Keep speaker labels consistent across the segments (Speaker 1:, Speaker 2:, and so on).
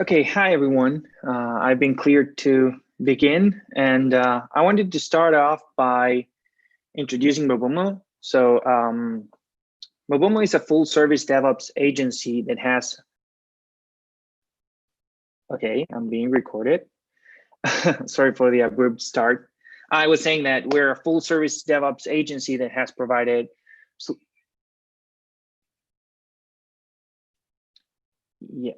Speaker 1: Okay, hi everyone. I've been cleared to begin, and I wanted to start off by introducing Mobomo. Mobomo is a full-service DevOps agency that has. Okay, I'm being recorded. Sorry for the abrupt start. I was saying that we're a full-service DevOps agency that has provided. Yeah.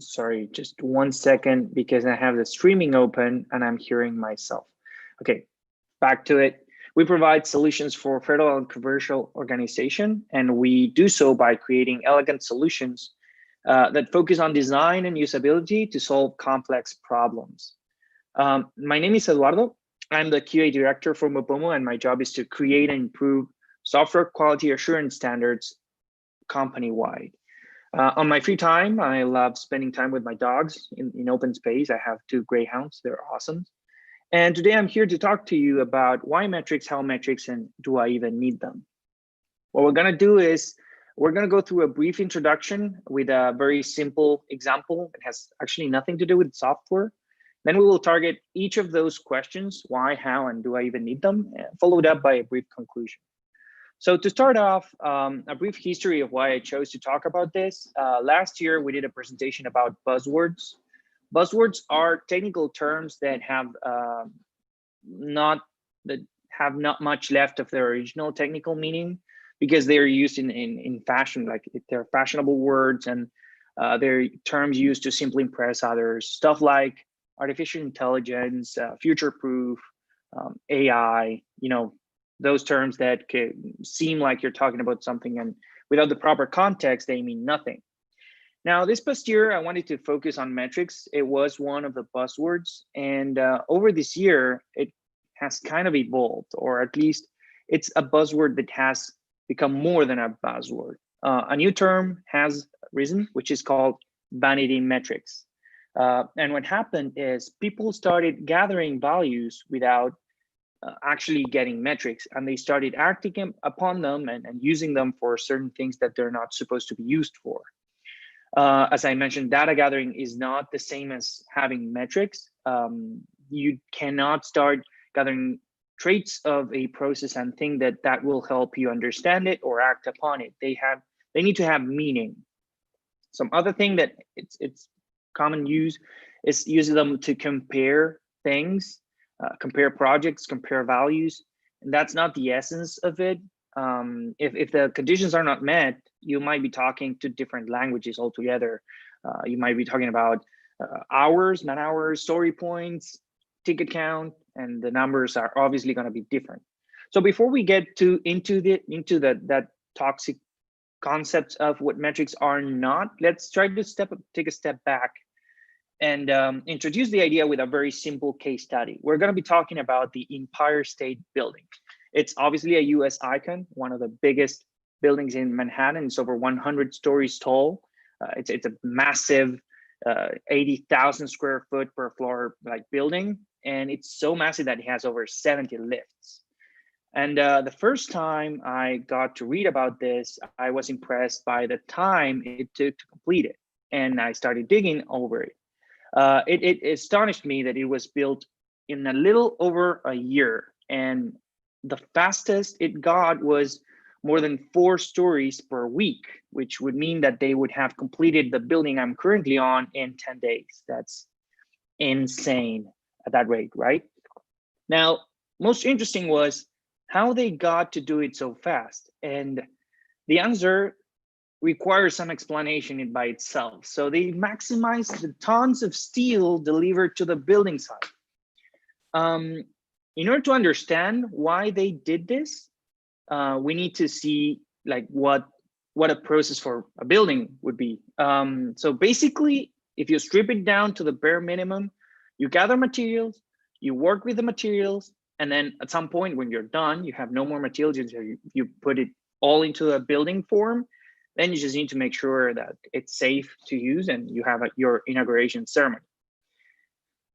Speaker 1: Sorry, just 1 second because I have the streaming open and I'm hearing myself. Okay, back to it. We provide solutions for federal and commercial organization, and we do so by creating elegant solutions that focus on design and usability to solve complex problems. My name is Eduardo. I'm the QA director for Mobomo, and my job is to create and improve software quality assurance standards company-wide. On my free time, I love spending time with my dogs in open space. I have 2 greyhounds, they're awesome. And today I'm here to talk to you about why metrics, how metrics, and do I even need them? What we're gonna do is we're gonna go through a brief introduction with a very simple example. It has actually nothing to do with software. Then we will target each of those questions, why, how, and do I even need them, followed up by a brief conclusion. So to start off, a brief history of why I chose to talk about this. Last year, we did a presentation about buzzwords. Buzzwords are technical terms that have not much left of their original technical meaning because they're used in fashion, like they're fashionable words, and they're terms used to simply impress others. Stuff like artificial intelligence, future-proof, AI, those terms that could seem like you're talking about something, and without the proper context, they mean nothing. Now, this past year, I wanted to focus on metrics. It was one of the buzzwords, and over this year, it has kind of evolved, or at least it's a buzzword that has become more than a buzzword. A new term has risen, which is called vanity metrics. And what happened is people started gathering values without actually getting metrics, and they started acting upon them and using them for certain things that they're not supposed to be used for. As I mentioned, data gathering is not the same as having metrics. You cannot start gathering traits of a process and think that that will help you understand it or act upon it. They need to have meaning. Some other thing that it's common use is using them to compare things, compare projects, compare values, and that's not the essence of it. If the conditions are not met, you might be talking to different languages altogether. You might be talking about hours, man hours, story points, ticket count, and the numbers are obviously going to be different. So before we get into that toxic concepts of what metrics are not, let's try to take a step back and introduce the idea with a very simple case study. We're going to be talking about the Empire State Building. It's obviously a US icon, one of the biggest buildings in Manhattan. It's over 100 stories tall. It's a massive 80,000 square foot per floor building. And it's so massive that it has over 70 lifts. And the first time I got to read about this, I was impressed by the time it took to complete it. And I started digging over it. It astonished me that it was built in a little over a year, and the fastest it got was more than 4 stories per week, which would mean that they would have completed the building I'm currently on in 10 days. That's insane at that rate, right? Now, most interesting was how they got to do it so fast, and the answer requires some explanation by itself. So they maximized the tons of steel delivered to the building site. In order to understand why they did this, we need to see what a process for a building would be. So basically, if you strip it down to the bare minimum, you gather materials, you work with the materials, and then at some point when you're done, you have no more materials, you put it all into a building form. Then you just need to make sure that it's safe to use and you have your inauguration ceremony.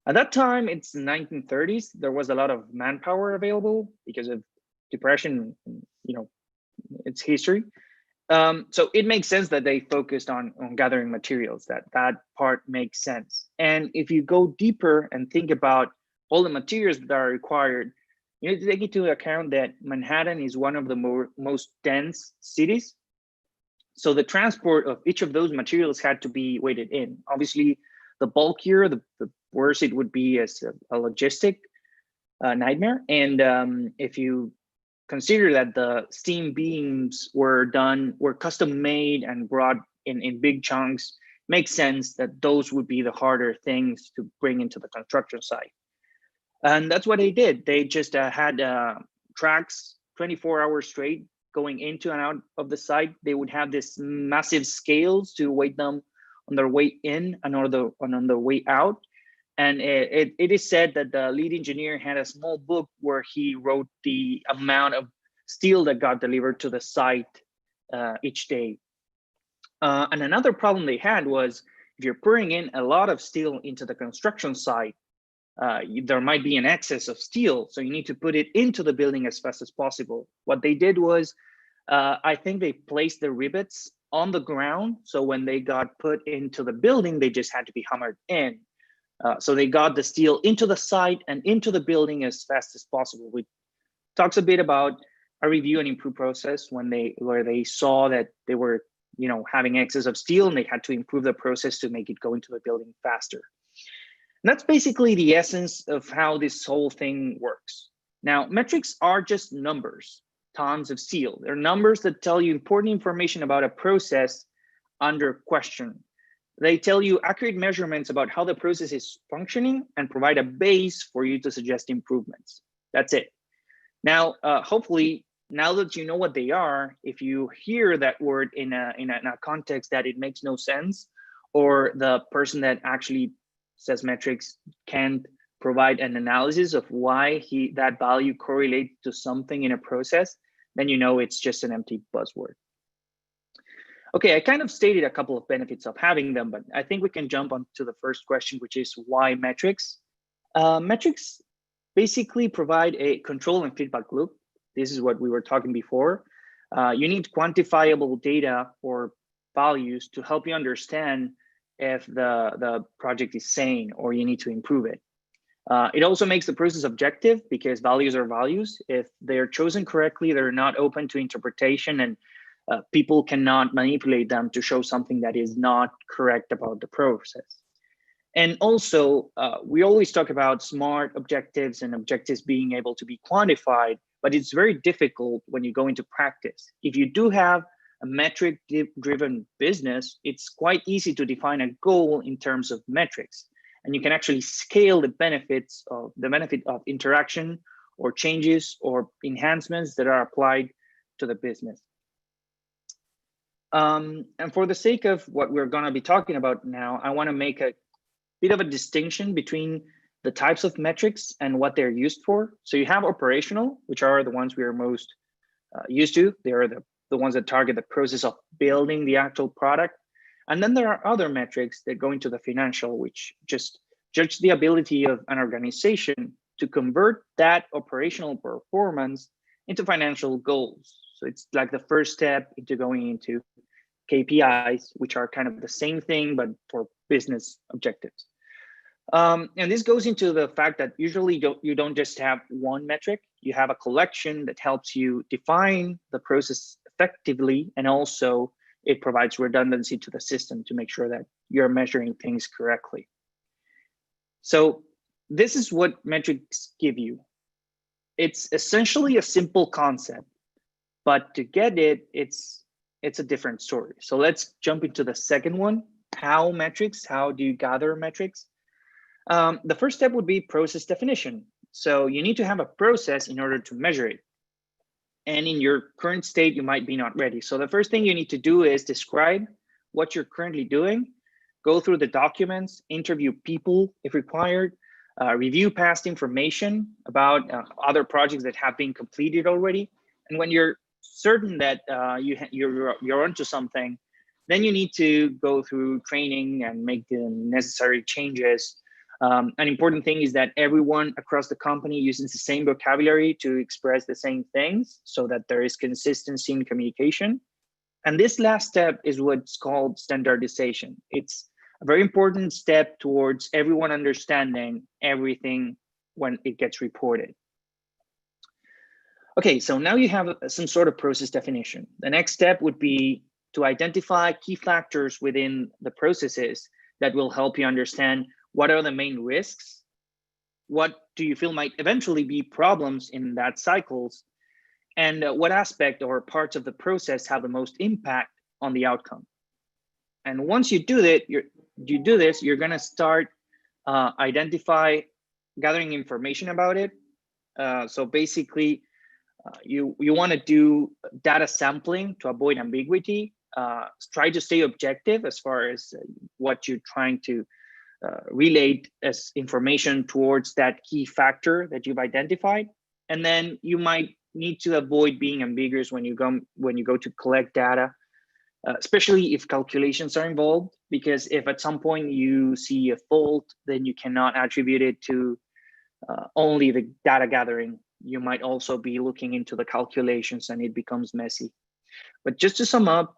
Speaker 1: At that time, it's the 1930s. There was a lot of manpower available because of depression, its history. So it makes sense that they focused on gathering materials. That part makes sense. And if you go deeper and think about all the materials that are required, you need to take into account that Manhattan is one of the most dense cities. So the transport of each of those materials had to be weighted in. Obviously, the bulkier, the worse it would be as a logistic nightmare. And if you consider that the steam beams were custom made and brought in big chunks, makes sense that those would be the harder things to bring into the construction site. And that's what they did. They just had tracks 24 hours straight going into and out of the site. They would have this massive scales to weight them on their way in and on their way out. And it is said that the lead engineer had a small book where he wrote the amount of steel that got delivered to the site each day. And another problem they had was if you're pouring in a lot of steel into the construction site, there might be an excess of steel. So you need to put it into the building as fast as possible. What they did was, I think they placed the rivets on the ground. So when they got put into the building, they just had to be hammered in. So they got the steel into the site and into the building as fast as possible. We talks a bit about a review and improve process where they saw that they were having excess of steel and they had to improve the process to make it go into the building faster. And that's basically the essence of how this whole thing works. Now, metrics are just numbers, tons of steel. They're numbers that tell you important information about a process under question. They tell you accurate measurements about how the process is functioning and provide a base for you to suggest improvements. That's it. Now, hopefully, now that you know what they are, if you hear that word in a context that it makes no sense, or the person that actually says metrics can't provide an analysis of why that value correlates to something in a process, then you know it's just an empty buzzword. Okay, I kind of stated a couple of benefits of having them, but I think we can jump on to the first question, which is why metrics? Metrics basically provide a control and feedback loop. This is what we were talking before. You need quantifiable data or values to help you understand if the project is sane or you need to improve it. It also makes the process objective because values are values. If they're chosen correctly, they're not open to interpretation and people cannot manipulate them to show something that is not correct about the process. And also, we always talk about smart objectives and objectives being able to be quantified, but it's very difficult when you go into practice. If you do have a metric-driven business, it's quite easy to define a goal in terms of metrics. And you can actually scale the benefit of interaction or changes or enhancements that are applied to the business. And for the sake of what we're going to be talking about now, I want to make a bit of a distinction between the types of metrics and what they're used for. So you have operational, which are the ones we are most used to. They are the ones that target the process of building the actual product. And then there are other metrics that go into the financial, which just judge the ability of an organization to convert that operational performance into financial goals. So it's like the first step into going into KPIs, which are kind of the same thing, but for business objectives. And this goes into the fact that usually you don't just have one metric, you have a collection that helps you define the process effectively, and also it provides redundancy to the system to make sure that you're measuring things correctly. So this is what metrics give you. It's essentially a simple concept, but to get it, it's a different story. So let's jump into the second one, how do you gather metrics? The first step would be process definition. So you need to have a process in order to measure it. And in your current state, you might be not ready. So the first thing you need to do is describe what you're currently doing, go through the documents, interview people if required, review past information about other projects that have been completed already. And when you're certain that you're onto something, then you need to go through training and make the necessary changes. An important thing is that everyone across the company uses the same vocabulary to express the same things so that there is consistency in communication. And this last step is what's called standardization. It's a very important step towards everyone understanding everything when it gets reported. Okay, so now you have some sort of process definition. The next step would be to identify key factors within the processes that will help you understand what are the main risks, what do you feel might eventually be problems in that cycles, and what aspect or parts of the process have the most impact on the outcome. And once you do that, you're going to start gathering information about it. So basically, you want to do data sampling to avoid ambiguity. Try to stay objective as far as what you're trying to relate as information towards that key factor that you've identified. And then you might need to avoid being ambiguous when you go to collect data, especially if calculations are involved, because if at some point you see a fault, then you cannot attribute it to only the data gathering. You might also be looking into the calculations and it becomes messy. But just to sum up,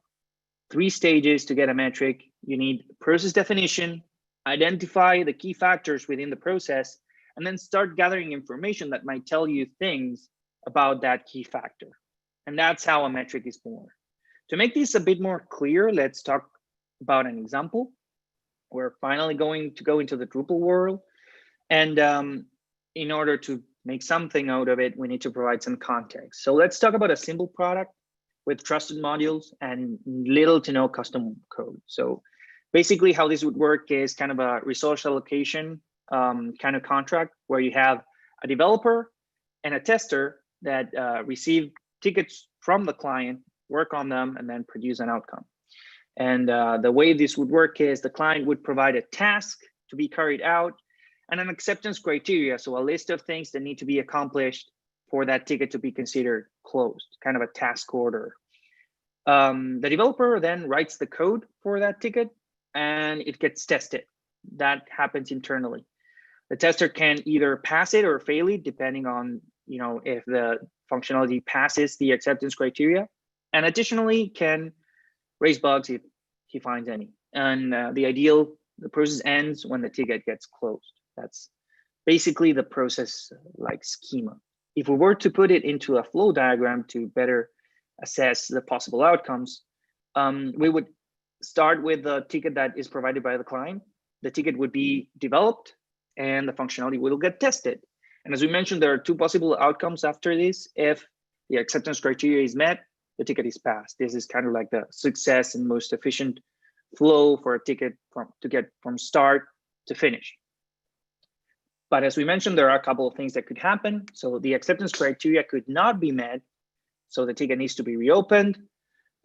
Speaker 1: 3 stages to get a metric. You need process definition, identify the key factors within the process, and then start gathering information that might tell you things about that key factor. And that's how a metric is born. To make this a bit more clear, let's talk about an example. We're finally going to go into the Drupal world. And in order to make something out of it, we need to provide some context. So let's talk about a simple product with trusted modules and little to no custom code. So basically how this would work is kind of a resource allocation kind of contract where you have a developer and a tester that receive tickets from the client, work on them, and then produce an outcome. And the way this would work is the client would provide a task to be carried out and an acceptance criteria, so a list of things that need to be accomplished for that ticket to be considered closed, kind of a task order. The developer then writes the code for that ticket and it gets tested. That happens internally. The tester can either pass it or fail it, depending on if the functionality passes the acceptance criteria, and additionally can raise bugs if he finds any. And the process ends when the ticket gets closed. That's basically the process like schema. If we were to put it into a flow diagram to better assess the possible outcomes, we would start with the ticket that is provided by the client. The ticket would be developed and the functionality will get tested. And as we mentioned, there are 2 possible outcomes after this. If the acceptance criteria is met, the ticket is passed. This is kind of like the success and most efficient flow for a ticket to get from start to finish. But as we mentioned, there are a couple of things that could happen. So the acceptance criteria could not be met. So the ticket needs to be reopened,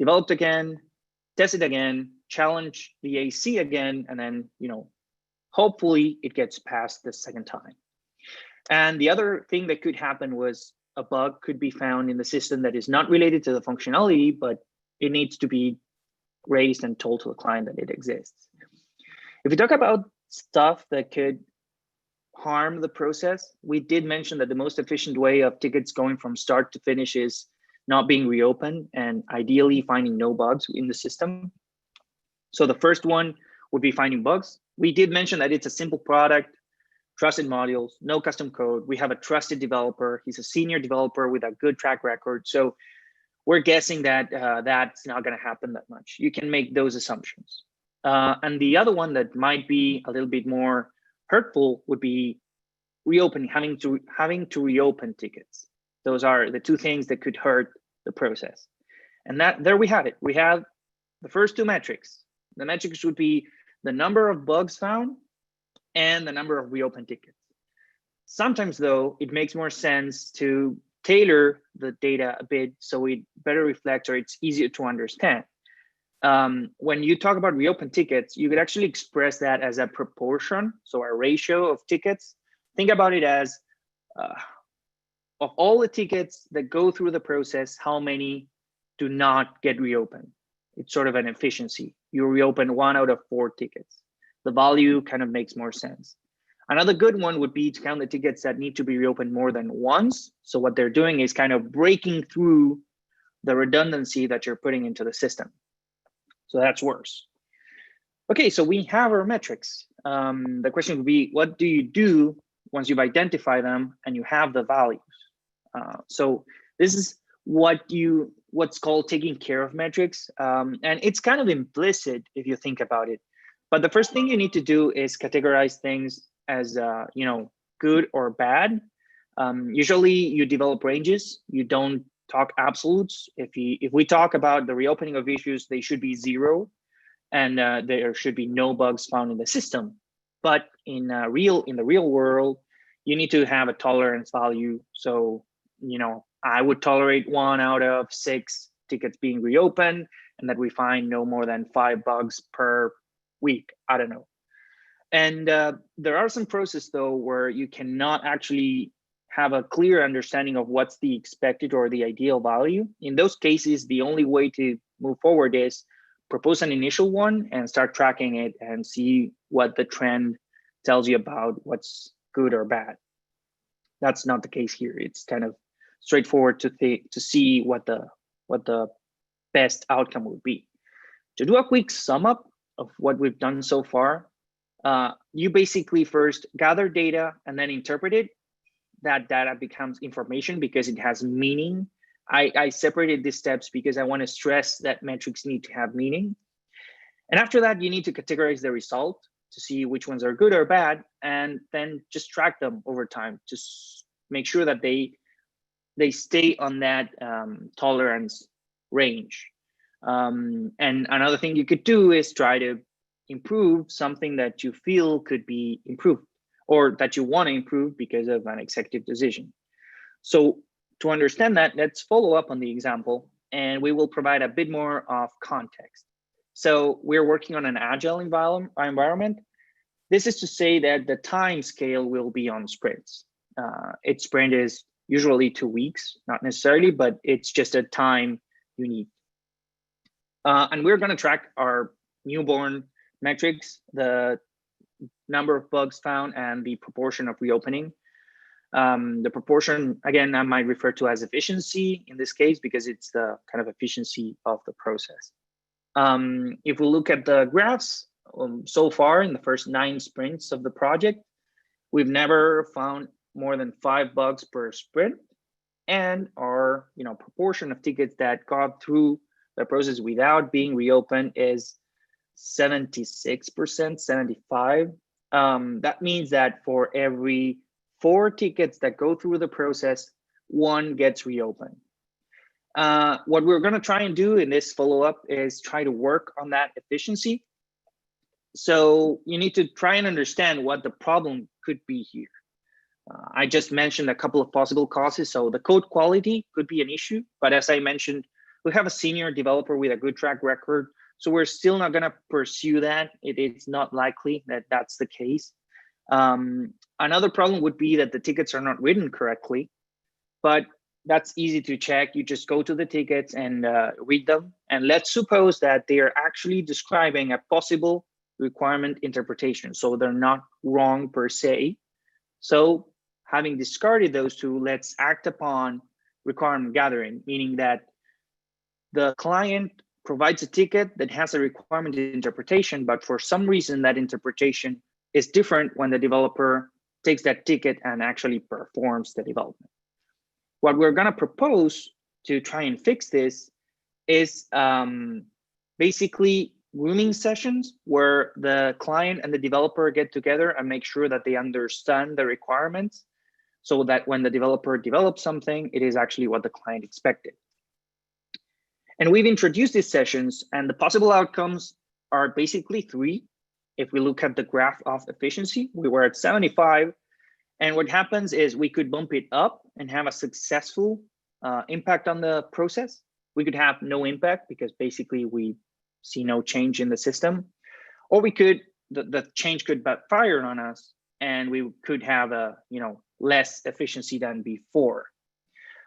Speaker 1: developed again, tested again, challenge the AC again, and then, hopefully it gets passed the second time. And the other thing that could happen was a bug could be found in the system that is not related to the functionality, but it needs to be raised and told to the client that it exists. If we talk about stuff that could harm the process, we did mention that the most efficient way of tickets going from start to finish is not being reopened and ideally finding no bugs in the system. So the first one would be finding bugs. We did mention that it's a simple product, trusted modules, no custom code. We have a trusted developer. He's a senior developer with a good track record. So we're guessing that that's not going to happen that much. You can make those assumptions. And the other one that might be a little bit more hurtful would be having to reopen tickets. Those are the 2 things that could hurt the process. And there we have it. We have the first 2 metrics. The metrics would be the number of bugs found and the number of reopened tickets. Sometimes though, it makes more sense to tailor the data a bit so it better reflects or it's easier to understand. When you talk about reopened tickets, you could actually express that as a proportion, so a ratio of tickets. Think about it as of all the tickets that go through the process, how many do not get reopened? It's sort of an efficiency. You reopen 1 out of 4 tickets. The value kind of makes more sense. Another good one would be to count the tickets that need to be reopened more than once. So what they're doing is kind of breaking through the redundancy that you're putting into the system. So that's worse. Okay, so we have our metrics. The question would be, what do you do once you've identified them and you have the values? So this is what's called taking care of metrics. And it's kind of implicit if you think about it. But the first thing you need to do is categorize things as good or bad. Usually you develop ranges. You don't talk absolutes. If we talk about the reopening of issues, they should be 0, and there should be no bugs found in the system. But in the real world, you need to have a tolerance value. So I would tolerate 1 out of 6 tickets being reopened, and that we find no more than 5 bugs per week. I don't know. And there are some processes though where you cannot actually have a clear understanding of what's the expected or the ideal value. In those cases, the only way to move forward is propose an initial one and start tracking it and see what the trend tells you about what's good or bad. That's not the case here. It's kind of straightforward to see what the best outcome would be. To do a quick sum up of what we've done so far, you basically first gather data and then interpret it. That data becomes information because it has meaning. I separated these steps because I want to stress that metrics need to have meaning. And after that, you need to categorize the result to see which ones are good or bad, and then just track them over time to make sure that they stay on that tolerance range. And another thing you could do is try to improve something that you feel could be improved or that you want to improve because of an executive decision. So to understand that, let's follow up on the example and we will provide a bit more of context. So we're working on an agile environment. This is to say that the time scale will be on sprints. Each sprint is usually 2 weeks, not necessarily, but it's just a time you need. And we're going to track our newborn metrics, the number of bugs found and the proportion of reopening. The proportion, again, I might refer to as efficiency in this case because it's the kind of efficiency of the process. If we look at the graphs, so far in the first 9 sprints of the project, we've never found more than 5 bugs per sprint, and our proportion of tickets that got through the process without being reopened is 76%, 75. That means that for every 4 tickets that go through the process, 1 gets reopened. What we're going to try and do in this follow-up is try to work on that efficiency. So you need to try and understand what the problem could be here. I just mentioned a couple of possible causes. So the code quality could be an issue, but as I mentioned, we have a senior developer with a good track record, so we're still not going to pursue that. It's not likely that that's the case. Another problem would be that the tickets are not written correctly, but that's easy to check. You just go to the tickets and read them. And let's suppose that they are actually describing a possible requirement interpretation. So they're not wrong per se. So having discarded those 2, let's act upon requirement gathering, meaning that the client provides a ticket that has a requirement interpretation, but for some reason that interpretation is different when the developer takes that ticket and actually performs the development. What we're going to propose to try and fix this is basically grooming sessions where the client and the developer get together and make sure that they understand the requirements so that when the developer develops something, it is actually what the client expected. And we've introduced these sessions, and the possible outcomes are basically 3. If we look at the graph of efficiency, we were at 75. And what happens is we could bump it up and have a successful impact on the process. We could have no impact because basically we see no change in the system. Or we could, the change could backfire on us and we could have a less efficiency than before.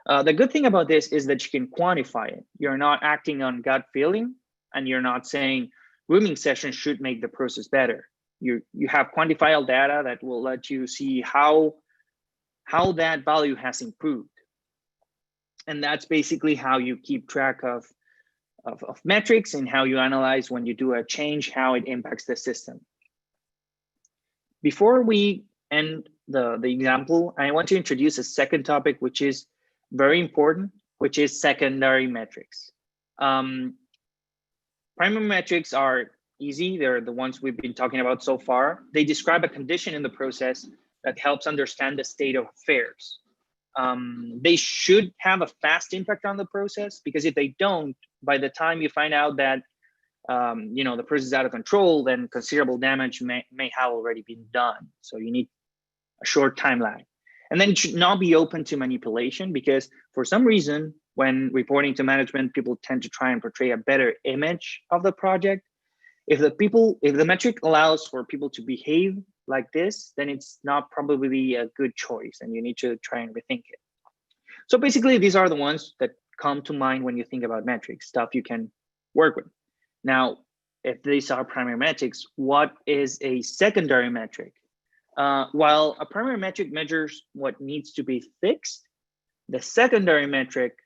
Speaker 1: The good thing about this is that you can quantify it. You're not acting on gut feeling, and you're not saying grooming sessions should make the process better. You have quantifiable data that will let you see how that value has improved. And that's basically how you keep track of metrics and how you analyze when you do a change, how it impacts the system. Before we end the example, I want to introduce a second topic, which is very important, which is secondary metrics. Primary metrics are easy. They're the ones we've been talking about so far. They describe a condition in the process that helps understand the state of affairs. They should have a fast impact on the process, because if they don't, by the time you find out that the process is out of control, then considerable damage may have already been done. So you need a short time lag. And then it should not be open to manipulation, because for some reason, when reporting to management, people tend to try and portray a better image of the project. If the metric allows for people to behave like this, then it's not probably a good choice, and you need to try and rethink it. So basically, these are the ones that come to mind when you think about metrics, stuff you can work with. Now, if these are primary metrics, what is a secondary metric? While a primary metric measures what needs to be fixed, the secondary metric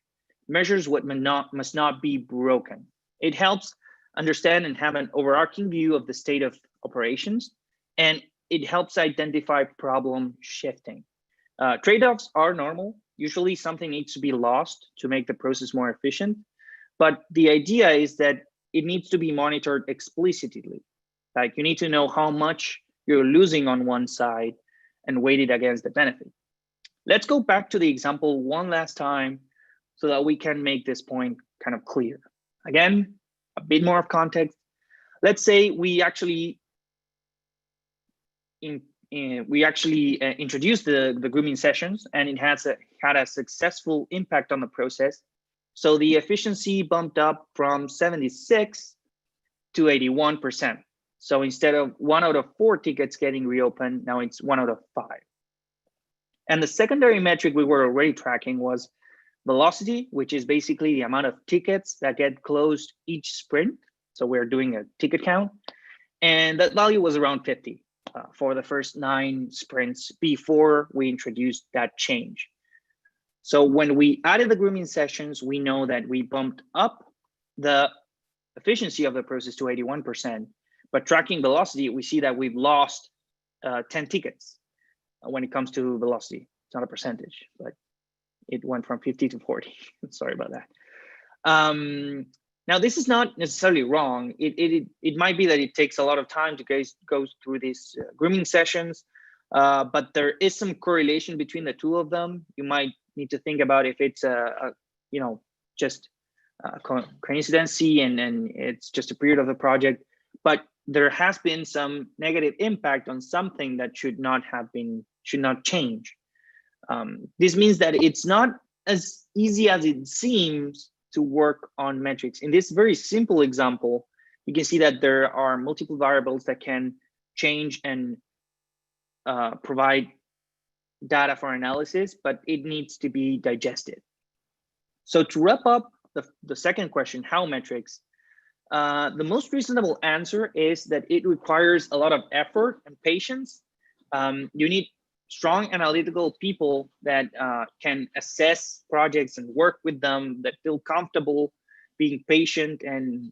Speaker 1: measures what must not be broken. It helps understand and have an overarching view of the state of operations, and it helps identify problem shifting. Trade-offs are normal. Usually something needs to be lost to make the process more efficient, but the idea is that it needs to be monitored explicitly. Like, you need to know how much you're losing on one side and weight it against the benefit. Let's go back to the example one last time so that we can make this point kind of clear. Again, a bit more of context. Let's say we actually introduced the grooming sessions, and it had a successful impact on the process. So the efficiency bumped up from 76 to 81%. So instead of 1 out of 4 tickets getting reopened, now it's 1 out of 5. And the secondary metric we were already tracking was velocity, which is basically the amount of tickets that get closed each sprint. So we're doing a ticket count, and that value was around 50 for the first 9 sprints before we introduced that change. So when we added the grooming sessions, we know that we bumped up the efficiency of the process to 81%, but tracking velocity, we see that we've lost 10 tickets when it comes to velocity. It's not a percentage, but it went from 50 to 40. Sorry about that. Now, this is not necessarily wrong. It might be that it takes a lot of time to go through these grooming sessions, but there is some correlation between the two of them. You might need to think about if it's just a coincidence and it's just a period of the project, but there has been some negative impact on something that should not change. This means that it's not as easy as it seems to work on metrics. In this very simple example, you can see that there are multiple variables that can change and provide data for analysis, but it needs to be digested. So to wrap up the second question, how metrics, the most reasonable answer is that it requires a lot of effort and patience. You need strong analytical people that can assess projects and work with them, that feel comfortable being patient and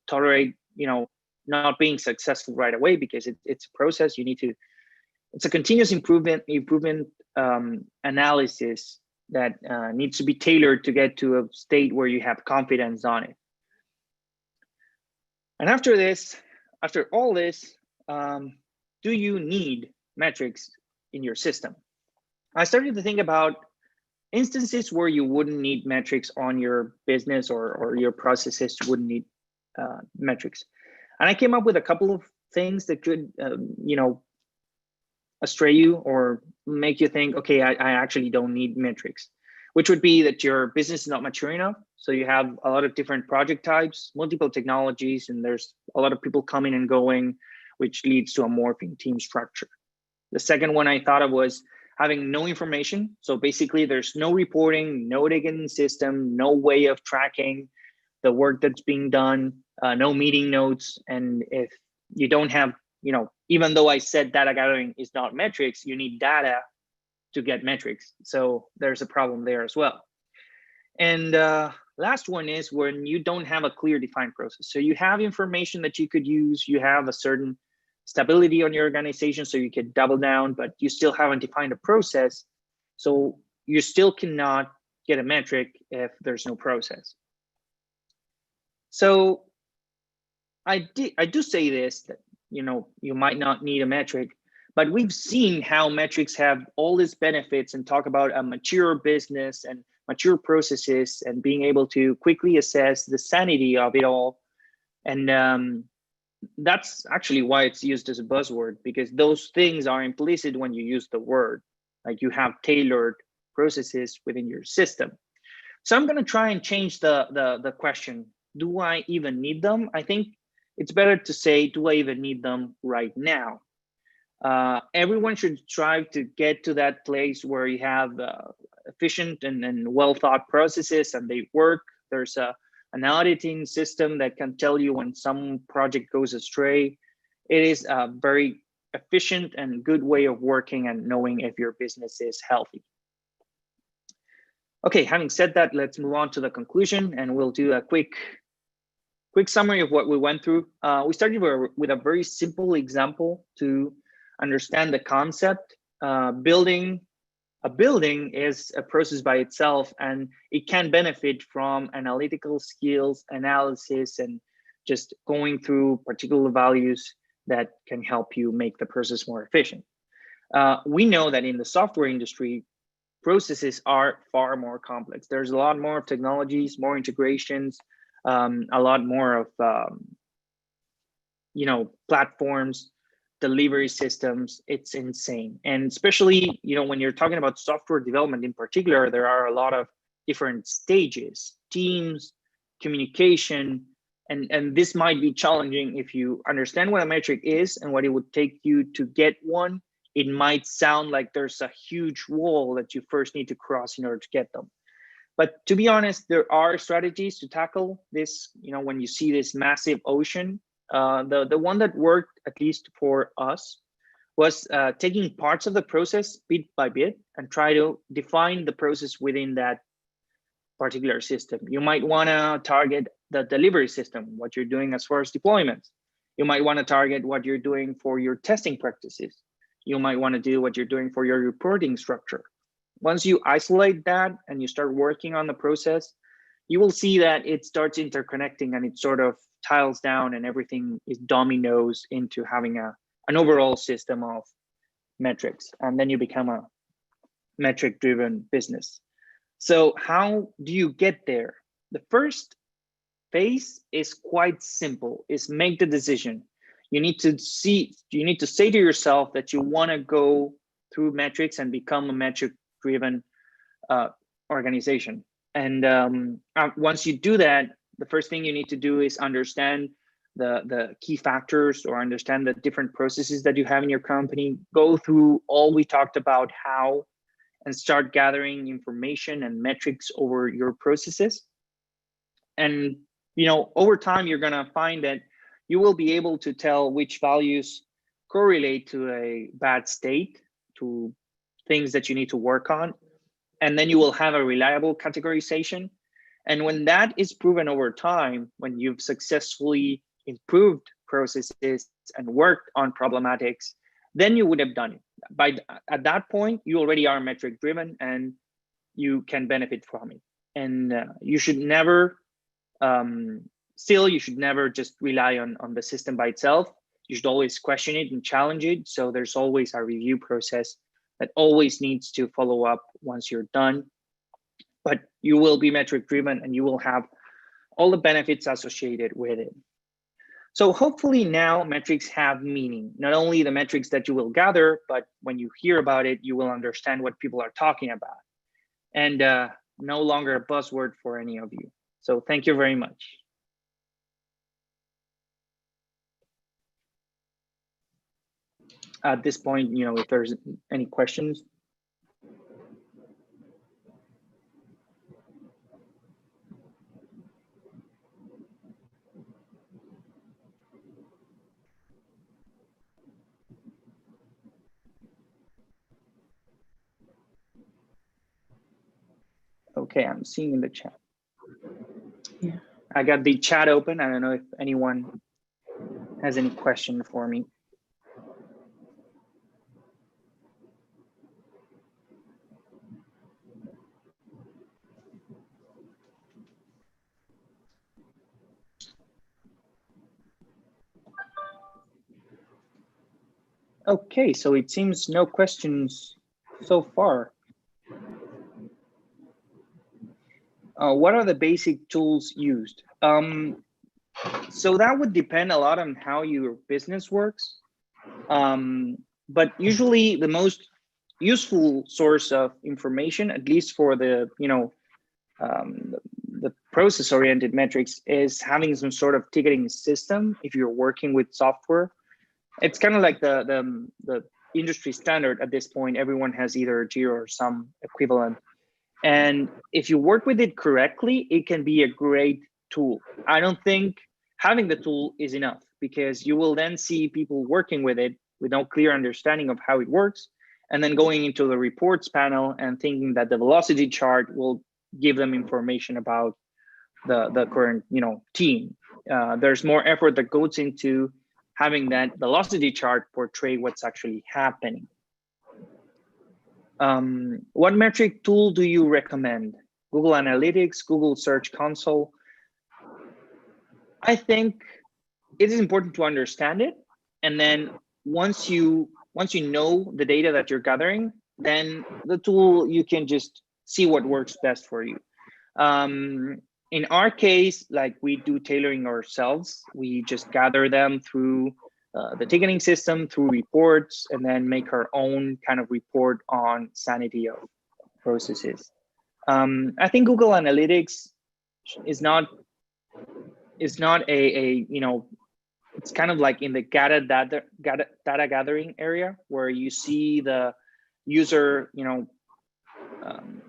Speaker 1: tolerate, not being successful right away, because it's a process. It's a continuous improvement analysis that needs to be tailored to get to a state where you have confidence on it. And after all this, do you need metrics in your system? I started to think about instances where you wouldn't need metrics on your business, or your processes wouldn't need metrics. And I came up with a couple of things that could, astray you or make you think, okay, I actually don't need metrics, which would be that your business is not mature enough. So you have a lot of different project types, multiple technologies, and there's a lot of people coming and going, which leads to a morphing team structure. The second one I thought of was having no information. So basically there's no reporting, no ticketing system, no way of tracking the work that's being done, no meeting notes. And if you don't have, even though I said data gathering is not metrics, you need data to get metrics. So there's a problem there as well. And last one is when you don't have a clear defined process. So you have information that you could use, you have a certain stability on your organization, so you can double down, but you still haven't defined a process. So you still cannot get a metric if there's no process. So I do say this, that you might not need a metric, but we've seen how metrics have all these benefits and talk about a mature business and mature processes and being able to quickly assess the sanity of it all. And that's actually why it's used as a buzzword, because those things are implicit when you use the word, like you have tailored processes within your system. So I'm going to try and change the question. Do I even need them? I think it's better to say, do I even need them right now? Everyone should strive to get to that place where you have efficient and well thought processes and they work. There's an auditing system that can tell you when some project goes astray. It is a very efficient and good way of working and knowing if your business is healthy. Okay, having said that, let's move on to the conclusion, and we'll do a quick summary of what we went through. We started with a very simple example to understand the concept. Building a building is a process by itself, and it can benefit from analytical skills, analysis, and just going through particular values that can help you make the process more efficient. We know that in the software industry, processes are far more complex. There's a lot more technologies, more integrations, a lot more of platforms, delivery systems. It's insane. And especially when you're talking about software development in particular, there are a lot of different stages, teams, communication, and this might be challenging if you understand what a metric is and what it would take you to get one. It might sound like there's a huge wall that you first need to cross in order to get them. But to be honest, there are strategies to tackle this. When you see this massive ocean, the one that worked, at least for us, was taking parts of the process bit by bit and try to define the process within that particular system. You might want to target the delivery system, what you're doing as far as deployments. You might want to target what you're doing for your testing practices. You might want to do what you're doing for your reporting structure. Once you isolate that and you start working on the process, you will see that it starts interconnecting and it sort of tiles down and everything is dominoes into having an overall system of metrics. And then you become a metric-driven business. So how do you get there? The first phase is quite simple, is make the decision. You need to say to yourself that you want to go through metrics and become a metric-driven organization. And once you do that, the first thing you need to do is understand the key factors or understand the different processes that you have in your company. Go through all we talked about how and start gathering information and metrics over your processes. And over time, you're going to find that you will be able to tell which values correlate to a bad state, to things that you need to work on. And then you will have a reliable categorization. And when that is proven over time, when you've successfully improved processes and worked on problematics, then you would have done it. At that point, you already are metric driven and you can benefit from it. And you should never just rely on the system by itself. You should always question it and challenge it. So there's always a review process that always needs to follow up once you're done. But you will be metric driven and you will have all the benefits associated with it. So hopefully now metrics have meaning, not only the metrics that you will gather, but when you hear about it, you will understand what people are talking about. And no longer a buzzword for any of you. So thank you very much. At this point, if there's any questions. Okay, I'm seeing in the chat.
Speaker 2: Yeah.
Speaker 1: I got the chat open. I don't know if anyone has any question for me. Okay, so it seems no questions so far. What are the basic tools used? So that would depend a lot on how your business works. But usually the most useful source of information, at least for the, the process-oriented metrics, is having some sort of ticketing system. If you're working with software, it's kind of like the industry standard at this point. Everyone has either Jira or some equivalent. And if you work with it correctly, it can be a great tool. I don't think having the tool is enough, because you will then see people working with it with no clear understanding of how it works, and then going into the reports panel and thinking that the velocity chart will give them information about the current team. There's more effort that goes into having that velocity chart portray what's actually happening. What metric tool do you recommend? Google Analytics, Google Search Console? I think it is important to understand it, and then once you know the data that you're gathering, then the tool, you can just see what works best for you. In our case, like, we do tailoring ourselves. We just gather them through the ticketing system, through reports, and then make our own kind of report on sanity of processes. I think Google Analytics is not a it's kind of like in the data gathering area, where you see the user,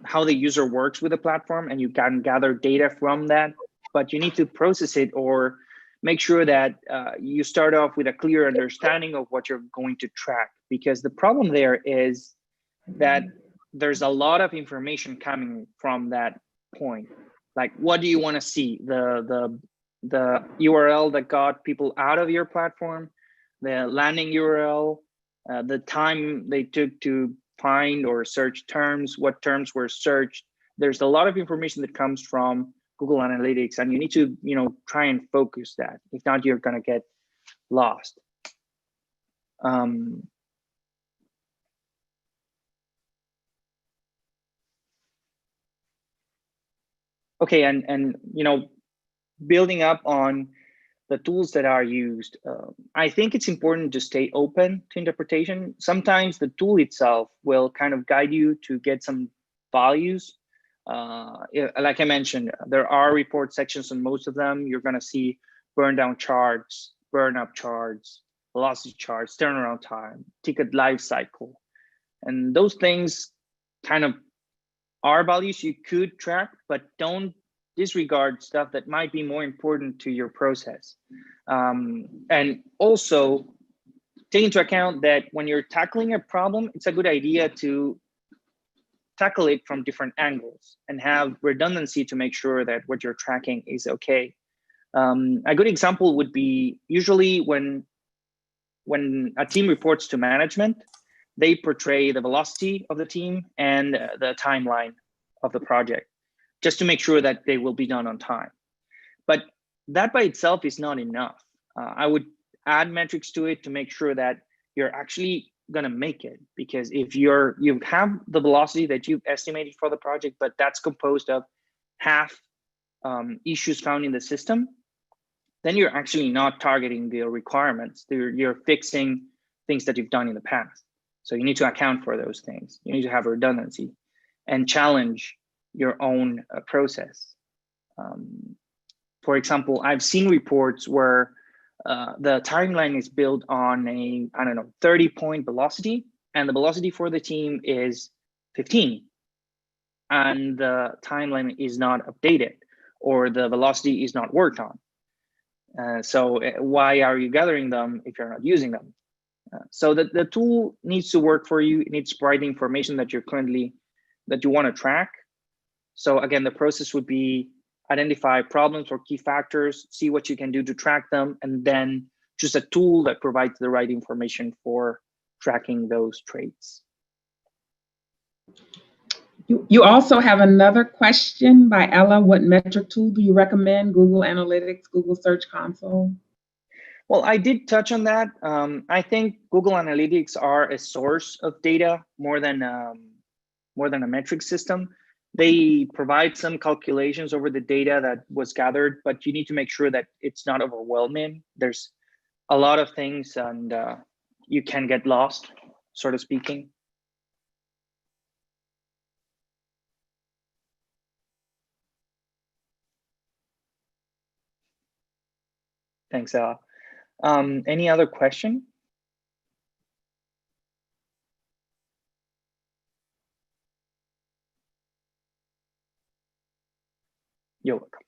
Speaker 1: how the user works with the platform, and you can gather data from that, but you need to process it or make sure that you start off with a clear understanding of what you're going to track, because the problem there is that there's a lot of information coming from that point. Like, what do you want to see? The URL that got people out of your platform, the landing URL, the time they took to find or search terms, what terms were searched. There's a lot of information that comes from Google Analytics, and you need to try and focus that. If not, you're going to get lost. Okay, and building up on the tools that are used, I think it's important to stay open to interpretation. Sometimes the tool itself will kind of guide you to get some values. Like I mentioned, there are report sections on most of them. You're going to see burn down charts, burn up charts, velocity charts, turnaround time, ticket life cycle. And those things kind of are values you could track, but don't disregard stuff that might be more important to your process. And also take into account that when you're tackling a problem, it's a good idea to tackle it from different angles and have redundancy to make sure that what you're tracking is okay. A good example would be usually when a team reports to management, they portray the velocity of the team and the timeline of the project, just to make sure that they will be done on time. But that by itself is not enough. I would add metrics to it to make sure that you're actually gonna make it, because if you have the velocity that you've estimated for the project, but that's composed of half issues found in the system, then you're actually not targeting the requirements. You're fixing things that you've done in the past. So you need to account for those things. You need to have redundancy and challenge your own process. For example, I've seen reports where the timeline is built on a, 30-point velocity, and the velocity for the team is 15, and the timeline is not updated, or the velocity is not worked on. So why are you gathering them if you're not using them? So the tool needs to work for you. It needs to provide the information that you want to track. So again, the process would be identify problems or key factors, see what you can do to track them, and then choose a tool that provides the right information for tracking those traits.
Speaker 2: You also have another question by Ella. What metric tool do you recommend? Google Analytics, Google Search Console?
Speaker 1: Well, I did touch on that. I think Google Analytics are a source of data more than a metric system. They provide some calculations over the data that was gathered, but you need to make sure that it's not overwhelming. There's a lot of things, and you can get lost, sort of speaking. Thanks, Ella. Any other question? You're welcome.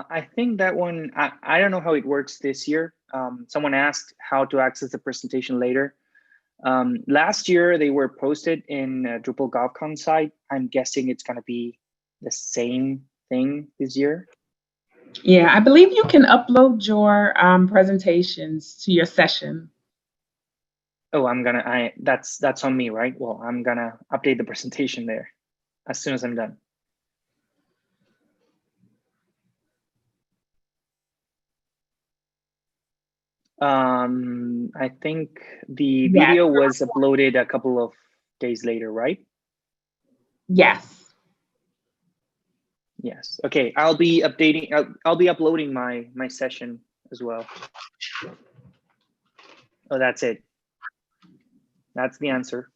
Speaker 1: I think that one, I don't know how it works this year. Someone asked how to access the presentation later. Last year, they were posted in Drupal GovCon site. I'm guessing it's going to be the same thing this year.
Speaker 2: Yeah, I believe you can upload your presentations to your session.
Speaker 1: Oh, that's on me, right? Well, I'm gonna update the presentation there as soon as I'm done. I think the video was uploaded a couple of days later, right?
Speaker 2: Yes.
Speaker 1: Yes. Okay. I'll be updating. I'll be uploading my session as well. Oh, that's it. That's the answer.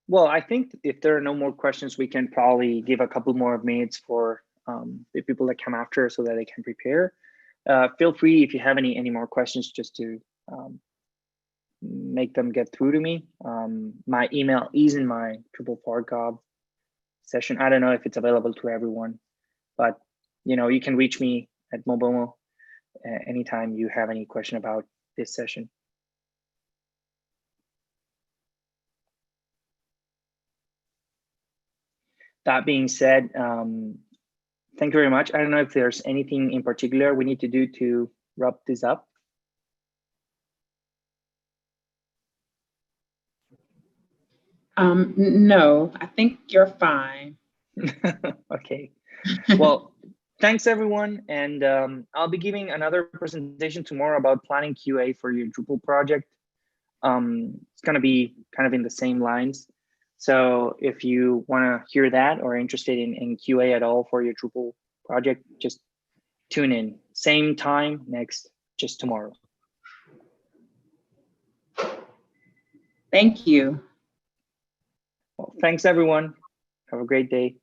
Speaker 1: Well, I think if there are no more questions, we can probably give a couple more minutes for the people that come after so that they can prepare. Feel free if you have any more questions just to make them get through to me. My email is in my Drupal4Gov session. I don't know if it's available to everyone, but you can reach me at Mobomo anytime you have any question about this session. That being said, thank you very much. I don't know if there's anything in particular we need to do to wrap this up.
Speaker 2: No, I think you're fine.
Speaker 1: Okay. Well, thanks everyone. And I'll be giving another presentation tomorrow about planning QA for your Drupal project. It's going to be kind of in the same lines. So if you want to hear that or interested in QA at all for your Drupal project, just tune in. Same time just tomorrow.
Speaker 2: Thank you.
Speaker 1: Well, thanks everyone. Have a great day.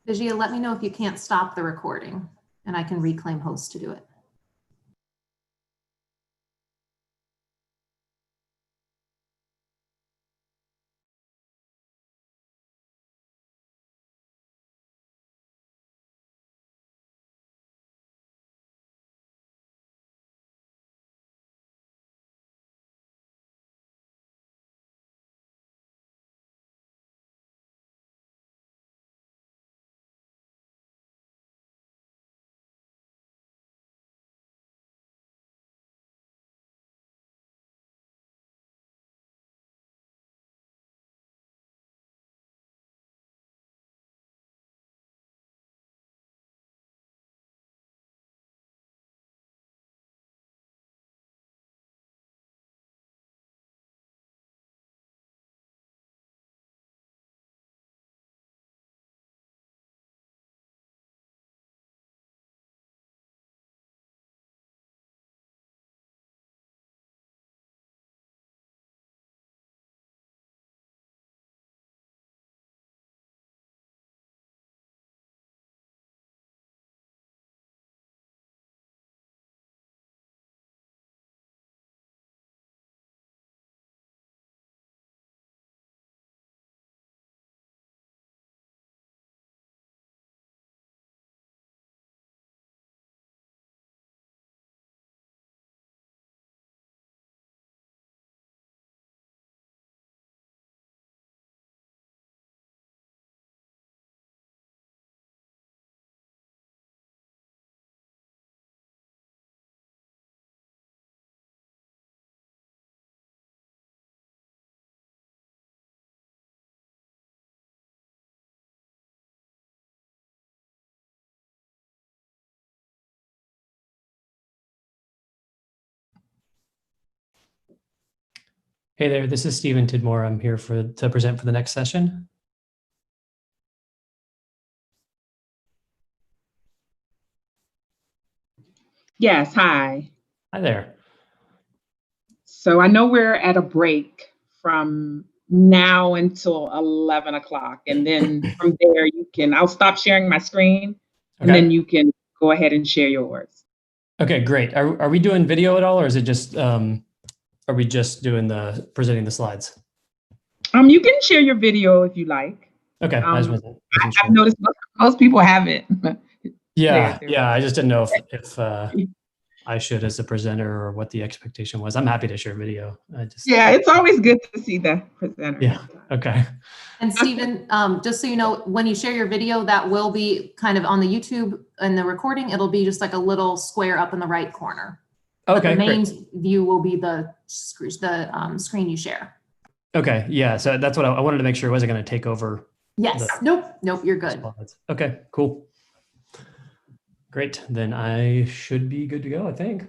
Speaker 3: Vigia, let me know if you can't stop the recording and I can reclaim host to do it.
Speaker 4: Hey there, this is Stephen Tidmore. I'm here to present for the next session.
Speaker 2: Yes, hi.
Speaker 4: Hi there.
Speaker 2: So I know we're at a break from now until 11 o'clock. And then from there, I'll stop sharing my screen and then you can go ahead and share yours.
Speaker 4: Okay, great. Are we doing video at all, or is it just, are we just doing presenting the slides?
Speaker 2: You can share your video if you like.
Speaker 4: Okay, I just wasn't sure.
Speaker 2: I've noticed most people haven't.
Speaker 4: Yeah, I just didn't know if I should as a presenter or what the expectation was. I'm happy to share video.
Speaker 2: Yeah, it's always good to see the presenter.
Speaker 4: Yeah, okay.
Speaker 3: And Stephen, just so you know, when you share your video, that will be kind of on the YouTube and the recording, it'll be just like a little square up in the right corner.
Speaker 4: Okay,
Speaker 3: but the main
Speaker 4: great.
Speaker 3: view will be the screen you share.
Speaker 4: Okay, yeah, so that's what I wanted to make sure it wasn't going to take over.
Speaker 3: Yes, nope, you're good.
Speaker 4: Slides. Okay, cool. Great, then I should be good to go, I think.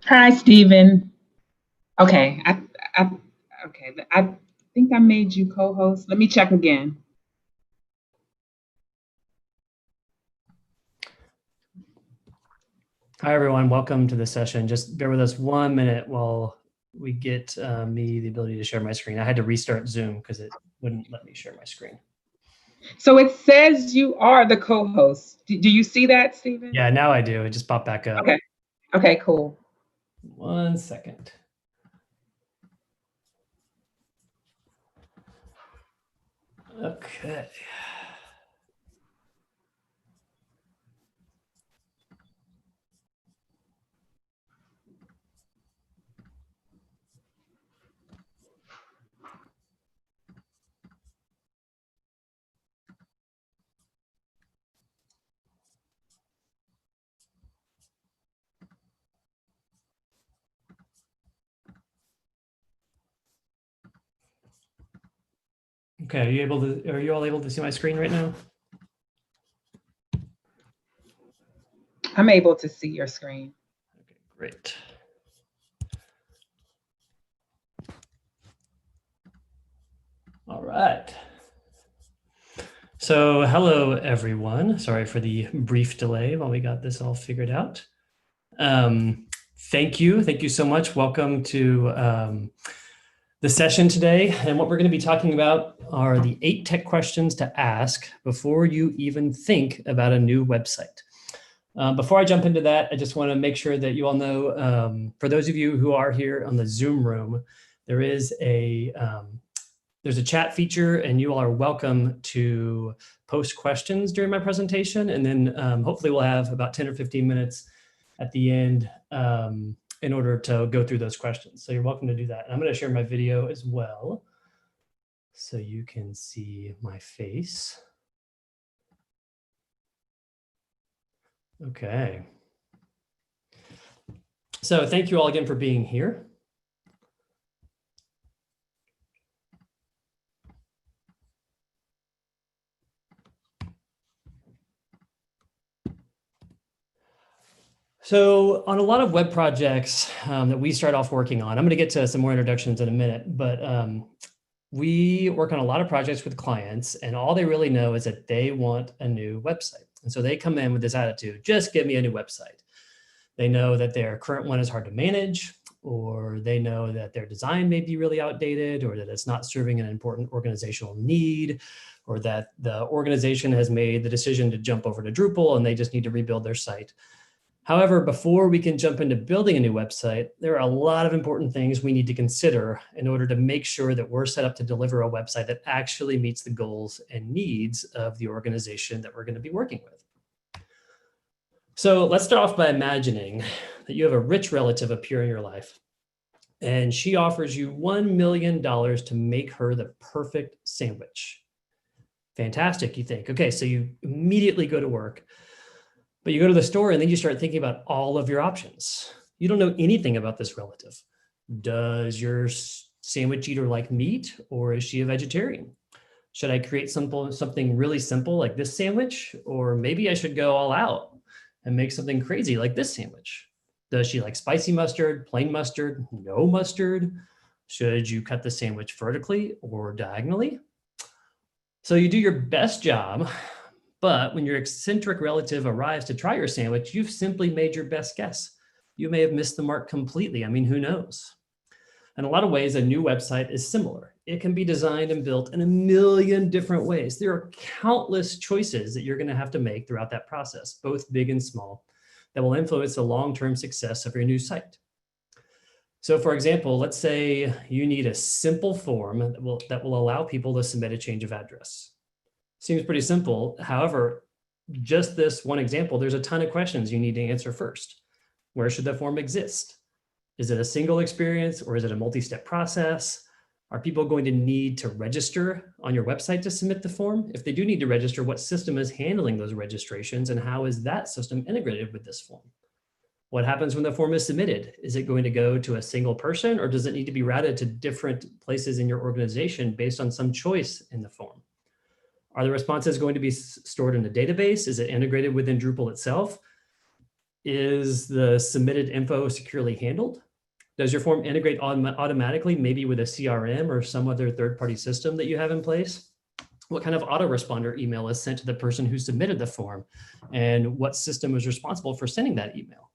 Speaker 2: Hi, Stephen. Okay, I think I made you co-host. Let me check again.
Speaker 4: Hi, everyone. Welcome to the session. Just bear with us 1 minute while we get me the ability to share my screen. I had to restart Zoom because it wouldn't let me share my screen.
Speaker 2: So it says you are the co-host. Do you see that, Stephen?
Speaker 4: Yeah, now I do. It just popped back up.
Speaker 2: Okay. Okay, cool.
Speaker 4: 1 second. Okay. Okay, are you all able to see my screen right now?
Speaker 2: I'm able to see your screen.
Speaker 4: Okay, great. All right. So hello, everyone. Sorry for the brief delay while we got this all figured out. Thank you so much. Welcome to the session today. And what we're going to be talking about are the 8 tech questions to ask before you even think about a new website. Before I jump into that, I just want to make sure that you all know, for those of you who are here on the Zoom room, there is there's a chat feature, and you all are welcome to post questions during my presentation. And then hopefully we'll have about 10 or 15 minutes at the end in order to go through those questions. So you're welcome to do that. And I'm going to share my video as well so you can see my face. Okay. So thank you all again for being here. So on a lot of web projects that we start off working on, I'm going to get to some more introductions in a minute, but we work on a lot of projects with clients, and all they really know is that they want a new website. And so they come in with this attitude, just give me a new website. They know that their current one is hard to manage, or they know that their design may be really outdated, or that it's not serving an important organizational need, or that the organization has made the decision to jump over to Drupal and they just need to rebuild their site. However, before we can jump into building a new website, there are a lot of important things we need to consider in order to make sure that we're set up to deliver a website that actually meets the goals and needs of the organization that we're going to be working with. So let's start off by imagining that you have a rich relative appear in your life, and she offers you $1 million to make her the perfect sandwich. Fantastic, you think. Okay, so you immediately go to work. But you go to the store and then you start thinking about all of your options. You don't know anything about this relative. Does your sandwich eater like meat, or is she a vegetarian? Should I create something really simple like this sandwich? Or maybe I should go all out and make something crazy like this sandwich. Does she like spicy mustard, plain mustard, no mustard? Should you cut the sandwich vertically or diagonally? So you do your best job. But when your eccentric relative arrives to try your sandwich, you've simply made your best guess. You may have missed the mark completely. I mean, who knows? In a lot of ways, a new website is similar. It can be designed and built in a million different ways. There are countless choices that you're going to have to make throughout that process, both big and small, that will influence the long-term success of your new site. So for example, let's say you need a simple form that will allow people to submit a change of address. Seems pretty simple. However, just this one example, there's a ton of questions you need to answer first. Where should the form exist? Is it a single experience, or is it a multi-step process? Are people going to need to register on your website to submit the form? If they do need to register, what system is handling those registrations, and how is that system integrated with this form? What happens when the form is submitted? Is it going to go to a single person, or does it need to be routed to different places in your organization based on some choice in the form? Are the responses going to be stored in a database? Is it integrated within Drupal itself? Is the submitted info securely handled? Does your form integrate automatically, maybe with a CRM or some other third-party system that you have in place? What kind of autoresponder email is sent to the person who submitted the form? And what system is responsible for sending that email?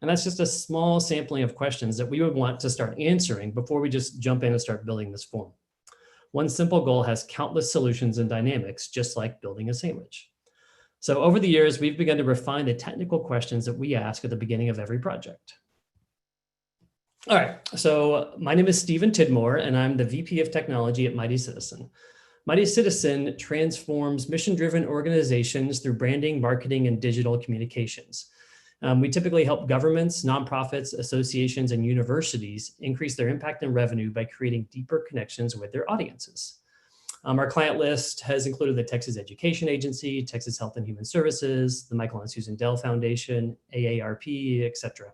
Speaker 4: And that's just a small sampling of questions that we would want to start answering before we just jump in and start building this form. One simple goal has countless solutions and dynamics, just like building a sandwich. So over the years, we've begun to refine the technical questions that we ask at the beginning of every project. All right, so my name is Stephen Tidmore, and I'm the VP of Technology at Mighty Citizen. Mighty Citizen transforms mission-driven organizations through branding, marketing, and digital communications. We typically help governments, nonprofits, associations, and universities increase their impact and revenue by creating deeper connections with their audiences. Our client list has included the Texas Education Agency, Texas Health and Human Services, the Michael and Susan Dell Foundation, AARP, et cetera.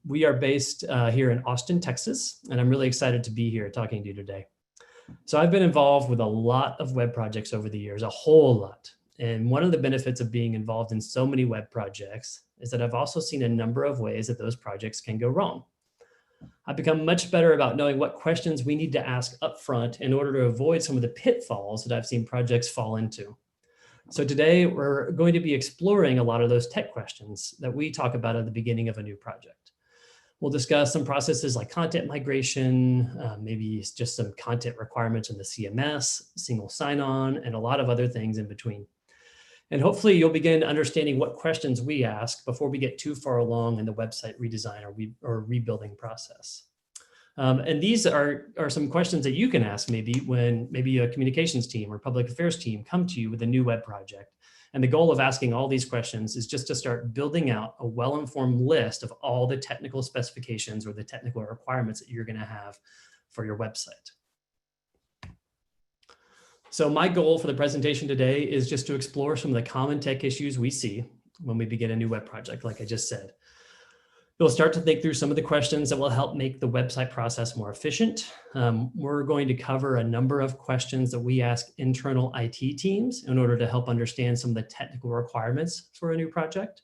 Speaker 4: We are based here in Austin, Texas, and I'm really excited to be here talking to you today. So I've been involved with a lot of web projects over the years, a whole lot. And one of the benefits of being involved in so many web projects is that I've also seen a number of ways that those projects can go wrong. I've become much better about knowing what questions we need to ask upfront in order to avoid some of the pitfalls that I've seen projects fall into. So today we're going to be exploring a lot of those tech questions that we talk about at the beginning of a new project. We'll discuss some processes like content migration, maybe just some content requirements in the CMS, single sign-on, and a lot of other things in between. And hopefully you'll begin understanding what questions we ask before we get too far along in the website redesign or rebuilding process. And these are some questions that you can ask maybe when maybe a communications team or public affairs team come to you with a new web project. And the goal of asking all these questions is just to start building out a well-informed list of all the technical specifications or the technical requirements that you're going to have for your website. So my goal for the presentation today is just to explore some of the common tech issues we see when we begin a new web project, like I just said. You'll start to think through some of the questions that will help make the website process more efficient. We're going to cover a number of questions that we ask internal IT teams in order to help understand some of the technical requirements for a new project.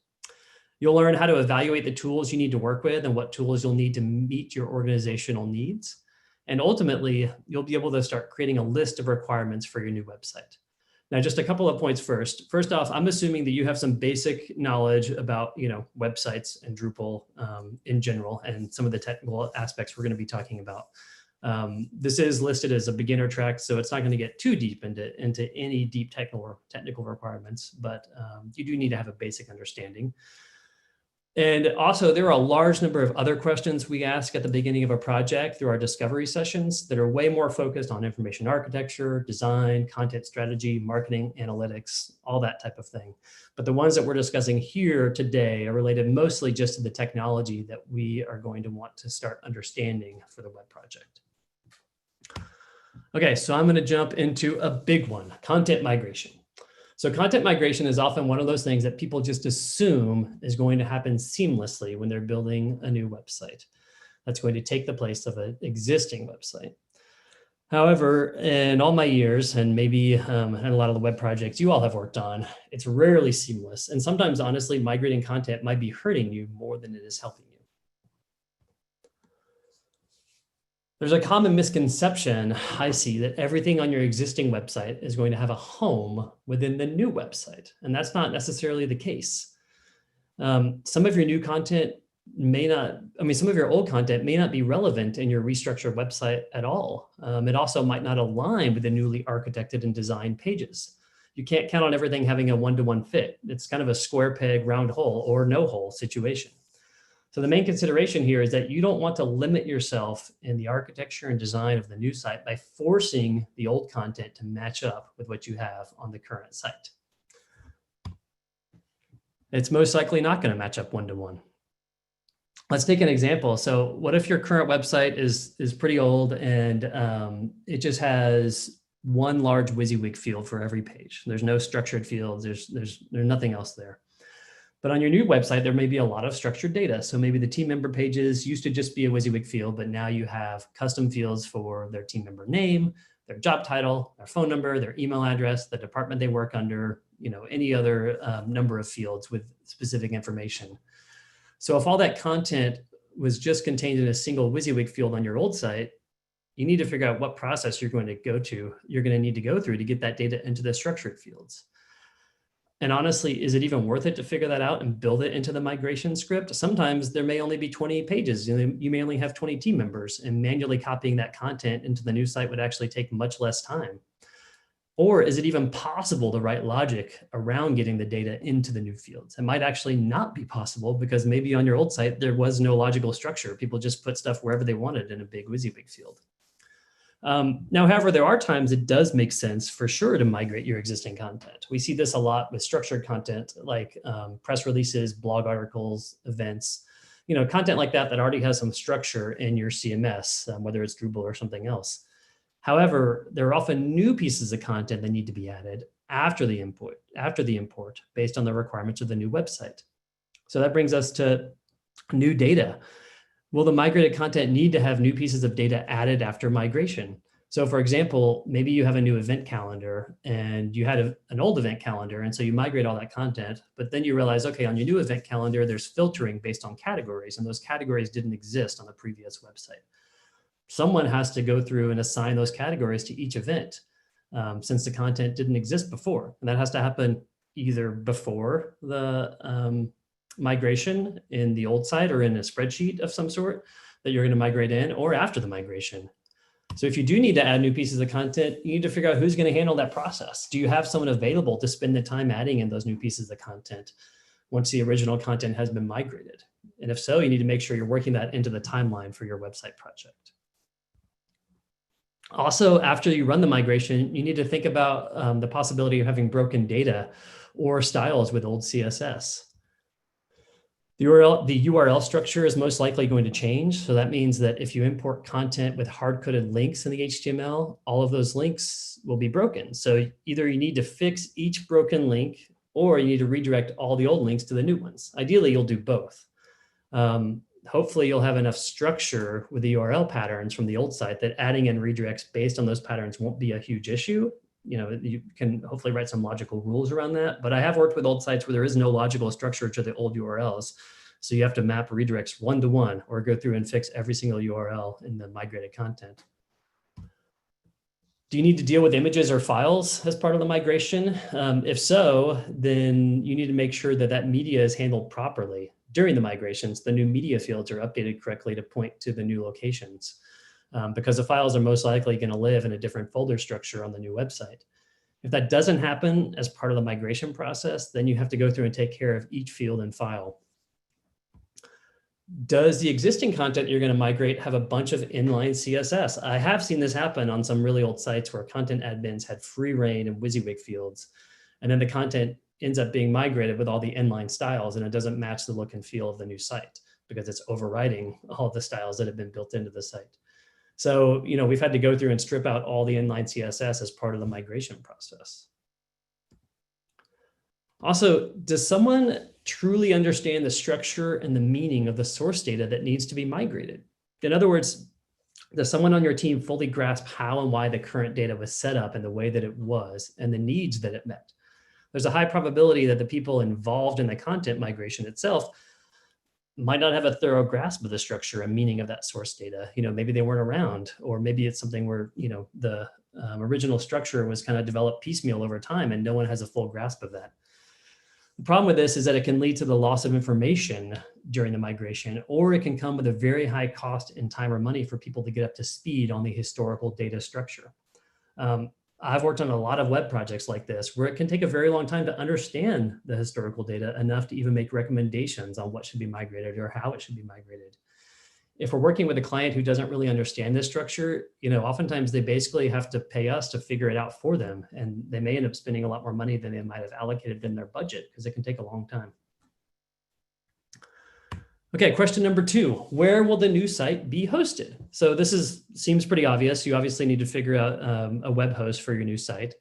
Speaker 4: You'll learn how to evaluate the tools you need to work with and what tools you'll need to meet your organizational needs. And ultimately, you'll be able to start creating a list of requirements for your new website. Now, just a couple of points first. First off, I'm assuming that you have some basic knowledge about, websites and Drupal in general, and some of the technical aspects we're going to be talking about. This is listed as a beginner track, so it's not going to get too deep into any deep technical requirements, but you do need to have a basic understanding. And also, there are a large number of other questions we ask at the beginning of a project through our discovery sessions that are way more focused on information architecture, design, content strategy, marketing, analytics, all that type of thing. But the ones that we're discussing here today are related mostly just to the technology that we are going to want to start understanding for the web project. Okay, so I'm going to jump into a big one, content migration. So content migration is often one of those things that people just assume is going to happen seamlessly when they're building a new website. That's going to take the place of an existing website. However, in all my years, and maybe in a lot of the web projects you all have worked on, it's rarely seamless. And sometimes, honestly, migrating content might be hurting you more than it is helping you. There's a common misconception I see that everything on your existing website is going to have a home within the new website, and that's not necessarily the case. Some of your new content some of your old content may not be relevant in your restructured website at all. It also might not align with the newly architected and designed pages. You can't count on everything having a one-to-one fit. It's kind of a square peg, round hole, or no hole situation. So the main consideration here is that you don't want to limit yourself in the architecture and design of the new site by forcing the old content to match up with what you have on the current site. It's most likely not going to match up one-to-one. Let's take an example. So what if your current website is pretty old and it just has one large WYSIWYG field for every page? There's no structured fields. There's nothing else there. But on your new website, there may be a lot of structured data. So maybe the team member pages used to just be a WYSIWYG field, but now you have custom fields for their team member name, their job title, their phone number, their email address, the department they work under, any other number of fields with specific information. So if all that content was just contained in a single WYSIWYG field on your old site, you need to figure out what process you're going to need to go through to get that data into the structured fields. And honestly, is it even worth it to figure that out and build it into the migration script? Sometimes there may only be 20 pages. You may only have 20 team members, and manually copying that content into the new site would actually take much less time. Or is it even possible to write logic around getting the data into the new fields? It might actually not be possible because maybe on your old site, there was no logical structure. People just put stuff wherever they wanted in a big WYSIWYG field. Now, however, there are times it does make sense for sure to migrate your existing content. We see this a lot with structured content like press releases, blog articles, events, content like that already has some structure in your CMS, whether it's Drupal or something else. However, there are often new pieces of content that need to be added after the import based on the requirements of the new website. So that brings us to new data. Will the migrated content need to have new pieces of data added after migration? So for example, maybe you have a new event calendar and you had an old event calendar, and so you migrate all that content, but then you realize, okay, on your new event calendar, there's filtering based on categories, and those categories didn't exist on the previous website. Someone has to go through and assign those categories to each event since the content didn't exist before. And that has to happen either before the migration in the old site or in a spreadsheet of some sort that you're going to migrate in, or after the migration. So if you do need to add new pieces of content, you need to figure out who's going to handle that process. Do you have someone available to spend the time adding in those new pieces of content once the original content has been migrated? And if so, you need to make sure you're working that into the timeline for your website project. Also, after you run the migration, you need to think about the possibility of having broken data or styles with old CSS. The URL structure is most likely going to change. So that means that if you import content with hard-coded links in the HTML, all of those links will be broken. So either you need to fix each broken link, or you need to redirect all the old links to the new ones. Ideally, you'll do both. Hopefully, you'll have enough structure with the URL patterns from the old site that adding in redirects based on those patterns won't be a huge issue. You can hopefully write some logical rules around that, but I have worked with old sites where there is no logical structure to the old URLs. So you have to map redirects one-to-one or go through and fix every single URL in the migrated content. Do you need to deal with images or files as part of the migration? If so, then you need to make sure that that media is handled properly. During the migrations, the new media fields are updated correctly to point to the new locations. Because the files are most likely going to live in a different folder structure on the new website. If that doesn't happen as part of the migration process, then you have to go through and take care of each field and file. Does the existing content you're going to migrate have a bunch of inline CSS? I have seen this happen on some really old sites where content admins had free reign in WYSIWYG fields, and then the content ends up being migrated with all the inline styles, and it doesn't match the look and feel of the new site because it's overriding all the styles that have been built into the site. So, we've had to go through and strip out all the inline CSS as part of the migration process. Also, does someone truly understand the structure and the meaning of the source data that needs to be migrated? In other words, does someone on your team fully grasp how and why the current data was set up in the way that it was and the needs that it met? There's a high probability that the people involved in the content migration itself might not have a thorough grasp of the structure and meaning of that source data. Maybe they weren't around, or maybe it's something where, the original structure was kind of developed piecemeal over time and no one has a full grasp of that. The problem with this is that it can lead to the loss of information during the migration, or it can come with a very high cost in time or money for people to get up to speed on the historical data structure. I've worked on a lot of web projects like this where it can take a very long time to understand the historical data enough to even make recommendations on what should be migrated or how it should be migrated. If we're working with a client who doesn't really understand this structure, oftentimes they basically have to pay us to figure it out for them. And they may end up spending a lot more money than they might have allocated in their budget because it can take a long time. Okay, question number 2, where will the new site be hosted? So this seems pretty obvious. You obviously need to figure out a web host for your new site.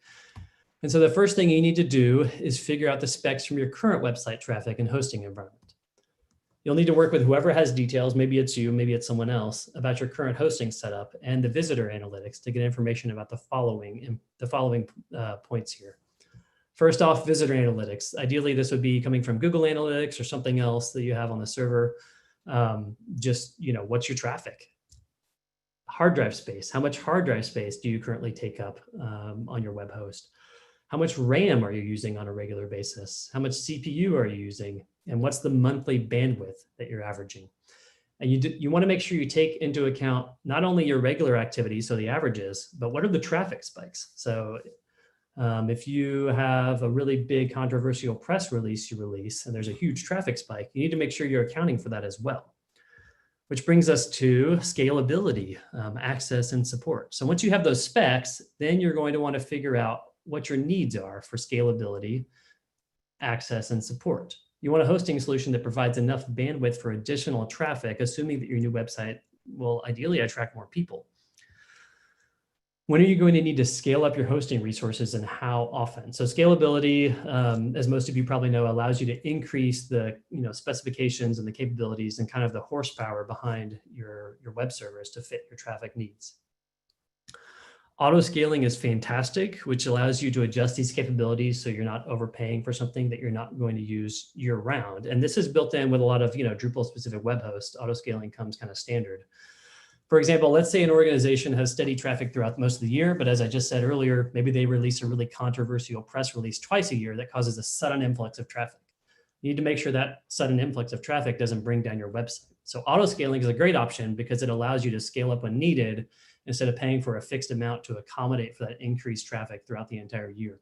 Speaker 4: And so the first thing you need to do is figure out the specs from your current website traffic and hosting environment. You'll need to work with whoever has details, maybe it's you, maybe it's someone else, about your current hosting setup and the visitor analytics to get information about the following points here. First off, visitor analytics. Ideally, this would be coming from Google Analytics or something else that you have on the server. Just, what's your traffic? Hard drive space. How much hard drive space do you currently take up on your web host? How much RAM are you using on a regular basis? How much CPU are you using? And what's the monthly bandwidth that you're averaging? And you want to make sure you take into account not only your regular activity, so the averages, but what are the traffic spikes? So if you have a really big controversial press release you release and there's a huge traffic spike, you need to make sure you're accounting for that as well. Which brings us to scalability, access, and support. So once you have those specs, then you're going to want to figure out what your needs are for scalability, access, and support. You want a hosting solution that provides enough bandwidth for additional traffic, assuming that your new website will ideally attract more people. When are you going to need to scale up your hosting resources and how often? So scalability, as most of you probably know, allows you to increase the specifications and the capabilities and kind of the horsepower behind your web servers to fit your traffic needs. Auto scaling is fantastic, which allows you to adjust these capabilities so you're not overpaying for something that you're not going to use year round. And this is built in with a lot of Drupal specific web hosts. Auto scaling comes kind of standard. For example, let's say an organization has steady traffic throughout most of the year, but as I just said earlier, maybe they release a really controversial press release twice a year that causes a sudden influx of traffic. You need to make sure that sudden influx of traffic doesn't bring down your website. So auto scaling is a great option because it allows you to scale up when needed instead of paying for a fixed amount to accommodate for that increased traffic throughout the entire year.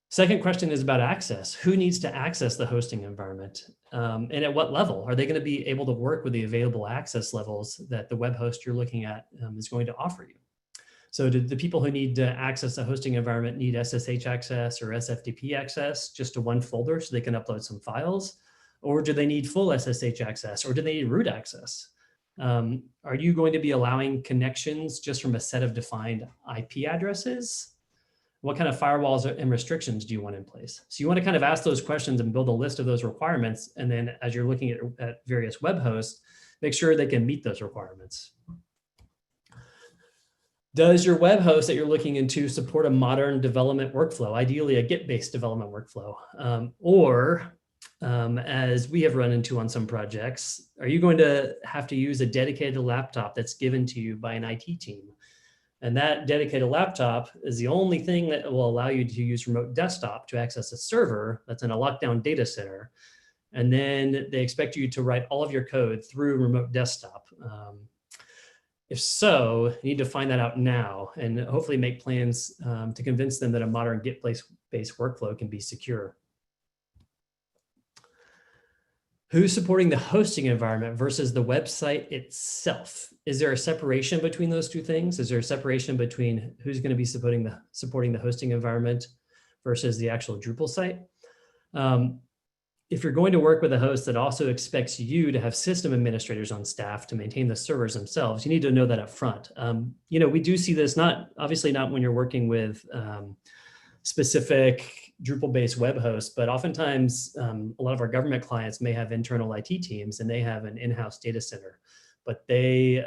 Speaker 4: Second question is about access. Who needs to access the hosting environment? And at what level? Are they going to be able to work with the available access levels that the web host you're looking at is going to offer you? So do the people who need to access the hosting environment need SSH access or SFTP access just to one folder so they can upload some files? Or do they need full SSH access, or do they need root access? Are you going to be allowing connections just from a set of defined IP addresses? What kind of firewalls and restrictions do you want in place? So you want to kind of ask those questions and build a list of those requirements. And then as you're looking at various web hosts, make sure they can meet those requirements. Does your web host that you're looking into support a modern development workflow, ideally a Git-based development workflow? As we have run into on some projects, are you going to have to use a dedicated laptop that's given to you by an IT team? And that dedicated laptop is the only thing that will allow you to use remote desktop to access a server that's in a lockdown data center. And then they expect you to write all of your code through remote desktop. If so, you need to find that out now and hopefully make plans to convince them that a modern Git-based workflow can be secure. Who's supporting the hosting environment versus the website itself? Is there a separation between those two things? Is there a separation between who's going to be supporting the hosting environment versus the actual Drupal site? If you're going to work with a host that also expects you to have system administrators on staff to maintain the servers themselves, you need to know that up front. We do see this obviously not when you're working with specific Drupal-based web hosts, but oftentimes a lot of our government clients may have internal IT teams and they have an in-house data center, but they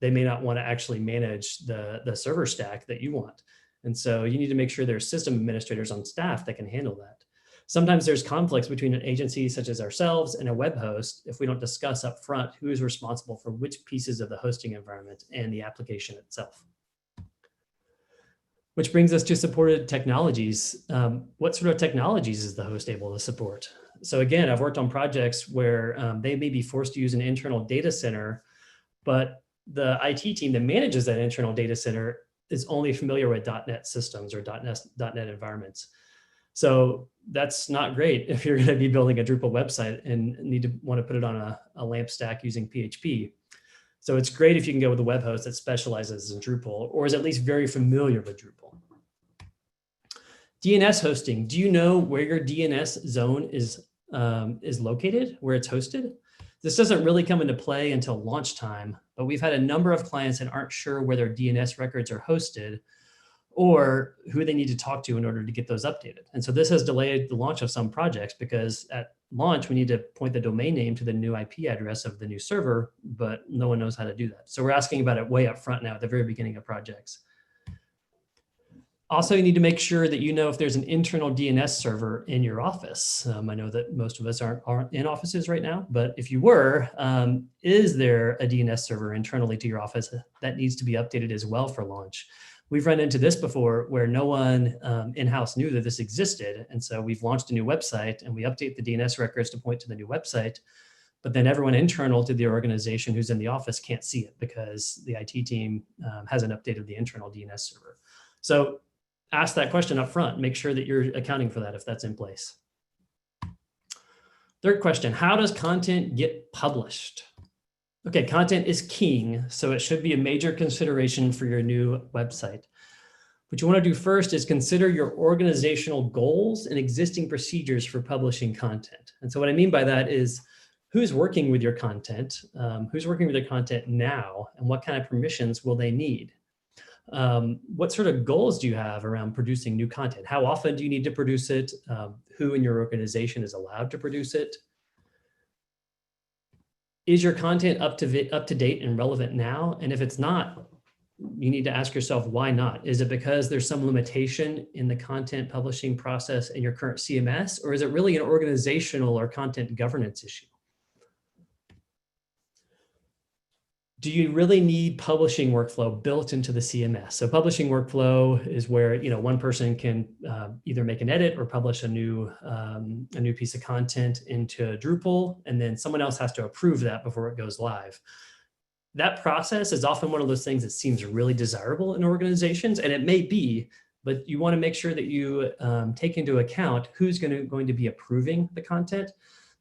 Speaker 4: may not want to actually manage the server stack that you want. And so you need to make sure there's system administrators on staff that can handle that. Sometimes there's conflicts between an agency such as ourselves and a web host if we don't discuss up front who is responsible for which pieces of the hosting environment and the application itself. Which brings us to supported technologies. What sort of technologies is the host able to support? So again, I've worked on projects where they may be forced to use an internal data center, but the IT team that manages that internal data center is only familiar with .NET systems or .NET environments. So that's not great if you're going to be building a Drupal website and want to put it on a LAMP stack using PHP. So it's great if you can go with a web host that specializes in Drupal or is at least very familiar with Drupal. DNS hosting. Do you know where your DNS zone is located, where it's hosted? This doesn't really come into play until launch time, but we've had a number of clients that aren't sure where their DNS records are hosted, or who they need to talk to in order to get those updated. And so this has delayed the launch of some projects because at launch, we need to point the domain name to the new IP address of the new server, but no one knows how to do that. So we're asking about it way up front now at the very beginning of projects. Also, you need to make sure that you know if there's an internal DNS server in your office. I know that most of us aren't in offices right now, but if you were, is there a DNS server internally to your office that needs to be updated as well for launch? We've run into this before where no one in-house knew that this existed. And so we've launched a new website and we update the DNS records to point to the new website, but then everyone internal to the organization who's in the office can't see it because the IT team hasn't updated the internal DNS server. So ask that question up front, make sure that you're accounting for that if that's in place. Third question, how does content get published? Okay, content is king, so it should be a major consideration for your new website. What you want to do first is consider your organizational goals and existing procedures for publishing content. And so what I mean by that is who's working with your content, who's working with your content now, and what kind of permissions will they need? What sort of goals do you have around producing new content? How often do you need to produce it? Who in your organization is allowed to produce it? Is your content up to date and relevant now? And if it's not, you need to ask yourself, why not? Is it because there's some limitation in the content publishing process in your current CMS, or is it really an organizational or content governance issue? Do you really need publishing workflow built into the CMS? So publishing workflow is where one person can either make an edit or publish a new piece of content into Drupal, and then someone else has to approve that before it goes live. That process is often one of those things that seems really desirable in organizations, and it may be, but you want to make sure that you take into account who's going to be approving the content.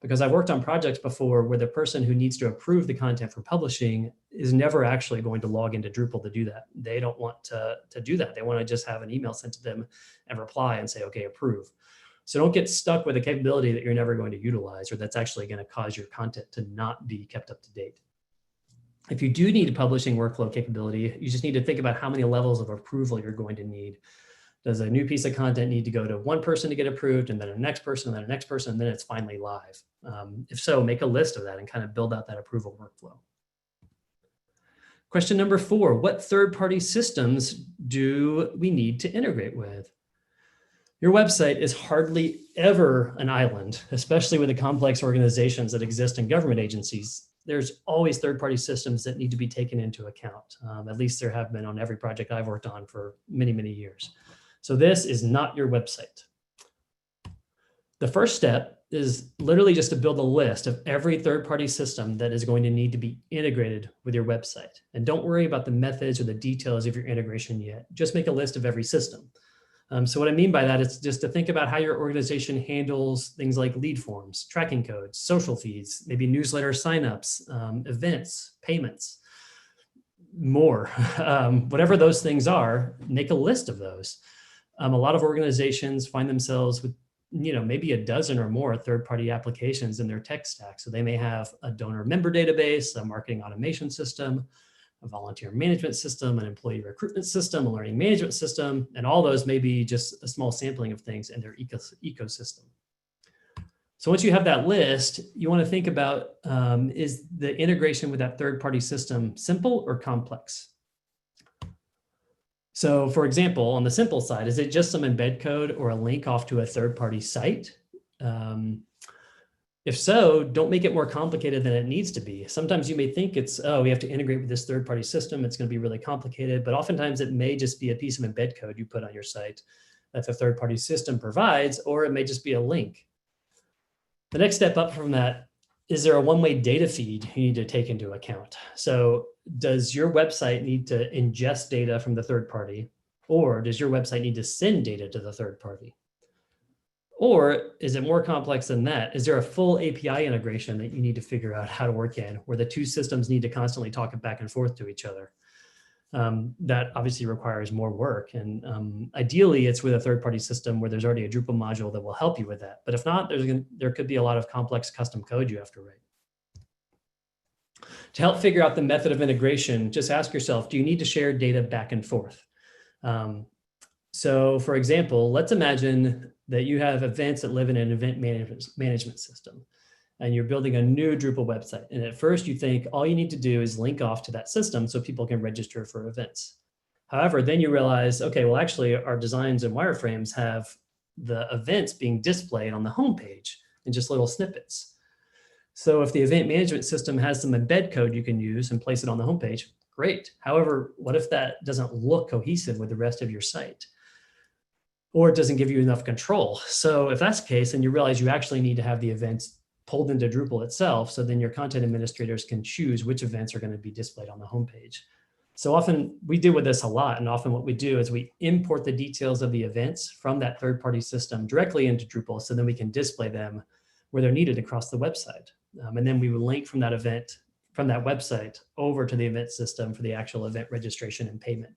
Speaker 4: Because I've worked on projects before where the person who needs to approve the content for publishing is never actually going to log into Drupal to do that. They don't want to do that. They want to just have an email sent to them and reply and say, okay, approve. So don't get stuck with a capability that you're never going to utilize or that's actually going to cause your content to not be kept up to date. If you do need a publishing workflow capability, you just need to think about how many levels of approval you're going to need. Does a new piece of content need to go to one person to get approved, and then a next person, and then a next person, and then it's finally live? If so, make a list of that and kind of build out that approval workflow. Question number 4, what third-party systems do we need to integrate with? Your website is hardly ever an island, especially with the complex organizations that exist in government agencies. There's always third-party systems that need to be taken into account. At least there have been on every project I've worked on for many, many years. So this is not your website. The first step is literally just to build a list of every third-party system that is going to need to be integrated with your website. And don't worry about the methods or the details of your integration yet. Just make a list of every system. So what I mean by that is just to think about how your organization handles things like lead forms, tracking codes, social feeds, maybe newsletter signups, events, payments, more. Whatever those things are, make a list of those. A lot of organizations find themselves with, maybe a dozen or more third-party applications in their tech stack. So they may have a donor member database, a marketing automation system, a volunteer management system, an employee recruitment system, a learning management system, and all those may be just a small sampling of things in their ecosystem. So once you have that list, you want to think about, is the integration with that third-party system simple or complex? So for example, on the simple side, is it just some embed code or a link off to a third-party site? If so, don't make it more complicated than it needs to be. Sometimes you may think it's, oh, we have to integrate with this third-party system. It's going to be really complicated, but oftentimes it may just be a piece of embed code you put on your site that the third-party system provides, or it may just be a link. The next step up from that, is there a one-way data feed you need to take into account? So does your website need to ingest data from the third party, or does your website need to send data to the third party? Or is it more complex than that? Is there a full API integration that you need to figure out how to work in, where the two systems need to constantly talk back and forth to each other? That obviously requires more work. And ideally, it's with a third-party system where there's already a Drupal module that will help you with that. But if not, there could be a lot of complex custom code you have to write. To help figure out the method of integration, just ask yourself, do you need to share data back and forth? So for example, let's imagine that you have events that live in an event management system, and you're building a new Drupal website. And at first you think all you need to do is link off to that system so people can register for events. However, then you realize, okay, well, actually our designs and wireframes have the events being displayed on the homepage in just little snippets. So if the event management system has some embed code you can use and place it on the homepage, great. However, what if that doesn't look cohesive with the rest of your site? Or it doesn't give you enough control? So if that's the case, then you realize you actually need to have the events pulled into Drupal itself, so then your content administrators can choose which events are going to be displayed on the homepage. So often we deal with this a lot, and often what we do is we import the details of the events from that third-party system directly into Drupal, so then we can display them where they're needed across the website. And then we would link from that event, from that website over to the event system for the actual event registration and payment.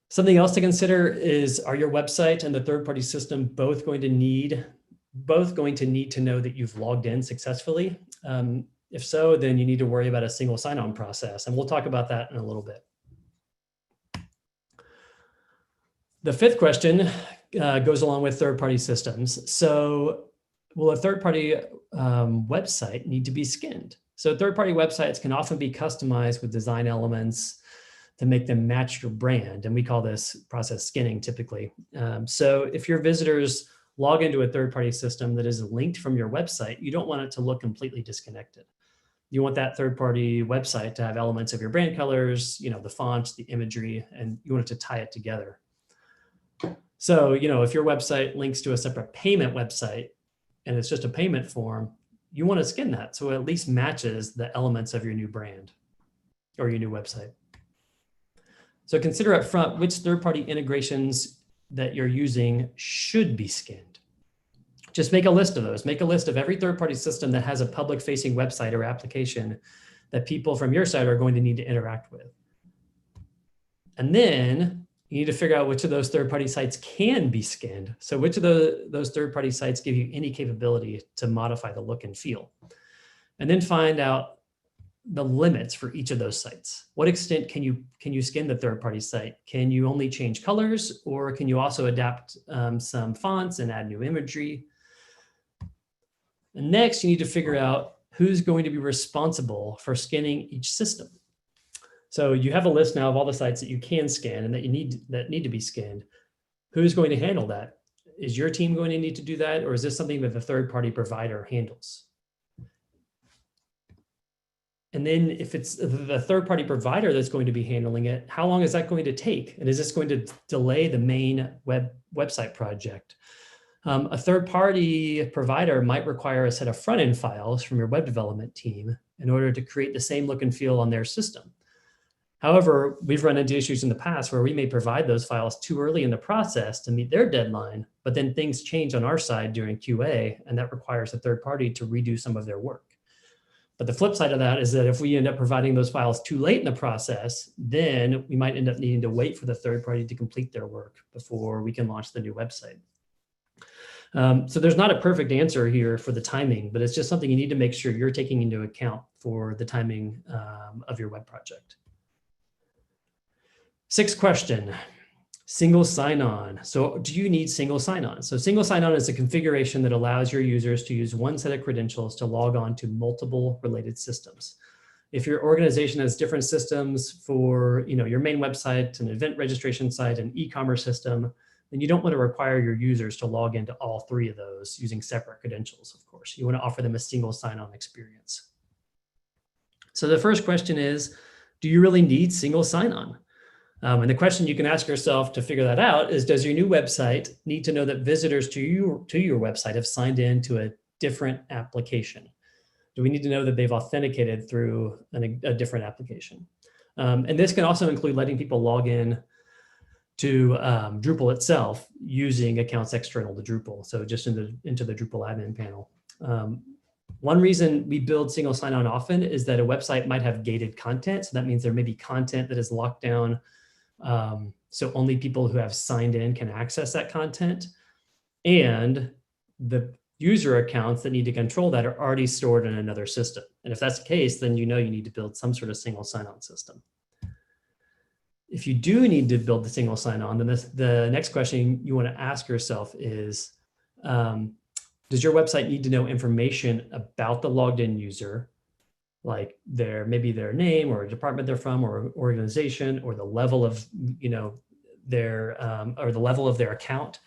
Speaker 4: Something else to consider is, are your website and the third-party system both going to need to know that you've logged in successfully? If so, then you need to worry about a single sign-on process, and we'll talk about that in a little bit. The fifth question goes along with third-party systems. So will a third-party website need to be skinned? So third-party websites can often be customized with design elements to make them match your brand, and we call this process skinning typically. So if your visitors log into a third-party system that is linked from your website, you don't want it to look completely disconnected. You want that third-party website to have elements of your brand colors, the fonts, the imagery, and you want it to tie it together. So, if your website links to a separate payment website and it's just a payment form, you want to skin that so it at least matches the elements of your new brand or your new website. So consider up front which third-party integrations that you're using should be skinned. Just make a list of those. Make a list of every third-party system that has a public-facing website or application that people from your site are going to need to interact with. And then you need to figure out which of those third-party sites can be skinned. So which of those third-party sites give you any capability to modify the look and feel. And then find out the limits for each of those sites. What extent can you skin the third-party site? Can you only change colors, or can you also adapt some fonts and add new imagery? And next, you need to figure out who's going to be responsible for skinning each system. So you have a list now of all the sites that you can scan and that need to be scanned. Who's going to handle that? Is your team going to need to do that, or is this something that the third-party provider handles? And then if it's the third-party provider that's going to be handling it, how long is that going to take? And is this going to delay the main website project? A third-party provider might require a set of front-end files from your web development team in order to create the same look and feel on their system. However, we've run into issues in the past where we may provide those files too early in the process to meet their deadline, but then things change on our side during QA, and that requires a third party to redo some of their work. But the flip side of that is that if we end up providing those files too late in the process, then we might end up needing to wait for the third party to complete their work before we can launch the new website. So there's not a perfect answer here for the timing, but it's just something you need to make sure you're taking into account for the timing of your web project. Sixth question, single sign-on. So do you need single sign-on? So single sign-on is a configuration that allows your users to use one set of credentials to log on to multiple related systems. If your organization has different systems for your main website, an event registration site, an e-commerce system, then you don't want to require your users to log into all three of those using separate credentials, of course. You want to offer them a single sign-on experience. So the first question is, do you really need single sign-on? And the question you can ask yourself to figure that out is, does your new website need to know that visitors to your website have signed in to a different application? Do we need to know that they've authenticated through a different application? And this can also include letting people log in to Drupal itself using accounts external to Drupal. So just into the Drupal admin panel. One reason we build single sign-on often is that a website might have gated content. So that means there may be content that is locked down. So only people who have signed in can access that content. And the user accounts that need to control that are already stored in another system. And if that's the case, then you need to build some sort of single sign-on system. If you do need to build the single sign-on, then the next question you want to ask yourself is, does your website need to know information about the logged in user, like maybe their name or a department they're from or organization or the level of, their account?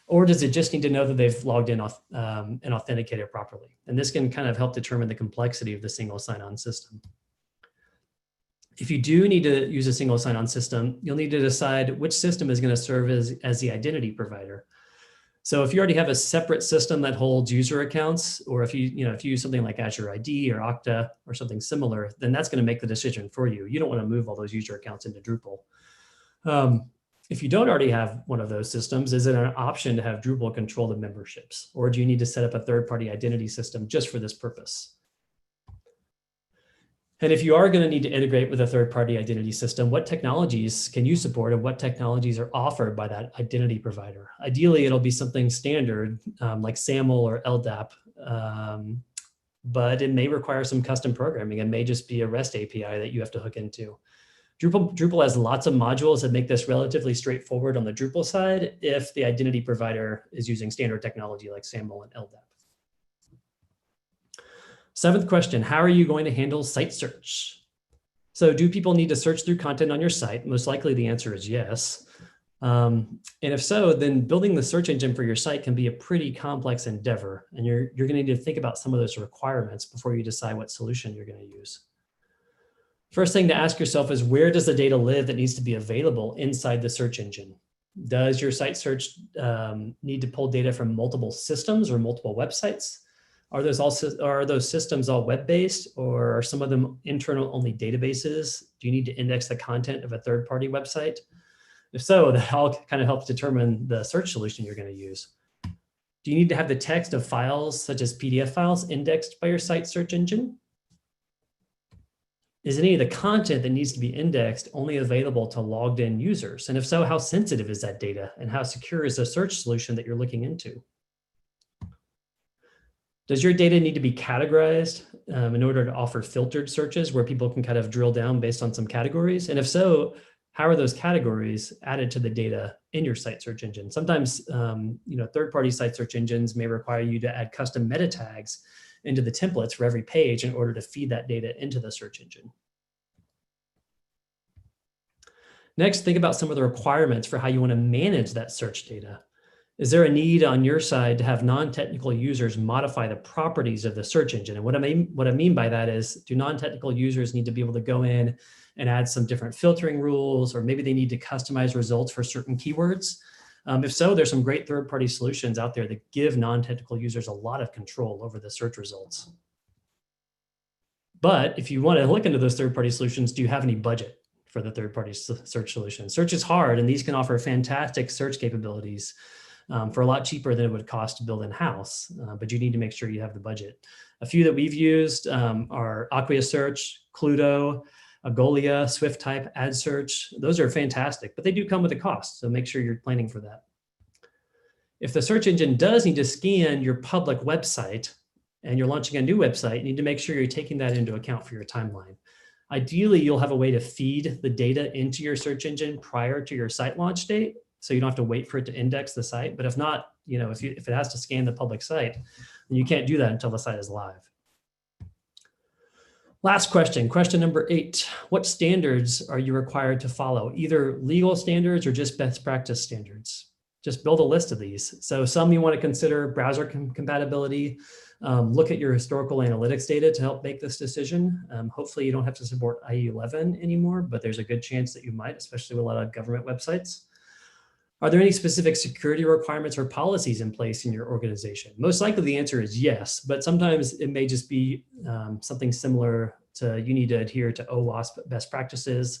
Speaker 4: Or does it just need to know that they've logged in and authenticated properly? And this can kind of help determine the complexity of the single sign-on system. If you do need to use a single sign-on system, you'll need to decide which system is going to serve as the identity provider. So if you already have a separate system that holds user accounts, or if you use something like Azure ID or Okta or something similar, then that's going to make the decision for you. You don't want to move all those user accounts into Drupal. If you don't already have one of those systems, is it an option to have Drupal control the memberships? Or do you need to set up a third-party identity system just for this purpose? And if you are going to need to integrate with a third-party identity system, what technologies can you support and what technologies are offered by that identity provider? Ideally, it'll be something standard like SAML or LDAP, but it may require some custom programming. It may just be a REST API that you have to hook into. Drupal has lots of modules that make this relatively straightforward on the Drupal side if the identity provider is using standard technology like SAML and LDAP. Seventh question, how are you going to handle site search? So do people need to search through content on your site? Most likely the answer is yes. And if so, then building the search engine for your site can be a pretty complex endeavor. And you're going to need to think about some of those requirements before you decide what solution you're going to use. First thing to ask yourself is, where does the data live that needs to be available inside the search engine? Does your site search need to pull data from multiple systems or multiple websites? Are those systems all web-based, or are some of them internal only databases? Do you need to index the content of a third-party website? If so, that all kind of helps determine the search solution you're going to use. Do you need to have the text of files such as PDF files indexed by your site search engine? Is any of the content that needs to be indexed only available to logged in users? And if so, how sensitive is that data, and how secure is the search solution that you're looking into? Does your data need to be categorized in order to offer filtered search where people can kind of drill down based on some categories? And if so, how are those categories added to the data in your site search engine? Sometimes, third-party site search engines may require you to add custom meta tags into the templates for every page in order to feed that data into the search engine. Next, think about some of the requirements for how you want to manage that search data. Is there a need on your side to have non-technical users modify the properties of the search engine? And what I mean by that is, do non-technical users need to be able to go in and add some different filtering rules, or maybe they need to customize results for certain keywords? If so, there's some great third-party solutions out there that give non-technical users a lot of control over the search results. But if you want to look into those third-party solutions, do you have any budget for the third-party search solution? Search is hard, and these can offer fantastic search capabilities for a lot cheaper than it would cost to build in-house, but you need to make sure you have the budget. A few that we've used are Acquia Search, Cluedo, Agolia, SwiftType, AdSearch. Those are fantastic, but they do come with a cost, so make sure you're planning for that. If the search engine does need to scan your public website and you're launching a new website, you need to make sure you're taking that into account for your timeline. Ideally, you'll have a way to feed the data into your search engine prior to your site launch date, so you don't have to wait for it to index the site. But if not, if it has to scan the public site, then you can't do that until the site is live. Last question, question number 8. What standards are you required to follow? Either legal standards or just best practice standards. Just build a list of these. So some you want to consider browser compatibility. Look at your historical analytics data to help make this decision. Hopefully you don't have to support IE11 anymore, but there's a good chance that you might, especially with a lot of government websites. Are there any specific security requirements or policies in place in your organization? Most likely the answer is yes, but sometimes it may just be something similar to, you need to adhere to OWASP best practices,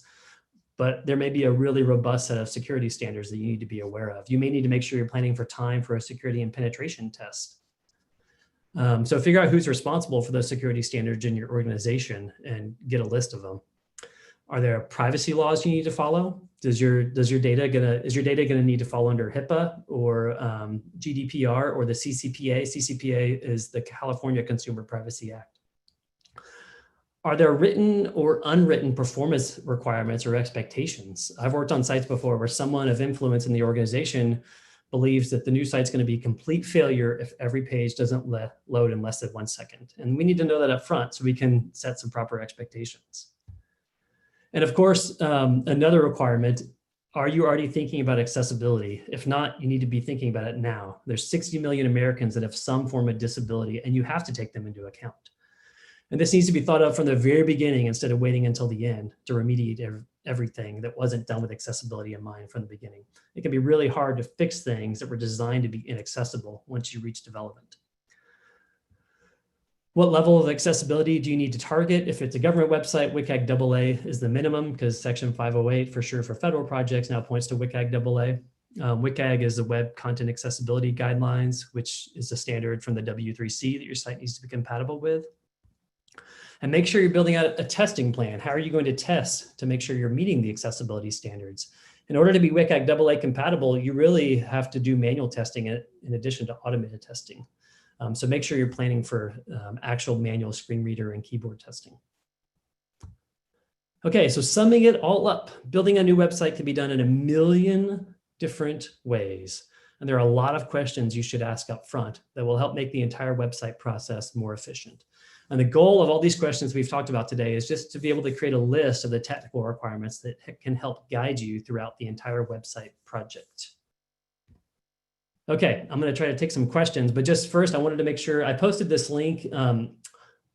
Speaker 4: but there may be a really robust set of security standards that you need to be aware of. You may need to make sure you're planning for time for a security and penetration test. So figure out who's responsible for those security standards in your organization and get a list of them. Are there privacy laws you need to follow? Is your data gonna need to fall under HIPAA or GDPR or the CCPA? CCPA is the California Consumer Privacy Act. Are there written or unwritten performance requirements or expectations? I've worked on sites before where someone of influence in the organization believes that the new site's going to be a complete failure if every page doesn't load in less than 1 second. And we need to know that up front so we can set some proper expectations. And of course, another requirement, are you already thinking about accessibility? If not, you need to be thinking about it now. There's 60 million Americans that have some form of disability, and you have to take them into account. And this needs to be thought of from the very beginning instead of waiting until the end to remediate everything that wasn't done with accessibility in mind from the beginning. It can be really hard to fix things that were designed to be inaccessible once you reach development. What level of accessibility do you need to target? If it's a government website, WCAG AA is the minimum, because Section 508 for sure for federal projects now points to WCAG AA. WCAG is the Web Content Accessibility Guidelines, which is a standard from the W3C that your site needs to be compatible with. And make sure you're building out a testing plan. How are you going to test to make sure you're meeting the accessibility standards? In order to be WCAG AA compatible, you really have to do manual testing in addition to automated testing. So make sure you're planning for actual manual screen reader and keyboard testing. Okay, so summing it all up, building a new website can be done in a million different ways. And there are a lot of questions you should ask up front that will help make the entire website process more efficient. And the goal of all these questions we've talked about today is just to be able to create a list of the technical requirements that can help guide you throughout the entire website project. Okay, I'm going to try to take some questions, but just first, I wanted to make sure I posted this link on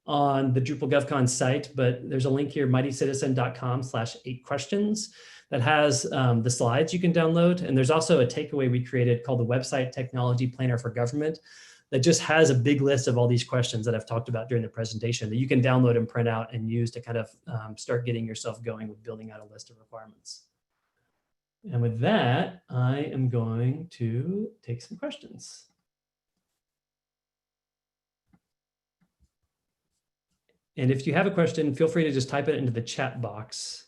Speaker 4: the Drupal GovCon site, but there's a link here, mightycitizen.com/8questions that has the slides you can download. And there's also a takeaway we created called the Website Technology Planner for Government that just has a big list of all these questions that I've talked about during the presentation that you can download and print out and use to kind of start getting yourself going with building out a list of requirements. And with that, I am going to take some questions. And if you have a question, feel free to just type it into the chat box.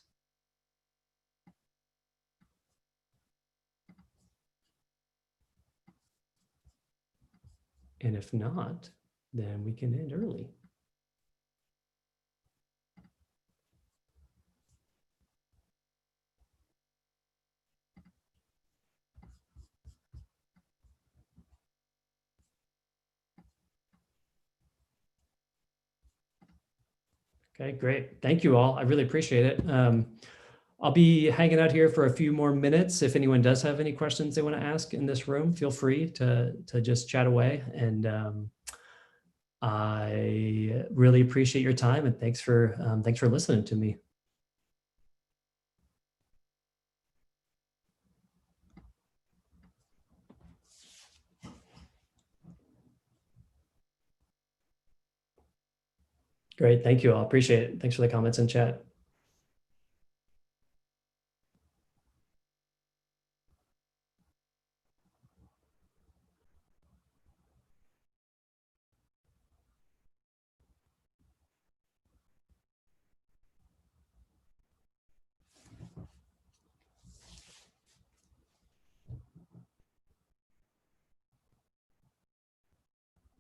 Speaker 4: And if not, then we can end early. Okay, great. Thank you all. I really appreciate it. I'll be hanging out here for a few more minutes. If anyone does have any questions they want to ask in this room, feel free to just chat away. And I really appreciate your time, and thanks for listening to me. Great, thank you all. Appreciate it. Thanks for the comments in chat.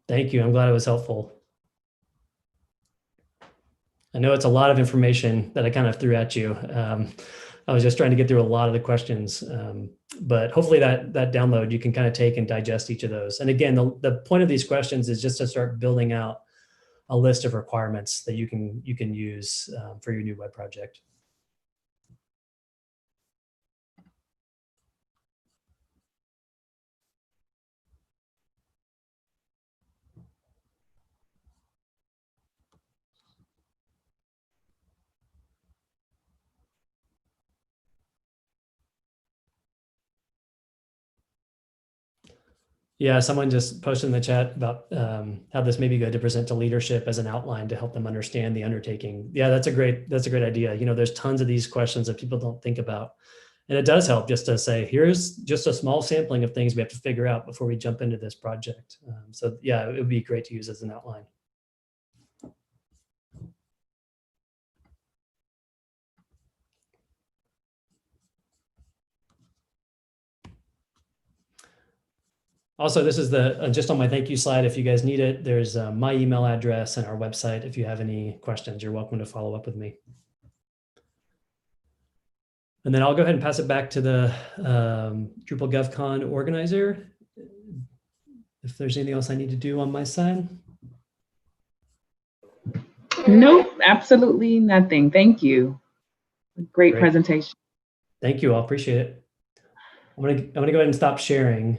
Speaker 4: Thank you. I'm glad it was helpful. I know it's a lot of information that I kind of threw at you. I was just trying to get through a lot of the questions, but hopefully that download you can kind of take and digest each of those. And again, the point of these questions is just to start building out a list of requirements that you can use for your new web project. Yeah, someone just posted in the chat about how this may be good to present to leadership as an outline to help them understand the undertaking. Yeah, that's a great idea. You know, there's tons of these questions that people don't think about. And it does help just to say, here's just a small sampling of things we have to figure out before we jump into this project. So yeah, it would be great to use as an outline. Also, this is the just on my thank you slide. If you guys need it, there's my email address and our website. If you have any questions, you're welcome to follow up with me. And then I'll go ahead and pass it back to the Drupal GovCon organizer. If there's anything else I need to do on my side.
Speaker 2: Nope, absolutely nothing. Thank you. Great presentation.
Speaker 4: Thank you. I appreciate it. I'm gonna go ahead and stop sharing,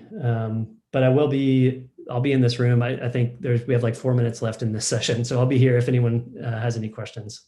Speaker 4: but I'll be in this room. I think we have like 4 minutes left in this session, so I'll be here if anyone has any questions.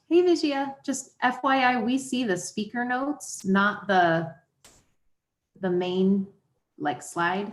Speaker 3: Hey, Vijaya, just FYI, we see the speaker notes, not the main like slide.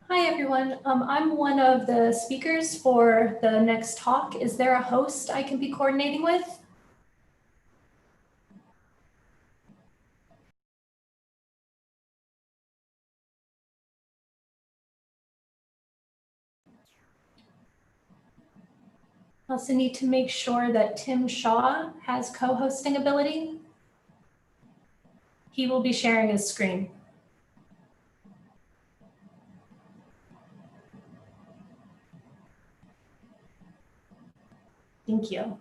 Speaker 5: Hi, everyone. I'm one of the speakers for the next talk. Is there a host I can be coordinating with? I also need to make sure that Tim Shaw has co-hosting ability. He will be sharing his screen. Thank you.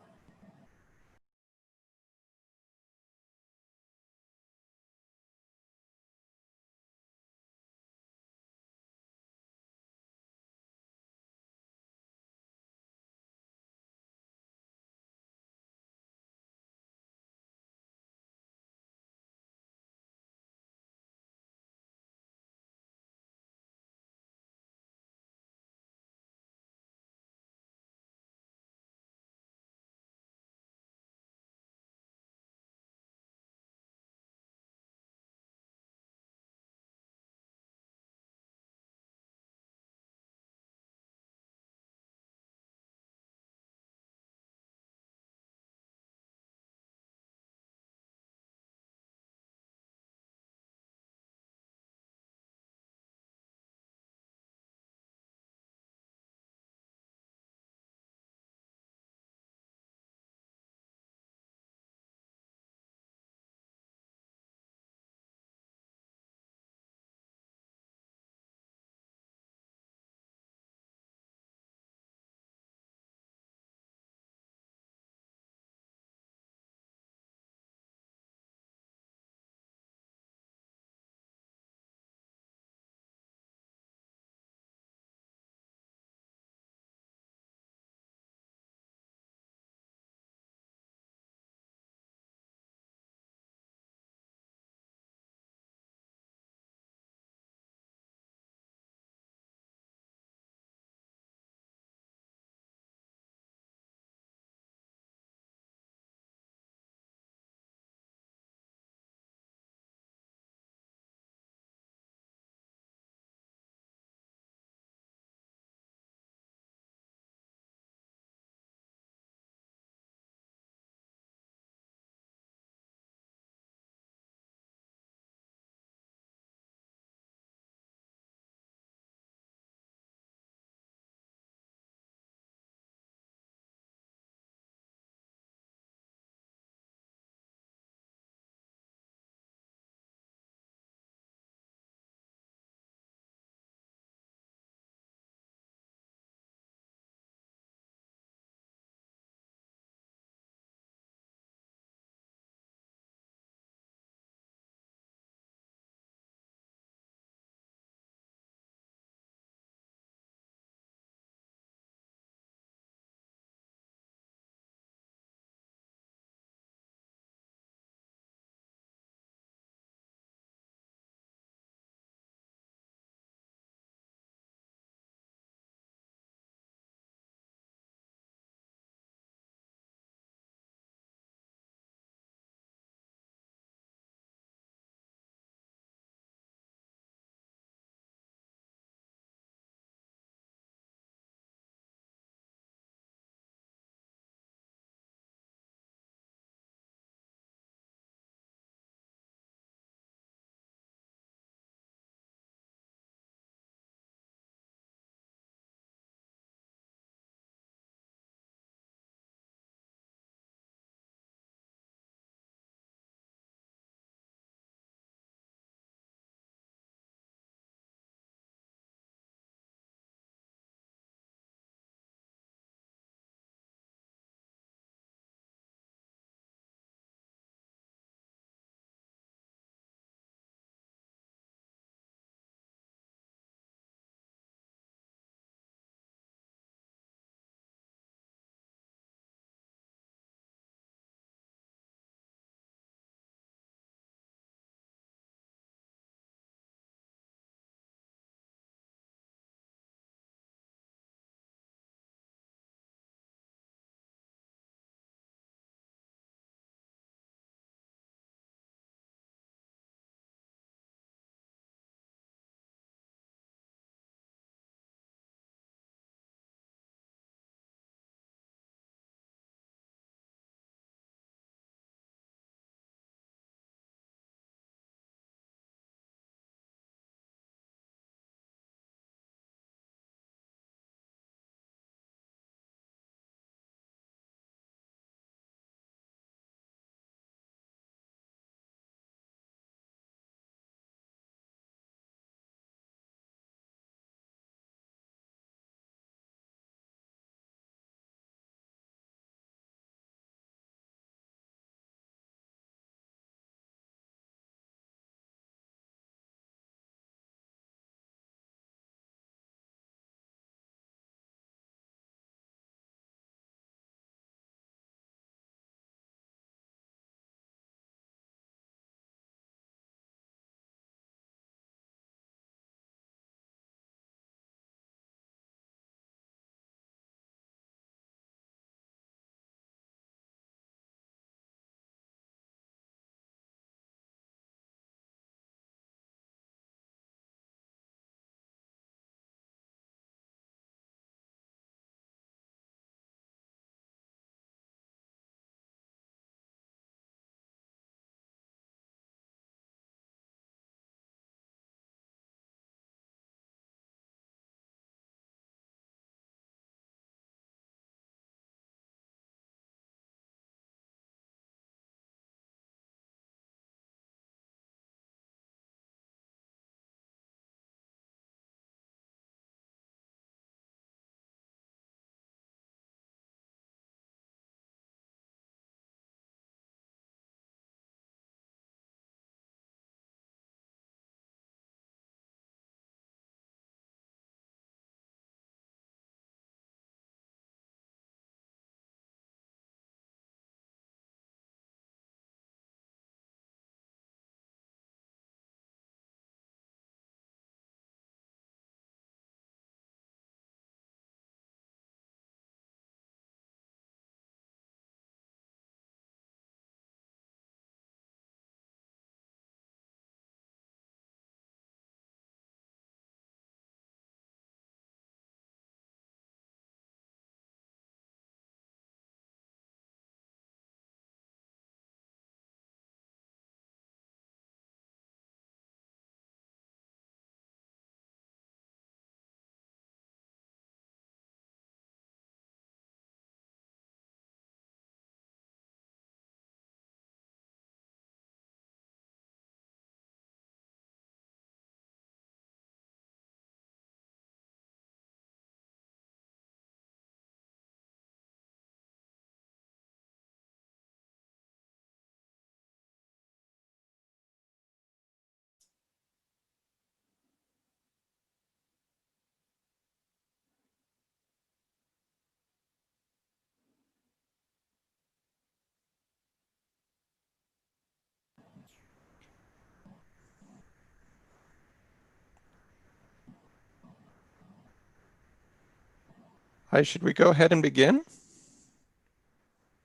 Speaker 6: Hi, should we go ahead and begin?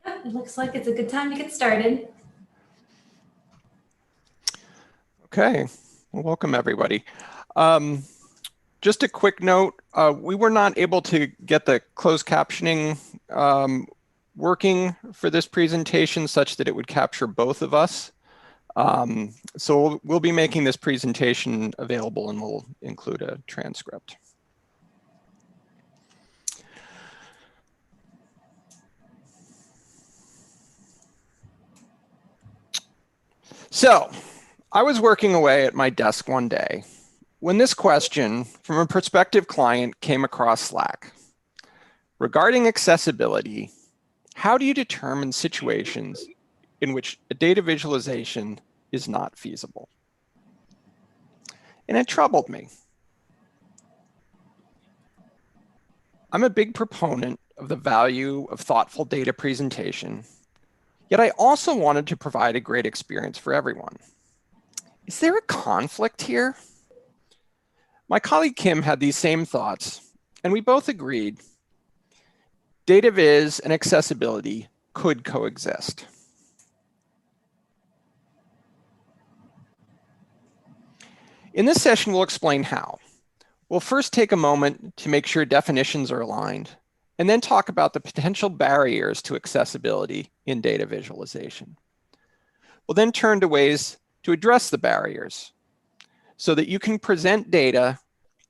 Speaker 5: Yep, it looks like it's a good time to get started.
Speaker 6: Okay, well, welcome everybody. Just a quick note, we were not able to get the closed captioning working for this presentation such that it would capture both of us. So we'll be making this presentation available and we'll include a transcript. So I was working away at my desk one day when this question from a prospective client came across Slack. Regarding accessibility, how do you determine situations in which a data visualization is not feasible? And it troubled me. I'm a big proponent of the value of thoughtful data presentation, yet I also wanted to provide a great experience for everyone. Is there a conflict here? My colleague Kim had these same thoughts, and we both agreed Dataviz and accessibility could coexist. In this session, we'll explain how. We'll first take a moment to make sure definitions are aligned, and then talk about the potential barriers to accessibility in data visualization. We'll then turn to ways to address the barriers so that you can present data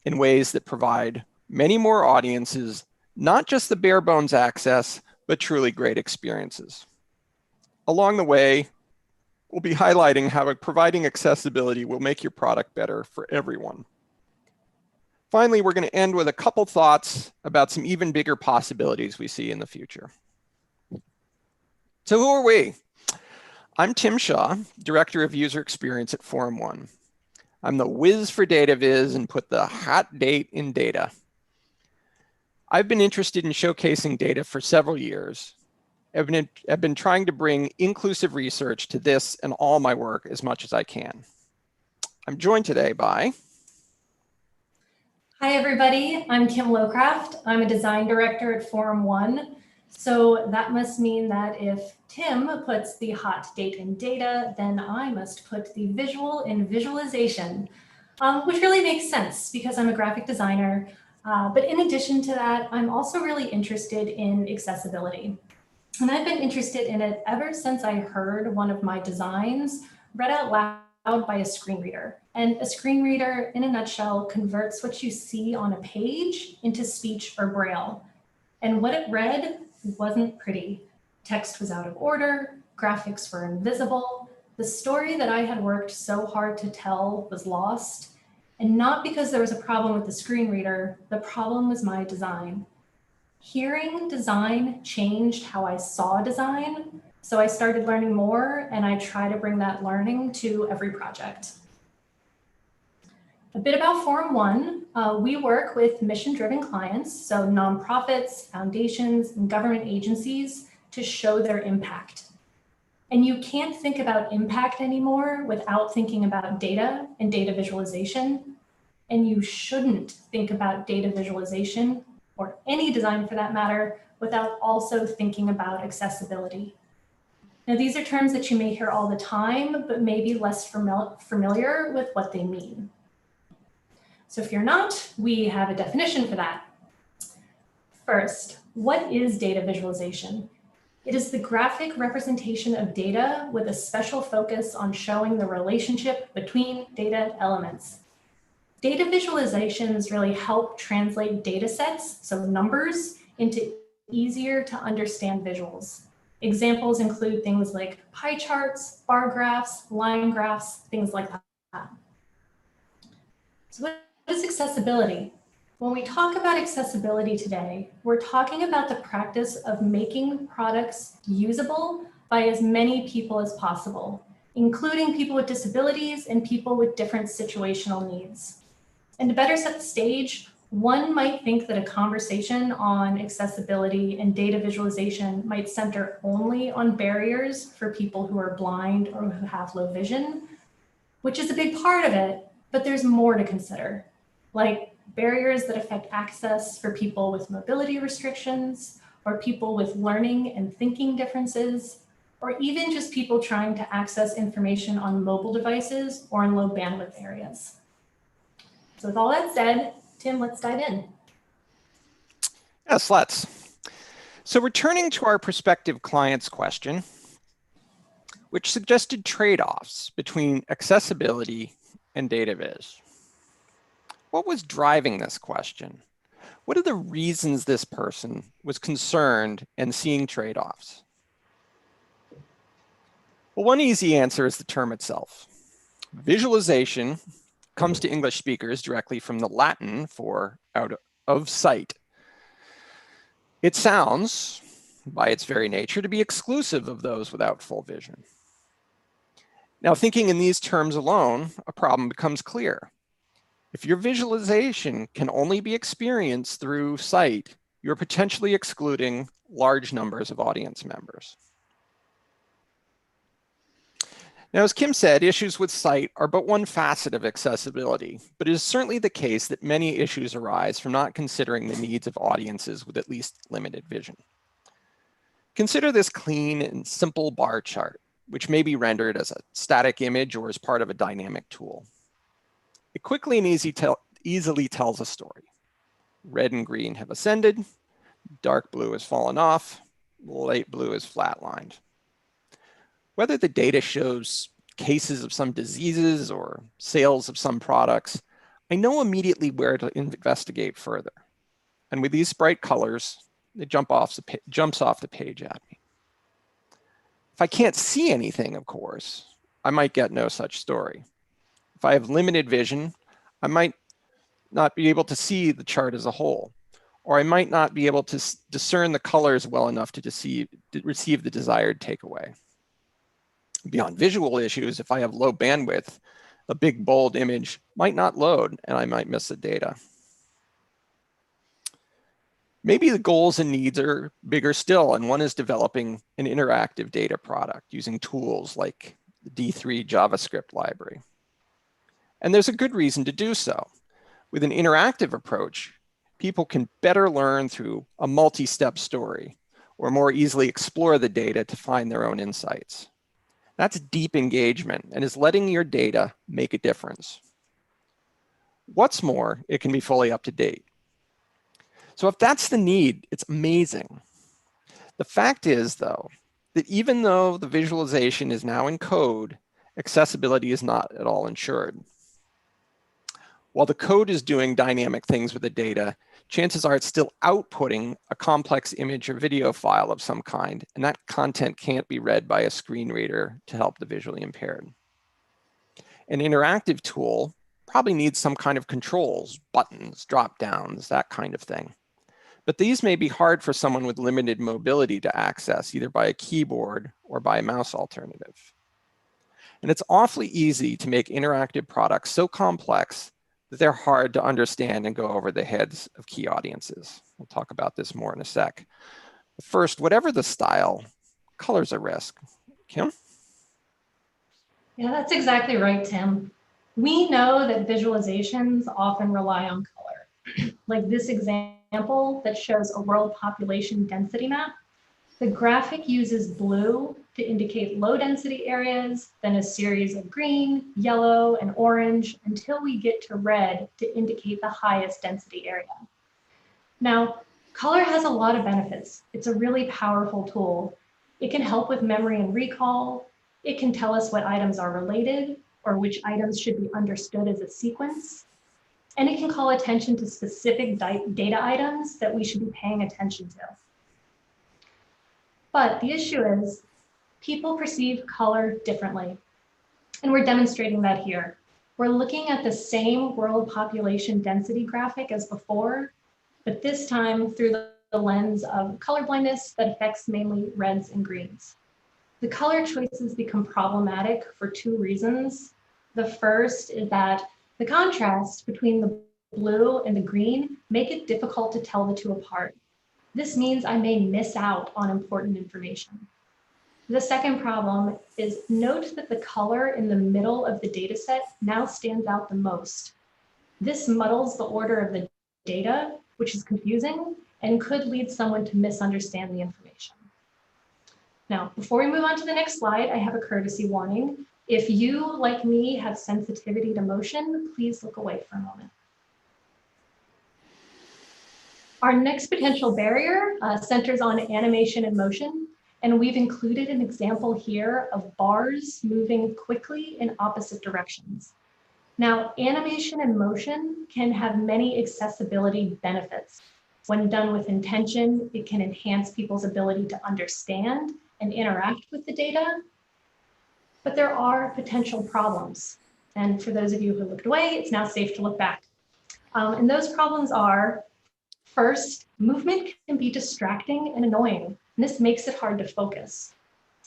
Speaker 6: in ways that provide many more audiences, not just the bare bones access, but truly great experiences. Along the way, we'll be highlighting how providing accessibility will make your product better for everyone. Finally, we're going to end with a couple thoughts about some even bigger possibilities we see in the future. So who are we? I'm Tim Shaw, Director of User Experience at Forum One. I'm the whiz for Dataviz and put the hot date in data. I've been interested in showcasing data for several years. I've been trying to bring inclusive research to this and all my work as much as I can. I'm joined today by...
Speaker 5: Hi, everybody. I'm Kim Locraft. I'm a design director at Forum One. So that must mean that if Tim puts the hot date in data, then I must put the visual in visualization, which really makes sense because I'm a graphic designer. But in addition to that, I'm also really interested in accessibility. And I've been interested in it ever since I heard one of my designs read out loud by a screen reader. And a screen reader, in a nutshell, converts what you see on a page into speech or braille. And what it read wasn't pretty. Text was out of order, graphics were invisible. The story that I had worked so hard to tell was lost. And not because there was a problem with the screen reader, the problem was my design. Hearing design changed how I saw design. So I started learning more and I try to bring that learning to every project. A bit about Forum One, we work with mission-driven clients, so nonprofits, foundations, and government agencies to show their impact. And you can't think about impact anymore without thinking about data and data visualization. And you shouldn't think about data visualization, or any design for that matter, without also thinking about accessibility. Now, these are terms that you may hear all the time, but maybe less familiar with what they mean. So if you're not, we have a definition for that. First, what is data visualization? It is the graphic representation of data with a special focus on showing the relationship between data elements. Data visualizations really help translate data sets, so numbers, into easier to understand visuals. Examples include things like pie charts, bar graphs, line graphs, things like that. So what is accessibility? When we talk about accessibility today, we're talking about the practice of making products usable by as many people as possible, including people with disabilities and people with different situational needs. And to better set the stage, one might think that a conversation on accessibility and data visualization might center only on barriers for people who are blind or who have low vision, which is a big part of it, but there's more to consider. Like, barriers that affect access for people with mobility restrictions, or people with learning and thinking differences, or even just people trying to access information on mobile devices or in low bandwidth areas. So with all that said, Tim, let's dive in.
Speaker 6: Yes, let's. So returning to our prospective client's question, which suggested trade-offs between accessibility and Dataviz. What was driving this question? What are the reasons this person was concerned and seeing trade-offs? Well, one easy answer is the term itself. Visualization comes to English speakers directly from the Latin for out of sight. It sounds, by its very nature, to be exclusive of those without full vision. Now, thinking in these terms alone, a problem becomes clear. If your visualization can only be experienced through sight, you're potentially excluding large numbers of audience members. Now, as Kim said, issues with sight are but one facet of accessibility, but it is certainly the case that many issues arise from not considering the needs of audiences with at least limited vision. Consider this clean and simple bar chart, which may be rendered as a static image or as part of a dynamic tool. It quickly and easily tells a story. Red and green have ascended, dark blue has fallen off, light blue is flatlined. Whether the data shows cases of some diseases or sales of some products, I know immediately where to investigate further. And with these bright colors, it jumps off the page at me. If I can't see anything, of course, I might get no such story. If I have limited vision, I might not be able to see the chart as a whole, or I might not be able to discern the colors well enough to receive the desired takeaway. Beyond visual issues, if I have low bandwidth, a big bold image might not load and I might miss the data. Maybe the goals and needs are bigger still, and one is developing an interactive data product using tools like the D3 JavaScript library. And there's a good reason to do so. With an interactive approach, people can better learn through a multi-step story or more easily explore the data to find their own insights. That's deep engagement and is letting your data make a difference. What's more, it can be fully up to date. So if that's the need, it's amazing. The fact is, though, that even though the visualization is now in code, accessibility is not at all ensured. While the code is doing dynamic things with the data, chances are it's still outputting a complex image or video file of some kind, and that content can't be read by a screen reader to help the visually impaired. An interactive tool probably needs some kind of controls, buttons, drop downs, that kind of thing. But these may be hard for someone with limited mobility to access, either by a keyboard or by a mouse alternative. And it's awfully easy to make interactive products so complex that they're hard to understand and go over the heads of key audiences. We'll talk about this more in a sec. But first, whatever the style, color's a risk. Kim?
Speaker 5: Yeah, that's exactly right, Tim. We know that visualizations often rely on color. Like this example that shows a world population density map. The graphic uses blue to indicate low density areas, then a series of green, yellow, and orange until we get to red to indicate the highest density area. Now, color has a lot of benefits. It's a really powerful tool. It can help with memory and recall. It can tell us what items are related or which items should be understood as a sequence. And it can call attention to specific data items that we should be paying attention to. But the issue is people perceive color differently. And we're demonstrating that here. We're looking at the same world population density graphic as before, but this time through the lens of color blindness that affects mainly reds and greens. The color choices become problematic for two reasons. The first is that the contrast between the blue and the green make it difficult to tell the two apart. This means I may miss out on important information. The second problem is note that the color in the middle of the data set now stands out the most. This muddles the order of the data, which is confusing and could lead someone to misunderstand the information. Now, before we move on to the next slide, I have a courtesy warning. If you, like me, have sensitivity to motion, please look away for a moment. Our next potential barrier centers on animation and motion, and we've included an example here of bars moving quickly in opposite directions. Now, animation and motion can have many accessibility benefits. When done with intention, it can enhance people's ability to understand and interact with the data. But there are potential problems. And for those of you who looked away, it's now safe to look back. And those problems are, first, movement can be distracting and annoying, and this makes it hard to focus.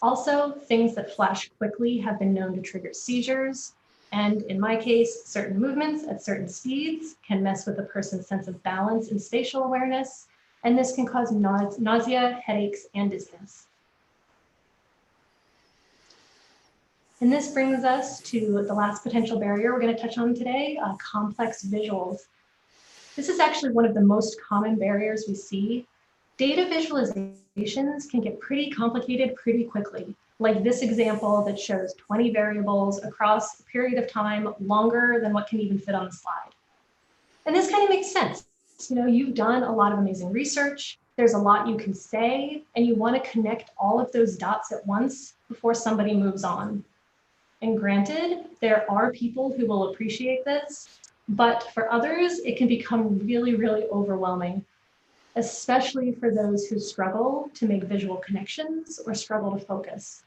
Speaker 5: Also, things that flash quickly have been known to trigger seizures. And in my case, certain movements at certain speeds can mess with a person's sense of balance and spatial awareness, and this can cause nausea, headaches, and dizziness. And this brings us to the last potential barrier we're going to touch on today, complex visuals. This is actually one of the most common barriers we see. Data visualizations can get pretty complicated pretty quickly, like this example that shows 20 variables across a period of time longer than what can even fit on the slide. And this kind of makes sense. You know, you've done a lot of amazing research. There's a lot you can say, and you want to connect all of those dots at once before somebody moves on. And granted, there are people who will appreciate this, but for others, it can become really, really overwhelming, especially for those who struggle to make visual connections or struggle to focus.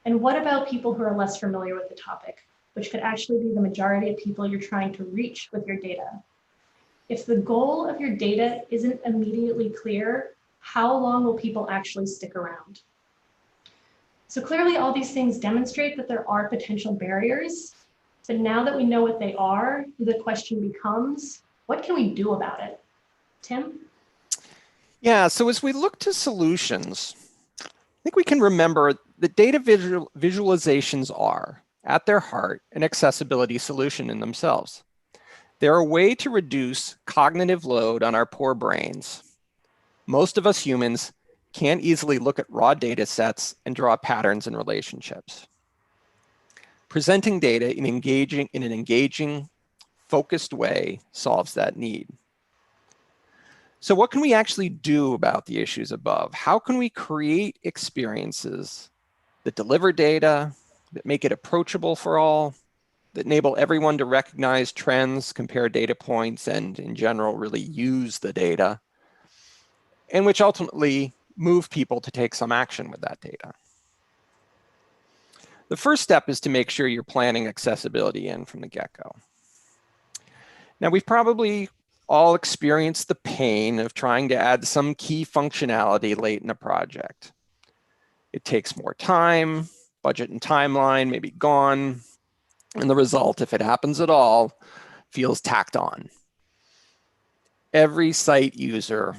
Speaker 5: And what about people who are less familiar with the topic, which could actually be the majority of people you're trying to reach with your data? If the goal of your data isn't immediately clear, how long will people actually stick around? So clearly all these things demonstrate that there are potential barriers, but now that we know what they are, the question becomes, what can we do about it? Tim?
Speaker 6: Yeah, so as we look to solutions, I think we can remember that data visualizations are, at their heart, an accessibility solution in themselves. They're a way to reduce cognitive load on our poor brains. Most of us humans can't easily look at raw data sets and draw patterns and relationships. Presenting data in an engaging, focused way solves that need. So what can we actually do about the issues above? How can we create experiences that deliver data, that make it approachable for all, that enable everyone to recognize trends, compare data points, and in general, really use the data, and which ultimately move people to take some action with that data? The first step is to make sure you're planning accessibility in from the get-go. Now, we've probably all experienced the pain of trying to add some key functionality late in a project. It takes more time, budget and timeline may be gone, and the result, if it happens at all, feels tacked on. Every site user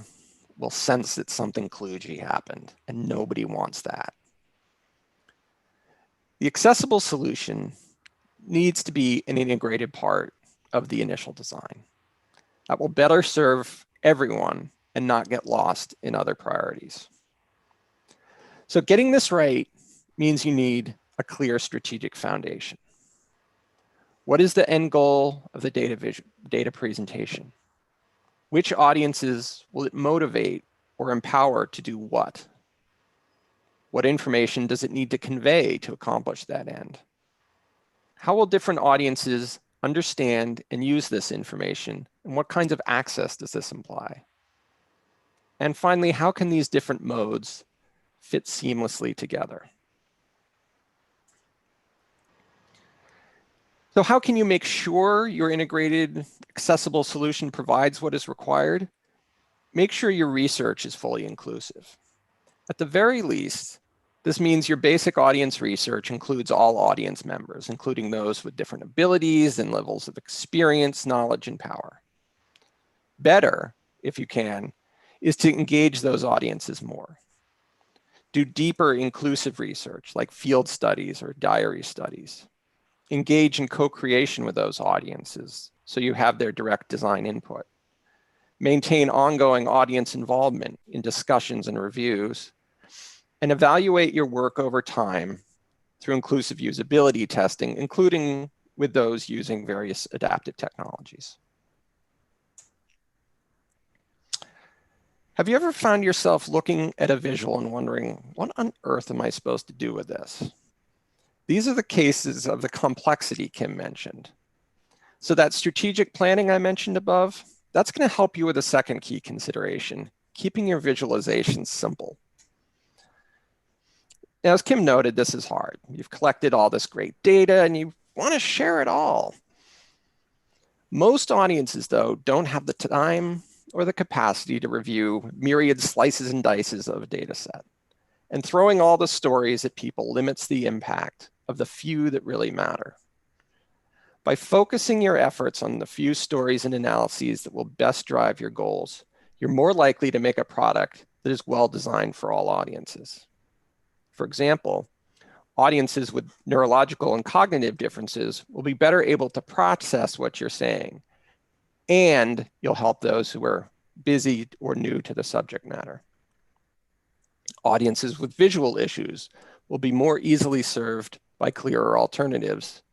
Speaker 6: will sense that something kludgy happened, and nobody wants that. The accessible solution needs to be an integrated part of the initial design that will better serve everyone and not get lost in other priorities. So getting this right means you need a clear strategic foundation. What is the end goal of the data presentation? Which audiences will it motivate or empower to do what? What information does it need to convey to accomplish that end? How will different audiences understand and use this information, and what kinds of access does this imply? And finally, how can these different modes fit seamlessly together? So how can you make sure your integrated, accessible solution provides what is required? Make sure your research is fully inclusive. At the very least, this means your basic audience research includes all audience members, including those with different abilities and levels of experience, knowledge, and power. Better, if you can, is to engage those audiences more. Do deeper inclusive research like field studies or diary studies. Engage in co-creation with those audiences so you have their direct design input. Maintain ongoing audience involvement in discussions and reviews, and evaluate your work over time through inclusive usability testing, including with those using various adaptive technologies. Have you ever found yourself looking at a visual and wondering, what on earth am I supposed to do with this? These are the cases of the complexity Kim mentioned. So that strategic planning I mentioned above, that's going to help you with a second key consideration, keeping your visualizations simple. Now, as Kim noted, this is hard. You've collected all this great data and you want to share it all. Most audiences, though, don't have the time or the capacity to review myriad slices and dices of a data set. And throwing all the stories at people limits the impact of the few that really matter. By focusing your efforts on the few stories and analyses that will best drive your goals, you're more likely to make a product that is well designed for all audiences. For example, audiences with neurological and cognitive differences will be better able to process what you're saying, and you'll help those who are busy or new to the subject matter. Audiences with visual issues will be more easily served by clearer alternatives,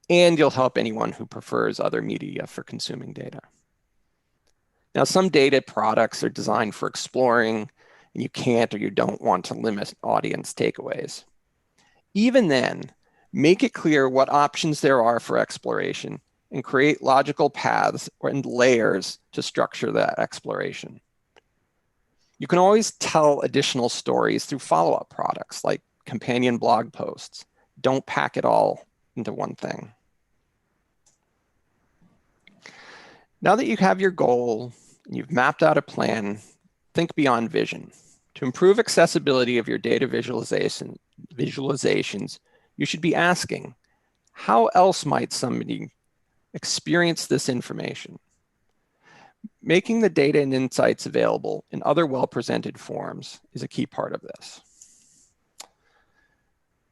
Speaker 6: and you'll help anyone who prefers other media for consuming data. Now, some data products are designed for exploring, and you can't or you don't want to limit audience takeaways. Even then, make it clear what options there are for exploration and create logical paths and layers to structure that exploration. You can always tell additional stories through follow-up products like companion blog posts. Don't pack it all into one thing. Now that you have your goal and you've mapped out a plan, think beyond vision. To improve accessibility of your data visualizations, you should be asking, how else might somebody experience this information? Making the data and insights available in other well-presented forms is a key part of this.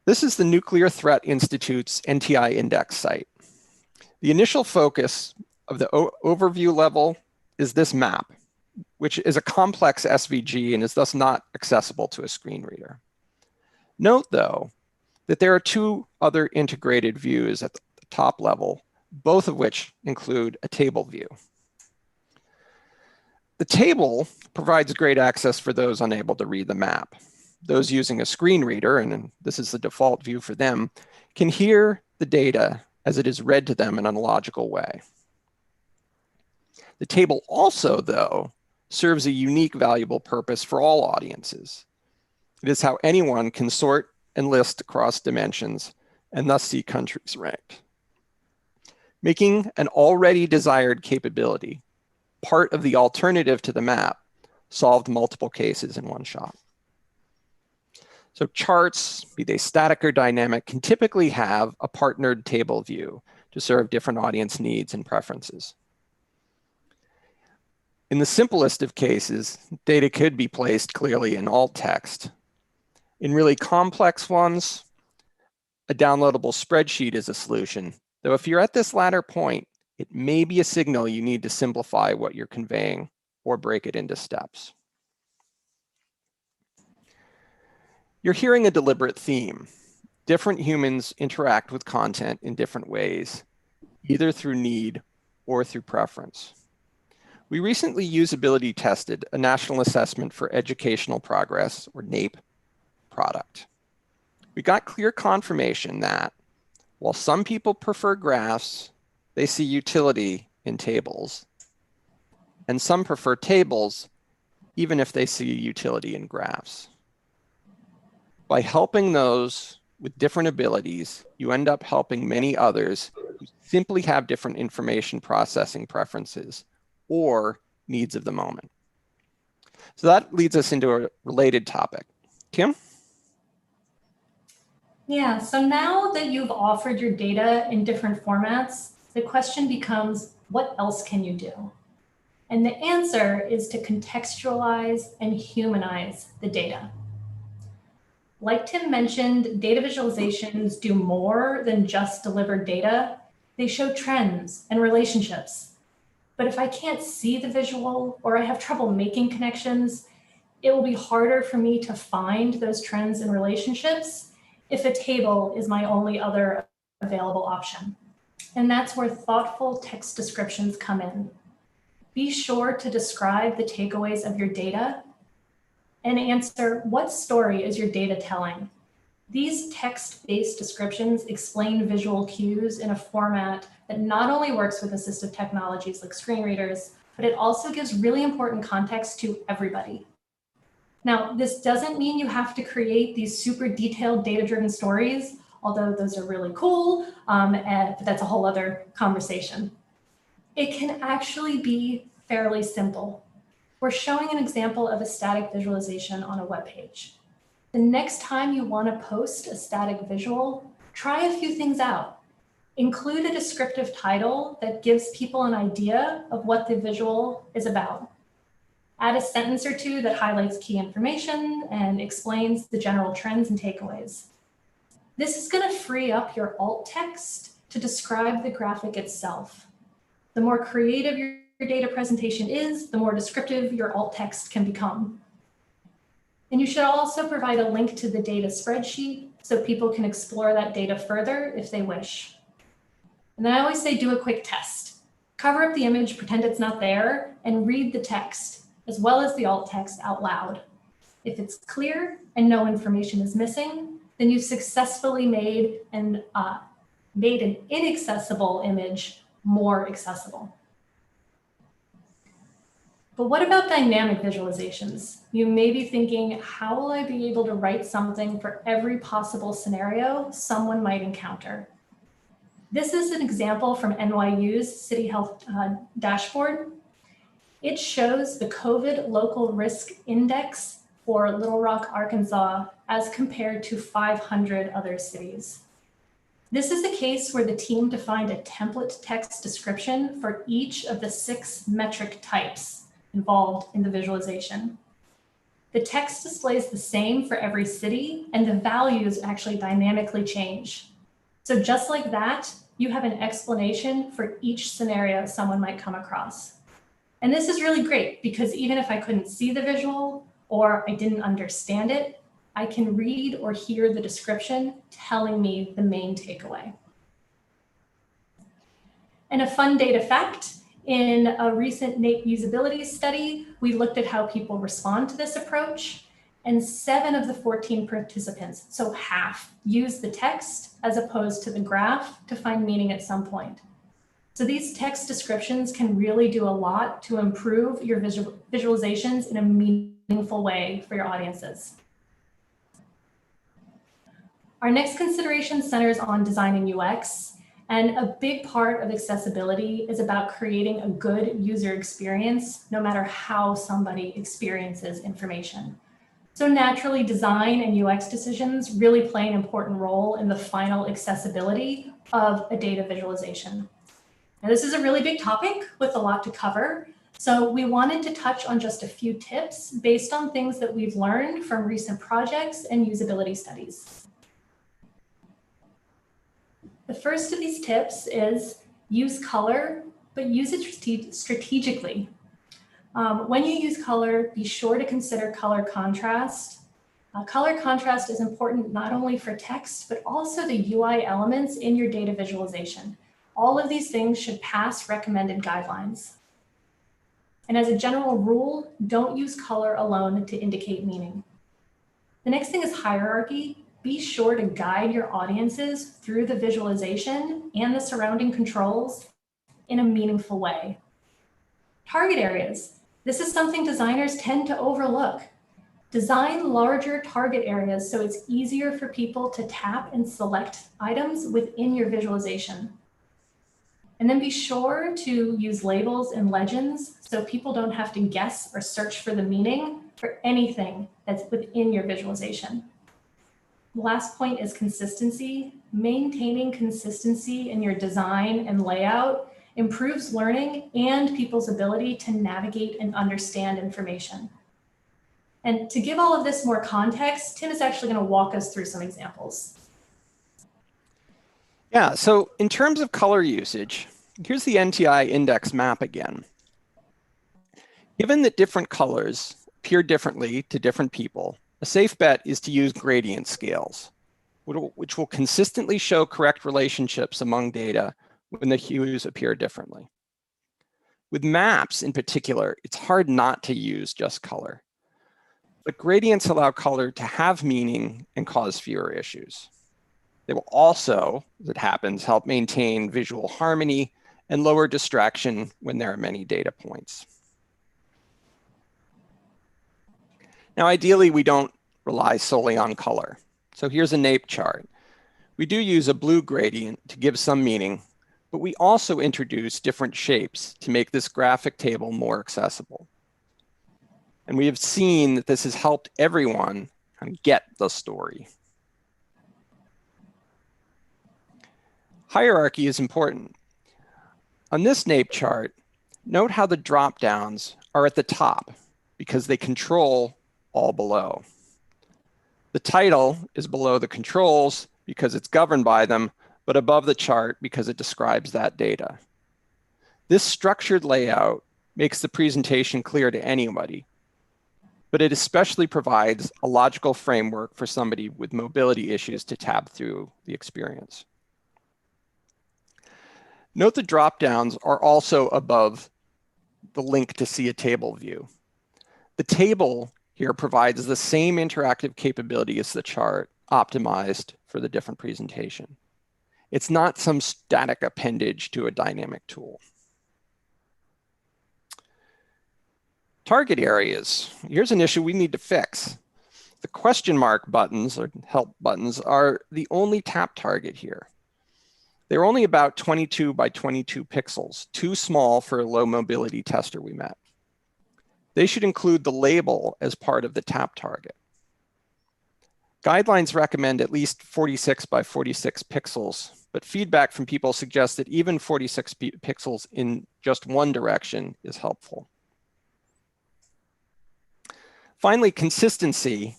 Speaker 6: This is the Nuclear Threat Institute's NTI Index site. The initial focus of the overview level is this map, which is a complex SVG and is thus not accessible to a screen reader. Note, though, that there are two other integrated views at the top level, both of which include a table view. The table provides great access for those unable to read the map. Those using a screen reader, and this is the default view for them, can hear the data as it is read to them in a logical way. The table also, though, serves a unique, valuable purpose for all audiences. It is how anyone can sort and list across dimensions and thus see countries ranked. Making an already desired capability part of the alternative to the map solved multiple cases in one shot. So charts, be they static or dynamic, can typically have a partnered table view to serve different audience needs and preferences. In the simplest of cases, data could be placed clearly in alt text. In really complex ones, a downloadable spreadsheet is a solution, though if you're at this latter point, it may be a signal you need to simplify what you're conveying or break it into steps. You're hearing a deliberate theme. Different humans interact with content in different ways, either through need or through preference. We recently usability tested a National Assessment for Educational Progress, or NAEP, product. We got clear confirmation that while some people prefer graphs, they see utility in tables, and some prefer tables even if they see utility in graphs. By helping those with different abilities, you end up helping many others who simply have different information processing preferences or needs of the moment. So that leads us into a related topic. Kim?
Speaker 5: Yeah, so now that you've offered your data in different formats, the question becomes, what else can you do? And the answer is to contextualize and humanize the data. Like Tim mentioned, data visualizations do more than just deliver data. They show trends and relationships. But if I can't see the visual or I have trouble making connections, it will be harder for me to find those trends and relationships if a table is my only other available option. And that's where thoughtful text descriptions come in. Be sure to describe the takeaways of your data and answer, what story is your data telling? These text-based descriptions explain visual cues in a format that not only works with assistive technologies like screen readers, but it also gives really important context to everybody. Now, this doesn't mean you have to create these super detailed data-driven stories, although those are really cool, but that's a whole other conversation. It can actually be fairly simple. We're showing an example of a static visualization on a web page. The next time you want to post a static visual, try a few things out. Include a descriptive title that gives people an idea of what the visual is about. Add a sentence or two that highlights key information and explains the general trends and takeaways. This is going to free up your alt text to describe the graphic itself. The more creative your data presentation is, the more descriptive your alt text can become. And you should also provide a link to the data spreadsheet so people can explore that data further if they wish. And then I always say, do a quick test. Cover up the image, pretend it's not there, and read the text, as well as the alt text out loud. If it's clear and no information is missing, then you've successfully made an inaccessible image more accessible. But what about dynamic visualizations? You may be thinking, how will I be able to write something for every possible scenario someone might encounter? This is an example from NYU's City Health dashboard. It shows the COVID local risk index for Little Rock, Arkansas, as compared to 500 other cities. This is a case where the team defined a template text description for each of the 6 metric types involved in the visualization. The text displays the same for every city, and the values actually dynamically change. So just like that, you have an explanation for each scenario someone might come across. And this is really great because even if I couldn't see the visual or I didn't understand it, I can read or hear the description telling me the main takeaway. And a fun data fact, in a recent NAEP usability study, we looked at how people respond to this approach, and 7 of the 14 participants, so half, used the text as opposed to the graph to find meaning at some point. So these text descriptions can really do a lot to improve your visualizations in a meaningful way for your audiences. Our next consideration centers on design and UX. And a big part of accessibility is about creating a good user experience, no matter how somebody experiences information. So naturally, design and UX decisions really play an important role in the final accessibility of a data visualization. Now, this is a really big topic with a lot to cover. So we wanted to touch on just a few tips based on things that we've learned from recent projects and usability studies. The first of these tips is use color, but use it strategically. When you use color, be sure to consider color contrast. Color contrast is important not only for text, but also the UI elements in your data visualization. All of these things should pass recommended guidelines. And as a general rule, don't use color alone to indicate meaning. The next thing is hierarchy. Be sure to guide your audiences through the visualization and the surrounding controls in a meaningful way. Target areas. This is something designers tend to overlook. Design larger target areas so it's easier for people to tap and select items within your visualization. And then be sure to use labels and legends so people don't have to guess or search for the meaning for anything that's within your visualization. The last point is consistency. Maintaining consistency in your design and layout improves learning and people's ability to navigate and understand information. And to give all of this more context, Tim is actually going to walk us through some examples.
Speaker 6: Yeah, so in terms of color usage, here's the NTI index map again. Given that different colors appear differently to different people, a safe bet is to use gradient scales, which will consistently show correct relationships among data when the hues appear differently. With maps in particular, it's hard not to use just color. But gradients allow color to have meaning and cause fewer issues. They will also, as it happens, help maintain visual harmony and lower distraction when there are many data points. Now, ideally, we don't rely solely on color. So here's a NAEP chart. We do use a blue gradient to give some meaning, but we also introduce different shapes to make this graphic table more accessible. And we have seen that this has helped everyone kind of get the story. Hierarchy is important. On this NAEP chart, note how the drop-downs are at the top because they control all below. The title is below the controls because it's governed by them, but above the chart because it describes that data. This structured layout makes the presentation clear to anybody, but it especially provides a logical framework for somebody with mobility issues to tab through the experience. Note the drop-downs are also above the link to see a table view. The table here provides the same interactive capability as the chart, optimized for the different presentation. It's not some static appendage to a dynamic tool. Target areas. Here's an issue we need to fix. The question mark buttons or help buttons are the only tap target here. They're only about 22 by 22 pixels, too small for a low mobility tester we met. They should include the label as part of the tap target. Guidelines recommend at least 46 by 46 pixels, but feedback from people suggests that even 46 pixels in just one direction is helpful. Finally, consistency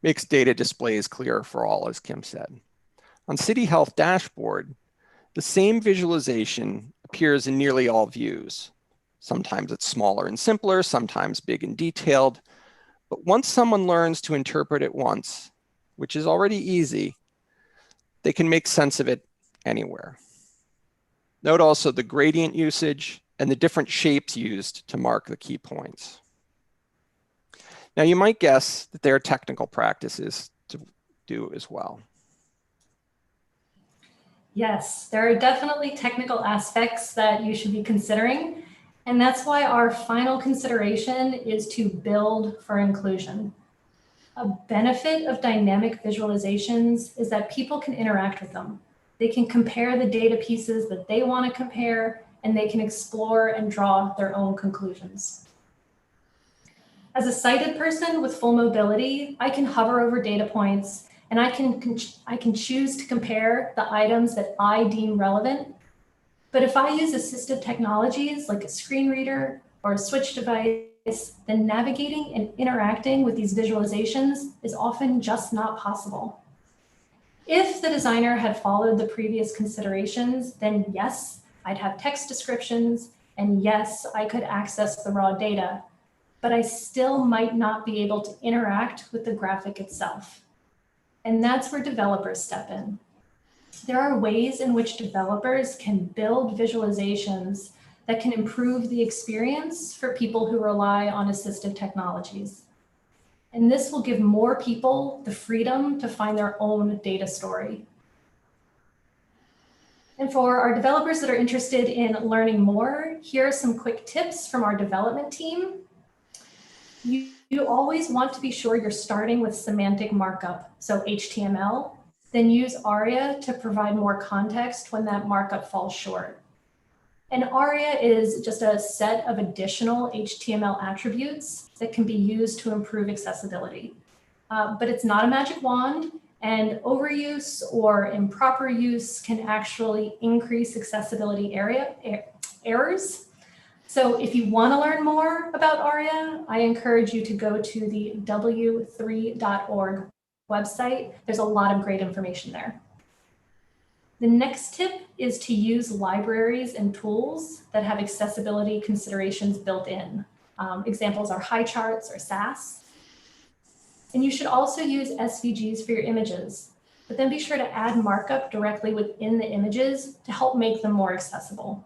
Speaker 6: makes data displays clearer for all, as Kim said. On City Health Dashboard, the same visualization appears in nearly all views. Sometimes it's smaller and simpler, sometimes big and detailed. But once someone learns to interpret it once, which is already easy, they can make sense of it anywhere. Note also the gradient usage and the different shapes used to mark the key points. Now, you might guess that there are technical practices to do as well.
Speaker 5: Yes, there are definitely technical aspects that you should be considering. And that's why our final consideration is to build for inclusion. A benefit of dynamic visualizations is that people can interact with them. They can compare the data pieces that they want to compare, and they can explore and draw their own conclusions. As a sighted person with full mobility, I can hover over data points, and I can choose to compare the items that I deem relevant. But if I use assistive technologies like a screen reader or a switch device, then navigating and interacting with these visualizations is often just not possible. If the designer had followed the previous considerations, then yes, I'd have text descriptions, and yes, I could access the raw data, but I still might not be able to interact with the graphic itself. And that's where developers step in. There are ways in which developers can build visualizations that can improve the experience for people who rely on assistive technologies. And this will give more people the freedom to find their own data story. And for our developers that are interested in learning more, here are some quick tips from our development team. You always want to be sure you're starting with semantic markup, so HTML, then use ARIA to provide more context when that markup falls short. And ARIA is just a set of additional HTML attributes that can be used to improve accessibility. But it's not a magic wand, and overuse or improper use can actually increase accessibility errors. So if you want to learn more about ARIA, I encourage you to go to the w3.org website. There's a lot of great information there. The next tip is to use libraries and tools that have accessibility considerations built in. Examples are high charts or SAS. And you should also use SVGs for your images, but then be sure to add markup directly within the images to help make them more accessible.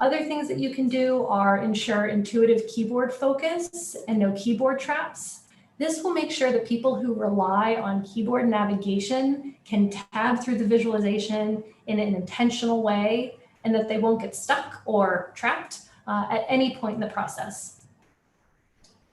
Speaker 5: Other things that you can do are ensure intuitive keyboard focus and no keyboard traps. This will make sure that people who rely on keyboard navigation can tab through the visualization in an intentional way and that they won't get stuck or trapped at any point in the process.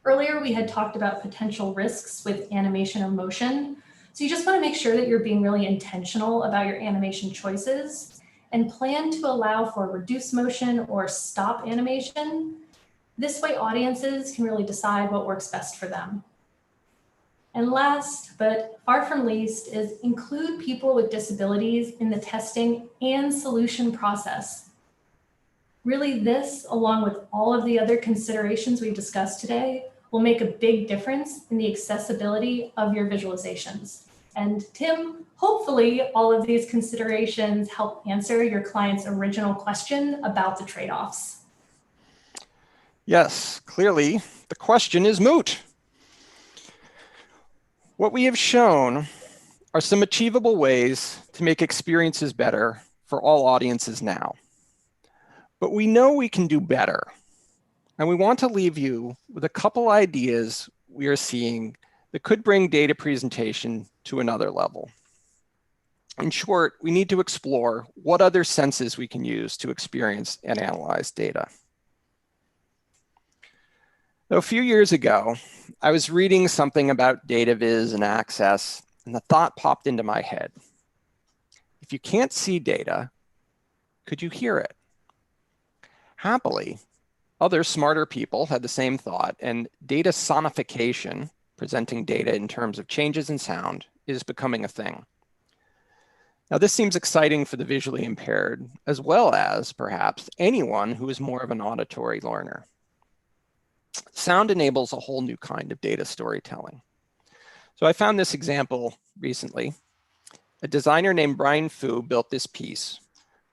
Speaker 5: Earlier, we had talked about potential risks with animation or motion. So you just want to make sure that you're being really intentional about your animation choices and plan to allow for reduce motion or stop animation. This way, audiences can really decide what works best for them. And last, but far from least, is include people with disabilities in the testing and solution process. Really, this, along with all of the other considerations we've discussed today, will make a big difference in the accessibility of your visualizations. And Tim, hopefully all of these considerations help answer your client's original question about the trade-offs.
Speaker 6: Yes, clearly the question is moot. What we have shown are some achievable ways to make experiences better for all audiences now. But we know we can do better. And we want to leave you with a couple ideas we are seeing that could bring data presentation to another level. In short, we need to explore what other senses we can use to experience and analyze data. Now, a few years ago, I was reading something about Dataviz and access, and the thought popped into my head. If you can't see data, could you hear it? Happily, other smarter people had the same thought, and data sonification, presenting data in terms of changes in sound, is becoming a thing. Now, this seems exciting for the visually impaired, as well as, perhaps, anyone who is more of an auditory learner. Sound enables a whole new kind of data storytelling. So I found this example recently. A designer named Brian Fu built this piece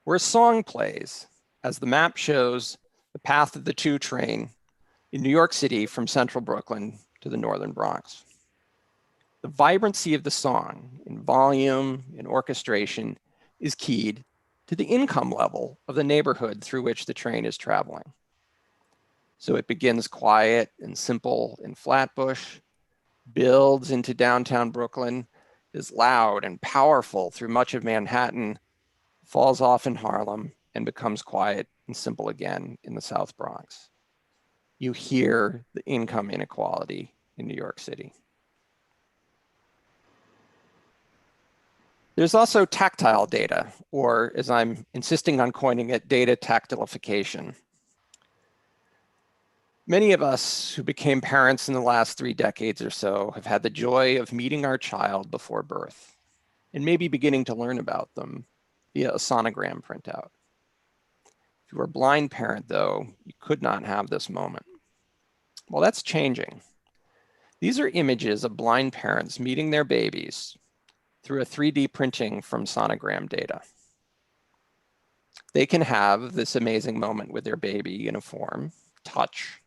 Speaker 6: where a song plays as the map shows the path of the 2 train in New York City from central Brooklyn to the northern Bronx. The vibrancy of the song in volume and orchestration is keyed to the income level of the neighborhood through which the train is traveling. So it begins quiet and simple in Flatbush, builds into downtown Brooklyn, is loud and powerful through much of Manhattan, falls off in Harlem, and becomes quiet and simple again in the South Bronx. You hear the income inequality in New York City. There's also tactile data, or as I'm insisting on coining it, data tactilification. Many of us who became parents in the last 3 decades or so have had the joy of meeting our child before birth and maybe beginning to learn about them via a sonogram printout. If you were a blind parent, though, you could not have this moment. Well, that's changing. These are images of blind parents meeting their babies through a 3D printing from sonogram data. They can have this amazing moment with their baby in a form, touch,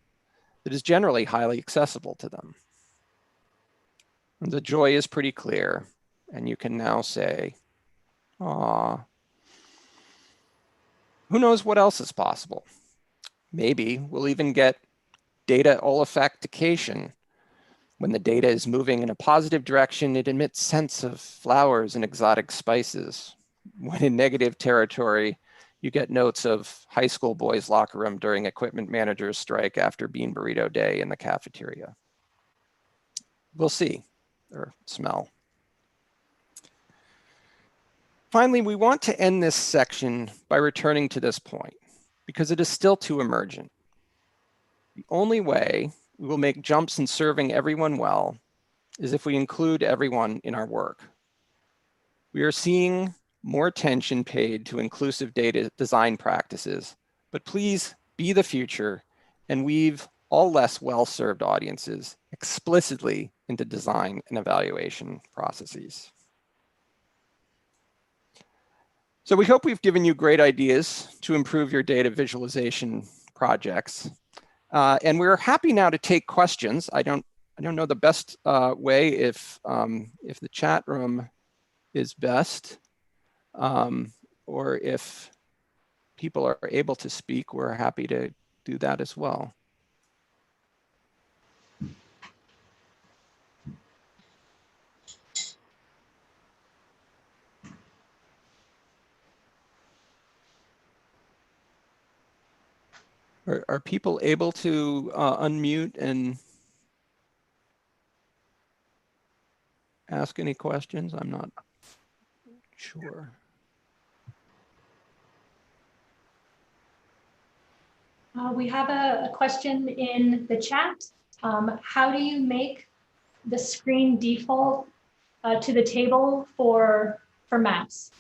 Speaker 6: that is generally highly accessible to them. And the joy is pretty clear, and you can now say, "Aw." Who knows what else is possible? Maybe we'll even get data olfactication. When the data is moving in a positive direction, it emits scents of flowers and exotic spices. When in negative territory, you get notes of high school boys' locker room during equipment manager's strike after Bean Burrito Day in the cafeteria. We'll see, or smell. Finally, we want to end this section by returning to this point, because it is still too emergent. The only way we will make jumps in serving everyone well is if we include everyone in our work. We are seeing more attention paid to inclusive data design practices, but please be the future and weave all less well-served audiences explicitly into design and evaluation processes. So we hope we've given you great ideas to improve your data visualization projects. And we're happy now to take questions. I don't know the best way if the chat room is best, or if people are able to speak, we're happy to do that as well. Are people able to unmute and ask any questions? I'm not sure.
Speaker 5: We have a question in the chat. How do you make the screen default to the table for maps?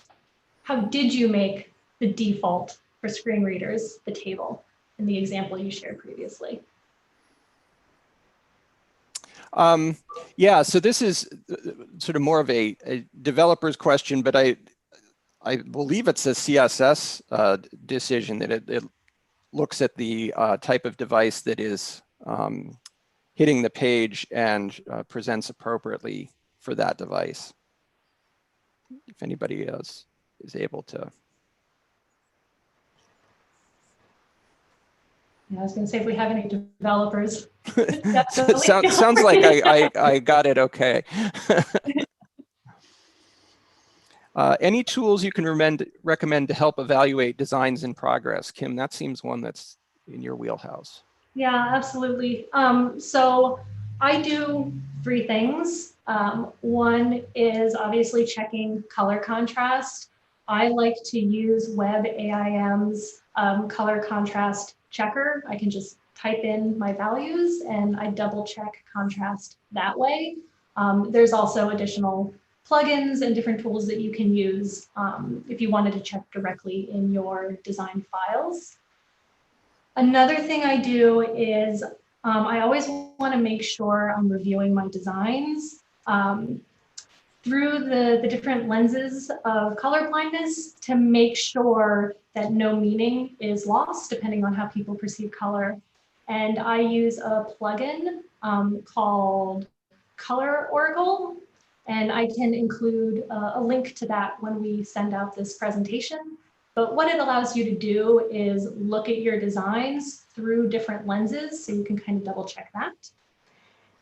Speaker 5: How did you make the default for screen readers, the table, in the example you shared previously?
Speaker 6: Yeah, so this is sort of more of a developer's question, but I believe it's a CSS decision that it looks at the type of device that is hitting the page and presents appropriately for that device. If anybody else is able to.
Speaker 5: Yeah, I was going to say, if we have any developers.
Speaker 6: Sounds like I got it okay. Any tools you can recommend to help evaluate designs in progress? Kim, that seems one that's in your wheelhouse.
Speaker 5: Yeah, absolutely. So I do 3 things. One is obviously checking color contrast. I like to use WebAIM's color contrast checker. I can just type in my values and I double check contrast that way. There's also additional plugins and different tools that you can use if you wanted to check directly in your design files. Another thing I do is I always want to make sure I'm reviewing my designs through the different lenses of color blindness to make sure that no meaning is lost depending on how people perceive color. And I use a plugin called Color Oracle, and I can include a link to that when we send out this presentation. But what it allows you to do is look at your designs through different lenses, so you can kind of double check that.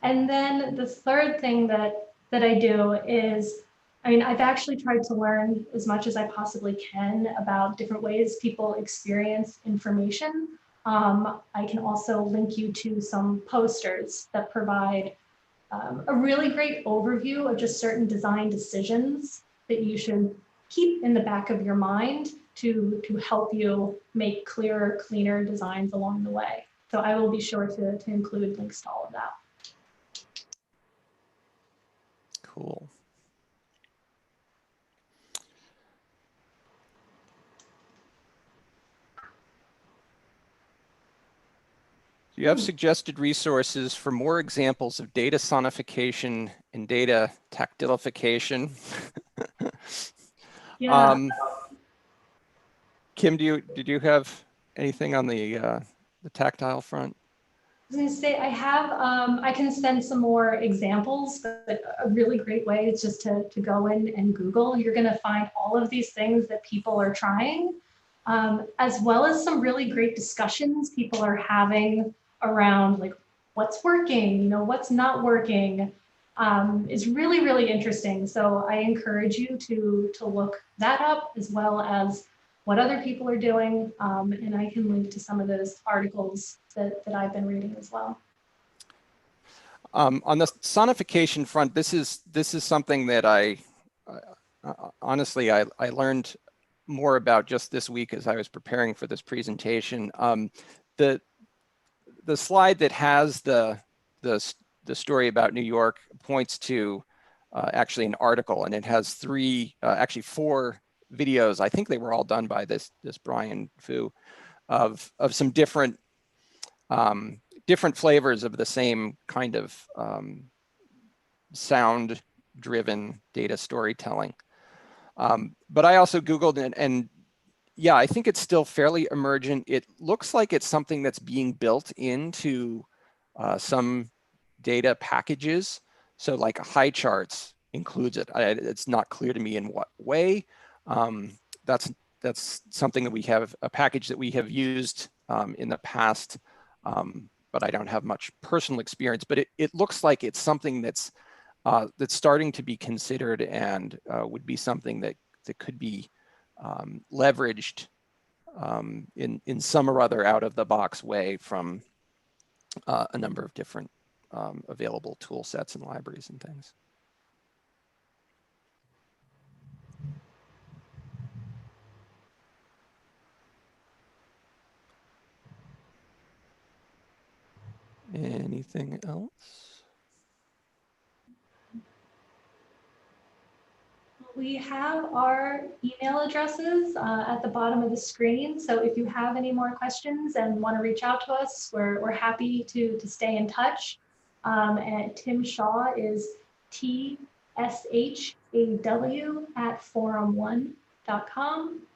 Speaker 5: And then the third thing that I do is, I mean, I've actually tried to learn as much as I possibly can about different ways people experience information. I can also link you to some posters that provide a really great overview of just certain design decisions that you should keep in the back of your mind to help you make clearer, cleaner designs along the way. So I will be sure to include links to all of that.
Speaker 6: Cool. You have suggested resources for more examples of data sonification and data tactilification.
Speaker 5: Yeah.
Speaker 6: Kim, did you have anything on the tactile front?
Speaker 5: I was going to say, I have, I can send some more examples, but a really great way is just to go in and Google. You're going to find all of these things that people are trying, as well as some really great discussions people are having around like what's working, you know, what's not working, is really, really interesting. So I encourage you to look that up, as well as what other people are doing, and I can link to some of those articles that I've been reading as well.
Speaker 6: On the sonification front, this is something that I honestly learned more about just this week as I was preparing for this presentation. The slide that has the story about New York points to actually an article, and it has actually four videos. I think they were all done by this Brian Fu of some different flavors of the same kind of sound-driven data storytelling. But I also Googled it, and yeah, I think it's still fairly emergent. It looks like it's something that's being built into some data packages. So like high charts includes it. It's not clear to me in what way. That's something that we have, a package that we have used in the past, but I don't have much personal experience. But it looks like it's something that's starting to be considered, and would be something that could be leveraged in some or other out of the box way from a number of different available tool sets and libraries and things. Anything else?
Speaker 5: We have our email addresses at the bottom of the screen. So if you have any more questions and want to reach out to us, we're happy to stay in touch. And Tim Shaw is TSHAW@forum1.com.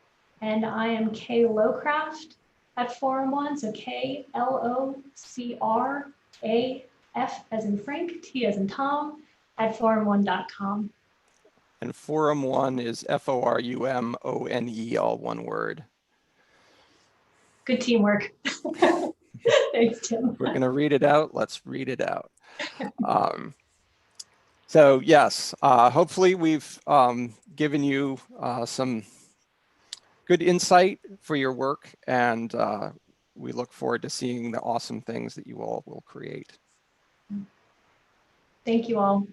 Speaker 5: And I am K Locraft at Forum One. So KLOCRAF as in Frank, T as in Tom, at forum1.com.
Speaker 6: And Forum One is FORUMONE, all one word.
Speaker 5: Good teamwork. Thanks, Tim.
Speaker 6: We're going to read it out. Let's read it out. So yes, hopefully we've given you some good insight for your work, and we look forward to seeing the awesome things that you all will create.
Speaker 5: Thank you all.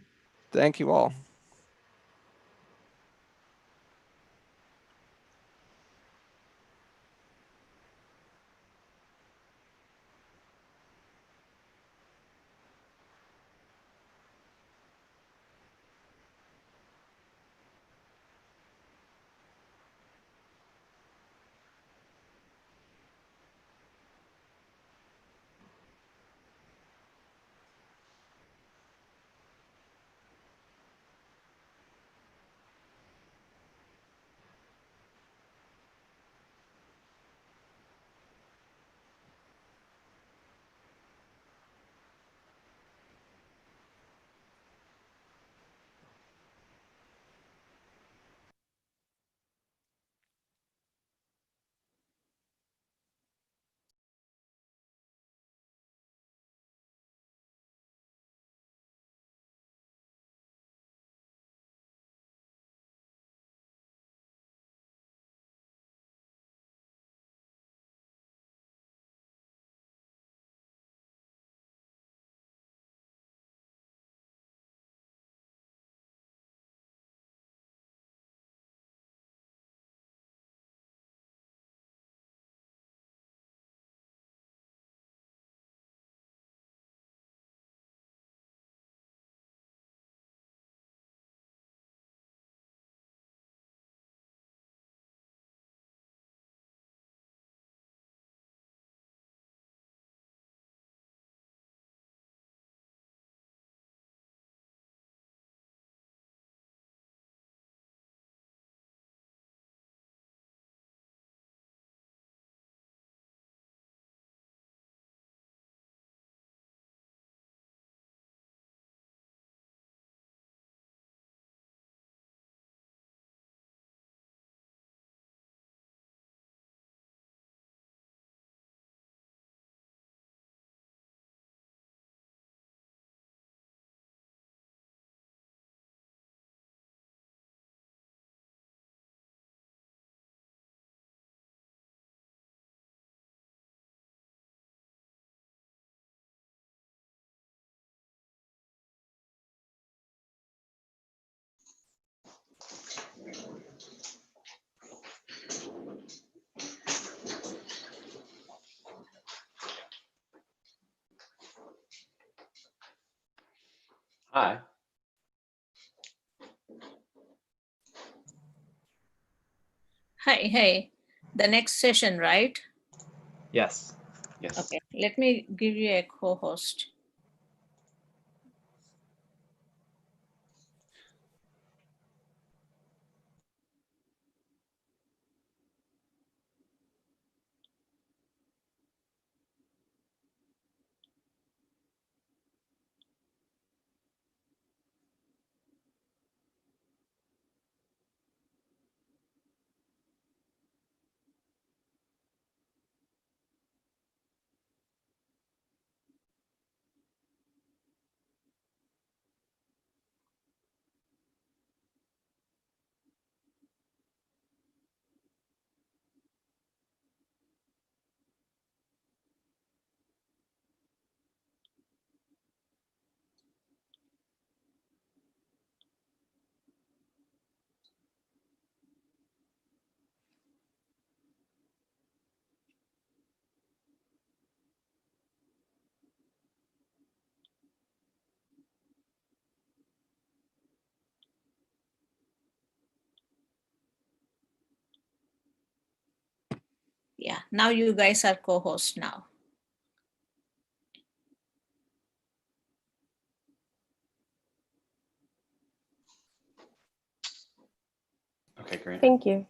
Speaker 6: Thank you all.
Speaker 7: Hi.
Speaker 8: Hey, the next session, right?
Speaker 7: Yes. Yes.
Speaker 8: Okay, let me give you a co-host. Yeah, now you guys are co-host now.
Speaker 7: Okay, great.
Speaker 9: Thank you.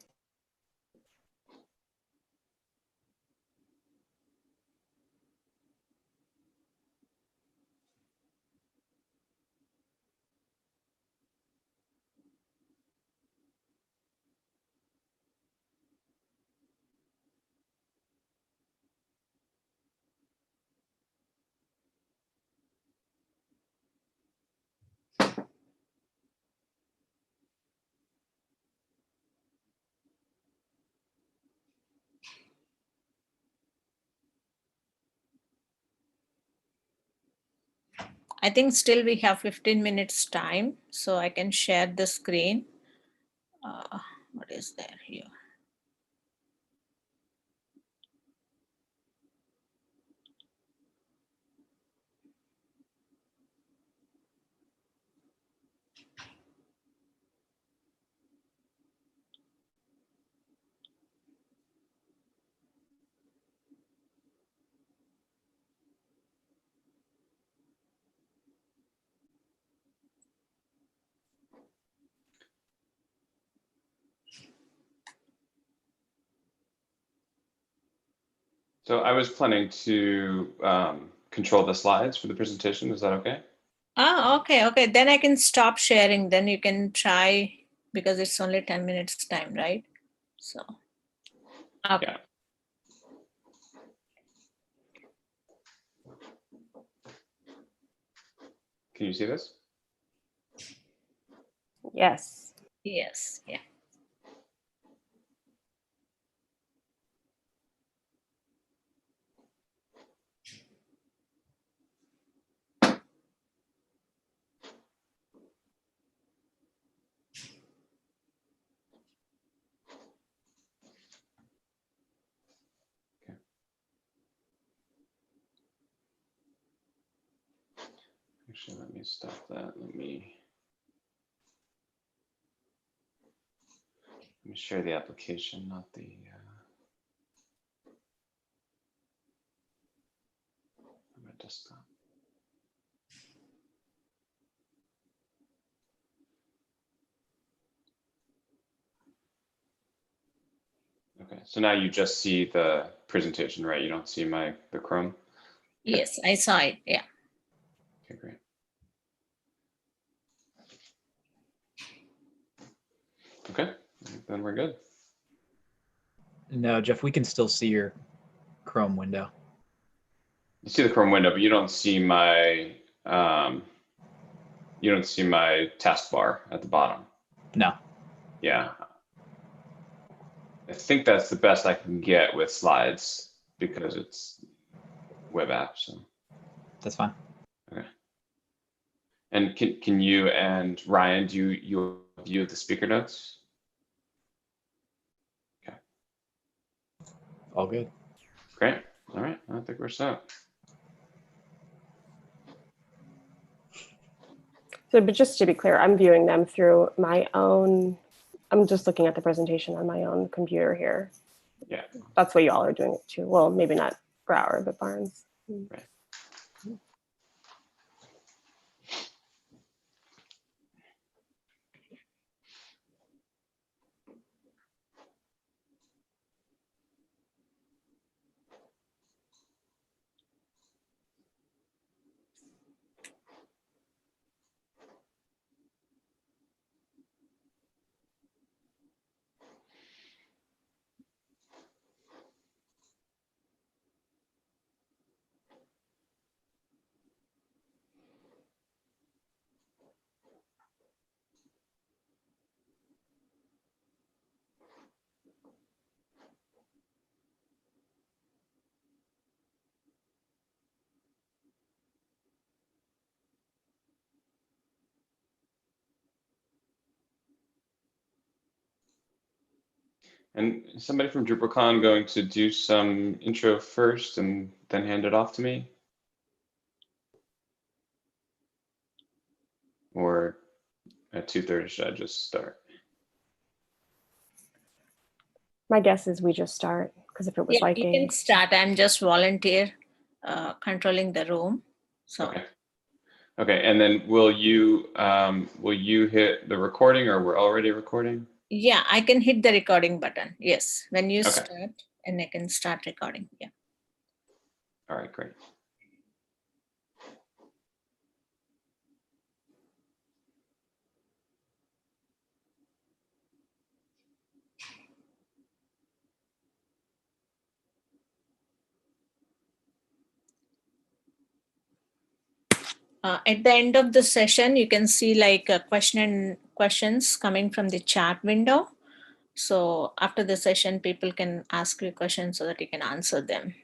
Speaker 8: I think still we have 15 minutes time, so I can share the screen. What is there here?
Speaker 7: So I was planning to control the slides for the presentation. Is that okay?
Speaker 8: Okay, okay. Then I can stop sharing. Then you can try because it's only 10 minutes time, right? So, okay.
Speaker 7: Yeah. Can you see this?
Speaker 9: Yes.
Speaker 8: Yes, yeah.
Speaker 7: Actually, let me stop that. Let me share the application, not the my desktop. Okay, so now you just see the presentation, right? You don't see the Chrome. Okay.
Speaker 8: Yes, I saw it. Yeah.
Speaker 7: Okay, great. Okay, then we're good.
Speaker 10: No, Jeff, we can still see your Chrome window.
Speaker 7: You see the Chrome window, but you don't see my taskbar at the bottom.
Speaker 10: No.
Speaker 7: Yeah. I think that's the best I can get with slides because it's web app. So
Speaker 10: That's fine.
Speaker 7: okay. And can you and Ryan do you view the speaker notes? Okay.
Speaker 10: All good.
Speaker 7: Great. All right. I think we're set.
Speaker 9: So, but just to be clear, I'm viewing them through my own, I'm just looking at the presentation on my own computer here.
Speaker 7: Yeah.
Speaker 9: That's what y'all are doing it too. Well, maybe not Brauer, but Barnes.
Speaker 7: Right. And is somebody from DrupalCon going to do some intro first and then hand it off to me? Or at 2:30, should I just start?
Speaker 9: My guess is we just start Because if it was
Speaker 8: Yeah,
Speaker 9: like
Speaker 8: you can start. I'm just volunteer controlling the room. So.
Speaker 7: Okay. Okay, and then will you hit the recording, or we're already recording?
Speaker 8: Yeah, I can hit the recording button. Yes, when you
Speaker 7: Okay.
Speaker 8: start, and I can start recording. Yeah.
Speaker 7: All right, great.
Speaker 8: At the end of the session, you can see like a questions coming from the chat window. So after the session, people can ask you questions so that you can answer them.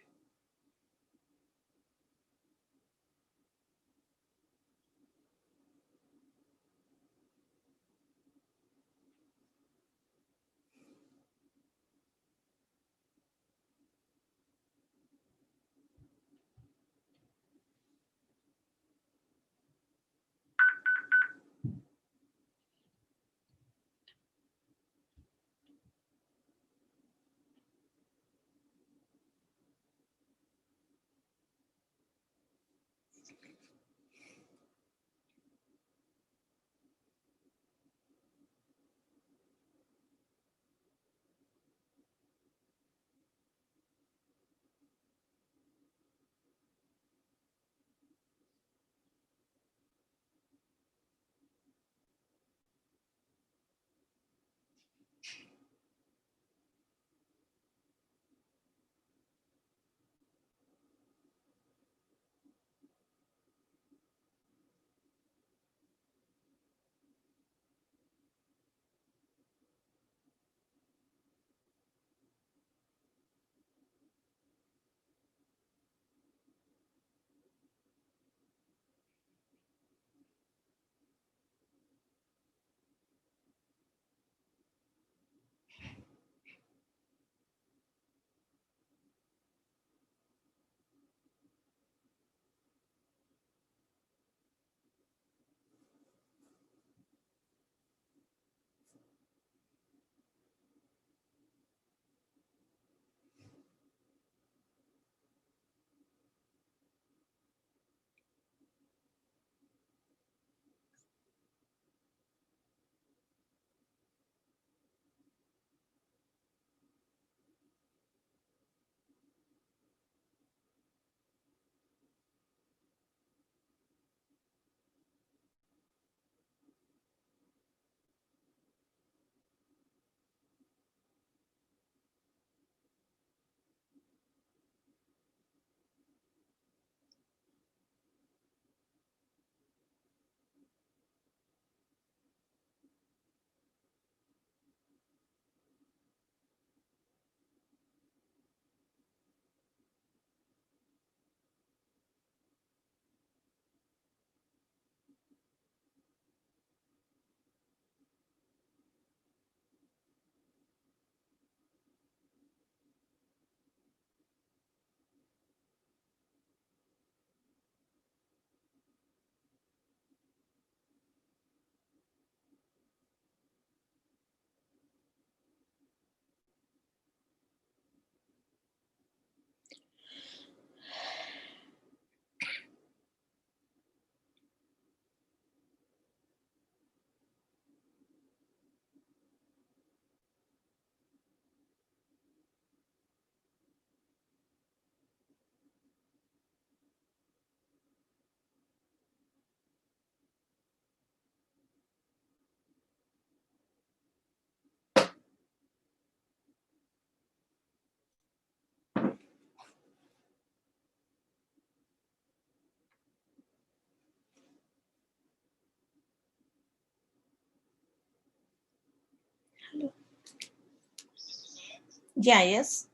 Speaker 8: Yeah, yes.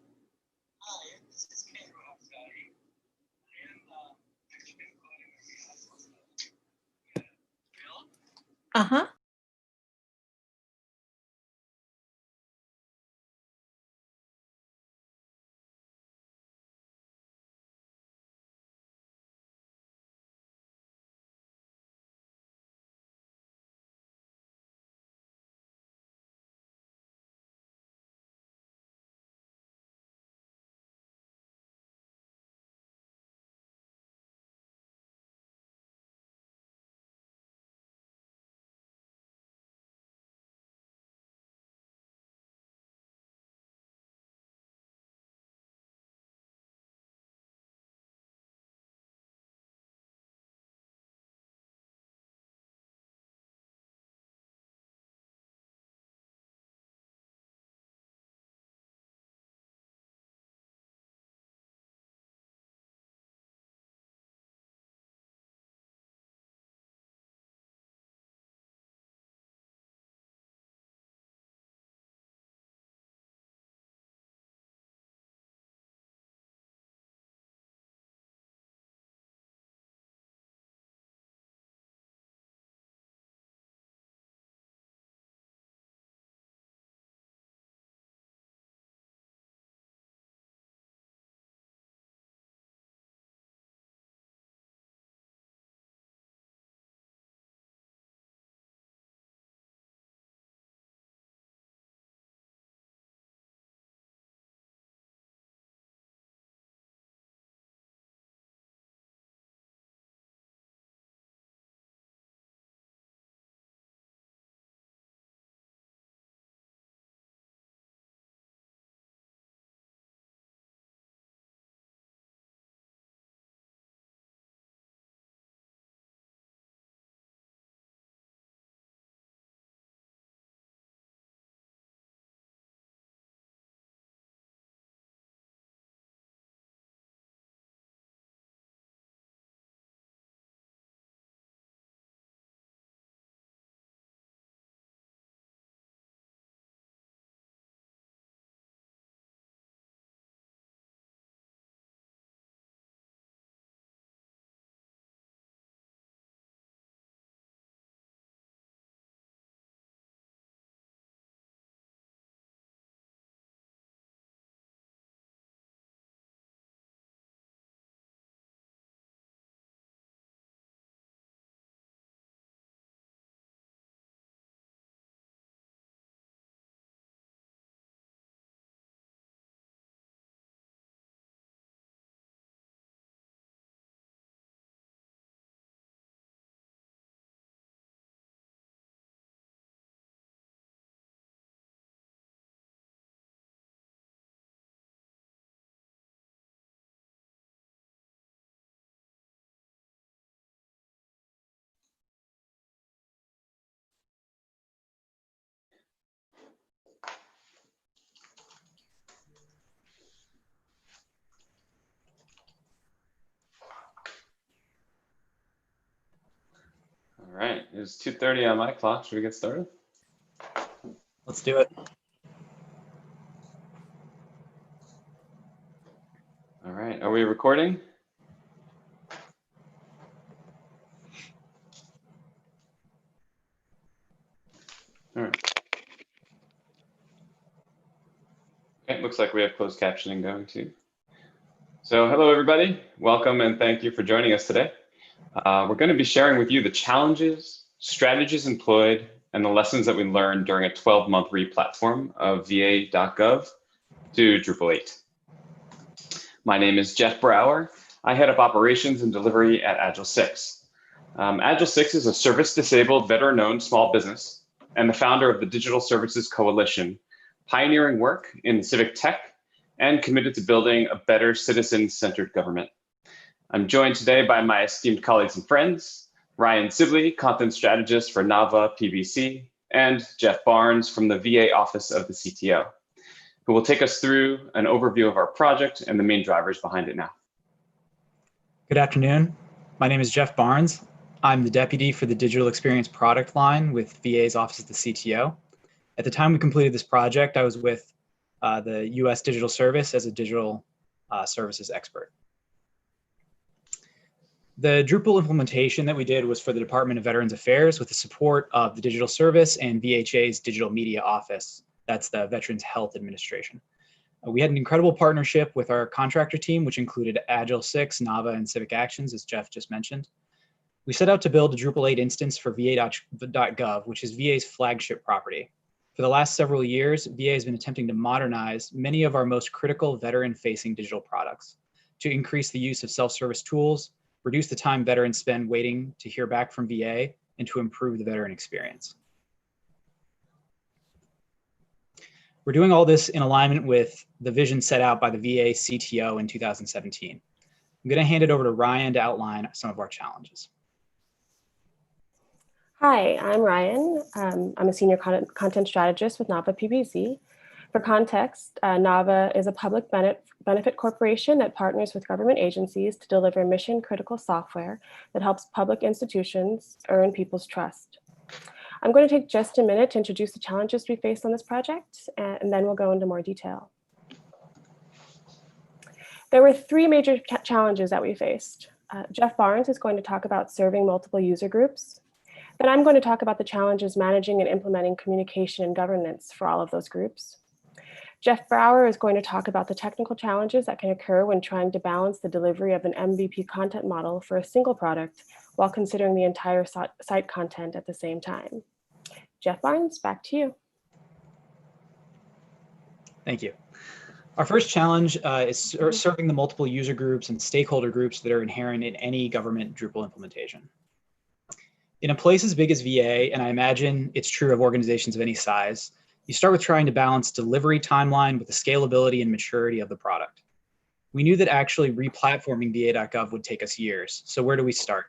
Speaker 8: Uh-huh.
Speaker 7: All right, it's 2:30 on my clock. Should we get started?
Speaker 10: Let's do it.
Speaker 7: All right, are we recording? All right. Okay, looks like we have closed captioning going too. So hello, everybody. Welcome and thank you for joining us today. We're going to be sharing with you the challenges, strategies employed, and the lessons that we learned during a 12-month replatform of VA.gov to Drupal 8. My name is Jeff Brauer. I head up operations and delivery at Agile 6. Agile 6 is a service-disabled, veteran-owned small business and the founder of the Digital Services Coalition, pioneering work in civic tech and committed to building a better citizen-centered government. I'm joined today by my esteemed colleagues and friends, Ryan Sibley, content strategist for Nava PBC, and Jeff Barnes from the VA office of the CTO, who will take us through an overview of our project and the main drivers behind it now.
Speaker 10: Good afternoon. My name is Jeff Barnes. I'm the deputy for the digital experience product line with VA's office of the CTO. At the time we completed this project, I was with the US Digital Service as a digital services expert. The Drupal implementation that we did was for the Department of Veterans Affairs with the support of the Digital Service and VHA's Digital Media Office. That's the Veterans Health Administration. We had an incredible partnership with our contractor team, which included Agile 6, Nava, and Civic Actions, as Jeff just mentioned. We set out to build a Drupal 8 instance for VA.gov, which is VA's flagship property. For the last several years, VA has been attempting to modernize many of our most critical veteran-facing digital products to increase the use of self-service tools, reduce the time veterans spend waiting to hear back from VA, and to improve the veteran experience. We're doing all this in alignment with the vision set out by the VA CTO in 2017. I'm going to hand it over to Ryan to outline some of our challenges.
Speaker 9: Hi, I'm Ryan. I'm a senior content strategist with Nava PBC. For context, Nava is a public benefit corporation that partners with government agencies to deliver mission-critical software that helps public institutions earn people's trust. I'm going to take just a minute to introduce the challenges we faced on this project, and then we'll go into more detail. There were three major challenges that we faced. Jeff Barnes is going to talk about serving multiple user groups. Then I'm going to talk about the challenges managing and implementing communication and governance for all of those groups. Jeff Brauer is going to talk about the technical challenges that can occur when trying to balance the delivery of an MVP content model for a single product while considering the entire site content at the same time. Jeff Barnes, back to you.
Speaker 10: Thank you. Our first challenge is serving the multiple user groups and stakeholder groups that are inherent in any government Drupal implementation. In a place as big as VA, and I imagine it's true of organizations of any size, you start with trying to balance delivery timeline with the scalability and maturity of the product. We knew that actually replatforming VA.gov would take us years. So where do we start?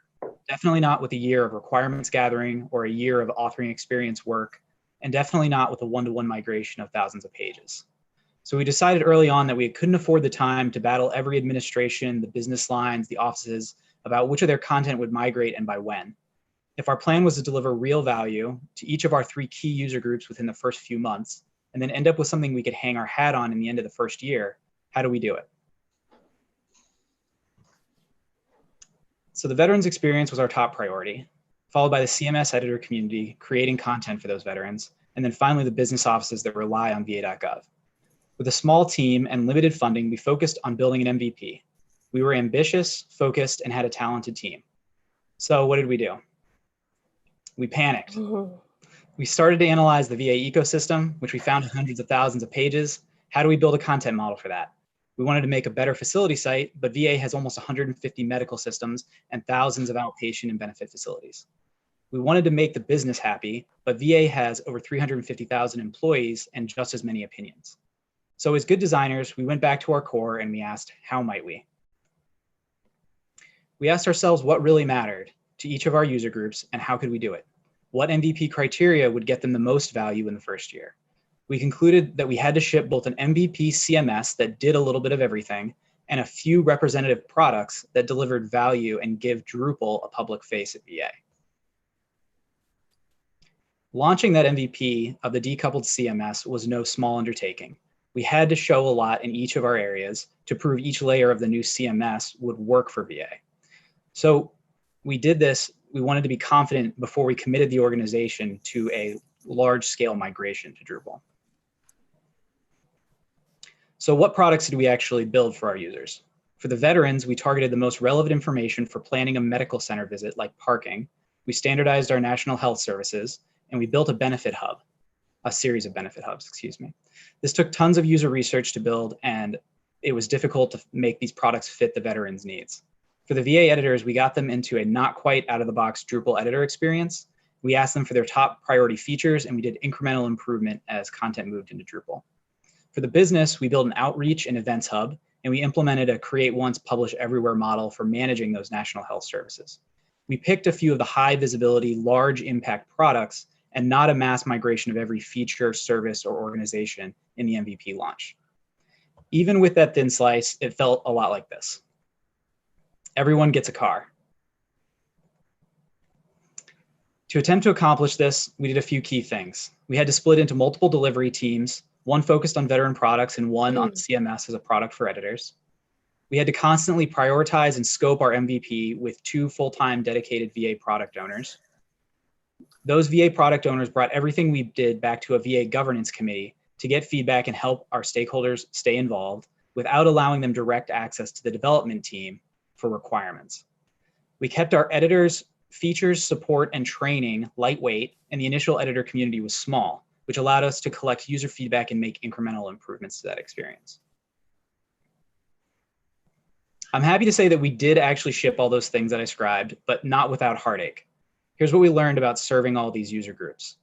Speaker 10: Definitely not with a year of requirements gathering or a year of authoring experience work, and definitely not with a one-to-one migration of thousands of pages. So we decided early on that we couldn't afford the time to battle every administration, the business lines, the offices about which of their content would migrate and by when. If our plan was to deliver real value to each of our three key user groups within the first few months, and then end up with something we could hang our hat on in the end of the first year, how do we do it? So the veterans experience was our top priority, followed by the CMS editor community creating content for those veterans, and then finally the business offices that rely on VA.gov. With a small team and limited funding, we focused on building an MVP. We were ambitious, focused, and had a talented team. So what did we do? We panicked. We started to analyze the VA ecosystem, which we found hundreds of thousands of pages. How do we build a content model for that? We wanted to make a better facility site, but VA has almost 150 medical systems and thousands of outpatient and benefit facilities. We wanted to make the business happy, but VA has over 350,000 employees and just as many opinions. So as good designers, we went back to our core and we asked, how might we? We asked ourselves what really mattered to each of our user groups and how could we do it? What MVP criteria would get them the most value in the first year? We concluded that we had to ship both an MVP CMS that did a little bit of everything and a few representative products that delivered value and give Drupal a public face at VA. Launching that MVP of the decoupled CMS was no small undertaking. We had to show a lot in each of our areas to prove each layer of the new CMS would work for VA. So we did this. We wanted to be confident before we committed the organization to a large-scale migration to Drupal. So what products did we actually build for our users? For the veterans, we targeted the most relevant information for planning a medical center visit, like parking. We standardized our national health services, and we built a benefit hub, a series of benefit hubs, excuse me. This took tons of user research to build, and it was difficult to make these products fit the veterans' needs. For the VA editors, we got them into a not quite out-of-the-box Drupal editor experience. We asked them for their top priority features, and we did incremental improvement as content moved into Drupal. For the business, we built an outreach and events hub, and we implemented a create once, publish everywhere model for managing those national health services. We picked a few of the high visibility, large impact products and not a mass migration of every feature, service, or organization in the MVP launch. Even with that thin slice, it felt a lot like this. Everyone gets a car. To attempt to accomplish this, we did a few key things. We had to split into multiple delivery teams, one focused on veteran products and one on CMS as a product for editors. We had to constantly prioritize and scope our MVP with 2 full-time dedicated VA product owners. Those VA product owners brought everything we did back to a VA governance committee to get feedback and help our stakeholders stay involved without allowing them direct access to the development team for requirements. We kept our editors' features, support, and training lightweight, and the initial editor community was small, which allowed us to collect user feedback and make incremental improvements to that experience. I'm happy to say that we did actually ship all those things that I described, but not without heartache. Here's what we learned about serving all these user groups.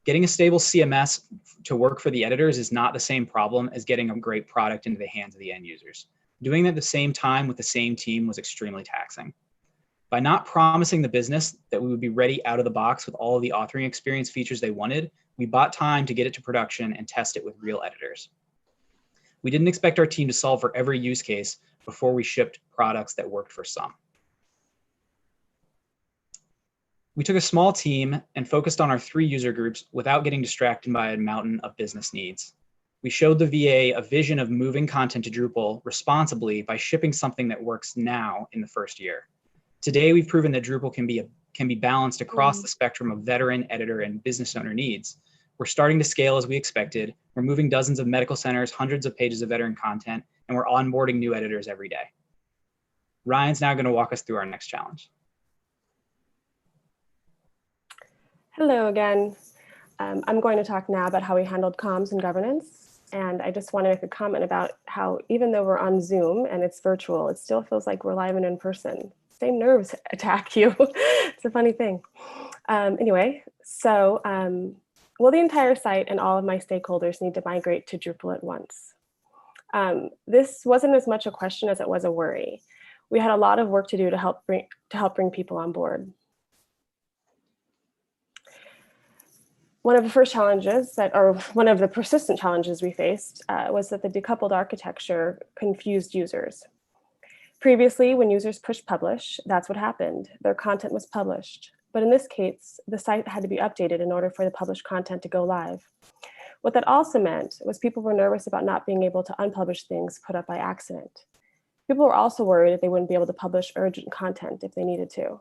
Speaker 10: Getting a stable CMS to work for the editors is not the same problem as getting a great product into the hands of the end users. Doing it at the same time with the same team was extremely taxing. By not promising the business that we would be ready out of the box with all of the authoring experience features they wanted, we bought time to get it to production and test it with real editors. We didn't expect our team to solve for every use case before we shipped products that worked for some. We took a small team and focused on our 3 user groups without getting distracted by a mountain of business needs. We showed the VA a vision of moving content to Drupal responsibly by shipping something that works now in the first year. Today, we've proven that Drupal can be balanced across the spectrum of veteran, editor, and business owner needs. We're starting to scale as we expected. We're moving dozens of medical centers, hundreds of pages of veteran content, and we're onboarding new editors every day. Ryan's now going to walk us through our next challenge.
Speaker 9: Hello again. I'm going to talk now about how we handled comms and governance. And I just want to make a comment about how even though we're on Zoom and it's virtual, it still feels like we're live and in person. Same nerves attack you. It's a funny thing. Anyway, so will the entire site and all of my stakeholders need to migrate to Drupal at once? This wasn't as much a question as it was a worry. We had a lot of work to do to help bring people on board. One of the first challenges one of the persistent challenges we faced was that the decoupled architecture confused users. Previously, when users pushed publish, that's what happened. Their content was published. But in this case, the site had to be updated in order for the published content to go live. What that also meant was people were nervous about not being able to unpublish things put up by accident. People were also worried that they wouldn't be able to publish urgent content if they needed to.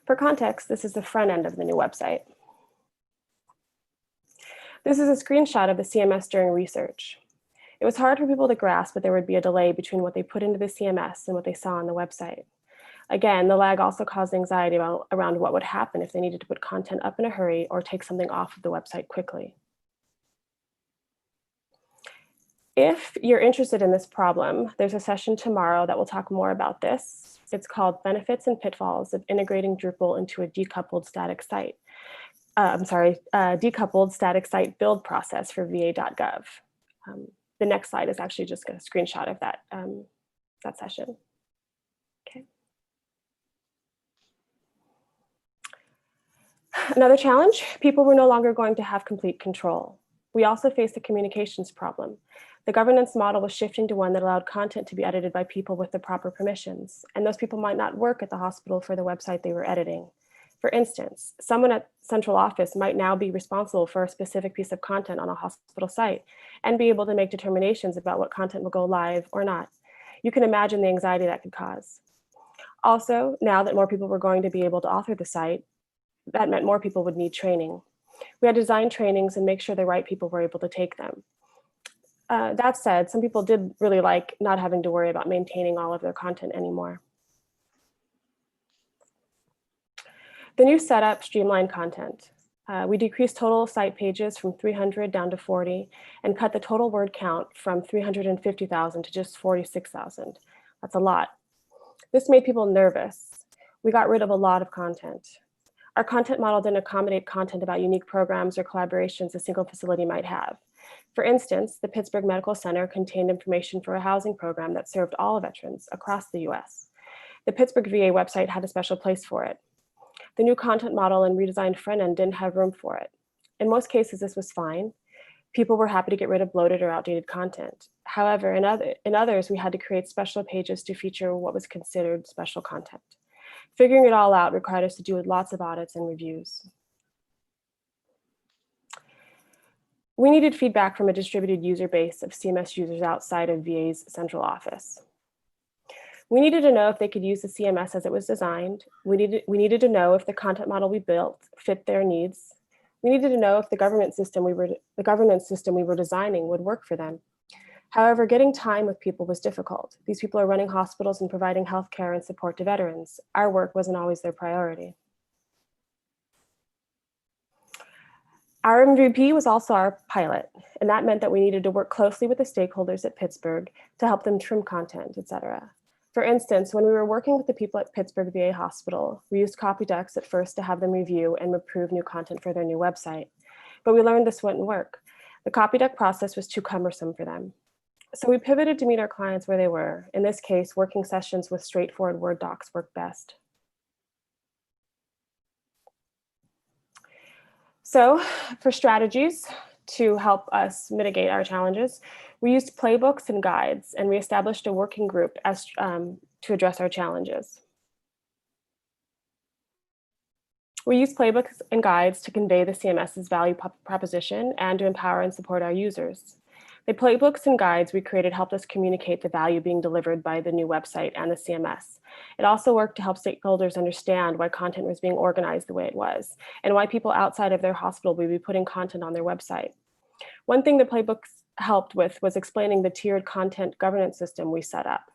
Speaker 9: For context, this is the front end of the new website. This is a screenshot of the CMS during research. It was hard for people to grasp that there would be a delay between what they put into the CMS and what they saw on the website. Again, the lag also caused anxiety around what would happen if they needed to put content up in a hurry or take something off of the website quickly. If you're interested in this problem, there's a session tomorrow that will talk more about this. It's called Benefits and Pitfalls of Integrating Drupal into a Decoupled Static Site. Decoupled Static Site Build Process for VA.gov. The next slide is actually just a screenshot of that, that session. Okay. Another challenge, people were no longer going to have complete control. We also faced a communications problem. The governance model was shifting to one that allowed content to be edited by people with the proper permissions, and those people might not work at the hospital for the website they were editing. For instance, someone at central office might now be responsible for a specific piece of content on a hospital site and be able to make determinations about what content will go live or not. You can imagine the anxiety that could cause. Also, now that more people were going to be able to author the site, that meant more people would need training. We had to design trainings and make sure the right people were able to take them. That said, some people did really like not having to worry about maintaining all of their content anymore. The new setup streamlined content. We decreased total site pages from 300 down to 40 and cut the total word count from 350,000 to just 46,000. That's a lot. This made people nervous. We got rid of a lot of content. Our content model didn't accommodate content about unique programs or collaborations a single facility might have. For instance, the Pittsburgh Medical Center contained information for a housing program that served all veterans across the US. The Pittsburgh VA website had a special place for it. The new content model and redesigned front end didn't have room for it. In most cases, this was fine. People were happy to get rid of bloated or outdated content. However, in others, we had to create special pages to feature what was considered special content. Figuring it all out required us to do lots of audits and reviews. We needed feedback from a distributed user base of CMS users outside of VA's central office. We needed to know if they could use the CMS as it was designed. We needed to know if the content model we built fit their needs. We needed to know if the governance system we were designing would work for them. However, getting time with people was difficult. These people are running hospitals and providing healthcare and support to veterans. Our work wasn't always their priority. Our MVP was also our pilot, and that meant that we needed to work closely with the stakeholders at Pittsburgh to help them trim content, etc. For instance, when we were working with the people at Pittsburgh VA Hospital, we used copy ducks at first to have them review and approve new content for their new website. But we learned this wouldn't work. The copy duck process was too cumbersome for them. So we pivoted to meet our clients where they were. In this case, working sessions with straightforward Word docs worked best. So for strategies to help us mitigate our challenges, we used playbooks and guides, and we established a working group to address our challenges. We use playbooks and guides to convey the CMS's value proposition and to empower and support our users. The playbooks and guides we created helped us communicate the value being delivered by the new website and the CMS. It also worked to help stakeholders understand why content was being organized the way it was, and why people outside of their hospital would be putting content on their website. One thing the playbooks helped with was explaining the tiered content governance system we set up.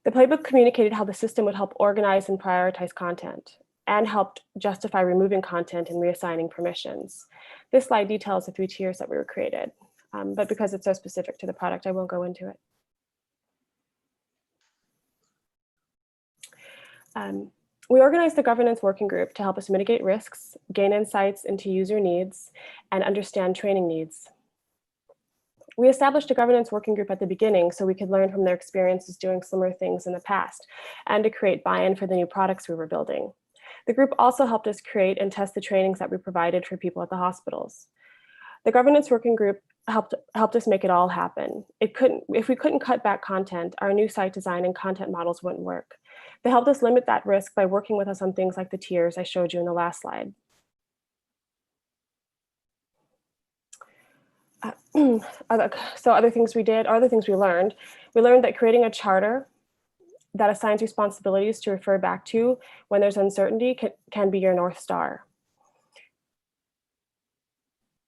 Speaker 9: The playbook communicated how the system would help organize and prioritize content, and helped justify removing content and reassigning permissions. This slide details the 3 tiers that we were created, but because it's so specific to the product, I won't go into it. We organized the governance working group to help us mitigate risks, gain insights into user needs, and understand training needs. We established a governance working group at the beginning so we could learn from their experiences doing similar things in the past, and to create buy-in for the new products we were building. The group also helped us create and test the trainings that we provided for people at the hospitals. The governance working group helped us make it all happen. If we couldn't cut back content, our new site design and content models wouldn't work. They helped us limit that risk by working with us on things like the tiers I showed you in the last slide. So other things we did, other things we learned that creating a charter that assigns responsibilities to refer back to when there's uncertainty can be your North Star.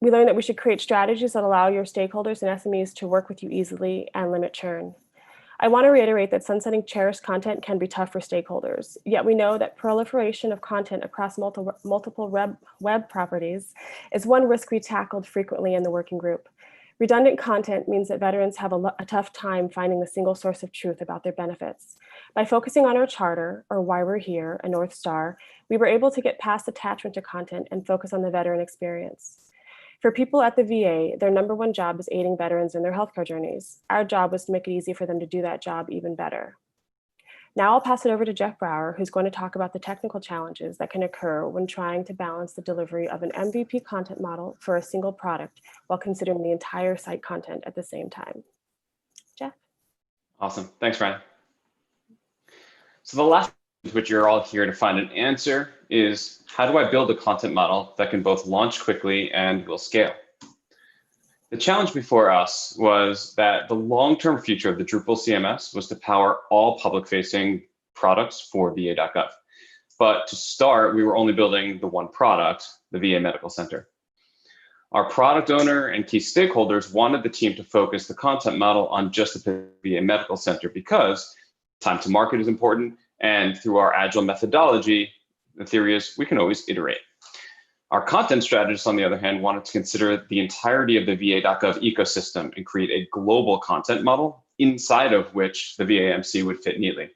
Speaker 9: We learned that we should create strategies that allow your stakeholders and SMEs to work with you easily and limit churn. I want to reiterate that sunsetting cherished content can be tough for stakeholders, yet we know that proliferation of content across multiple web properties is one risk we tackled frequently in the working group. Redundant content means that veterans have a tough time finding the single source of truth about their benefits. By focusing on our charter, or why we're here, a North Star, we were able to get past attachment to content and focus on the veteran experience. For people at the VA, their #1 job is aiding veterans in their healthcare journeys. Our job was to make it easy for them to do that job even better. Now I'll pass it over to Jeff Brauer, who's going to talk about the technical challenges that can occur when trying to balance the delivery of an MVP content model for a single product while considering the entire site content at the same time. Jeff?
Speaker 7: Awesome. Thanks, Ryan. So the last which you're all here to find an answer is, how do I build a content model that can both launch quickly and will scale? The challenge before us was that the long-term future of the Drupal CMS was to power all public-facing products for VA.gov. But to start, we were only building the one product, the VA Medical Center. Our product owner and key stakeholders wanted the team to focus the content model on just the VA Medical Center because time to market is important, and through our agile methodology, the theory is we can always iterate. Our content strategists, on the other hand, wanted to consider the entirety of the VA.gov ecosystem and create a global content model inside of which the VAMC would fit neatly.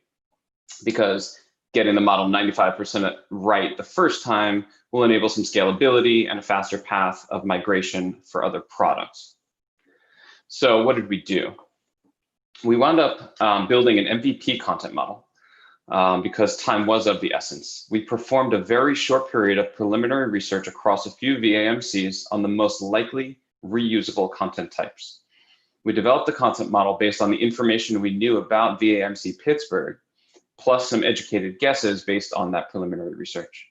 Speaker 7: Because getting the model 95% right the first time will enable some scalability and a faster path of migration for other products. So what did we do? We wound up building an MVP content model. Because time was of the essence. We performed a very short period of preliminary research across a few VAMCs on the most likely reusable content types. We developed the content model based on the information we knew about VAMC Pittsburgh, plus some educated guesses based on that preliminary research.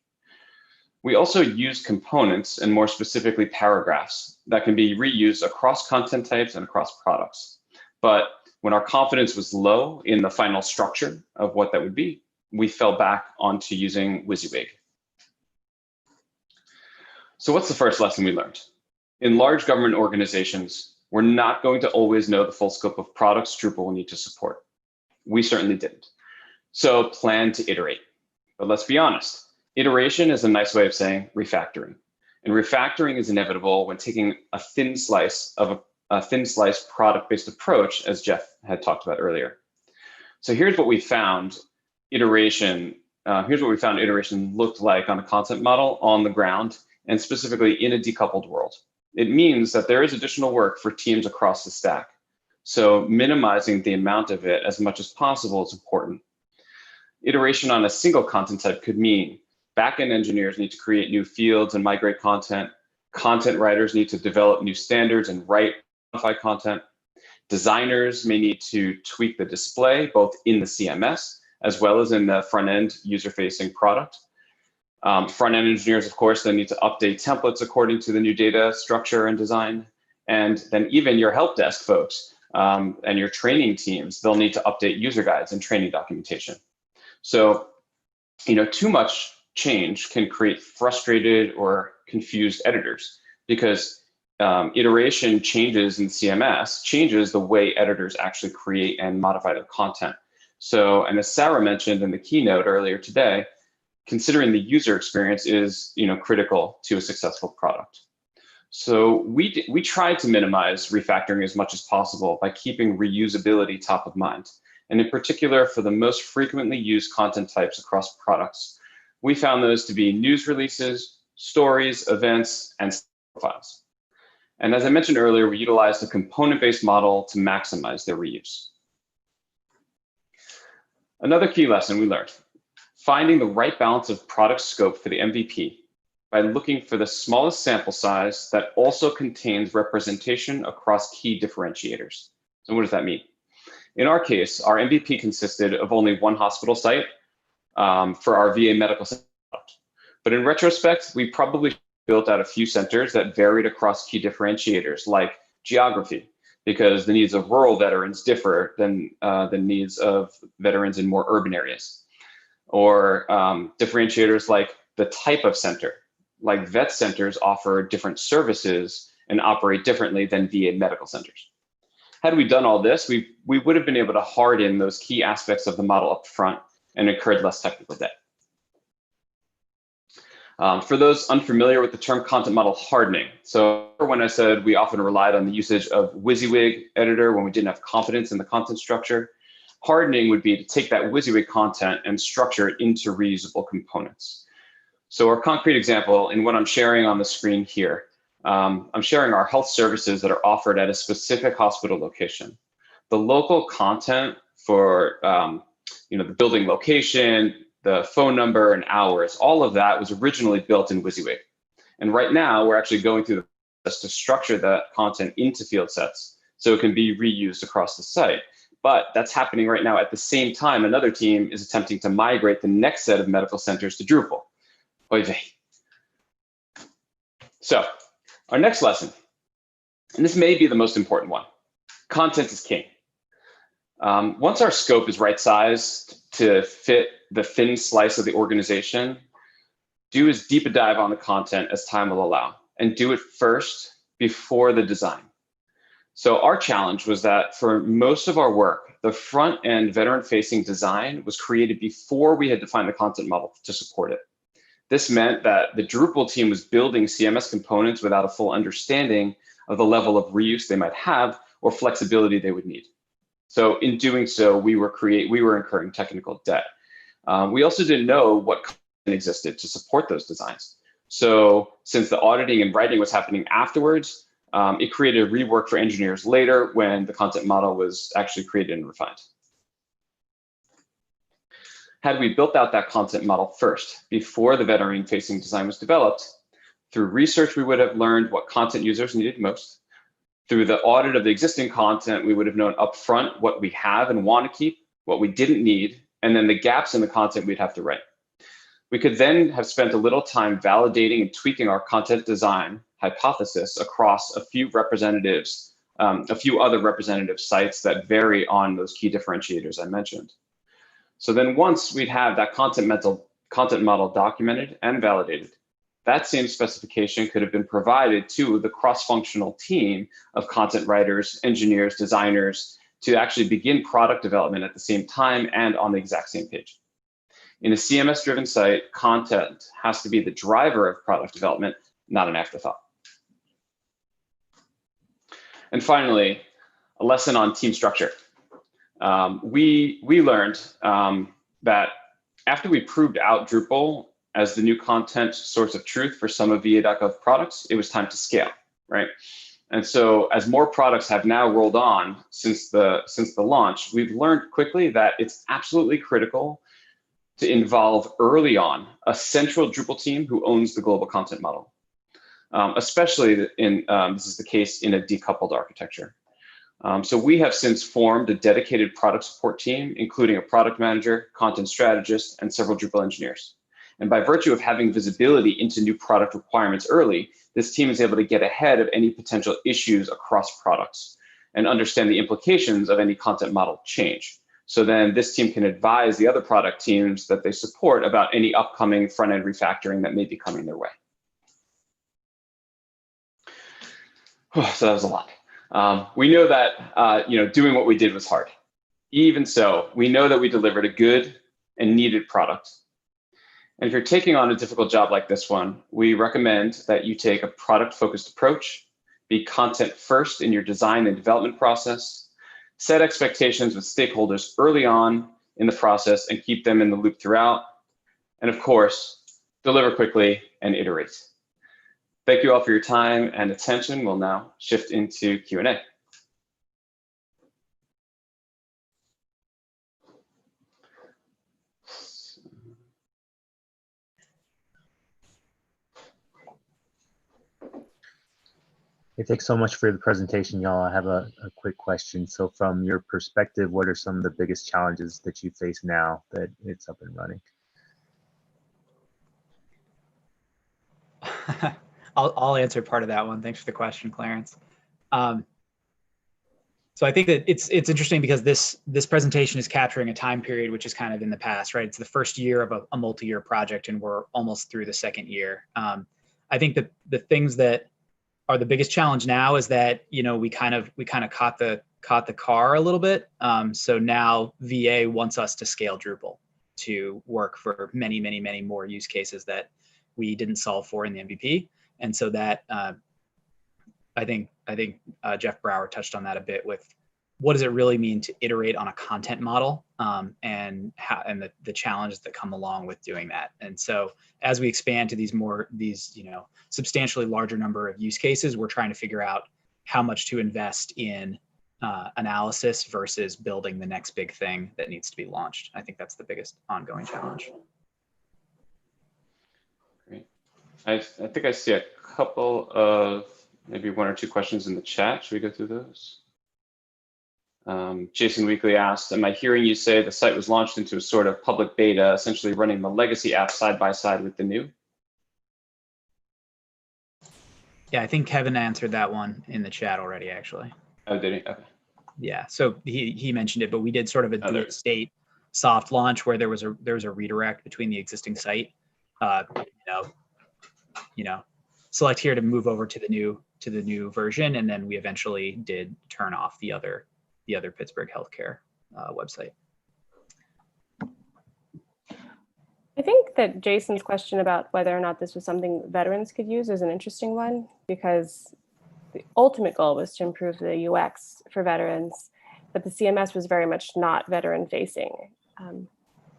Speaker 7: We also used components, and more specifically paragraphs, that can be reused across content types and across products. But when our confidence was low in the final structure of what that would be, we fell back onto using WYSIWYG. So what's the first lesson we learned? In large government organizations, we're not going to always know the full scope of products Drupal will need to support. We certainly didn't. So plan to iterate. But let's be honest, iteration is a nice way of saying refactoring. And refactoring is inevitable when taking a thin slice product-based approach, as Jeff had talked about earlier. So here's what we found iteration looked like on a content model on the ground, and specifically in a decoupled world. It means that there is additional work for teams across the stack. So minimizing the amount of it as much as possible is important. Iteration on a single content type could mean backend engineers need to create new fields and migrate content. Content writers need to develop new standards and write modify content. Designers may need to tweak the display, both in the CMS as well as in the front-end user-facing product. Front-end engineers, of course, then need to update templates according to the new data structure and design. And then even your help desk folks and your training teams, they'll need to update user guides and training documentation. So, too much change can create frustrated or confused editors, because iteration changes in CMS changes the way editors actually create and modify their content. So, and as Sarah mentioned in the keynote earlier today, considering the user experience is critical to a successful product. So we tried to minimize refactoring as much as possible by keeping reusability top of mind. And in particular, for the most frequently used content types across products, we found those to be news releases, stories, events, and profiles. And as I mentioned earlier, we utilized a component-based model to maximize their reuse. Another key lesson we learned: finding the right balance of product scope for the MVP by looking for the smallest sample size that also contains representation across key differentiators. So what does that mean? In our case, our MVP consisted of only one hospital site for our VA Medical Center. But in retrospect, we probably built out a few centers that varied across key differentiators like geography, because the needs of rural veterans differ than the needs of veterans in more urban areas. Or differentiators like the type of center, like vet centers offer different services and operate differently than VA medical centers. Had we done all this, we would have been able to harden those key aspects of the model up front and incurred less technical debt. For those unfamiliar with the term content model hardening, so when I said we often relied on the usage of WYSIWYG editor when we didn't have confidence in the content structure, hardening would be to take that WYSIWYG content and structure it into reusable components. So our concrete example in what I'm sharing on the screen here, I'm sharing our health services that are offered at a specific hospital location. The local content for the building location, the phone number and hours, all of that was originally built in WYSIWYG. And right now we're actually going through the process to structure that content into field sets so it can be reused across the site. But that's happening right now. At the same time, another team is attempting to migrate the next set of medical centers to Drupal. Oy vey. So our next lesson, and this may be the most important one, content is king. Once our scope is right-sized to fit the thin slice of the organization, do as deep a dive on the content as time will allow, and do it first before the design. So our challenge was that for most of our work, the front-end veteran-facing design was created before we had defined the content model to support it. This meant that the Drupal team was building CMS components without a full understanding of the level of reuse they might have or flexibility they would need. So in doing so, we were incurring technical debt. We also didn't know what content existed to support those designs. So since the auditing and writing was happening afterwards, it created a rework for engineers later when the content model was actually created and refined. Had we built out that content model first, before the veteran-facing design was developed, through research, we would have learned what content users needed most. Through the audit of the existing content, we would have known upfront what we have and want to keep, what we didn't need, and then the gaps in the content we'd have to write. We could then have spent a little time validating and tweaking our content design hypothesis across a few other representative sites that vary on those key differentiators I mentioned. So then once we'd have that content model documented and validated, that same specification could have been provided to the cross-functional team of content writers, engineers, designers to actually begin product development at the same time and on the exact same page. In a CMS-driven site, content has to be the driver of product development, not an afterthought. And finally, a lesson on team structure. We learned that after we proved out Drupal as the new content source of truth for some of VA.gov products, it was time to scale, right? And so as more products have now rolled on since the launch, we've learned quickly that it's absolutely critical to involve early on a central Drupal team who owns the global content model, especially this is the case in a decoupled architecture. So we have since formed a dedicated product support team, including a product manager, content strategist, and several Drupal engineers. And by virtue of having visibility into new product requirements early, this team is able to get ahead of any potential issues across products and understand the implications of any content model change. So then this team can advise the other product teams that they support about any upcoming front-end refactoring that may be coming their way. So that was a lot. We know that doing what we did was hard. Even so, we know that we delivered a good and needed product. And if you're taking on a difficult job like this one, we recommend that you take a product-focused approach, be content first in your design and development process, set expectations with stakeholders early on in the process and keep them in the loop throughout. And of course, deliver quickly and iterate. Thank you all for your time and attention. We'll now shift into Q&A.
Speaker 11: Hey, thanks so much for the presentation, y'all. I have a quick question. So from your perspective, what are some of the biggest challenges that you face now that it's up and running?
Speaker 10: I'll answer part of that one. Thanks for the question, Clarence. So I think that it's interesting because this presentation is capturing a time period which is kind of in the past, right? It's the first year of a multi-year project, and we're almost through the second year. I think that the things that are the biggest challenge now is that we kind of caught the car a little bit. So now VA wants us to scale Drupal to work for many, many, many more use cases that we didn't solve for in the MVP. And so that I think Jeff Brauer touched on that a bit with what does it really mean to iterate on a content model and the challenges that come along with doing that. And so as we expand to these substantially larger number of use cases, we're trying to figure out how much to invest in analysis versus building the next big thing that needs to be launched. I think that's the biggest ongoing challenge.
Speaker 7: Great. I think I see a couple of maybe one or two questions in the chat. Should we go through those? Jason Weekly asked, am I hearing you say the site was launched into a sort of public beta, essentially running the legacy app side by side with the new?
Speaker 10: Yeah, I think Kevin answered that one in the chat already, actually.
Speaker 7: Oh, did he? Okay.
Speaker 10: Yeah, so he mentioned it, but we did sort of a dual state soft launch where there was a redirect between the existing site. Select here to move over to the new version, and then we eventually did turn off the other Pittsburgh healthcare website.
Speaker 9: I think that Jason's question about whether or not this was something veterans could use is an interesting one, because the ultimate goal was to improve the UX for veterans, but the CMS was very much not veteran facing. You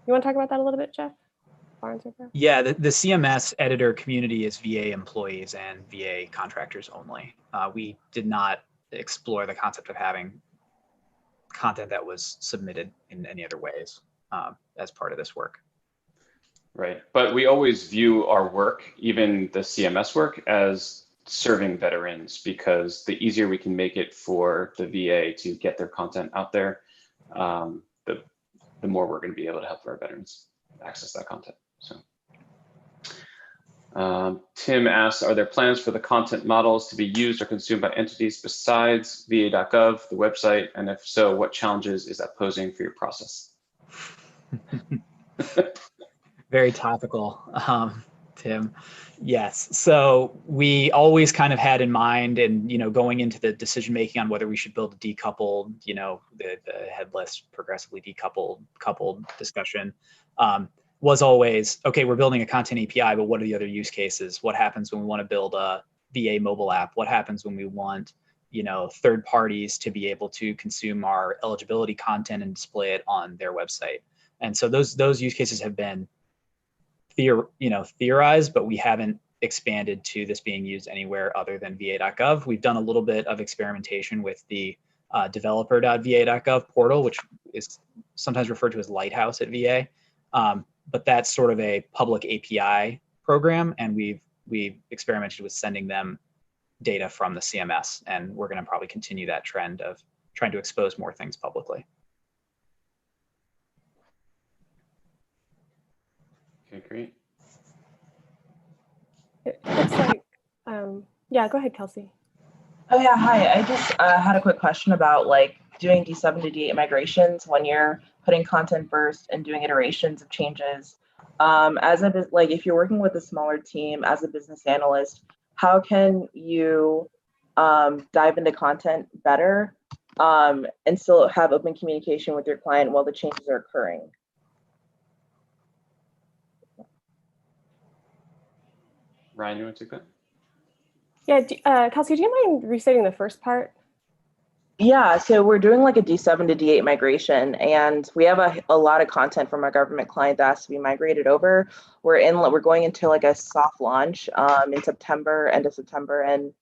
Speaker 9: want to talk about that a little bit, Jeff?
Speaker 10: Yeah, the CMS editor community is VA employees and VA contractors only. We did not explore the concept of having content that was submitted in any other ways as part of this work.
Speaker 7: Right, but we always view our work, even the CMS work, as serving veterans, because the easier we can make it for the VA to get their content out there, the more we're going to be able to help our veterans access that content. So, Tim asks, are there plans for the content models to be used or consumed by entities besides VA.gov, the website? And if so, what challenges is that posing for your process?
Speaker 10: Very topical, Tim. Yes, so we always kind of had in mind, and going into the decision making on whether we should build a decoupled, the headless, progressively coupled discussion, was always, okay, we're building a content API, but what are the other use cases? What happens when we want to build a VA mobile app? What happens when we want, third parties to be able to consume our eligibility content and display it on their website? And so those use cases have been theorized, but we haven't expanded to this being used anywhere other than VA.gov. We've done a little bit of experimentation with the developer.va.gov portal, which is sometimes referred to as Lighthouse at VA. But that's sort of a public API program, and we've experimented with sending them data from the CMS, and we're going to probably continue that trend of trying to expose more things publicly.
Speaker 7: Okay, great.
Speaker 9: It looks like, yeah, go ahead, Kelsey.
Speaker 12: Oh yeah, hi. I just had a quick question about doing D7 to D8 migrations when you're putting content first and doing iterations of changes. If you're working with a smaller team as a business analyst, how can you dive into content better and still have open communication with your client while the changes are occurring?
Speaker 7: Ryan, you want to take that?
Speaker 9: Yeah, Kelsey, do you mind restating the first part?
Speaker 12: Yeah, so we're doing like a D7 to D8 migration, and we have a lot of content from our government client that has to be migrated over. We're going into like a soft launch in September, end of September, and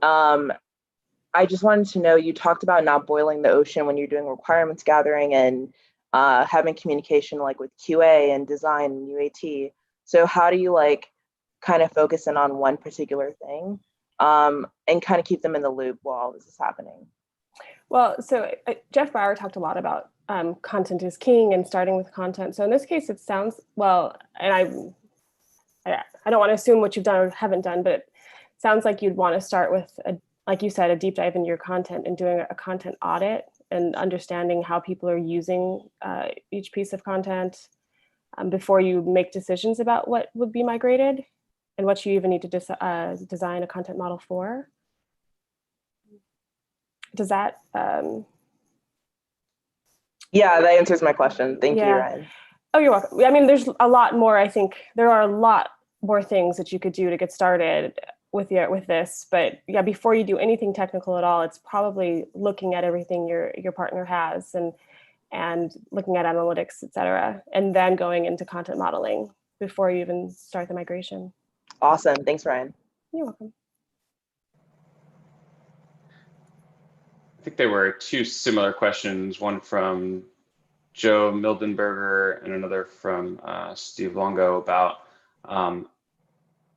Speaker 12: I just wanted to know, you talked about not boiling the ocean when you're doing requirements gathering and having communication like with QA and design and UAT. So how do you kind of focus in on one particular thing and kind of keep them in the loop while all this is happening?
Speaker 9: Well, so Jeff Brauer talked a lot about content is king and starting with content. So in this case, it sounds, well, and I don't want to assume what you've done or haven't done, but it sounds like you'd want to start with, like you said, a deep dive into your content and doing a content audit and understanding how people are using each piece of content before you make decisions about what would be migrated and what you even need to design a content model for. Does that?
Speaker 12: Yeah, that answers my question. Thank you, Ryan.
Speaker 9: Oh, you're welcome. I mean, there's a lot more. I think there are a lot more things that you could do to get started with this. But yeah, before you do anything technical at all, it's probably looking at everything your partner has and looking at analytics, et cetera, and then going into content modeling before you even start the migration.
Speaker 12: Awesome. Thanks, Ryan.
Speaker 9: You're welcome.
Speaker 7: I think there were two similar questions, one from Joe Mildenberger and another from Steve Longo about,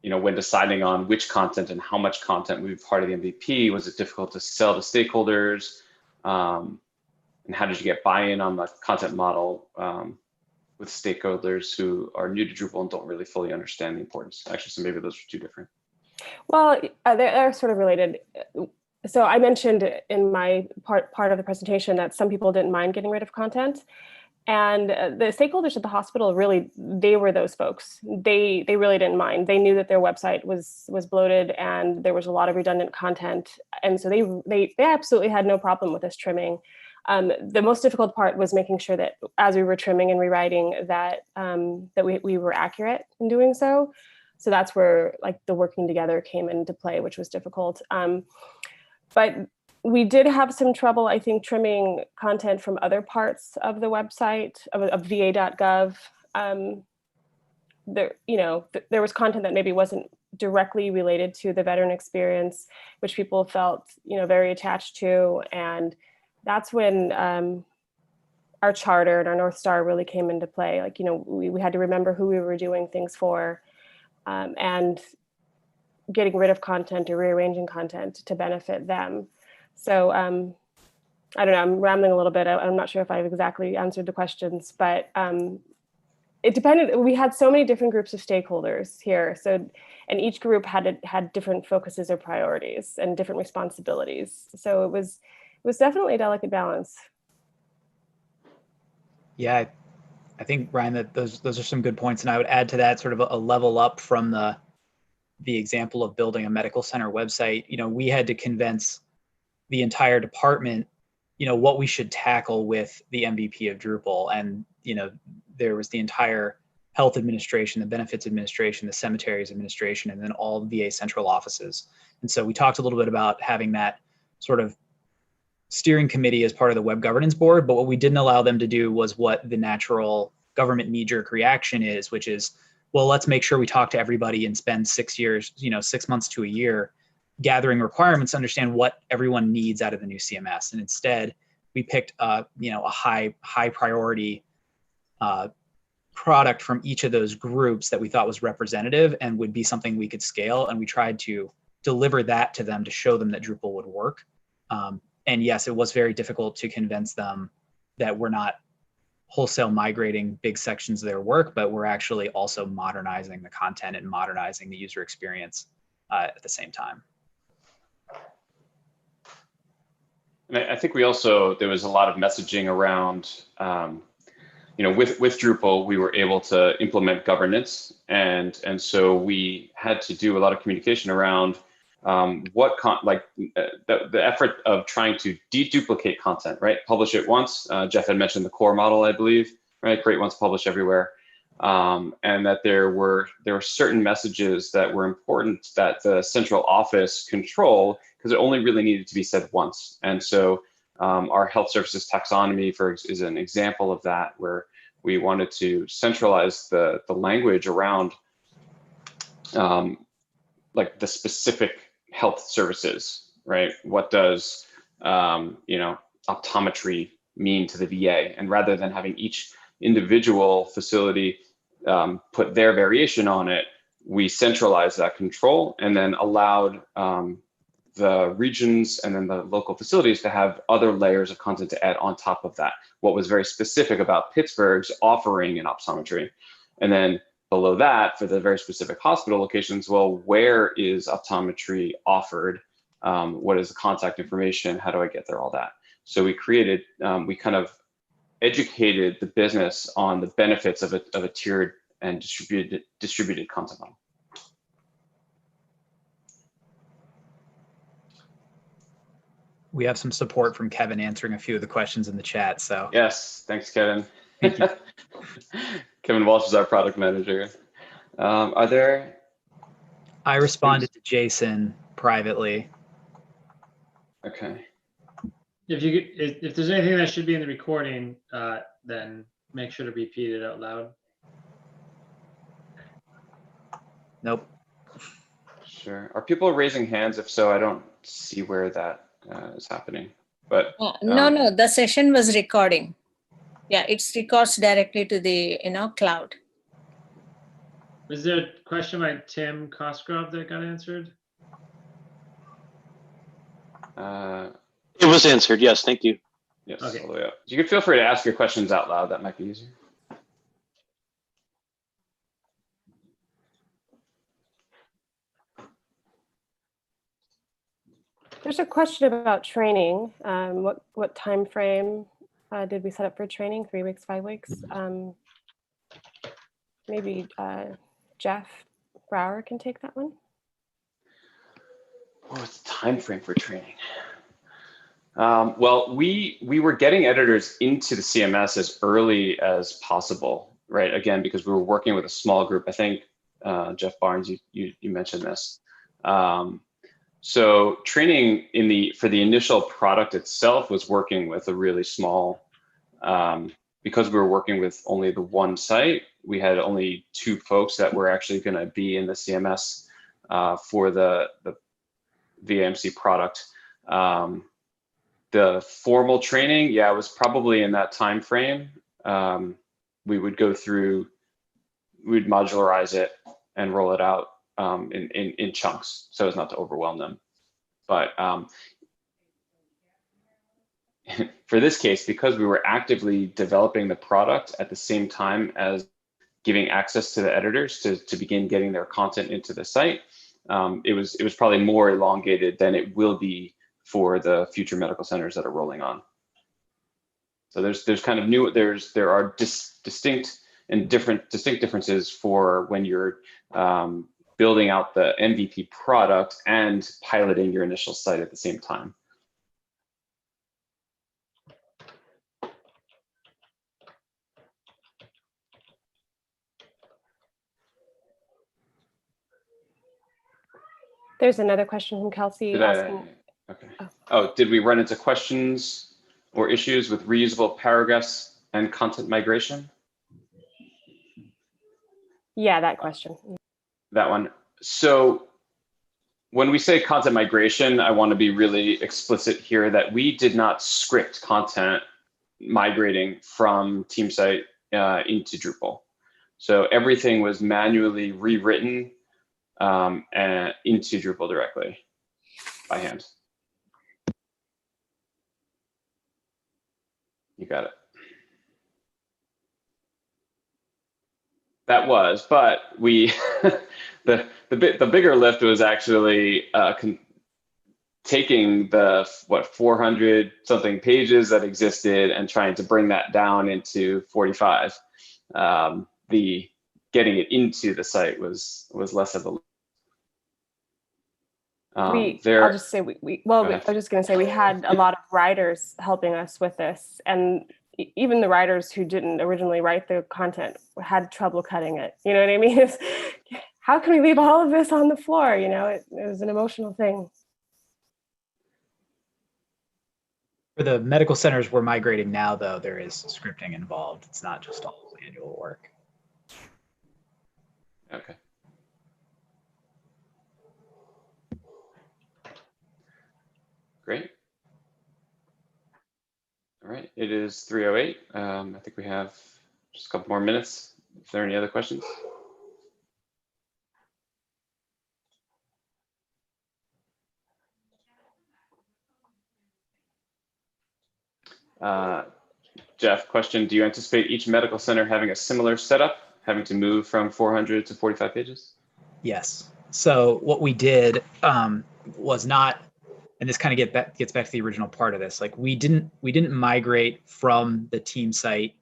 Speaker 7: when deciding on which content and how much content would be part of the MVP, was it difficult to sell to stakeholders? And how did you get buy-in on the content model with stakeholders who are new to Drupal and don't really fully understand the importance? Actually, so maybe those are two different.
Speaker 9: Well, they're sort of related. So I mentioned in my part of the presentation that some people didn't mind getting rid of content. And the stakeholders at the hospital, really, they were those folks. They really didn't mind. They knew that their website was bloated and there was a lot of redundant content. And so they absolutely had no problem with us trimming. The most difficult part was making sure that as we were trimming and rewriting that we were accurate in doing so. So that's where like the working together came into play, which was difficult. But we did have some trouble, I think, trimming content from other parts of the website of VA.gov. There was content that maybe wasn't directly related to the veteran experience, which people felt, very attached to. And that's when our charter and our North Star really came into play. Like, we had to remember who we were doing things for, and getting rid of content or rearranging content to benefit them. So I don't know, I'm rambling a little bit. I'm not sure if I've exactly answered the questions, but it depended. We had so many different groups of stakeholders here. So, and each group had different focuses or priorities and different responsibilities. So it was definitely a delicate balance.
Speaker 10: Yeah, I think, Ryan, that those are some good points. And I would add to that sort of a level up from the example of building a medical center website. We had to convince the entire department, what we should tackle with the MVP of Drupal. And, there was the entire health administration, the benefits administration, the cemeteries administration, and then all VA central offices. And so we talked a little bit about having that sort of steering committee as part of the web governance board. But what we didn't allow them to do was what the natural government knee-jerk reaction is, which is, well, let's make sure we talk to everybody and spend 6 years, 6 months to a year gathering requirements to understand what everyone needs out of the new CMS. And instead, we picked a high priority product from each of those groups that we thought was representative and would be something we could scale. And we tried to deliver that to them to show them that Drupal would work. And yes, it was very difficult to convince them that we're not wholesale migrating big sections of their work, but we're actually also modernizing the content and modernizing the user experience at the same time.
Speaker 7: And I think there was a lot of messaging around, with Drupal, we were able to implement governance. And so we had to do a lot of communication around the effort of trying to deduplicate content, right? Publish it once. Jeff had mentioned the core model, I believe, right? Create once, publish everywhere. And that there were certain messages that were important that the central office control, because it only really needed to be said once. And so our health services taxonomy is an example of that, where we wanted to centralize the language around like the specific health services, right? What does optometry mean to the VA? And rather than having each individual facility put their variation on it, we centralized that control and then allowed the regions and then the local facilities to have other layers of content to add on top of that. What was very specific about Pittsburgh's offering in optometry. And then below that, for the very specific hospital locations, well, where is optometry offered? What is the contact information? How do I get there? All that. So we created, we kind of educated the business on the benefits of a tiered and distributed content model.
Speaker 10: We have some support from Kevin answering a few of the questions in the chat. So
Speaker 7: yes, thanks, Kevin.
Speaker 10: Thank you.
Speaker 7: Kevin Walsh is our product manager. Are there?
Speaker 10: I responded to Jason privately.
Speaker 7: Okay.
Speaker 13: If there's anything that should be in the recording, then make sure to repeat it out loud.
Speaker 10: Nope.
Speaker 7: Sure. Are people raising hands? If so, I don't see where that is happening. But
Speaker 8: no, the session was recording. Yeah, it records directly to the cloud.
Speaker 13: Was there a question by Tim Cosgrove that got answered?
Speaker 14: It was answered. Yes, thank you.
Speaker 7: Yes,
Speaker 13: Okay.
Speaker 7: all the way up. You can feel free to ask your questions out loud. That might be easier.
Speaker 9: There's a question about training. What time frame did we set up for training? 3 weeks, 5 weeks? Maybe Jeff Brauer can take that one.
Speaker 7: What's the time frame for training? Well, we were getting editors into the CMS as early as possible, right? Again, because we were working with a small group. I think Jeff Barnes, you mentioned this. So training for the initial product itself was working with a really small, because we were working with only the one site, we had only 2 folks that were actually going to be in the CMS for the VAMC product. The formal training, yeah, it was probably in that time frame. We would go through, we'd modularize it and roll it out in chunks so as not to overwhelm them. But for this case, because we were actively developing the product at the same time as giving access to the editors to begin getting their content into the site, it was probably more elongated than it will be for the future medical centers that are rolling on. So there's kind of there are distinct differences for when you're building out the MVP product and piloting your initial site at the same time.
Speaker 9: There's another question from Kelsey asking.
Speaker 7: Okay. Oh, did we run into questions or issues with reusable paragraphs and content migration?
Speaker 9: Yeah, that question.
Speaker 7: That one. So when we say content migration, I want to be really explicit here that we did not script content migrating from TeamSite into Drupal. So everything was manually rewritten and into Drupal directly by hand. You got it. That was, but we the bigger lift was actually taking the 400 something pages that existed and trying to bring that down into 45. The getting it into the site was less of a
Speaker 9: I'll just say I was just going to say we had a lot of writers helping us with this, and even the writers who didn't originally write the content had trouble cutting it. You know what I mean? How can we leave all of this on the floor? You know, it was an emotional thing.
Speaker 10: For the medical centers we're migrating now, though, there is scripting involved. It's not just all manual work.
Speaker 7: Okay. Great. All right, it is 3:08. I think we have just a couple more minutes. If there are any other questions. Jeff, question, do you anticipate each medical center having a similar setup, having to move from 400 to 45 pages?
Speaker 10: Yes. So what we did was not, and this kind of gets back to the original part of this. Like we didn't migrate from the team site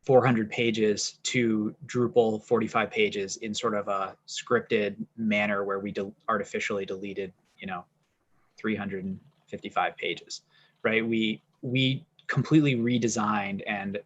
Speaker 10: 400 pages to Drupal 45 pages in sort of a scripted manner where we artificially deleted, 355 pages, right? We completely redesigned and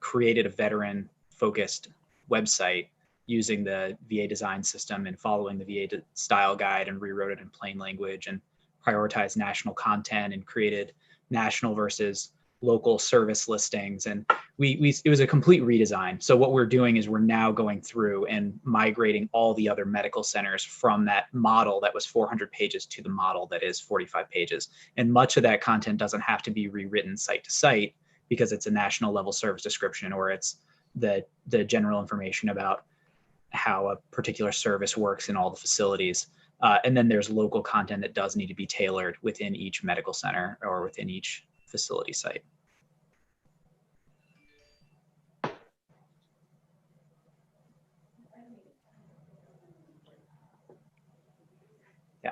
Speaker 10: created a veteran-focused website using the VA design system and following the VA style guide, and rewrote it in plain language and prioritized national content and created national versus local service listings. And it was a complete redesign. So what we're doing is we're now going through and migrating all the other medical centers from that model that was 400 pages to the model that is 45 pages. And much of that content doesn't have to be rewritten site to site because it's a national level service description, or it's the general information about how a particular service works in all the facilities. And then there's local content that does need to be tailored within each medical center or within each facility site. Yeah.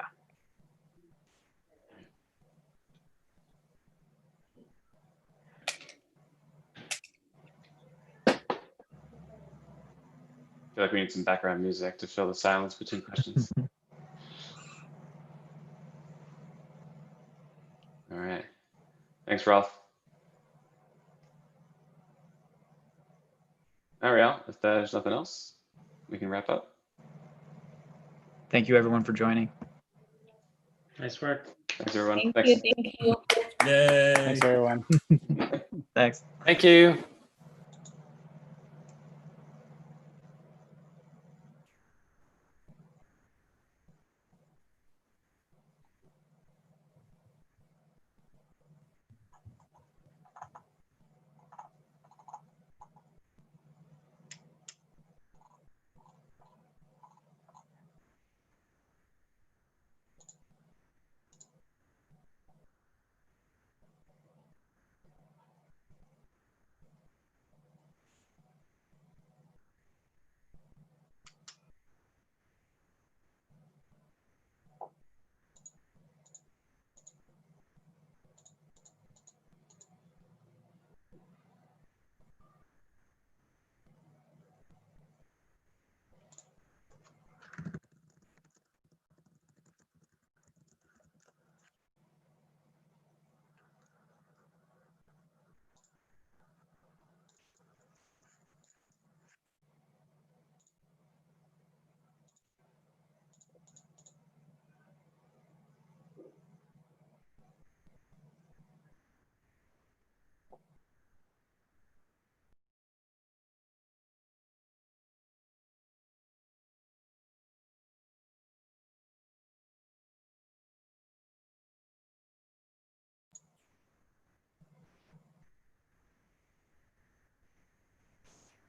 Speaker 7: I feel like we need some background music to fill the silence between questions. All right. Thanks, Ralph. Ariel, if there's nothing else, we can wrap up.
Speaker 10: Thank you, everyone, for joining.
Speaker 13: Nice work.
Speaker 7: Thanks, everyone.
Speaker 8: Thank you. Thank you.
Speaker 14: Yay.
Speaker 15: Thanks, everyone.
Speaker 10: Thanks.
Speaker 6: Thank you.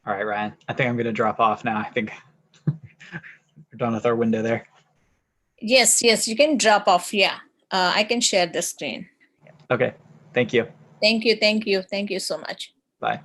Speaker 10: All right, Ryan, I think I'm going to drop off now. I think we're done with our window there.
Speaker 8: Yes, yes, you can drop off. Yeah, I can share the screen.
Speaker 10: Okay, thank you.
Speaker 8: Thank you. Thank you. Thank you so much.
Speaker 10: Bye.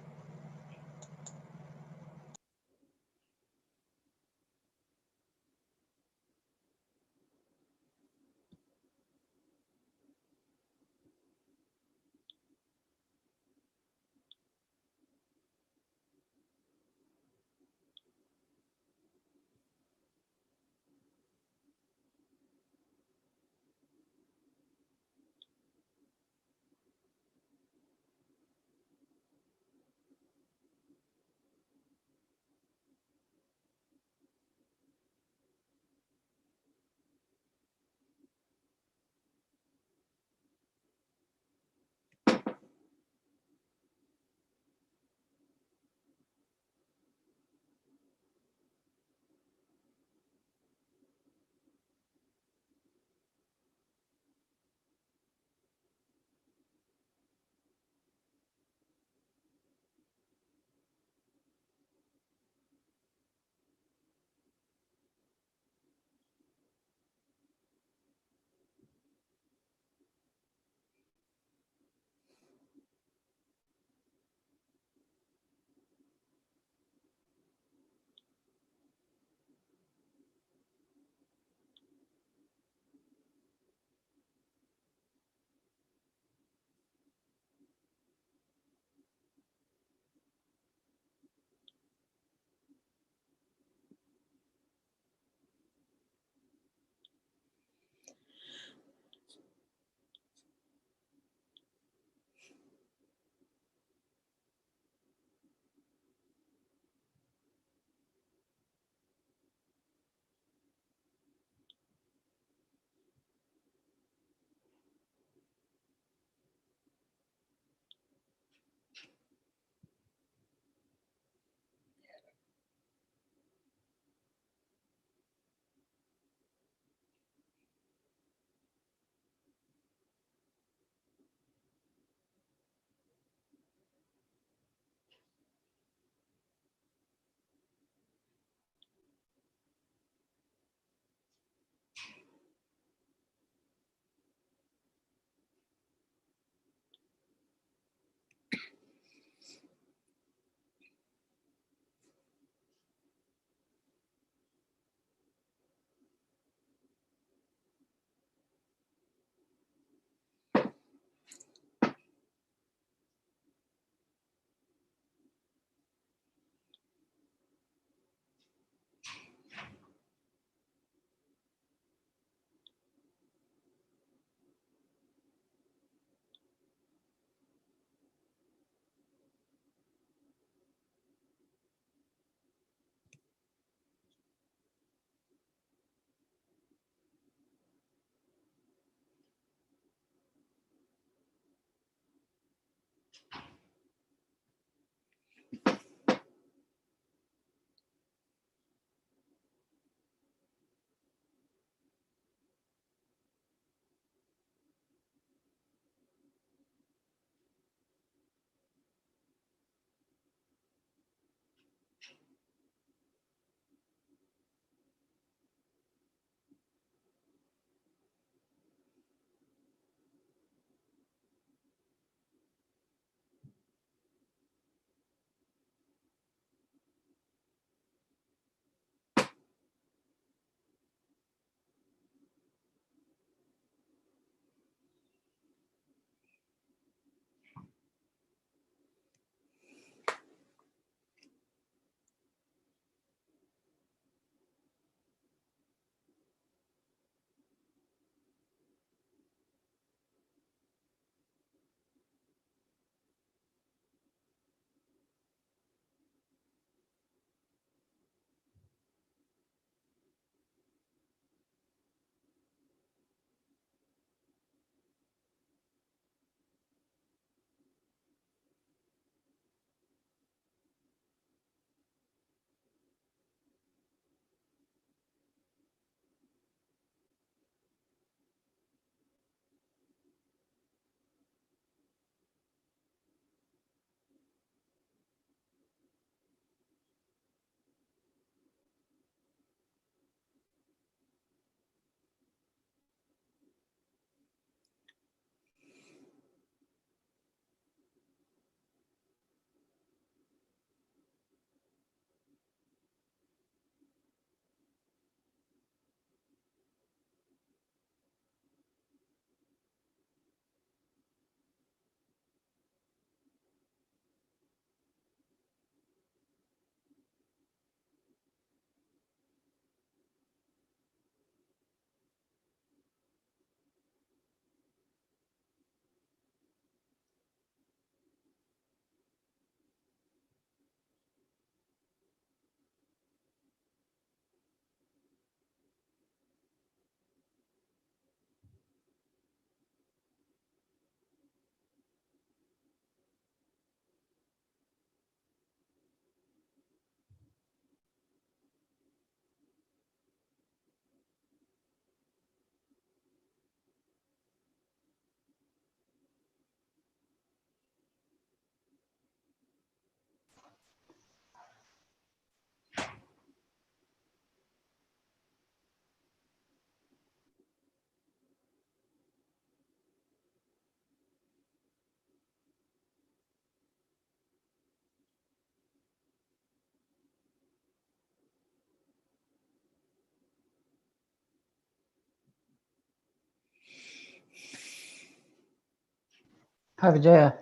Speaker 14: Hi, Vijaya.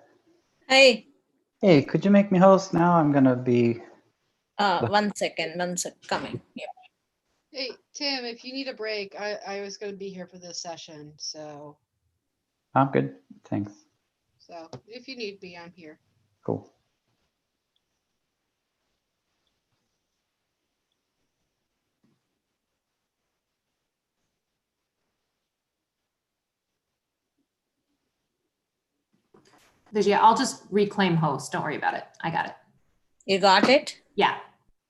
Speaker 8: Hi.
Speaker 14: Hey, could you make me host now? I'm gonna be.
Speaker 8: 1 second, coming. Yep.
Speaker 15: Hey, Tim, if you need a break, I was going to be here for this session. So
Speaker 14: I'm good. Thanks.
Speaker 15: If you need me, I'm here.
Speaker 14: Cool.
Speaker 3: Vijaya, I'll just reclaim host. Don't worry about it. I got it.
Speaker 8: You got it?
Speaker 3: Yeah.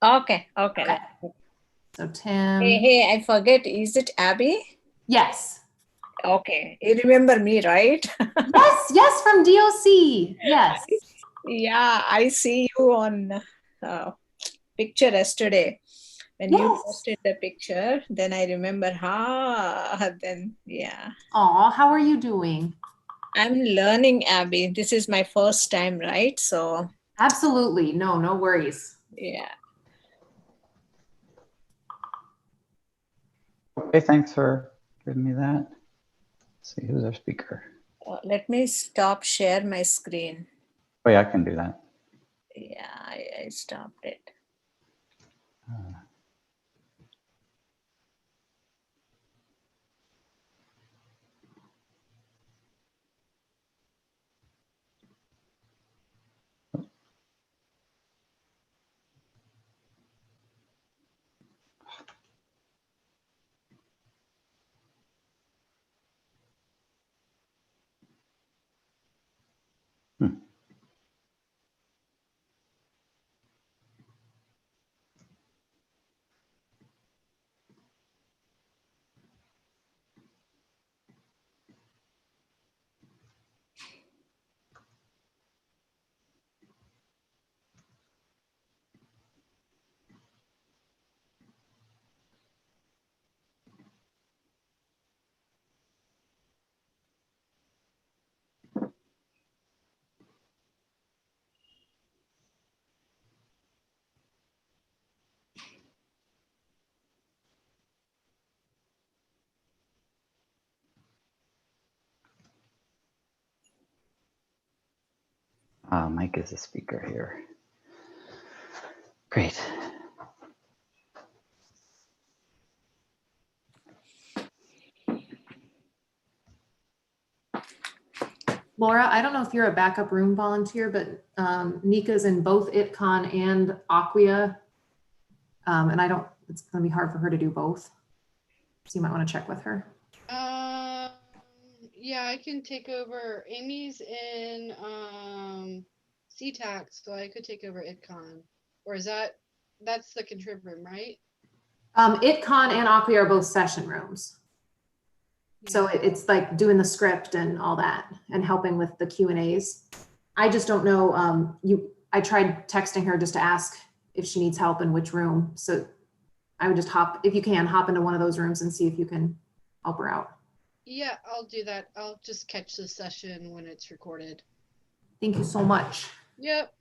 Speaker 8: Okay.
Speaker 3: So Tim.
Speaker 8: Hey, I forget. Is it Abby?
Speaker 3: Yes.
Speaker 8: Okay. You remember me, right?
Speaker 3: Yes, from DOC. Yes.
Speaker 8: Yeah, I see you on picture yesterday. When you posted the picture, then I remember, then yeah.
Speaker 3: Aw, how are you doing?
Speaker 8: I'm learning, Abby. This is my first time, right? So.
Speaker 3: Absolutely. No worries.
Speaker 8: Yeah.
Speaker 14: Okay, thanks for giving me that. Let's see, who's our speaker?
Speaker 8: Let me stop share my screen.
Speaker 14: Oh yeah, I can do that.
Speaker 8: Yeah, I stopped it.
Speaker 14: Mike is a speaker here. Great.
Speaker 3: Laura, I don't know if you're a backup room volunteer, but Nika's in both ItCon and Acquia. And it's going to be hard for her to do both. So you might want to check with her.
Speaker 15: Yeah, I can take over. Amy's in CTAC, so I could take over ItCon. Or that's the contrib room, right?
Speaker 3: ItCon and Acquia are both session rooms. Yeah. So it's like doing the script and all that and helping with the Q&As. I just don't know. I tried texting her just to ask if she needs help in which room. So I would just hop into one of those rooms and see if you can help her out.
Speaker 15: Yeah, I'll do that. I'll just catch the session when it's recorded.
Speaker 3: Thank you so much.
Speaker 15: Yep.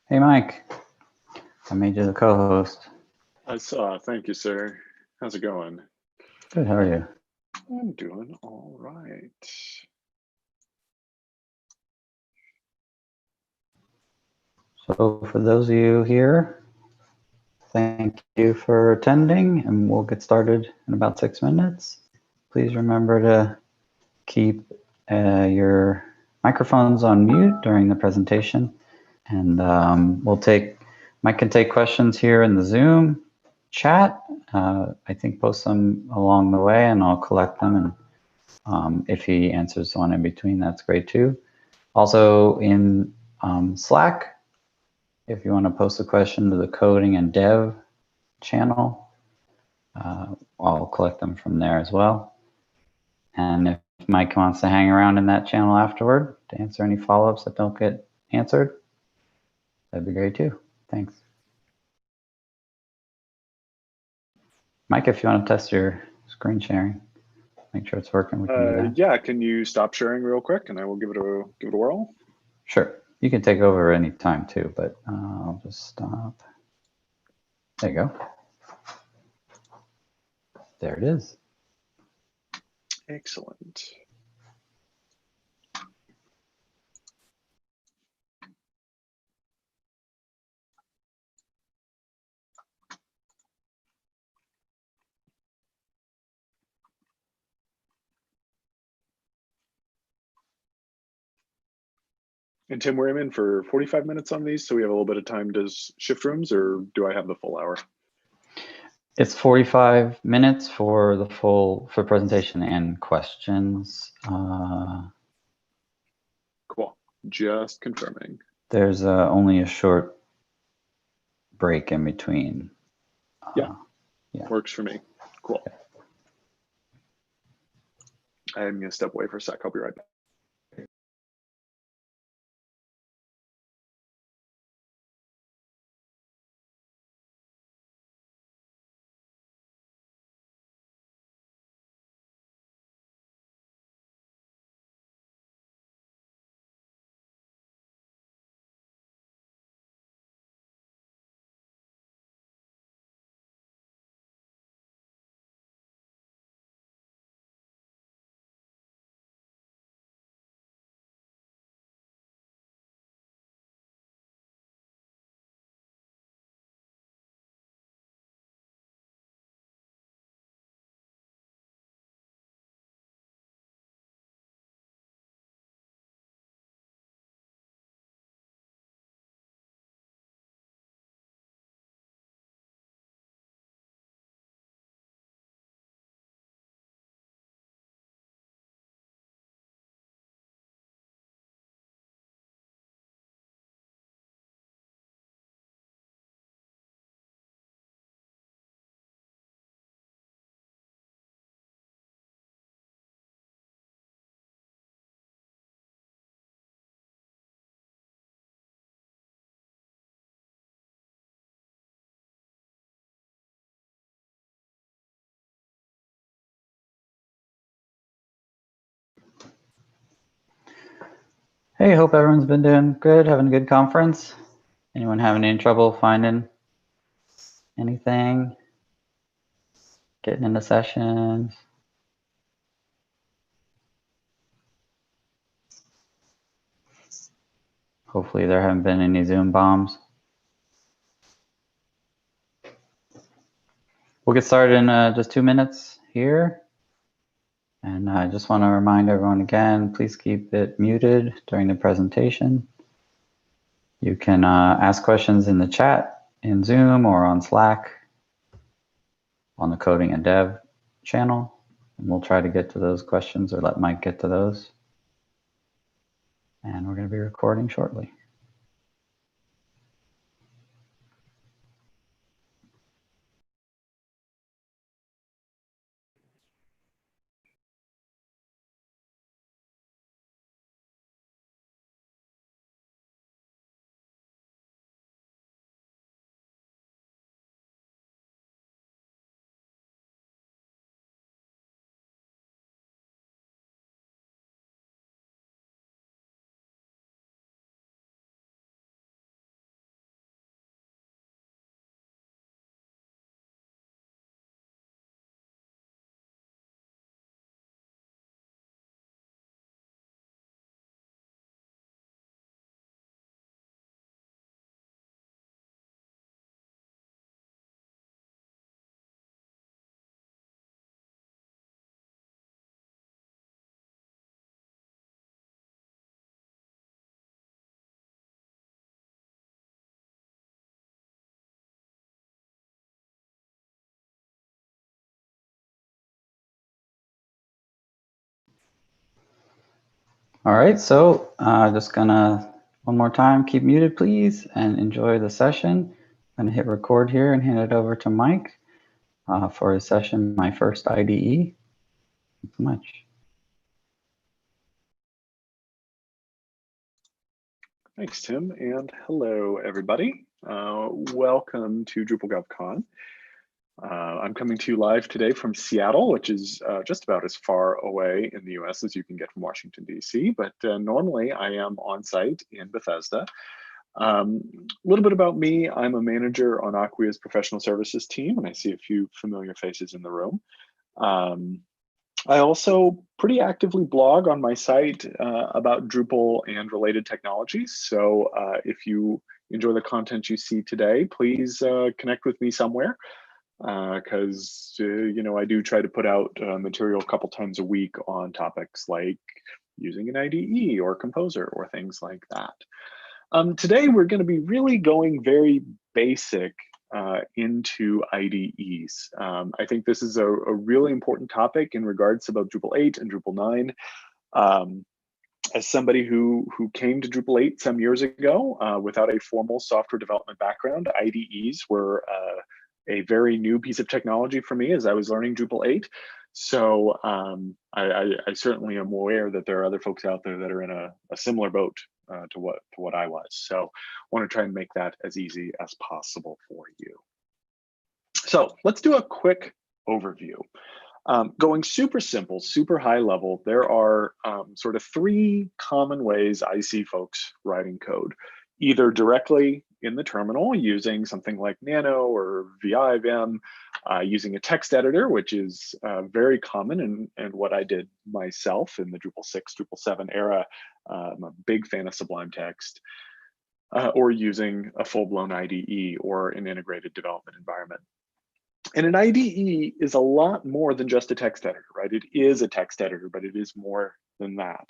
Speaker 14: Hey, Mike. I made you the co-host.
Speaker 16: I saw. Thank you, sir. How's it going?
Speaker 14: Good. How are you?
Speaker 16: I'm doing all right.
Speaker 14: So for those of you here, thank you for attending, and we'll get started in about 6 minutes. Please remember to keep your microphones on mute during the presentation, and Mike can take questions here in the Zoom chat. I think post them along the way, and I'll collect them, and if he answers one in between, that's great too. Also in Slack, if you want to post a question to the coding and dev channel, I'll collect them from there as well. And if Mike wants to hang around in that channel afterward to answer any follow-ups that don't get answered, that'd be great too. Thanks. Mike, if you want to test your screen sharing, make sure it's working, we can do that.
Speaker 16: Yeah, can you stop sharing real quick and I will give it a whirl?
Speaker 14: Sure. You can take over any time too, but I'll just stop. There you go. There it is.
Speaker 16: Excellent. And Tim, we're in for 45 minutes on these, so we have a little bit of time to shift rooms, or do I have the full hour?
Speaker 14: It's 45 minutes for presentation and questions.
Speaker 16: Cool. Just confirming.
Speaker 14: There's only a short break in between.
Speaker 16: Yeah.
Speaker 14: Yeah.
Speaker 16: Works for me. Cool. I'm going to step away for a sec. I'll be right back.
Speaker 14: Hey, hope everyone's been doing good, having a good conference. Anyone having any trouble finding anything? Getting into sessions? Hopefully there haven't been any Zoom bombs. We'll get started in just 2 minutes here. And I just want to remind everyone again, please keep it muted during the presentation. You can ask questions in the chat in Zoom or on Slack on the coding and dev channel. And we'll try to get to those questions or let Mike get to those. And we're going to be recording shortly. All right, so just gonna one more time, keep muted, please, and enjoy the session. I'm gonna hit record here and hand it over to Mike for his session, My First IDE. Thanks so much.
Speaker 16: Thanks, Tim, and hello, everybody. Welcome to Drupal GovCon. I'm coming to you live today from Seattle, which is just about as far away in the US as you can get from Washington, DC, but normally I am on site in Bethesda. A little bit about me, I'm a manager on Acquia's professional services team, and I see a few familiar faces in the room. I also pretty actively blog on my site about Drupal and related technologies. So if you enjoy the content you see today, please connect with me somewhere. Because you know, I do try to put out material a couple times a week on topics like using an IDE or Composer or things like that. Today we're going to be really going very basic into IDEs. I think this is a really important topic in regards to both Drupal 8 and Drupal 9. As somebody who came to Drupal 8 some years ago without a formal software development background, IDEs were a very new piece of technology for me as I was learning Drupal 8. So I certainly am aware that there are other folks out there that are in a similar boat to what I was. So I want to try and make that as easy as possible for you. So let's do a quick overview. Going super simple, super high level, there are sort of three common ways I see folks writing code, either directly in the terminal using something like Nano or VA.gov, using a text editor, which is very common and what I did myself in the Drupal 6, Drupal 7 era. I'm a big fan of Sublime Text, or using a full-blown IDE or an integrated development environment. And an IDE is a lot more than just a text editor, right? It is a text editor, but it is more than that.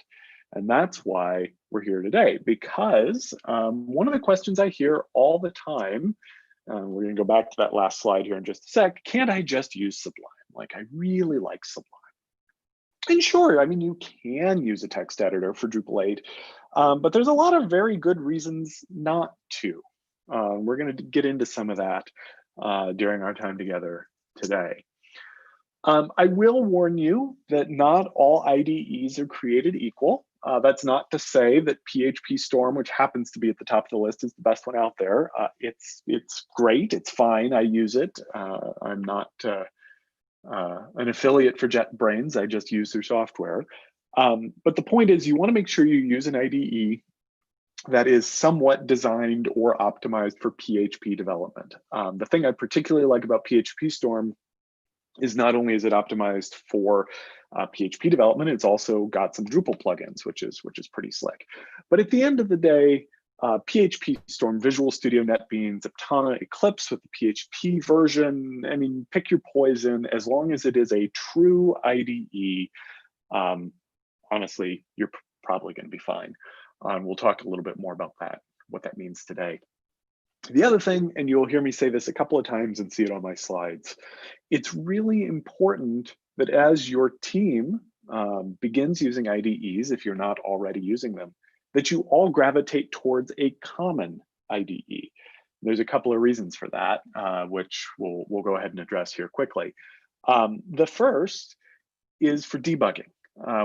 Speaker 16: And that's why we're here today, because one of the questions I hear all the time, we're going to go back to that last slide here in just a sec, can't I just use Sublime? Like, I really like Sublime. And sure, I mean, you can use a text editor for Drupal 8, but there's a lot of very good reasons not to. We're going to get into some of that during our time together today. I will warn you that not all IDEs are created equal. That's not to say that PHP Storm, which happens to be at the top of the list, is the best one out there. It's great, it's fine, I use it. I'm not an affiliate for JetBrains, I just use their software. But the point is, you want to make sure you use an IDE that is somewhat designed or optimized for PHP development. The thing I particularly like about PHP Storm is not only is it optimized for PHP development, it's also got some Drupal plugins, which is pretty slick. But at the end of the day, PHP Storm, Visual Studio, NetBeans, Aptana, Eclipse with the PHP version, I mean, pick your poison. As long as it is a true IDE, honestly, you're probably going to be fine. We'll talk a little bit more about that, what that means today. The other thing, and you'll hear me say this a couple of times and see it on my slides, it's really important that as your team begins using IDEs, if you're not already using them, that you all gravitate towards a common IDE. There's a couple of reasons for that, which we'll go ahead and address here quickly. The first is for debugging.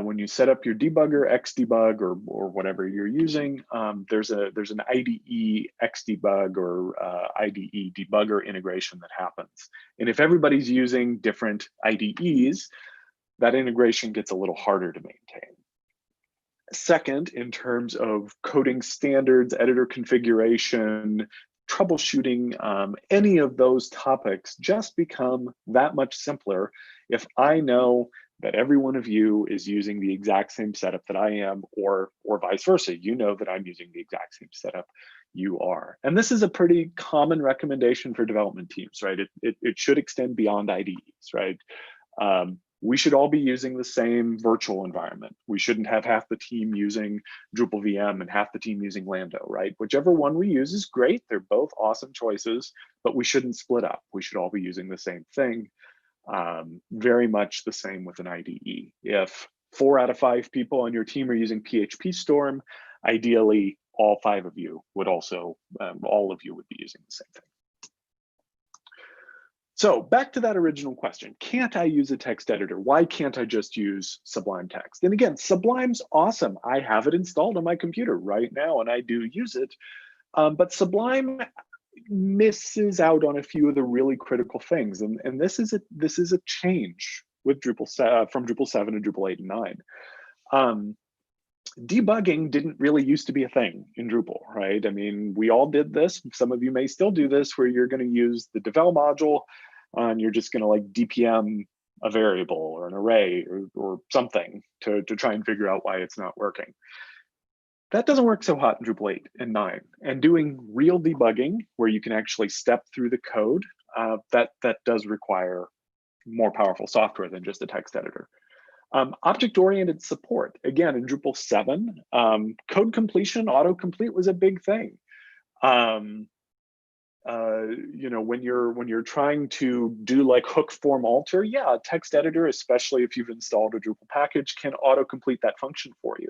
Speaker 16: When you set up your debugger, Xdebug, or whatever you're using, there's an IDE Xdebug or IDE debugger integration that happens. And if everybody's using different IDEs, that integration gets a little harder to maintain. Second, in terms of coding standards, editor configuration, troubleshooting, any of those topics just become that much simpler if I know that every one of you is using the exact same setup that I am, or vice versa. You know that I'm using the exact same setup you are. And this is a pretty common recommendation for development teams, right? It should extend beyond IDEs, right? We should all be using the same virtual environment. We shouldn't have half the team using Drupal VM and half the team using Lando, right? Whichever one we use is great. They're both awesome choices, but we shouldn't split up. We should all be using the same thing. Very much the same with an IDE. If 4 out of 5 people on your team are using PHP Storm. Ideally, all 5 of you would also, all of you would be using the same thing. So back to that original question, can't I use a text editor? Why can't I just use Sublime Text? And again, Sublime's awesome. I have it installed on my computer right now and I do use it. But Sublime misses out on a few of the really critical things. And this is a change with Drupal from Drupal 7 to Drupal 8 and 9. Debugging didn't really used to be a thing in Drupal, right? I mean, we all did this. Some of you may still do this, where you're going to use the devel module and you're just going to like DPM a variable or an array or something to try and figure out why it's not working. That doesn't work so hot in Drupal 8 and 9. And doing real debugging, where you can actually step through the code, that does require more powerful software than just a text editor. Object-oriented support. Again, in Drupal 7, code completion, autocomplete was a big thing. You know, when you're trying to do like hook form alter, yeah, a text editor, especially if you've installed a Drupal package, can autocomplete that function for you.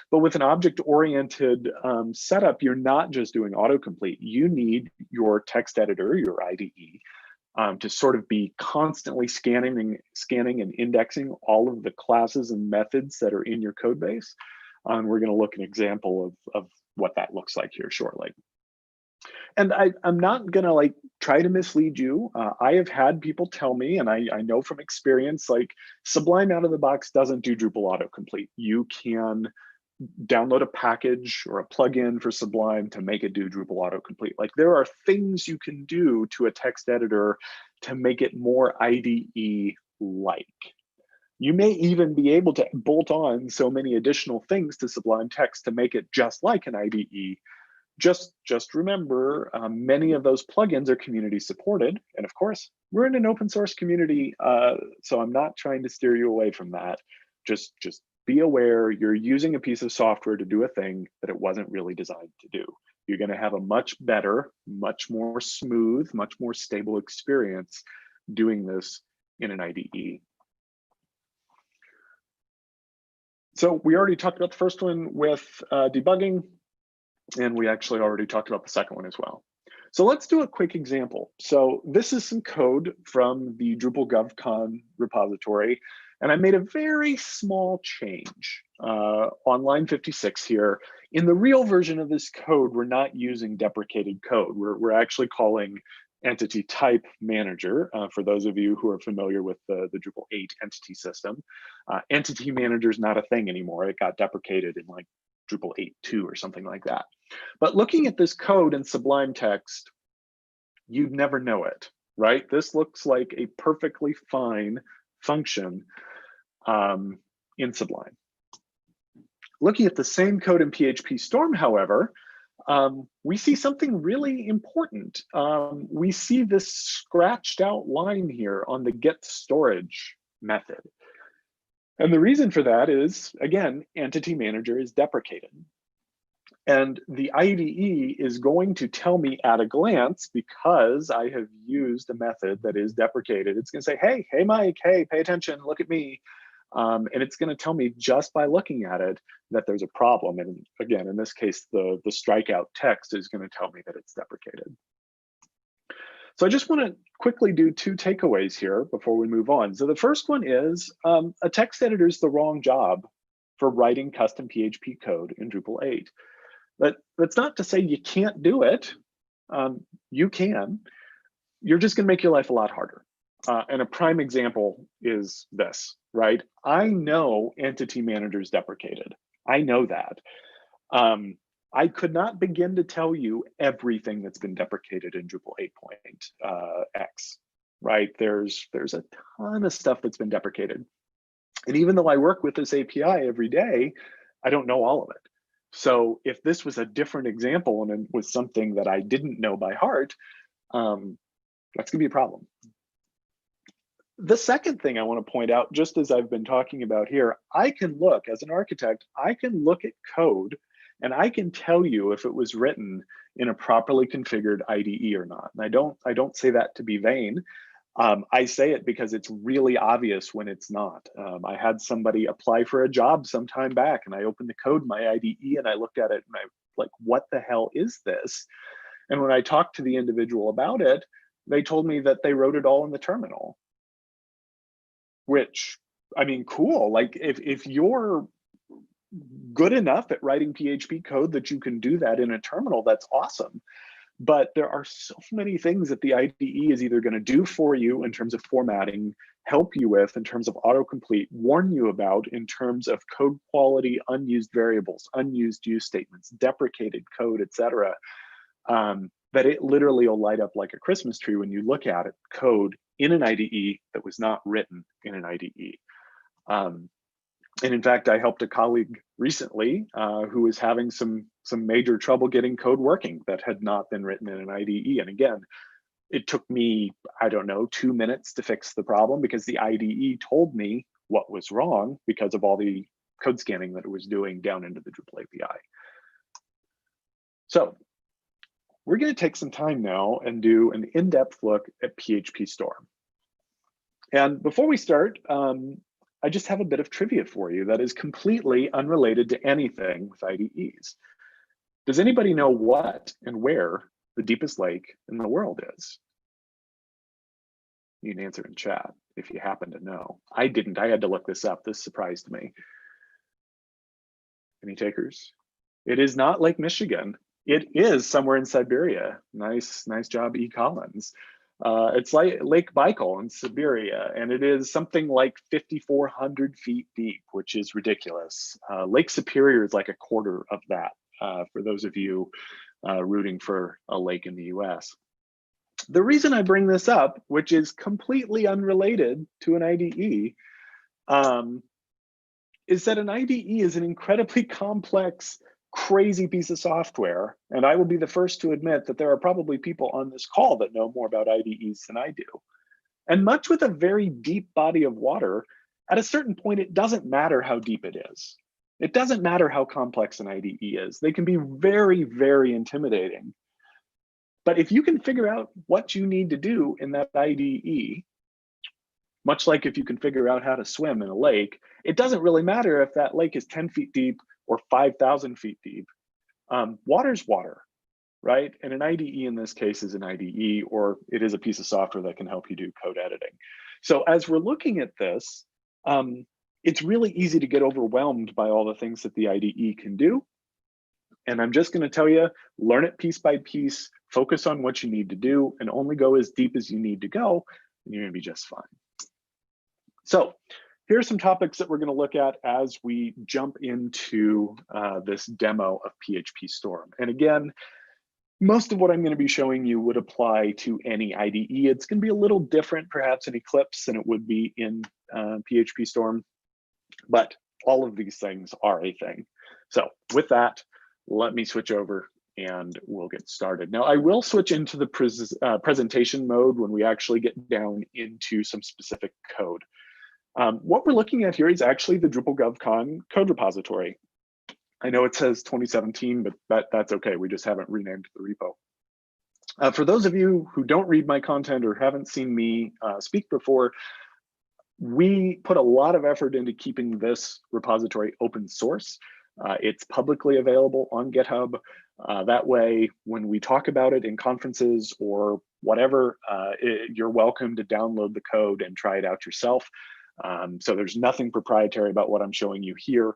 Speaker 16: But with an object-oriented setup, you're not just doing autocomplete. You need your text editor, your IDE, to sort of be constantly scanning and indexing all of the classes and methods that are in your code base. We're going to look at an example of what that looks like here shortly. And I'm not going to like try to mislead you. I have had people tell me, and I know from experience, like Sublime out of the box doesn't do Drupal autocomplete. You can download a package or a plugin for Sublime to make it do Drupal autocomplete. Like there are things you can do to a text editor to make it more IDE-like. You may even be able to bolt on so many additional things to Sublime Text to make it just like an IDE. Just remember, many of those plugins are community supported. And of course, we're in an open source community, so I'm not trying to steer you away from that. Just be aware you're using a piece of software to do a thing that it wasn't really designed to do. You're going to have a much better, much more smooth, much more stable experience doing this in an IDE. So we already talked about the first one with debugging, and we actually already talked about the second one as well. So let's do a quick example. So this is some code from the Drupal GovCon repository. And I made a very small change on line 56 here. In the real version of this code, we're not using deprecated code. We're actually calling entity type manager. For those of you who are familiar with the Drupal 8 entity system, entity manager is not a thing anymore. It got deprecated in like Drupal 8.2 or something like that. But looking at this code in Sublime Text, you'd never know it, right? This looks like a perfectly fine function in Sublime. Looking at the same code in PHP Storm, however, we see something really important. We see this scratched out line here on the get storage method. And the reason for that is, again, entity manager is deprecated. And the IDE is going to tell me at a glance, because I have used a method that is deprecated, it's going to say, hey, Mike, hey, pay attention, look at me. And it's going to tell me just by looking at it that there's a problem. And again, in this case, the strikeout text is going to tell me that it's deprecated. So I just want to quickly do 2 takeaways here before we move on. So the first one is a text editor is the wrong job for writing custom PHP code in Drupal 8. But that's not to say you can't do it. You can. You're just going to make your life a lot harder. And a prime example is this, right? I know entity manager is deprecated. I know that. I could not begin to tell you everything that's been deprecated in Drupal 8.x, right? There's a ton of stuff that's been deprecated. And even though I work with this API every day, I don't know all of it. So if this was a different example and it was something that I didn't know by heart, that's gonna be a problem. The second thing I want to point out, just as I've been talking about here, I can look, as an architect, I can look at code and I can tell you if it was written in a properly configured IDE or not. And I don't say that to be vain. I say it because it's really obvious when it's not. I had somebody apply for a job some time back, and I opened the code in my IDE and I looked at it and I like, what the hell is this? And when I talked to the individual about it, they told me that they wrote it all in the terminal. Which, I mean, cool. Like if you're good enough at writing PHP code that you can do that in a terminal, that's awesome. But there are so many things that the IDE is either going to do for you in terms of formatting, help you with in terms of autocomplete, warn you about in terms of code quality, unused variables, unused use statements, deprecated code, etc., that it literally will light up like a Christmas tree when you look at it, code in an IDE that was not written in an IDE. And in fact, I helped a colleague recently who was having some major trouble getting code working that had not been written in an IDE. And again, it took me, I don't know, 2 minutes to fix the problem because the IDE told me what was wrong because of all the code scanning that it was doing down into the Drupal API. So we're going to take some time now and do an in-depth look at PHP Storm. And before we start, I just have a bit of trivia for you that is completely unrelated to anything with IDEs. Does anybody know what and where the deepest lake in the world is? You can answer in chat if you happen to know. I didn't. I had to look this up. This surprised me. Any takers? It is not Lake Michigan. It is somewhere in Siberia. Nice job, E. Collins. It's like Lake Baikal in Siberia, and it is something like 5,400 feet deep, which is ridiculous. Lake Superior is like a quarter of that, for those of you rooting for a lake in the US. The reason I bring this up, which is completely unrelated to an IDE, is that an IDE is an incredibly complex, crazy piece of software. And I will be the first to admit that there are probably people on this call that know more about IDEs than I do. And much with a very deep body of water, at a certain point, it doesn't matter how deep it is. It doesn't matter how complex an IDE is. They can be very, very intimidating. But if you can figure out what you need to do in that IDE, much like if you can figure out how to swim in a lake, it doesn't really matter if that lake is 10 feet deep or 5,000 feet deep. Water's water, right? And an IDE in this case is an IDE, or it is a piece of software that can help you do code editing. So as we're looking at this, it's really easy to get overwhelmed by all the things that the IDE can do. And I'm just going to tell you, learn it piece by piece, focus on what you need to do, and only go as deep as you need to go, and you're going to be just fine. So here are some topics that we're going to look at as we jump into this demo of PHP Storm. And again, most of what I'm going to be showing you would apply to any IDE. It's going to be a little different, perhaps, in Eclipse than it would be in PHP Storm, but all of these things are a thing. So with that, let me switch over and we'll get started. Now, I will switch into the presentation mode when we actually get down into some specific code. What we're looking at here is actually the Drupal GovCon code repository. I know it says 2017, but that's okay. We just haven't renamed the repo. For those of you who don't read my content or haven't seen me speak before, we put a lot of effort into keeping this repository open source. It's publicly available on GitHub. That way, when we talk about it in conferences or whatever, you're welcome to download the code and try it out yourself. So there's nothing proprietary about what I'm showing you here.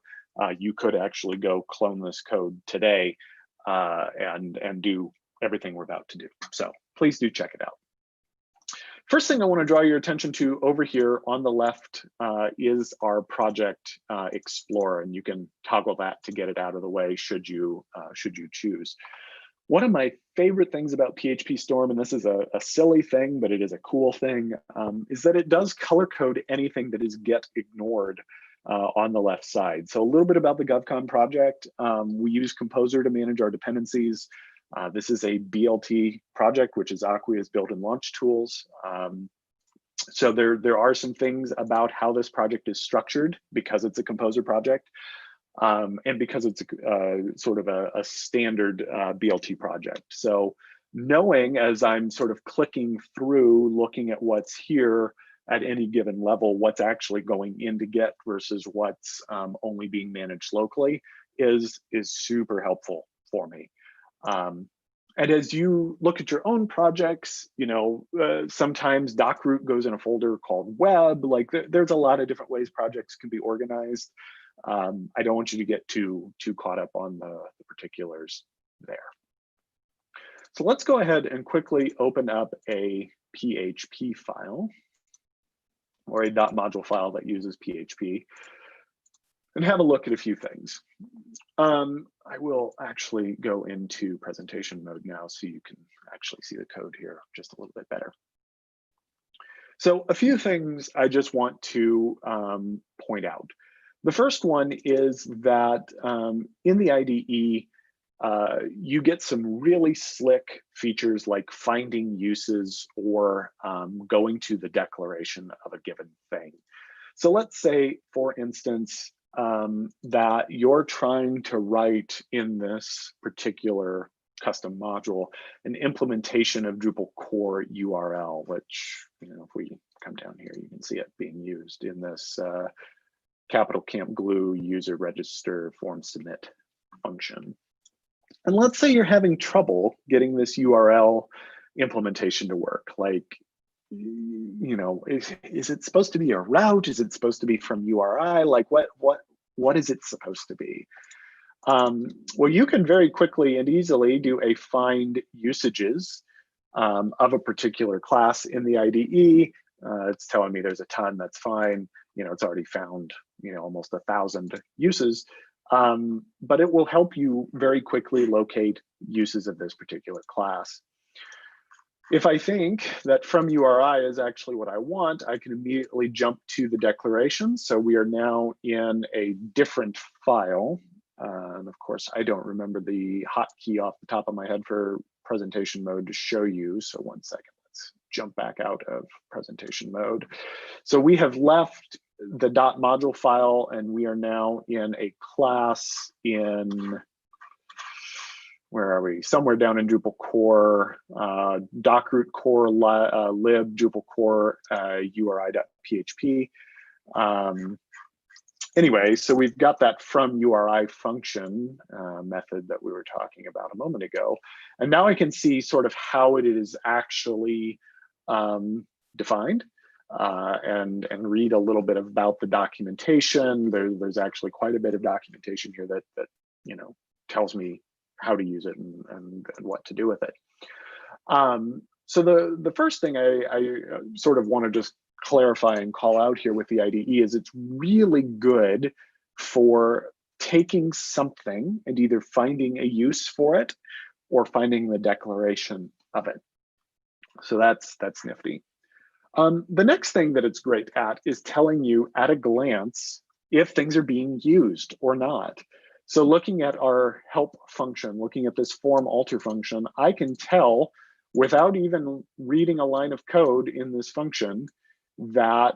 Speaker 16: You could actually go clone this code today and do everything we're about to do. So please do check it out. First thing I want to draw your attention to over here on the left is our project Explorer, and you can toggle that to get it out of the way should you choose. One of my favorite things about PHP Storm, and this is a silly thing, but it is a cool thing, is that it does color code anything that is get ignored on the left side. So a little bit about the GovCon project. We use Composer to manage our dependencies. This is a BLT project, which is Acquia's build and launch tools. So there are some things about how this project is structured because it's a Composer project. And because it's sort of a standard BLT project. So knowing as I'm sort of clicking through, looking at what's here at any given level, what's actually going into Git versus what's only being managed locally is super helpful for me. And as you look at your own projects, you know, sometimes doc root goes in a folder called web. Like there's a lot of different ways projects can be organized. I don't want you to get too caught up on the particulars there. So let's go ahead and quickly open up a PHP file or a .module file that uses PHP and have a look at a few things. I will actually go into presentation mode now so you can actually see the code here just a little bit better. So a few things I just want to point out. The first one is that in the IDE, you get some really slick features like finding uses or going to the declaration of a given thing. So let's say, for instance, that you're trying to write in this particular custom module an implementation of Drupal core URL, which, you know, if we come down here, you can see it being used in this capital camp glue user register form submit function. And let's say you're having trouble getting this URL implementation to work. Like, you know, is it supposed to be a route? Is it supposed to be from URI? Like what is it supposed to be? Well, you can very quickly and easily do a find usages of a particular class in the IDE. It's telling me there's a ton, that's fine. You know, it's already found, you know, almost 1,000 uses. But it will help you very quickly locate uses of this particular class. If I think that from URI is actually what I want, I can immediately jump to the declaration. So we are now in a different file. And of course, I don't remember the hotkey off the top of my head for presentation mode to show you. So one second, let's jump back out of presentation mode. So we have left the .module file and we are now in a class in, where are we? Somewhere down in Drupal core, docroot core lib Drupal core URI.php. Anyway, so we've got that from URI function method that we were talking about a moment ago. And now I can see sort of how it is actually defined and read a little bit about the documentation. There's actually quite a bit of documentation here that you know, tells me how to use it and what to do with it. So the first thing I sort of want to just clarify and call out here with the IDE is it's really good for taking something and either finding a use for it or finding the declaration of it. So that's nifty. The next thing that it's great at is telling you at a glance if things are being used or not. So looking at our help function, looking at this form alter function, I can tell without even reading a line of code in this function that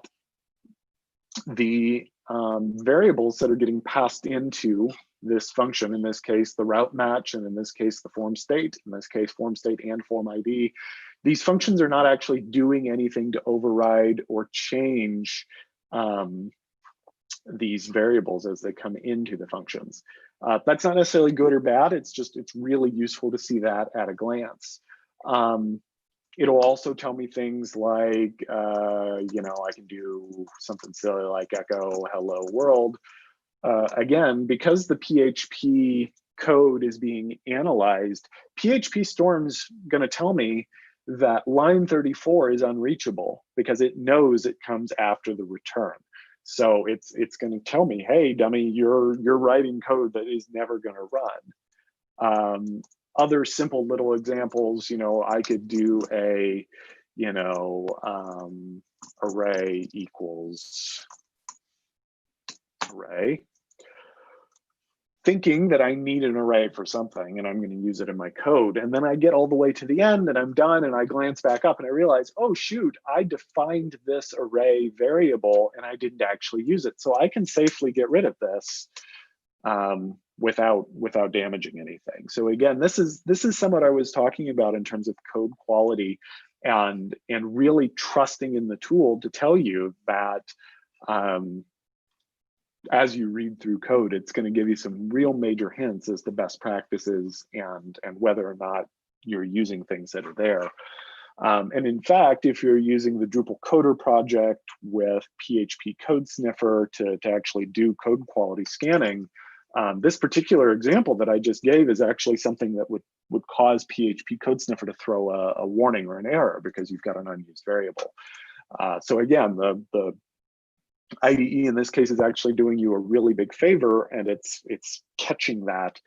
Speaker 16: the variables that are getting passed into this function, in this case, the route match, and in this case, the form state, in this case, form state and form ID, these functions are not actually doing anything to override or change these variables as they come into the functions. That's not necessarily good or bad. It's really useful to see that at a glance. It'll also tell me things like, you know, I can do something silly like echo hello world. Again, because the PHP code is being analyzed, PHP Storm's gonna tell me that line 34 is unreachable because it knows it comes after the return. So it's going to tell me, hey, dummy, you're writing code that is never going to run. Other simple little examples, you know, I could do a, you know, array equals array, thinking that I need an array for something and I'm going to use it in my code. And then I get all the way to the end and I'm done and I glance back up and I realize, oh shoot, I defined this array variable and I didn't actually use it. So I can safely get rid of this without damaging anything. So again, this is somewhat I was talking about in terms of code quality and really trusting in the tool to tell you that as you read through code, it's going to give you some real major hints as to best practices and whether or not you're using things that are there. And in fact, if you're using the Drupal Coder project with PHP Code Sniffer to actually do code quality scanning, this particular example that I just gave is actually something that would cause PHP Code Sniffer to throw a warning or an error because you've got an unused variable. So again, the IDE in this case is actually doing you a really big favor, and it's catching that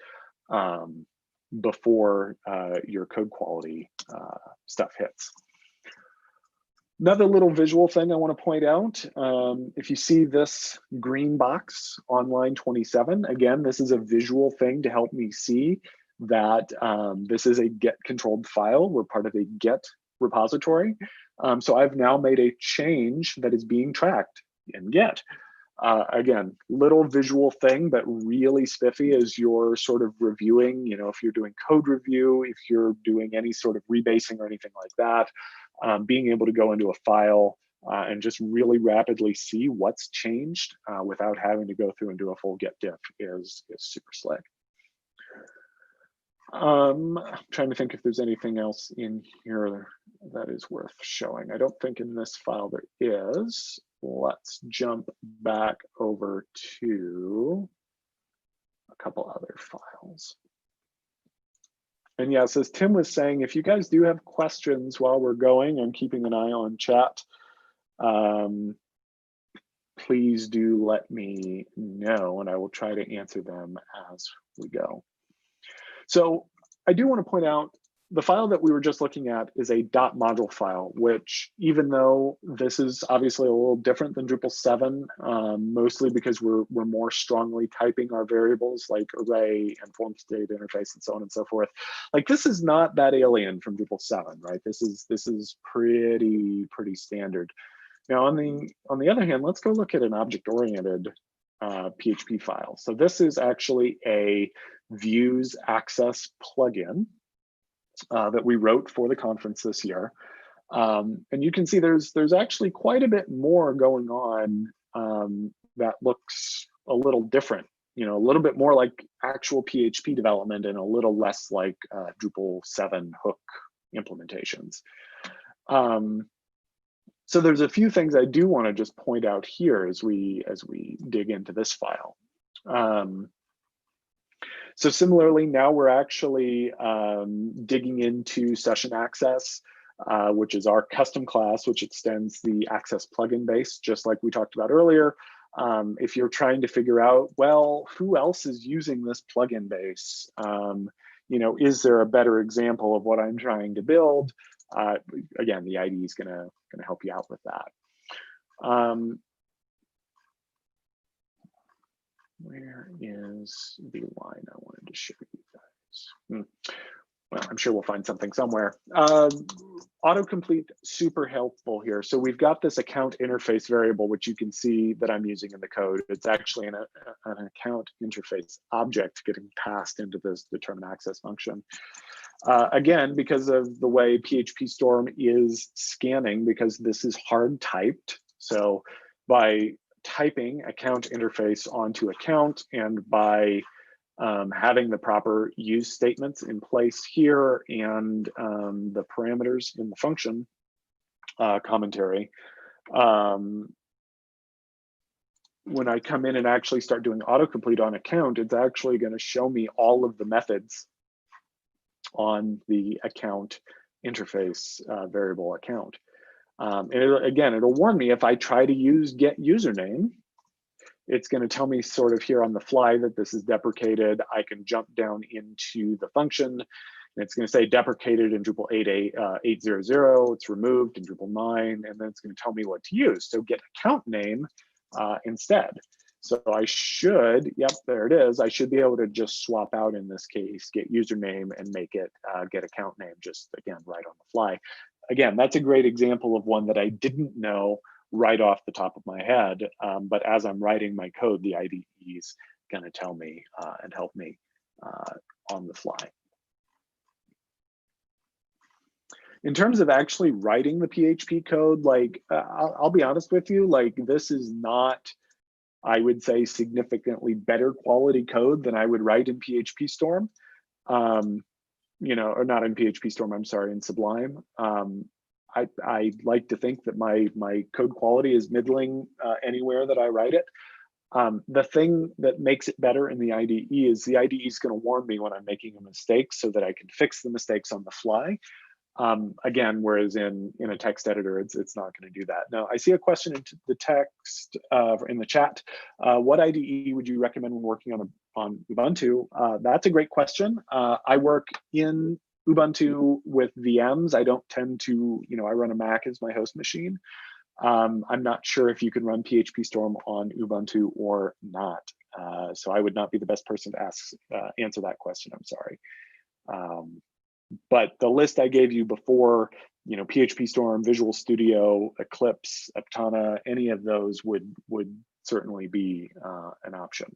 Speaker 16: before your code quality stuff hits. Another little visual thing I want to point out, if you see this green box on line 27, again, this is a visual thing to help me see that this is a Git controlled file. We're part of a Git repository. So I've now made a change that is being tracked in Git. Again, little visual thing, but really spiffy as you're sort of reviewing, if you're doing code review, if you're doing any sort of rebasing or anything like that, being able to go into a file and just really rapidly see what's changed without having to go through and do a full Git diff is super slick. I'm trying to think if there's anything else in here that is worth showing. I don't think in this file there is. Let's jump back over to a couple other files. And yes, as Tim was saying, if you guys do have questions while we're going, I'm keeping an eye on chat. Please do let me know, and I will try to answer them as we go. So I do want to point out the file that we were just looking at is a .module file, which even though this is obviously a little different than Drupal 7, mostly because we're more strongly typing our variables like array and form state interface and so on and so forth. Like this is not that alien from Drupal 7, right? This is pretty standard. Now on the other hand, let's go look at an object-oriented PHP file. So this is actually a views access plugin that we wrote for the conference this year. And you can see there's actually quite a bit more going on that looks a little different, a little bit more like actual PHP development and a little less like Drupal 7 hook implementations. So there's a few things I do want to just point out here as we dig into this file. So similarly, now we're actually digging into session access, which is our custom class, which extends the access plugin base, just like we talked about earlier. If you're trying to figure out, well, who else is using this plugin base? Is there a better example of what I'm trying to build? Again, the IDE is gonna help you out with that. Where is the line I wanted to show you guys? Well, I'm sure we'll find something somewhere. Autocomplete, super helpful here. So we've got this account interface variable, which you can see that I'm using in the code. It's actually an account interface object getting passed into this determine access function. Again, because of the way PHP Storm is scanning, because this is hard typed. So by typing account interface onto account and by having the proper use statements in place here and the parameters in the function commentary, when I come in and actually start doing autocomplete on account, it's actually going to show me all of the methods on the account interface variable account. And it'll warn me if I try to use get username, it's going to tell me sort of here on the fly that this is deprecated. I can jump down into the function and it's going to say deprecated in Drupal 8.800. It's removed in Drupal 9, and then it's going to tell me what to use. So get account name instead. So I should, yep, there it is. I should be able to just swap out, in this case, get username and make it get account name, just again, right on the fly. Again, that's a great example of one that I didn't know right off the top of my head. But as I'm writing my code, the IDE is going to tell me and help me on the fly. In terms of actually writing the PHP code, like I'll be honest with you, like this is not, I would say, significantly better quality code than I would write in PHP Storm, you know, or not in PHP Storm, I'm sorry, in Sublime. I like to think that my code quality is middling anywhere that I write it. The thing that makes it better in the IDE is the IDE is going to warn me when I'm making a mistake so that I can fix the mistakes on the fly. Again, whereas in a text editor, it's not going to do that. Now, I see a question in the text in the chat. What IDE would you recommend when working on Ubuntu? That's a great question. I work in Ubuntu with VMs. I don't tend to, you know, I run a Mac as my host machine. I'm not sure if you can run PHP Storm on Ubuntu or not. So I would not be the best person to answer that question. I'm sorry. But the list I gave you before, you know, PHP Storm, Visual Studio, Eclipse, Aptana, any of those would certainly be an option.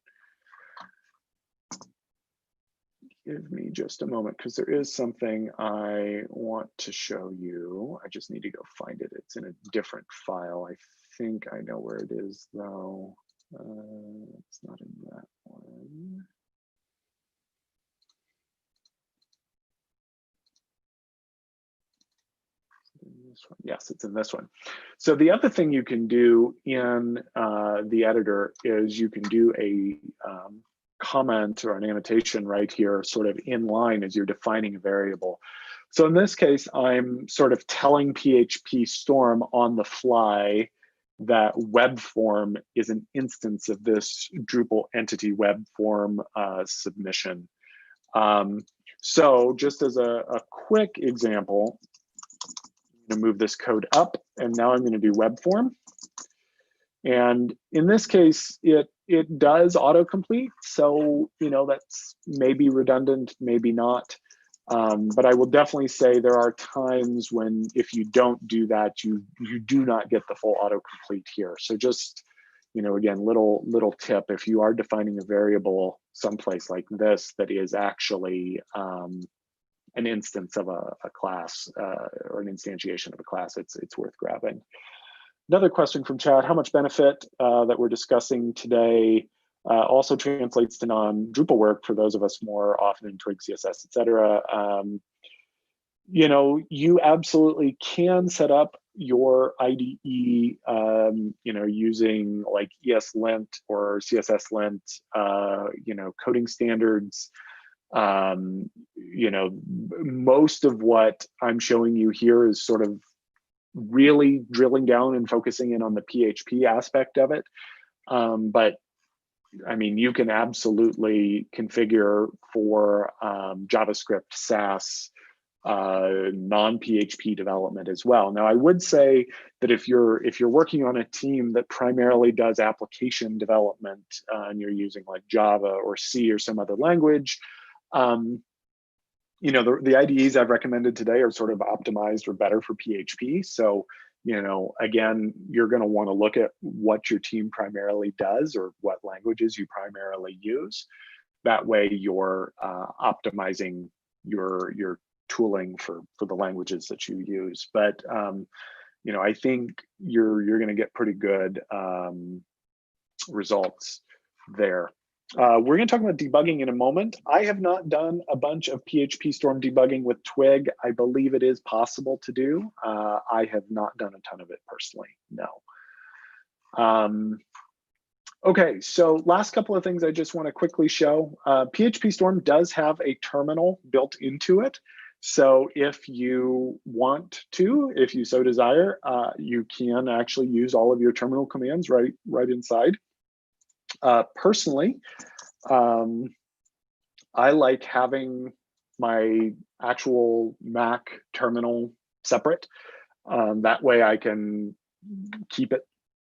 Speaker 16: Give me just a moment because there is something I want to show you. I just need to go find it. It's in a different file. I think I know where it is though. It's not in that one. This one. Yes, it's in this one. So the other thing you can do in the editor is you can do a comment or an annotation right here, sort of in line as you're defining a variable. So in this case, I'm sort of telling PHP Storm on the fly that web form is an instance of this Drupal entity web form submission. So just as a quick example, I'm going to move this code up, and now I'm going to do web form. And in this case, it does autocomplete. So, you know, that's maybe redundant, maybe not. But I will definitely say there are times when if you don't do that, you do not get the full autocomplete here. So just, you know, again, little tip, if you are defining a variable someplace like this that is actually an instance of a class or an instantiation of a class, it's worth grabbing. Another question from chat, how much benefit that we're discussing today also translates to non-Drupal work for those of us more often in Twig, CSS, et cetera. You know, you absolutely can set up your IDE, you know, using like ESLint or CSSLint, you know, coding standards. You know, most of what I'm showing you here is sort of really drilling down and focusing in on the PHP aspect of it. But I mean, you can absolutely configure for JavaScript, Sass, non-PHP development as well. Now, I would say that if you're working on a team that primarily does application development and you're using like Java or C or some other language, you know, the IDEs I've recommended today are sort of optimized or better for PHP. So, you know, again, you're going to want to look at what your team primarily does or what languages you primarily use. That way you're optimizing your tooling for the languages that you use. But, you know, I think you're going to get pretty good results there. We're going to talk about debugging in a moment. I have not done a bunch of PHP Storm debugging with Twig. I believe it is possible to do. I have not done a ton of it personally, no. Okay, so last couple of things I just want to quickly show. PHP Storm does have a terminal built into it. So if you want to, if you so desire, you can actually use all of your terminal commands right inside. Personally, I like having my actual Mac terminal separate. That way I can keep it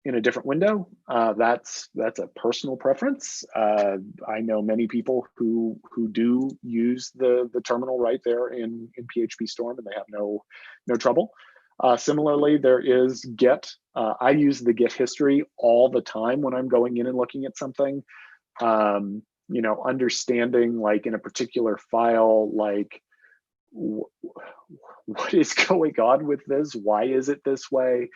Speaker 16: in a different window. That's a personal preference. I know many people who do use the terminal right there in PHP Storm, and they have no trouble. Similarly, there is Git. I use the Git history all the time when I'm going in and looking at something. You know, understanding like in a particular file, like what is going on with this? Why is it this way?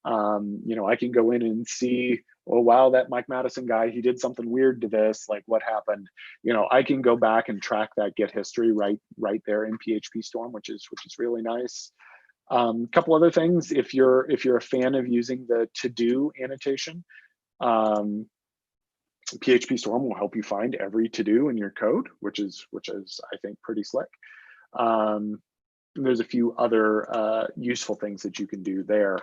Speaker 16: You know, I can go in and see, oh wow, that Mike Madison guy, he did something weird to this. Like what happened? You know, I can go back and track that Git history right there in PHP Storm, which is really nice. Couple other things, if you're a fan of using the to-do annotation, PHP Storm will help you find every to-do in your code, which is I think pretty slick. There's a few other useful things that you can do there.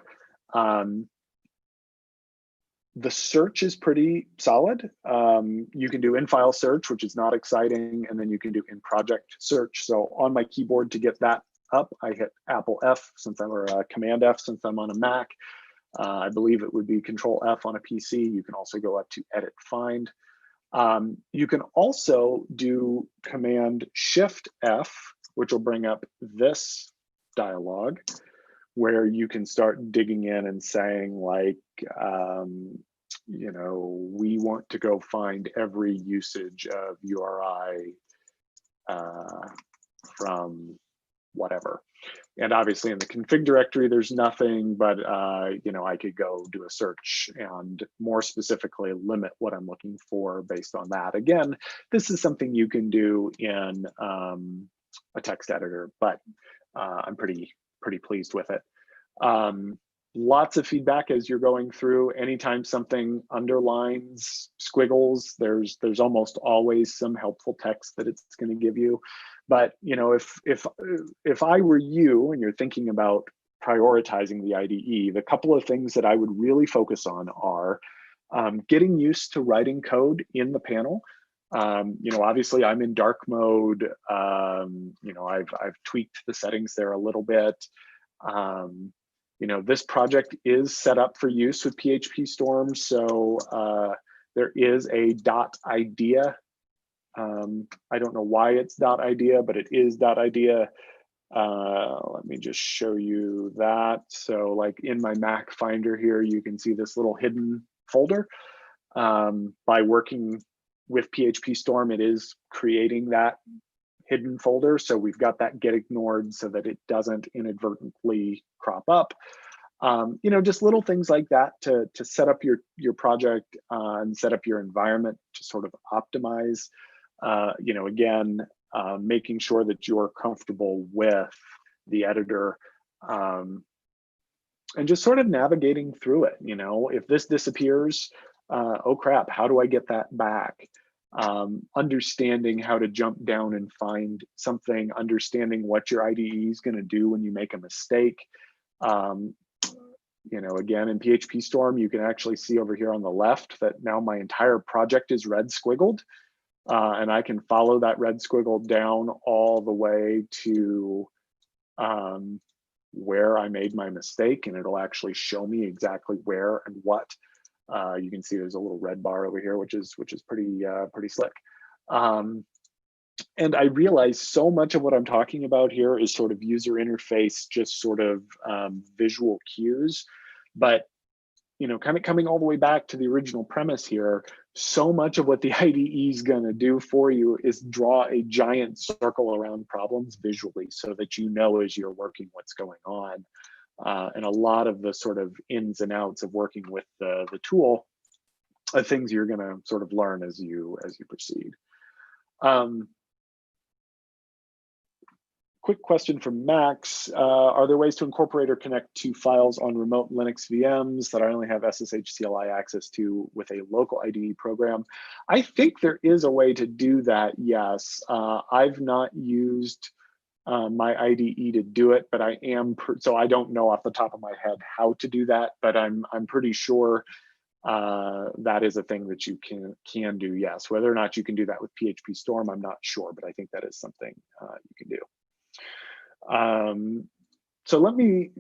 Speaker 16: The search is pretty solid. You can do in-file search, which is not exciting, and then you can do in-project search. So on my keyboard to get that up, I hit Apple F since I'm, or Command F since I'm on a Mac. I believe it would be Control F on a PC. You can also go up to Edit Find. You can also do Command Shift F, which will bring up this dialog, where you can start digging in and saying like, you know, we want to go find every usage of URI from whatever. And obviously in the config directory, there's nothing, but you know, I could go do a search and more specifically limit what I'm looking for based on that. Again, this is something you can do in a text editor, but I'm pretty pleased with it. Lots of feedback as you're going through. Anytime something underlines, squiggles, there's almost always some helpful text that it's going to give you. But you know, if I were you and you're thinking about prioritizing the IDE, the couple of things that I would really focus on are getting used to writing code in the panel. You know, obviously I'm in dark mode. You know, I've tweaked the settings there a little bit. You know, this project is set up for use with PHP Storm, so there is a .idea. I don't know why it's .idea, but it is .idea. Let me just show you that. So like in my Mac Finder here, you can see this little hidden folder. By working with PHP Storm, it is creating that hidden folder. So we've got that get ignored so that it doesn't inadvertently crop up. You know, just little things like that to set up your project and set up your environment to sort of optimize. You know, again, making sure that you're comfortable with the editor and just sort of navigating through it. You know, if this disappears, oh crap, how do I get that back? Understanding how to jump down and find something, understanding what your IDE is going to do when you make a mistake. You know, again, in PHP Storm, you can actually see over here on the left that now my entire project is red squiggled. And I can follow that red squiggle down all the way to where I made my mistake, and it'll actually show me exactly where and what. You can see there's a little red bar over here, which is pretty slick. And I realize so much of what I'm talking about here is sort of user interface, just sort of visual cues. But you know, kind of coming all the way back to the original premise here, so much of what the IDE is going to do for you is draw a giant circle around problems visually so that you know as you're working what's going on. And a lot of the sort of ins and outs of working with the tool are things you're going to sort of learn as you proceed. Quick question from Max. Are there ways to incorporate or connect to files on remote Linux VMs that I only have SSH CLI access to with a local IDE program? I think there is a way to do that, yes. I've not used my IDE to do it, but I am, so I don't know off the top of my head how to do that, but I'm pretty sure that is a thing that you can do, yes. Whether or not you can do that with PHP Storm, I'm not sure, but I think that is something you can do. So let me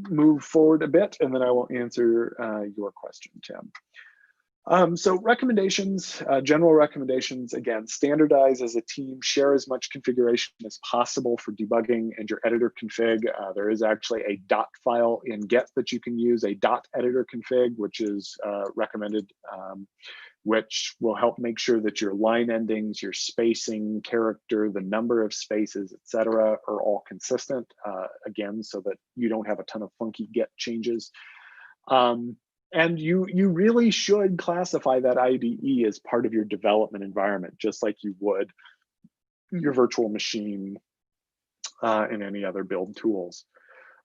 Speaker 16: move forward a bit and then I will answer your question, Tim. So recommendations, general recommendations, again, standardize as a team, share as much configuration as possible for debugging and your editor config. There is actually a dot file in Get that you can use, a dot editor config, which is recommended, which will help make sure that your line endings, your spacing, character, the number of spaces, etc., are all consistent, again, so that you don't have a ton of funky Get changes. And you really should classify that IDE as part of your development environment, just like you would your virtual machine and any other build tools.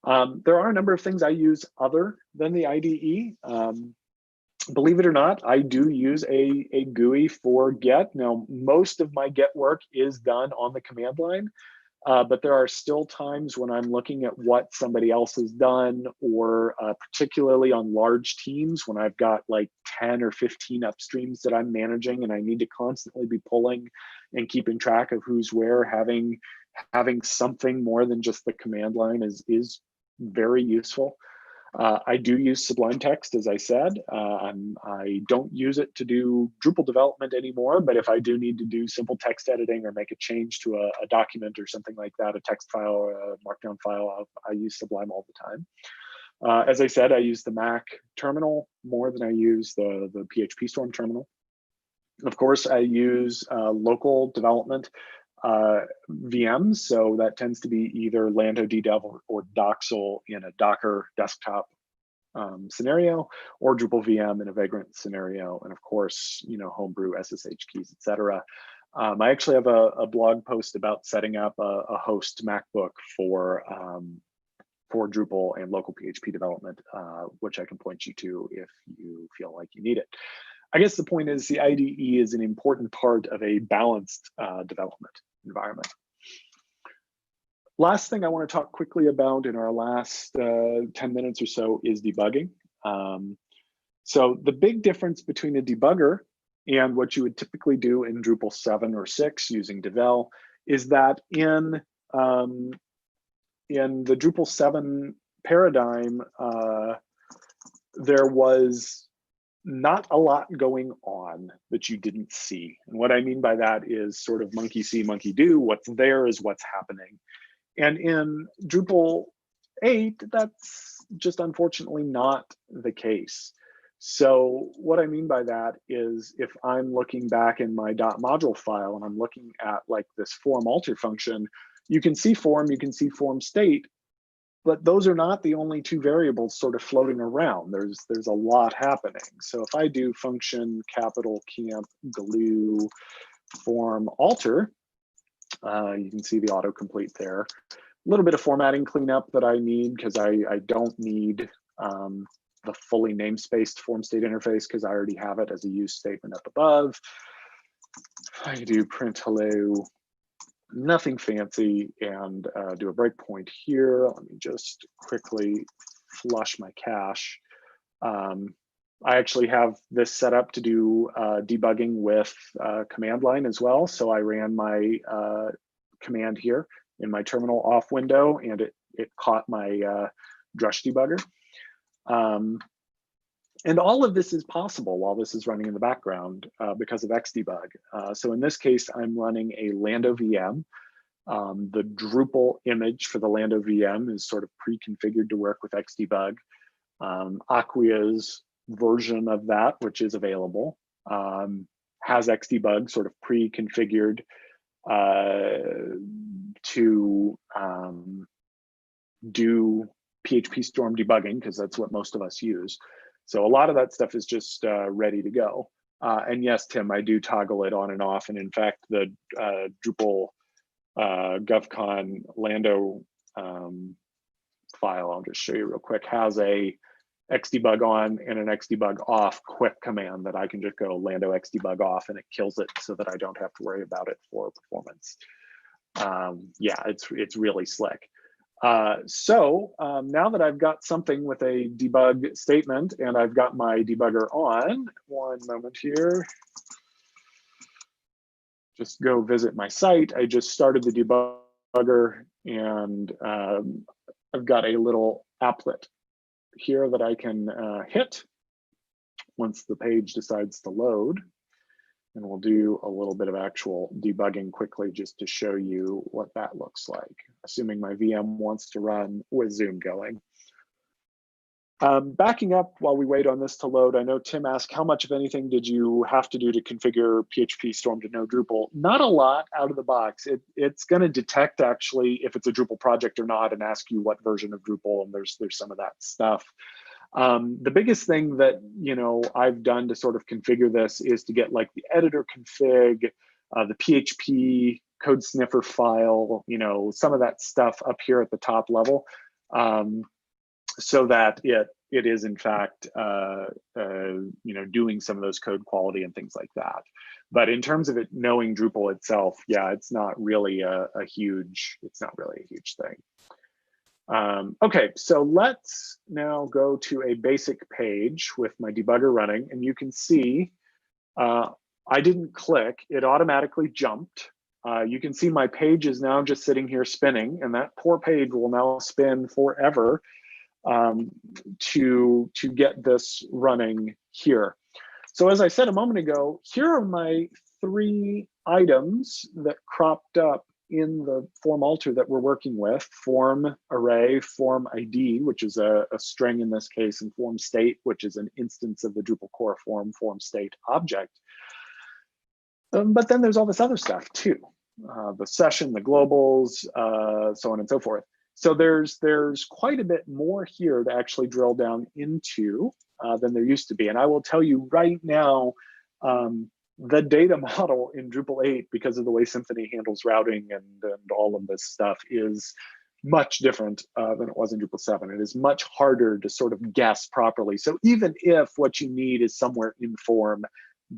Speaker 16: There are a number of things I use other than the IDE. Believe it or not, I do use a GUI for Get. Now, most of my Get work is done on the command line. But there are still times when I'm looking at what somebody else has done, or particularly on large teams when I've got like 10 or 15 upstreams that I'm managing and I need to constantly be pulling and keeping track of who's where. Having something more than just the command line is very useful. I do use Sublime Text, as I said. I don't use it to do Drupal development anymore, but if I do need to do simple text editing or make a change to a document or something like that, a text file or a markdown file, I use Sublime all the time. As I said, I use the Mac terminal more than I use the PHP Storm terminal. Of course, I use local development VMs, so that tends to be either Lando DDev or Doxel in a Docker desktop scenario, or Drupal VM in a Vagrant scenario, and of course, Homebrew, SSH keys, etc. I actually have a blog post about setting up a host MacBook for Drupal and local PHP development, which I can point you to if you feel like you need it. I guess the point is the IDE is an important part of a balanced development environment. Last thing I want to talk quickly about in our last 10 minutes or so is debugging. So the big difference between a debugger and what you would typically do in Drupal 7 or 6 using Devel is that in the Drupal 7 paradigm, there was not a lot going on that you didn't see. And what I mean by that is sort of monkey see, monkey do. What's there is what's happening. And in Drupal 8, that's just unfortunately not the case. So what I mean by that is if I'm looking back in my .module file and I'm looking at like this form alter function, you can see form state, but those are not the only two variables sort of floating around. There's a lot happening. So if I do function capital camp glue form alter, you can see the autocomplete there. A little bit of formatting cleanup that I need because I don't need the fully namespaced form state interface because I already have it as a use statement up above. I do print hello, nothing fancy, and do a breakpoint here. Let me just quickly flush my cache. I actually have this set up to do debugging with command line as well. So I ran my command here in my terminal off window, and it caught my Drush debugger. And all of this is possible while this is running in the background because of Xdebug. So in this case, I'm running a Lando VM. The Drupal image for the Lando VM is sort of pre-configured to work with Xdebug. Acquia's version of that, which is available, has Xdebug sort of pre-configured to do PHP Storm debugging, because that's what most of us use. So a lot of that stuff is just ready to go. And yes, Tim, I do toggle it on and off. And in fact, the Drupal GovCon Lando file, I'll just show you real quick, has a Xdebug on and an Xdebug off quick command that I can just go Lando Xdebug off and it kills it so that I don't have to worry about it for performance. Yeah, it's really slick. So now that I've got something with a debug statement and I've got my debugger on, one moment here, just go visit my site. I just started the debugger and I've got a little applet here that I can hit. once the page decides to load. And we'll do a little bit of actual debugging quickly just to show you what that looks like, assuming my VM wants to run with Zoom going. Backing up while we wait on this to load, I know Tim asked, how much of anything did you have to do to configure PHP Storm to know Drupal? Not a lot out of the box. It's going to detect actually if it's a Drupal project or not and ask you what version of Drupal, and there's some of that stuff. The biggest thing that I've done to sort of configure this is to get like the editor config, the PHP code sniffer file, some of that stuff up here at the top level. So that it is in fact doing some of those code quality and things like that. But in terms of it knowing Drupal itself, yeah, it's not really a huge thing. Okay, so let's now go to a basic page with my debugger running, and you can see I didn't click, it automatically jumped. You can see my page is now just sitting here spinning, and that poor page will now spin forever to get this running here. So as I said a moment ago, here are my 3 items that cropped up in the form alter that we're working with: form array, form ID, which is a string in this case, and form state, which is an instance of the Drupal core form state object. But then there's all this other stuff too, the session, the globals, so on and so forth. So there's quite a bit more here to actually drill down into than there used to be. And I will tell you right now, the data model in Drupal 8, because of the way Symfony handles routing and all of this stuff, is much different than it was in Drupal 7. It is much harder to sort of guess properly. So even if what you need is somewhere in form,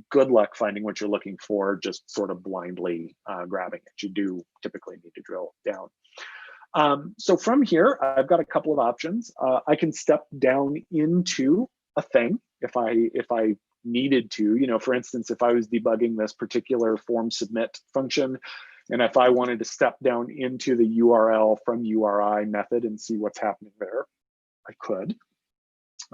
Speaker 16: good luck finding what you're looking for, just sort of blindly grabbing it. You do typically need to drill down. So from here, I've got a couple of options. I can step down into a thing if I needed to. For instance, if I was debugging this particular form submit function, and if I wanted to step down into the URL from URI method and see what's happening there, I could.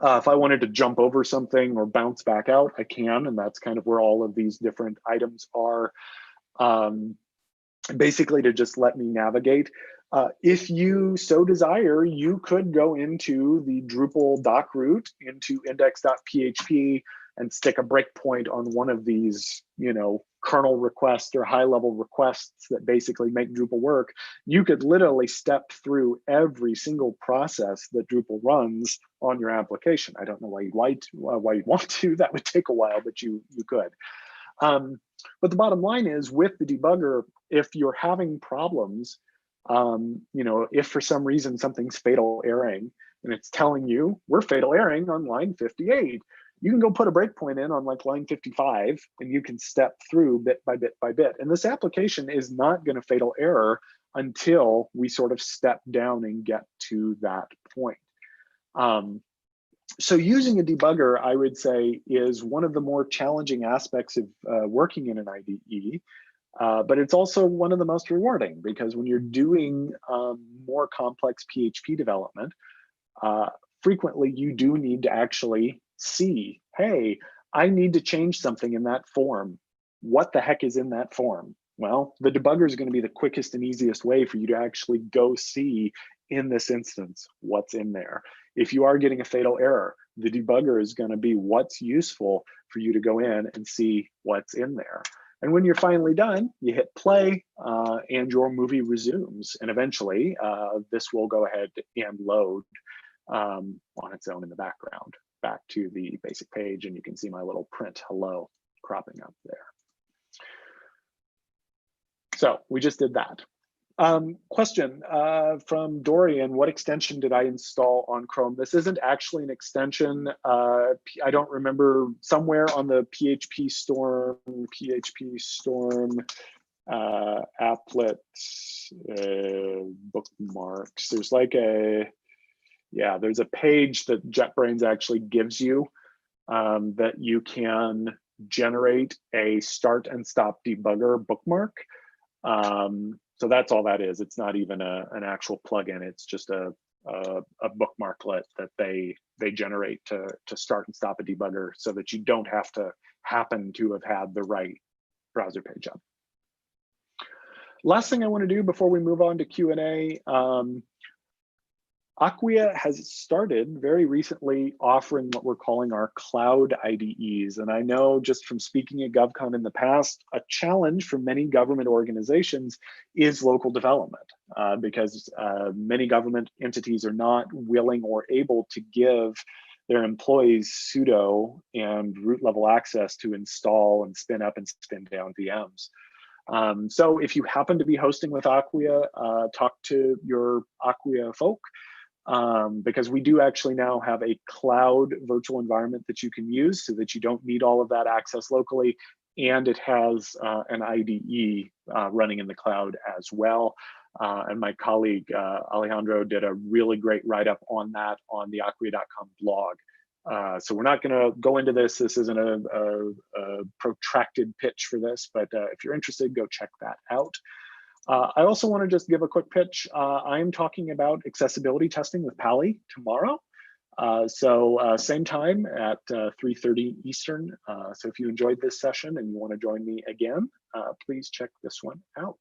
Speaker 16: If I wanted to jump over something or bounce back out, I can, and that's kind of where all of these different items are, basically to just let me navigate. If you so desire, you could go into the Drupal doc root into index.php and stick a breakpoint on one of these, kernel requests or high-level requests that basically make Drupal work. You could literally step through every single process that Drupal runs on your application. I don't know why you'd want to. That would take a while, but you could. But the bottom line is, with the debugger, if you're having problems, if for some reason something's fatal erroring and it's telling you we're fatal erroring on line 58, you can go put a breakpoint in on like line 55 and you can step through bit by bit by bit. And this application is not going to fatal error until we sort of step down and get to that point. So using a debugger, I would say, is one of the more challenging aspects of working in an IDE. But it's also one of the most rewarding, because when you're doing more complex PHP development, frequently you do need to actually see, hey, I need to change something in that form. What the heck is in that form? Well, the debugger is going to be the quickest and easiest way for you to actually go see in this instance what's in there. If you are getting a fatal error, the debugger is going to be what's useful for you to go in and see what's in there. And when you're finally done, you hit play and your movie resumes. And eventually this will go ahead and load on its own in the background back to the basic page. And you can see my little print hello cropping up there. So we just did that. Question from Dorian: what extension did I install on Chrome? This isn't actually an extension. I don't remember, somewhere on the PHP Storm applet bookmarks. There's like there's a page that JetBrains actually gives you that you can generate a start and stop debugger bookmark. So that's all that is. It's not even an actual plugin. It's just a a bookmarklet that they generate to start and stop a debugger, so that you don't have to happen to have had the right browser page up. Last thing I want to do before we move on to Q&A, Acquia has started very recently offering what we're calling our cloud IDEs. And I know just from speaking at GovCon in the past, a challenge for many government organizations is local development, because many government entities are not willing or able to give their employees sudo and root level access to install and spin up and spin down VMs. So if you happen to be hosting with Acquia, talk to your Acquia folk, because we do actually now have a cloud virtual environment that you can use, so that you don't need all of that access locally, and it has an IDE running in the cloud as well. And my colleague Alejandro did a really great write-up on that on the acquia.com blog. So we're not going to go into this. This isn't a protracted pitch for this, but if you're interested, go check that out. I also want to just give a quick pitch. I'm talking about accessibility testing with Pally tomorrow. So same time at 3:30 Eastern. So if you enjoyed this session and you want to join me again, please check this one out.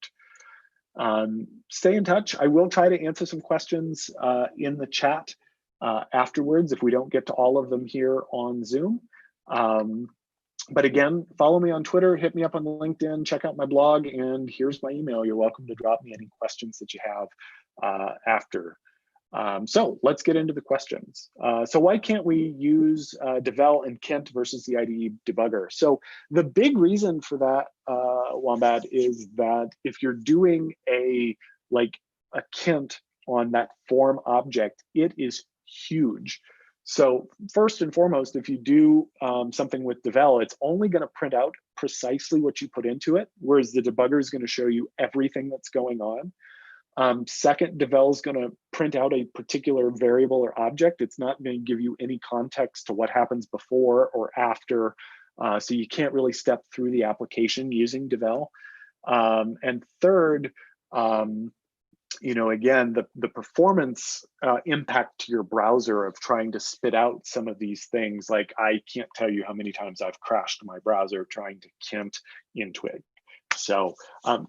Speaker 16: Stay in touch. I will try to answer some questions in the chat afterwards if we don't get to all of them here on Zoom. But again, follow me on Twitter, hit me up on LinkedIn, check out my blog, and here's my email. You're welcome to drop me any questions that you have after. So let's get into the questions. So why can't we use Devel and Kent versus the IDE debugger? So the big reason for that, Wombat, is that if you're doing a Kent on that form object, it is huge. So first and foremost, if you do something with Devel, it's only going to print out precisely what you put into it, whereas the debugger is going to show you everything that's going on. Second, Devel is going to print out a particular variable or object. It's not going to give you any context to what happens before or after, so you can't really step through the application using Devel. And third, again, the performance impact to your browser of trying to spit out some of these things, like I can't tell you how many times I've crashed my browser trying to Kent in Twig. So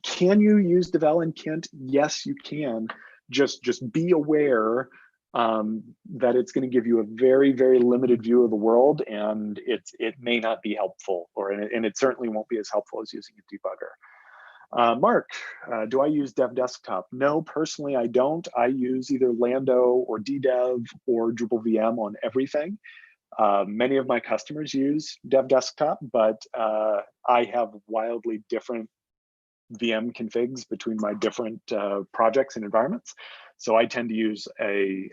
Speaker 16: can you use Devel and Kent? Yes, you can. Just be aware that it's going to give you a very, very limited view of the world, and it may not be helpful, and it certainly won't be as helpful as using a debugger. Mark, do I use Dev Desktop? No, personally, I don't. I use either Lando or DDev or Drupal VM on everything. Many of my customers use Dev Desktop, but I have wildly different VM configs between my different projects and environments. So I tend to use a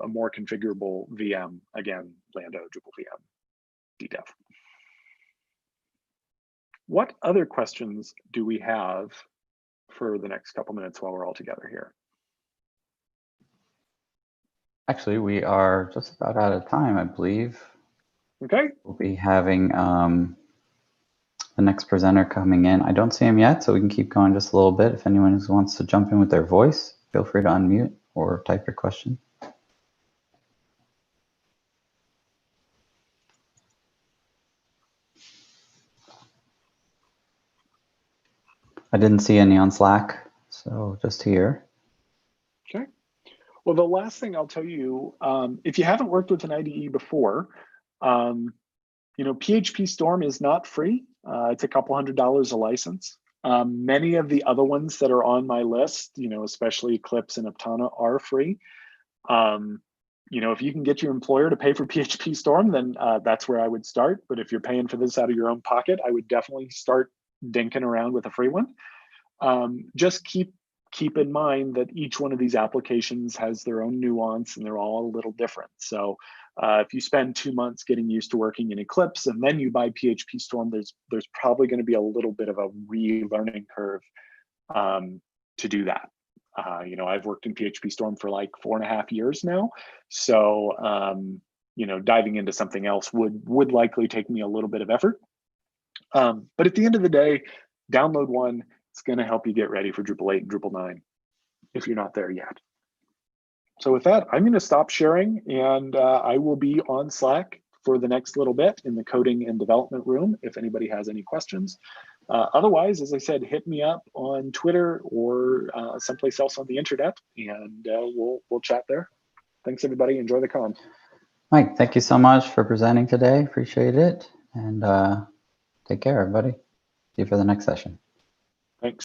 Speaker 16: more configurable VM, again, Lando, Drupal VM, DDev. What other questions do we have for the next couple minutes while we're all together here?
Speaker 14: Actually, we are just about out of time, I believe.
Speaker 16: Okay.
Speaker 14: We'll be having the next presenter coming in. I don't see him yet, so we can keep going just a little bit. If anyone wants to jump in with their voice, feel free to unmute or type your question. I didn't see any on Slack, so just here.
Speaker 16: Okay. Well, the last thing I'll tell you, if you haven't worked with an IDE before, PHP Storm is not free. It's a couple $100 a license. Many of the other ones that are on my list, especially Eclipse and Aptana, are free. If you can get your employer to pay for PHP Storm, then that's where I would start. But if you're paying for this out of your own pocket, I would definitely start dinking around with a free one. Just keep in mind that each one of these applications has their own nuance and they're all a little different. So if you spend 2 months getting used to working in Eclipse and then you buy PHP Storm, there's probably going to be a little bit of a relearning curve to do that. I've worked in PHP Storm for like 4.5 years now. So, diving into something else would likely take me a little bit of effort. But at the end of the day, download one. It's going to help you get ready for Drupal 8 and Drupal 9 if you're not there yet. So with that, I'm going to stop sharing, and I will be on Slack for the next little bit in the coding and development room if anybody has any questions. Otherwise, as I said, hit me up on Twitter or someplace else on the internet, and we'll chat there. Thanks, everybody. Enjoy the con.
Speaker 14: Mike, thank you so much for presenting today. Appreciate it. And take care, everybody. See you for the next session.
Speaker 16: Thanks.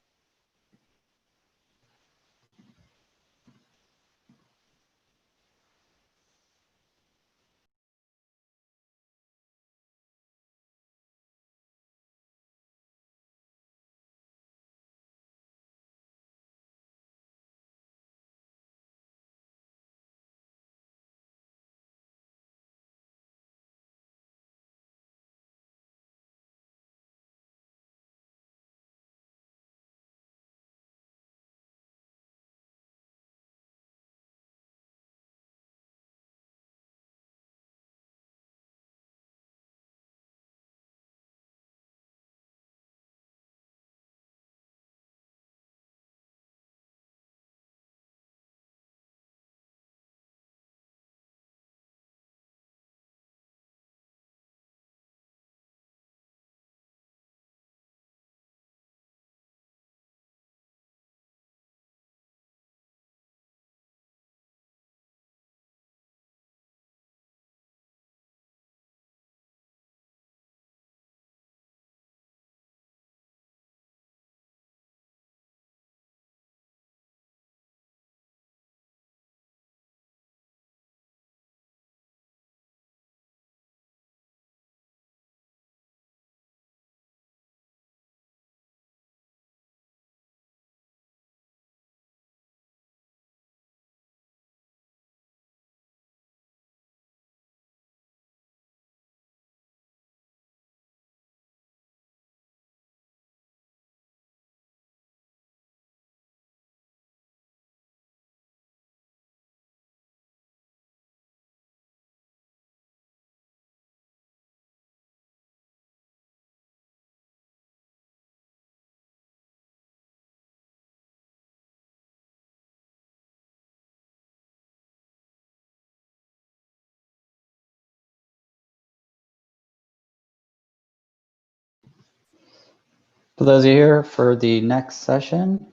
Speaker 14: For those of you here for the next session,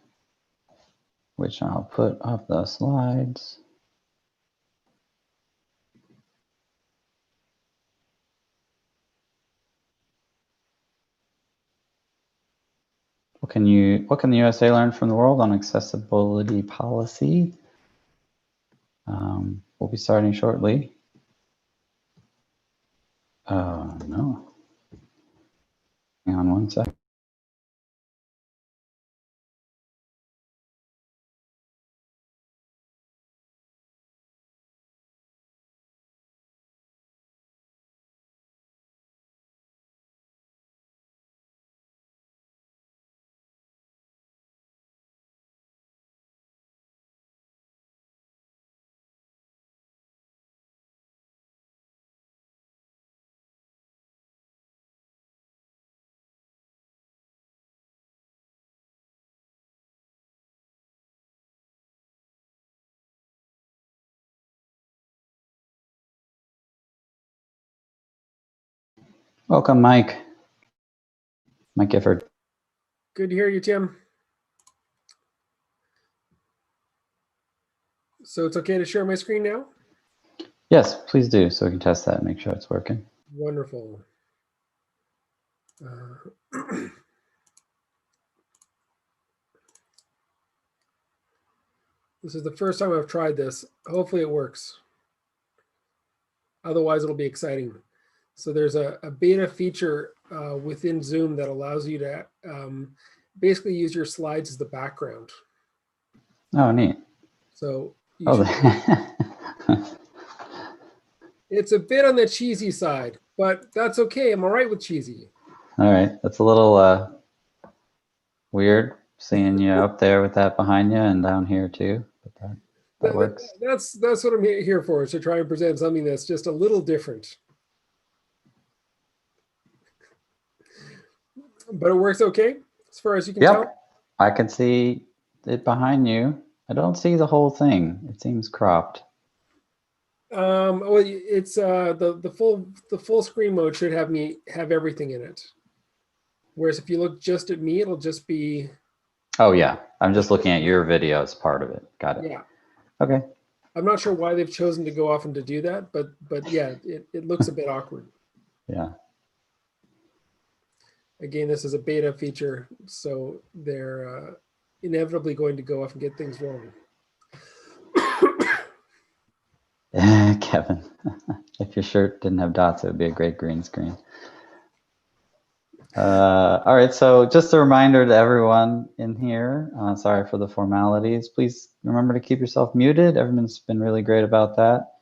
Speaker 14: which I'll put up the slides. What can the USA learn from the world on accessibility policy? We'll be starting shortly. No. Hang on one sec. Welcome, Mike. Mike Gifford.
Speaker 17: Good to hear you, Tim. So it's okay to share my screen now?
Speaker 14: Yes, please do, so we can test that and make sure it's working.
Speaker 17: Wonderful. This is the first time I've tried this. Hopefully it works. Otherwise, it'll be exciting. So there's a beta feature within Zoom that allows you to basically use your slides as the background.
Speaker 14: Oh, neat.
Speaker 17: So it's a bit on the cheesy side, but that's okay. I'm all right with cheesy.
Speaker 14: All right, that's a little weird seeing you up there with that behind you and down here too, but that works.
Speaker 17: That's what I'm here for, is to try and present something that's just a little different. But it works okay, as far as you can tell?
Speaker 14: I can see it behind you. I don't see the whole thing. It seems cropped.
Speaker 17: Well, it's the full screen mode should have everything in it. Whereas if you look just at me, it'll just be.
Speaker 14: Oh yeah, I'm just looking at your video as part of it. Got it.
Speaker 17: Yeah.
Speaker 14: Okay.
Speaker 17: I'm not sure why they've chosen to go off and to do that, but yeah, it looks a bit awkward.
Speaker 14: Yeah.
Speaker 17: Again, this is a beta feature, so they're inevitably going to go off and get things wrong.
Speaker 14: Kevin, if your shirt didn't have dots, it would be a great green screen. All right, so just a reminder to everyone in here, sorry for the formalities. Please remember to keep yourself muted. Everyone's been really great about that.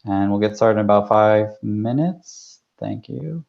Speaker 14: And we'll get started in about 5 minutes. Thank you.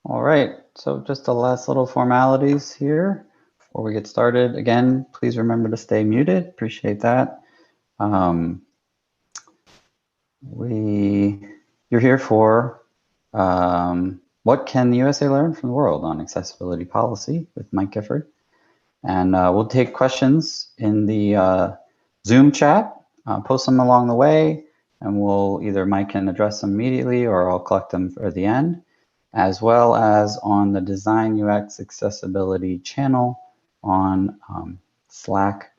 Speaker 14: All right, so just the last little formalities here before we get started. Again, please remember to stay muted. Appreciate that. You're here for What can the USA learn from the world on accessibility policy with Mike Gifford? And we'll take questions in the Zoom chat, post them along the way, and either Mike can address them immediately or I'll collect them for the end, as well as on the Design UX Accessibility channel on Slack.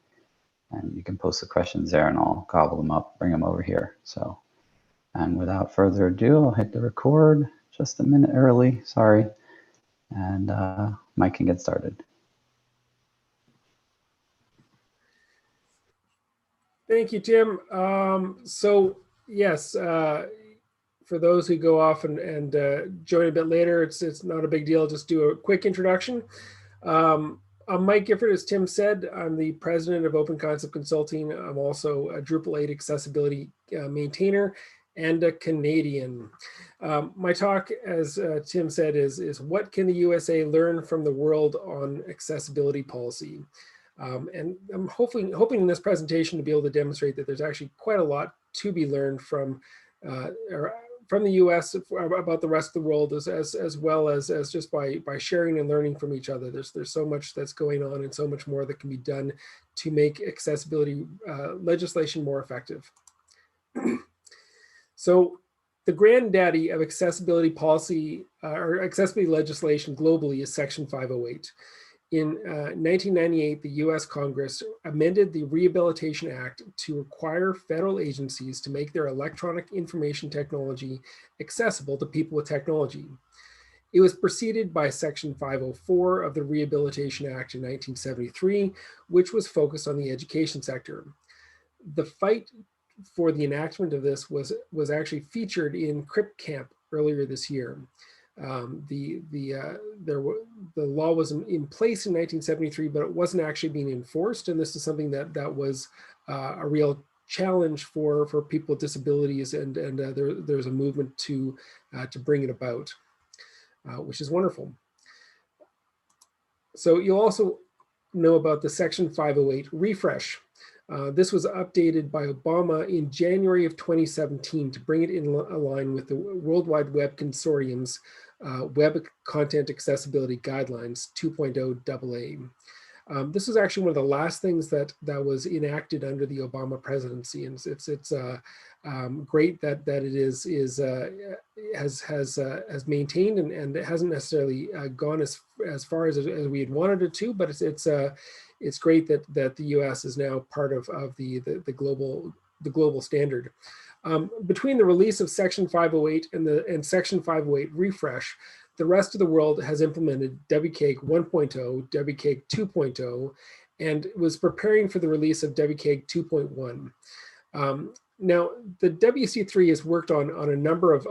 Speaker 14: And you can post the questions there and I'll gobble them up, bring them over here. So, and without further ado, I'll hit the record just a minute early, sorry. And Mike can get started.
Speaker 17: Thank you, Tim. So yes, for those who go off and join a bit later, it's not a big deal. Just do a quick introduction. I'm Mike Gifford, as Tim said. I'm the president of Open Concept Consulting. I'm also a Drupal 8 accessibility maintainer and a Canadian. My talk, as Tim said, is what can the USA learn from the world on accessibility policy? And I'm hoping in this presentation to be able to demonstrate that there's actually quite a lot to be learned from the US about the rest of the world, as well as just by sharing and learning from each other. There's so much that's going on and so much more that can be done to make accessibility legislation more effective. So the granddaddy of accessibility policy or accessibility legislation globally is Section 508. In 1998, the US Congress amended the Rehabilitation Act to require federal agencies to make their electronic information technology accessible to people with technology. It was preceded by Section 504 of the Rehabilitation Act in 1973, which was focused on the education sector. The fight for the enactment of this was actually featured in Crip Camp earlier this year. The law was in place in 1973, but it wasn't actually being enforced. And this is something that was a real challenge for people with disabilities. And there's a movement to bring it about, which is wonderful. So you'll also know about the Section 508 refresh. This was updated by Obama in January of 2017 to bring it in line with the World Wide Web Consortium's Web Content Accessibility Guidelines 2.0 AA. This was actually one of the last things that was enacted under the Obama presidency, and it's great that it has maintained and it hasn't necessarily gone as far as we had wanted it to, but it's great that the U.S. is now part of the global standard. Between the release of Section 508 and Section 508 refresh, the rest of the world has implemented WCAG 1.0, WCAG 2.0, and was preparing for the release of WCAG 2.1. Now, the WC3 has worked on a number of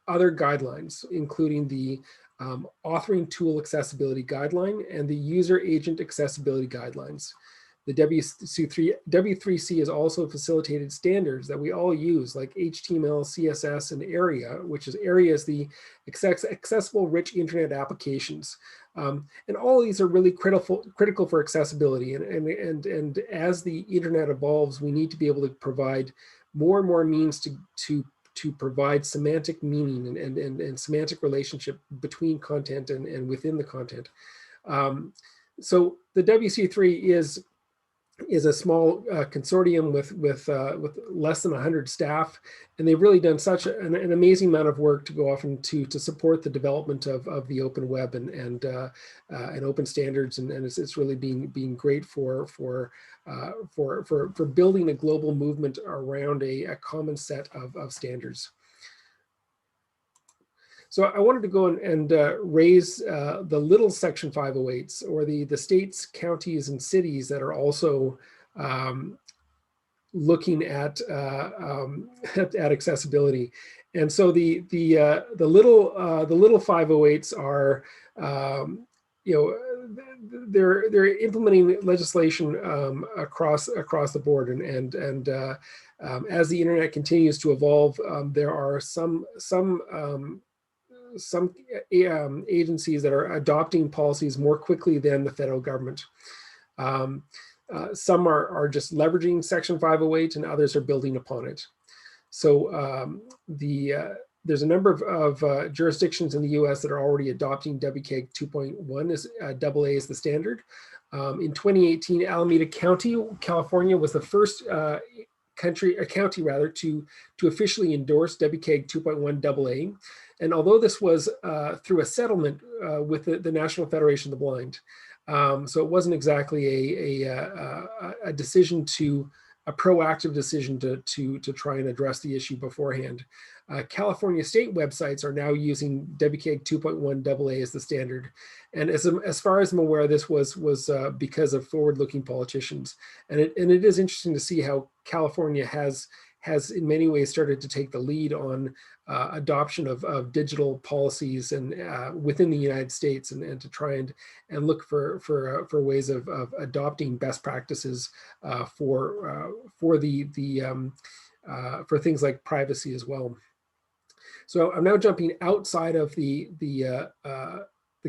Speaker 17: other guidelines, including the Authoring Tool Accessibility Guideline and the User Agent Accessibility Guidelines. The W3C has also facilitated standards that we all use, like HTML, CSS, and ARIA, which is ARIA is the accessible rich internet applications. And all of these are really critical for accessibility. And as the internet evolves, we need to be able to provide more and more means to provide semantic meaning and semantic relationship between content and within the content. So the WC3 is a small consortium with less than 100 staff, and they've really done such an amazing amount of work to go off and to support the development of the open web and open standards, and it's really being great for building a global movement around a common set of standards. So I wanted to go and raise the little Section 508s, or the states, counties, and cities that are also looking at accessibility. And so the little 508s are, they're implementing legislation across the board, and as the internet continues to evolve, there are some agencies that are adopting policies more quickly than the federal government. Some are just leveraging Section 508, and others are building upon it. So the There's a number of jurisdictions in the US that are already adopting WCAG 2.1 as AA as the standard. In 2018, Alameda County, California was the first county to officially endorse WCAG 2.1 AA. And although this was through a settlement with the National Federation of the Blind, so it wasn't exactly a decision a proactive decision to try and address the issue beforehand. California state websites are now using WCAG 2.1 AA as the standard. And as far as I'm aware, this was because of forward-looking politicians. And it is interesting to see how California has in many ways started to take the lead on adoption of digital policies and within the United States, and to try and look for ways of adopting best practices for things like privacy as well. So I'm now jumping outside of the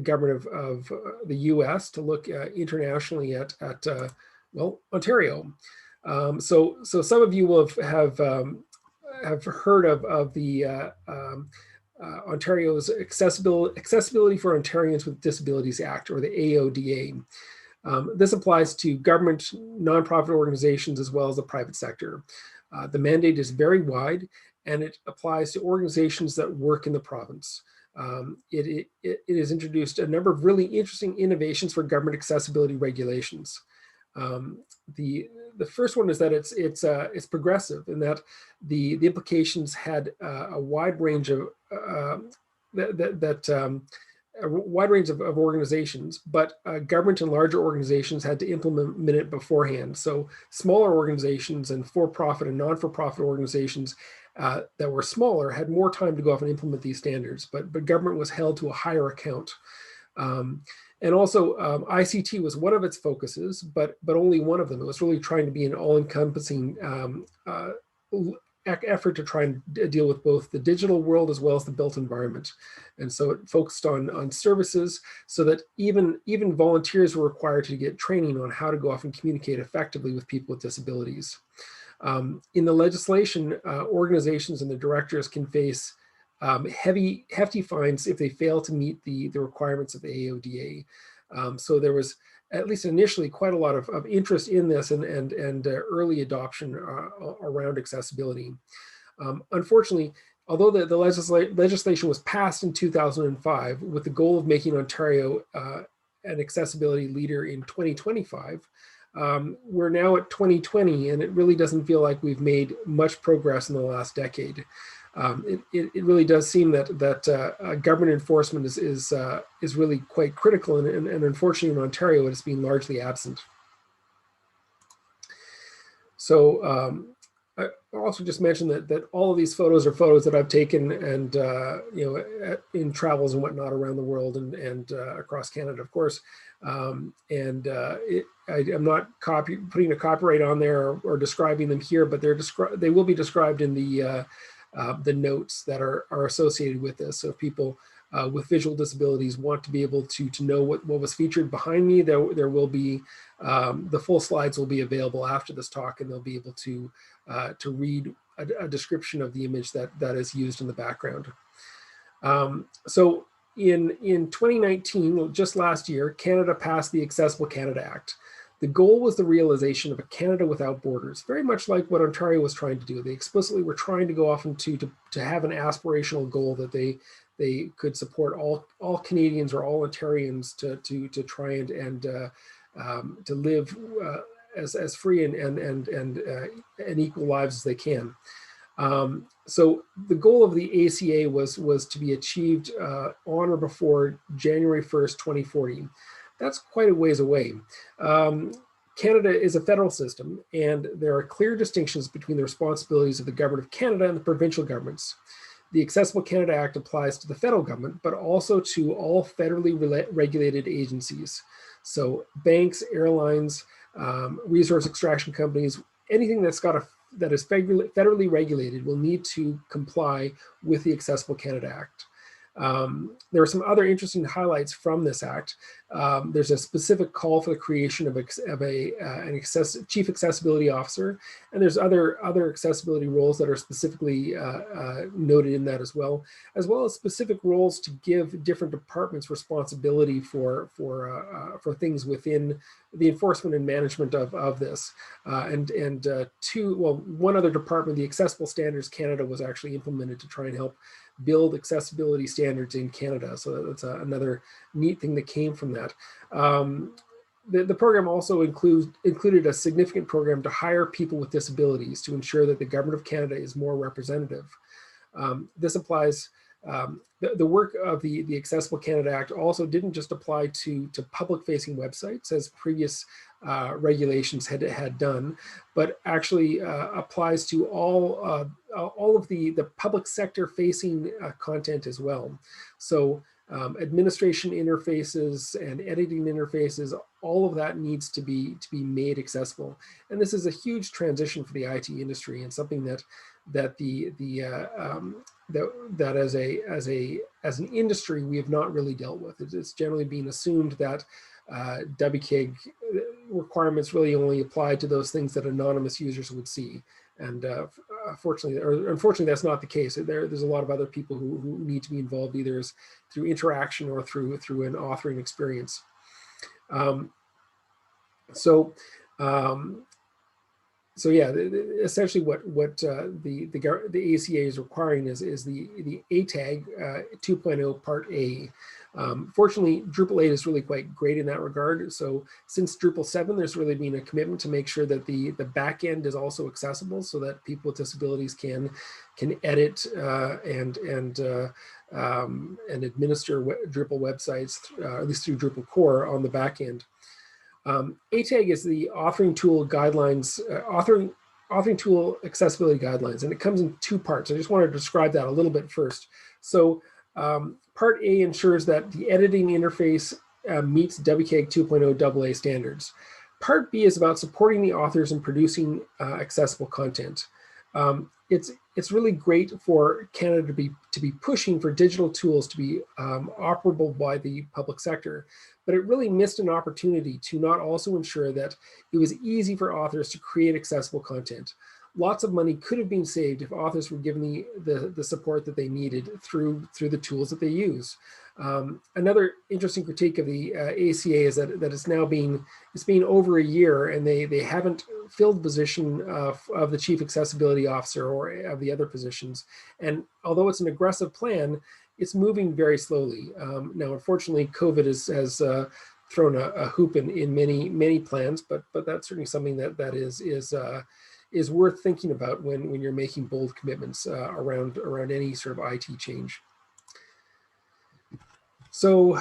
Speaker 17: government of the U.S. to look internationally at well, Ontario. So some of you will have heard of the Ontario's Accessibility for Ontarians with Disabilities Act, or the AODA. This applies to government, nonprofit organizations, as well as the private sector. The mandate is very wide, and it applies to organizations that work in the province. It has introduced a number of really interesting innovations for government accessibility regulations. The first one is that it's progressive, in that the implications had a wide range of organizations, but government and larger organizations had to implement it beforehand. So smaller organizations and for-profit and non-for-profit organizations that were smaller had more time to go off and implement these standards, but government was held to a higher account. And also ICT was one of its focuses, but only one of them. It was really trying to be an all-encompassing effort to try and deal with both the digital world as well as the built environment. And so it focused on services, so that even volunteers were required to get training on how to go off and communicate effectively with people with disabilities. In the legislation, organizations and the directors can face hefty fines if they fail to meet the requirements of the AODA. So there was, at least initially, quite a lot of interest in this and early adoption around accessibility. Unfortunately, although the legislation was passed in 2005 with the goal of making Ontario an accessibility leader in 2025, we're now at 2020, and it really doesn't feel like we've made much progress in the last decade. It really does seem that government enforcement is really quite critical, and unfortunately in Ontario it has been largely absent. So I also just mentioned that all of these photos are photos that I've taken, and in travels and whatnot around the world and across Canada, of course. I'm not putting a copyright on there or describing them here, but they will be described in the notes that are associated with this. So if people with visual disabilities want to be able to know what was featured behind me, there will be, the full slides will be available after this talk, and they'll be able to read a description of the image that is used in the background. So in 2019, just last year, Canada passed the Accessible Canada Act. The goal was the realization of a Canada without borders, very much like what Ontario was trying to do. They explicitly were trying to go off and to have an aspirational goal that they could support all Canadians or all Ontarians to try and to live as free and equal lives as they can. So the goal of the ACA was to be achieved on or before January 1st, 2040. That's quite a ways away. Canada is a federal system, and there are clear distinctions between the responsibilities of the government of Canada and the provincial governments. The Accessible Canada Act applies to the federal government, but also to all federally regulated agencies. So banks, airlines, resource extraction companies, anything that is federally regulated will need to comply with the Accessible Canada Act. There are some other interesting highlights from this act. There's a specific call for the creation of chief accessibility officer, and there's other accessibility roles that are specifically noted in that as well as specific roles to give different departments responsibility for things within the enforcement and management of this. One other department, the Accessible Standards Canada, was actually implemented to try and help build accessibility standards in Canada. So that's another neat thing that came from that. The program also included a significant program to hire people with disabilities to ensure that the Government of Canada is more representative. This applies, the work of the Accessible Canada Act also didn't just apply to public-facing websites, as previous regulations had done, but actually applies to all of the public sector facing content as well. So administration interfaces and editing interfaces, all of that needs to be made accessible. And this is a huge transition for the IT industry, and something that as an industry we have not really dealt with. It's generally being assumed that WCAG requirements really only apply to those things that anonymous users would see. And unfortunately, that's not the case. There's a lot of other people who need to be involved, either through interaction or through an authoring experience. So yeah, essentially what the ACA is requiring is the ATAG 2.0 Part A. Fortunately, Drupal 8 is really quite great in that regard. So since Drupal 7, there's really been a commitment to make sure that the back end is also accessible, so that people with disabilities can edit and administer Drupal websites, at least through Drupal core on the back end. ATAG is the authoring tool guidelines, authoring tool accessibility guidelines, and it comes in two parts. I just wanted to describe that a little bit first. So Part A ensures that the editing interface meets WCAG 2.0 AA standards. Part B is about supporting the authors in producing accessible content. It's really great for Canada to be pushing for digital tools to be operable by the public sector, but it really missed an opportunity to not also ensure that it was easy for authors to create accessible content. Lots of money could have been saved if authors were given the support that they needed through the tools that they use. Another interesting critique of the ACA is that it's now been over a year, and they haven't filled the position of the Chief Accessibility Officer or of the other positions. And although it's an aggressive plan, it's moving very slowly. Now, unfortunately, COVID has thrown a hoop in many plans, but that's certainly something that is worth thinking about when you're making bold commitments around any sort of IT change. So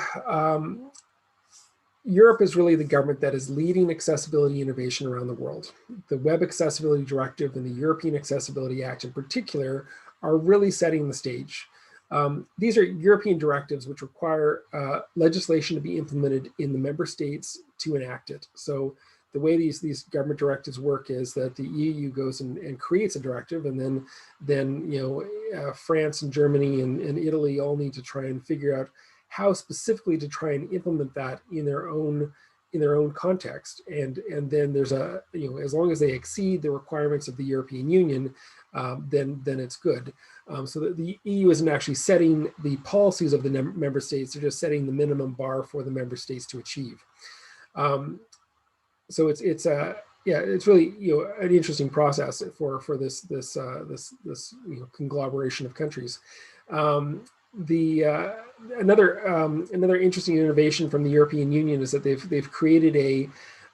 Speaker 17: Europe is really the government that is leading accessibility innovation around the world. The Web Accessibility Directive and the European Accessibility Act in particular are really setting the stage. These are European directives which require legislation to be implemented in the member states to enact it. So the way these government directives work is that the EU goes and creates a directive, and then France and Germany and Italy all need to try and figure out how specifically to try and implement that in their own context. And then there's as long as they exceed the requirements of the European Union, then it's good. So that the EU isn't actually setting the policies of the member states; they're just setting the minimum bar for the member states to achieve. So it's really an interesting process for this conglomeration of countries. Another interesting innovation from the European Union is that they've created a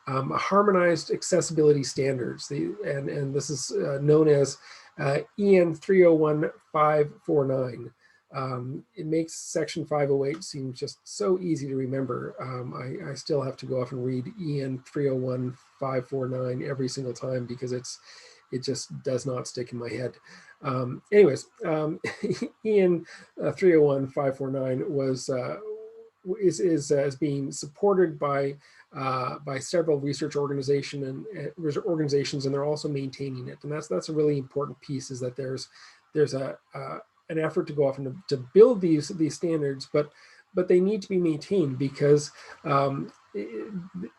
Speaker 17: harmonized accessibility standards, and this is known as EN 301549. It makes Section 508 seem just so easy to remember. I still have to go off and read EN 301549 every single time because it just does not stick in my head. Anyways, EN 301549 is being supported by several research organizations, and they're also maintaining it. And that's a really important piece, is that there's an effort to go off and to build these standards, but but they need to be maintained because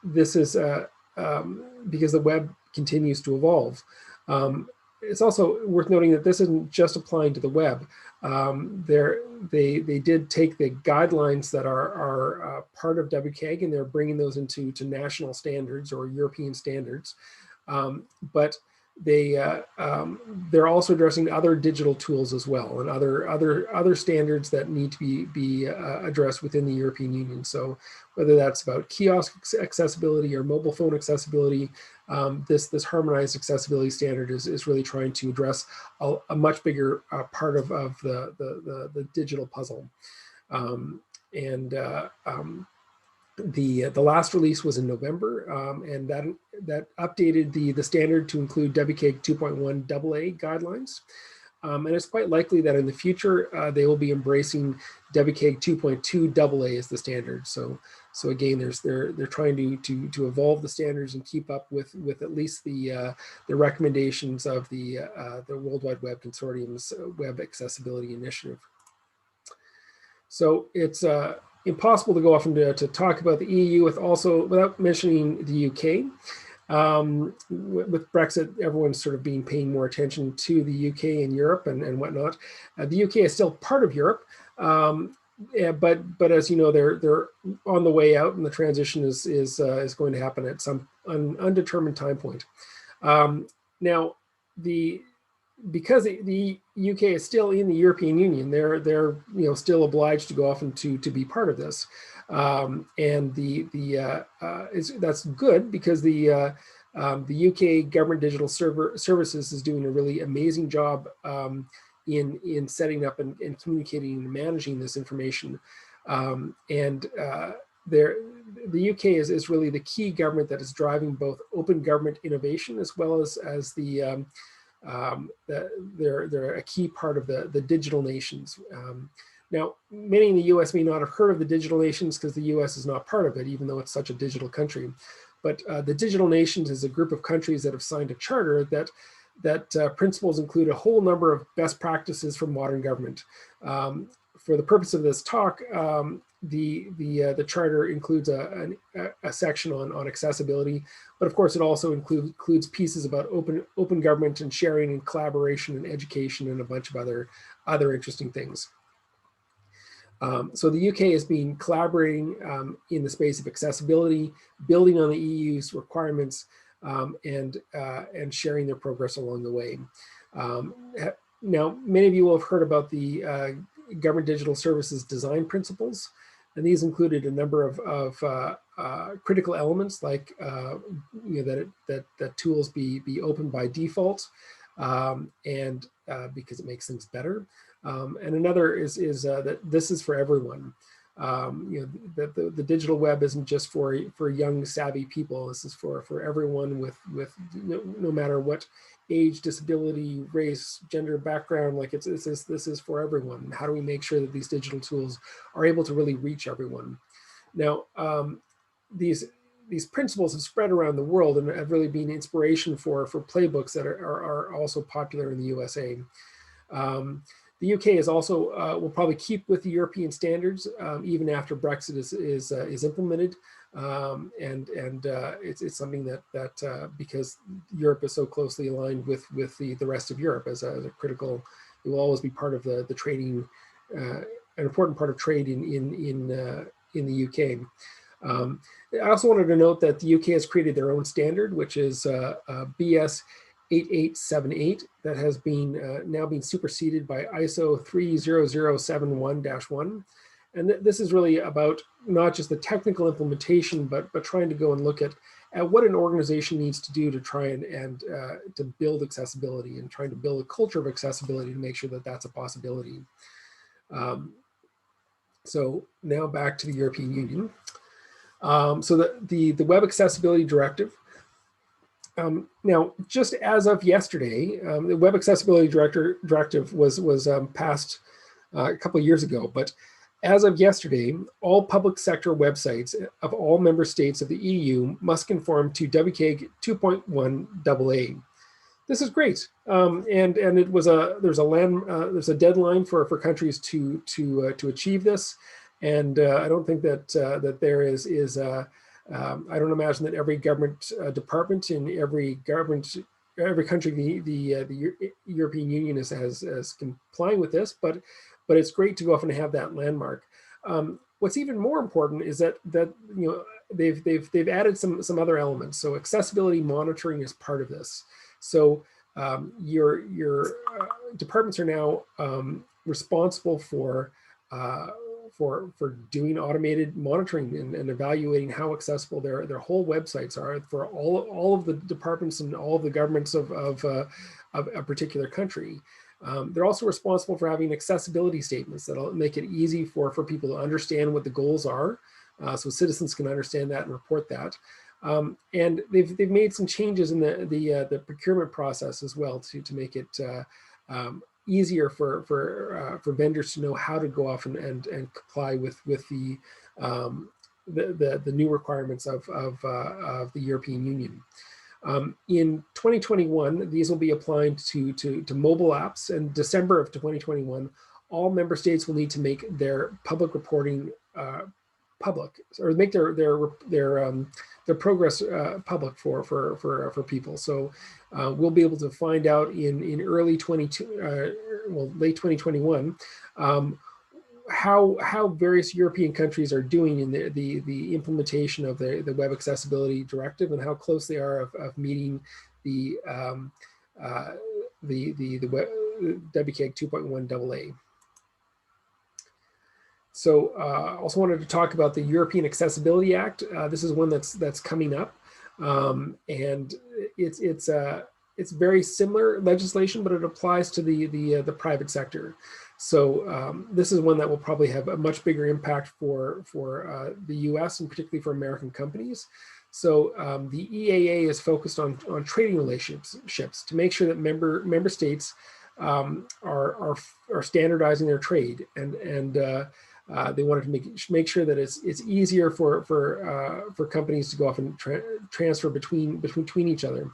Speaker 17: this is because the web continues to evolve. It's also worth noting that this isn't just applying to the web. They did take the guidelines that are part of WCAG, and they're bringing those into national standards or European standards. But they're also addressing other digital tools as well, and other standards that need to be addressed within the European Union. So whether that's about kiosk accessibility or mobile phone accessibility, this harmonized accessibility standard is really trying to address a much bigger part of the digital puzzle. The last release was in November, and that updated the standard to include WCAG 2.1 AA guidelines. And it's quite likely that in the future they will be embracing WCAG 2.2 AA as the standard. So again, they're trying to evolve the standards and keep up with at least the recommendations of the World Wide Web Consortium's Web Accessibility Initiative. So it's impossible to go off and to talk about the EU without mentioning the UK. With Brexit, everyone's sort of paying more attention to the UK and Europe and whatnot. The UK is still part of Europe, but as you know, they're on the way out, and the transition is going to happen at some undetermined time point. Now, because the UK is still in the European Union, they're still obliged to go off and to be part of this, and that's good because the UK Government Digital Services is doing a really amazing job in setting up and communicating and managing this information, the UK is really the key government that is driving both open government innovation as well as they're a key part of the digital nations. Now, many in the US may not have heard of the digital nations because the US is not part of it, even though it's such a digital country. But the digital nations is a group of countries that have signed a charter that principles include a whole number of best practices for modern government. For the purpose of this talk, the charter includes a section on accessibility, but of course it also includes pieces about open government and sharing and collaboration and education and a bunch of other interesting things. So the UK has been collaborating in the space of accessibility, building on the EU's requirements, and sharing their progress along the way. Now, many of you will have heard about the Government Digital Services design principles, and these included a number of critical elements like that tools be open by default, and because it makes things better. And another is that this is for everyone. That the digital web isn't just for young savvy people. This is for everyone with no matter what age, disability, race, gender, background. Like this is for everyone. How do we make sure that these digital tools are able to really reach everyone? Now, these principles have spread around the world and have really been inspiration for playbooks that are also popular in the USA. The UK is also will probably keep with the European standards even after Brexit is implemented, and it's something that because Europe is so closely aligned with the rest of Europe as a critical, it will always be part of the trading, an important part of trade in the UK. I also wanted to note that the UK has created their own standard, which is BS 8878, that has been now been superseded by ISO 30071-1. And this is really about not just the technical implementation, but trying to go and look at what an organization needs to do to try and to build accessibility and trying to build a culture of accessibility to make sure that that's a possibility. So now back to the European Union. So the Web Accessibility Directive. Now, just as of yesterday, the Web Accessibility Directive was passed a couple of years ago, but as of yesterday, all public sector websites of all member states of the EU must conform to WCAG 2.1 AA. This is great, and there's a deadline for countries to achieve this, And I don't think that that there is I don't imagine that every government department in every country, the European Union is complying with this, but it's great to go off and have that landmark. What's even more important is that they've added some other elements. So accessibility monitoring is part of this. So your departments are now responsible for doing automated monitoring and evaluating how accessible their whole websites are for all of the departments and all of the governments of a particular country. They're also responsible for having accessibility statements that'll make it easy for people to understand what the goals are, so citizens can understand that and report that. And they've made some changes in the procurement process as well to make it easier for vendors to know how to go off and comply with the new requirements of the European Union. In 2021, these will be applied to mobile apps. In December of 2021, all member states will need to make their public reporting public, or make their progress public for people. So we'll be able to find out in early late 2021 how various European countries are doing in the implementation of the Web Accessibility Directive and how close they are of meeting the WCAG 2.1 AA. So also wanted to talk about the European Accessibility Act. This is one that's coming up, and it's very similar legislation, but it applies to the private sector. So this is one that will probably have a much bigger impact for the US and particularly for American companies. So the EAA is focused on trading relationships to make sure that member states are standardizing their trade, and they wanted to make sure that it's easier for companies to go off and transfer between each other.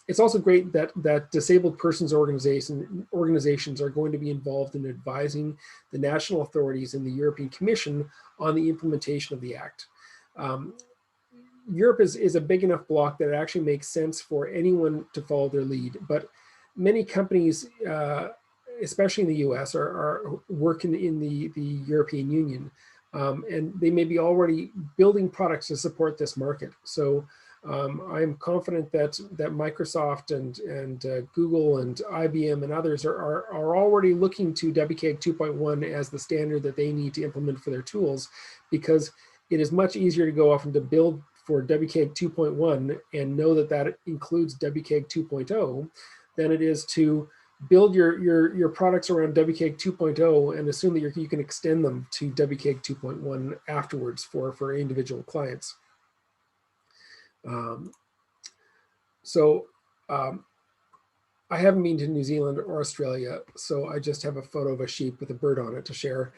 Speaker 17: It's also great that disabled persons organizations are going to be involved in advising the national authorities and the European Commission on the implementation of the Act. Europe is a big enough block that it actually makes sense for anyone to follow their lead, but many companies, especially in the US, are working in the European Union, and they may be already building products to support this market. So I'm confident that Microsoft and Google and IBM and others are already looking to WCAG 2.1 as the standard that they need to implement for their tools, because it is much easier to go off and to build for WCAG 2.1 and know that includes WCAG 2.0 than it is to build your products around WCAG 2.0 and assume that you can extend them to WCAG 2.1 afterwards for individual clients. I haven't been to New Zealand or Australia, so I just have a photo of a sheep with a bird on it to share.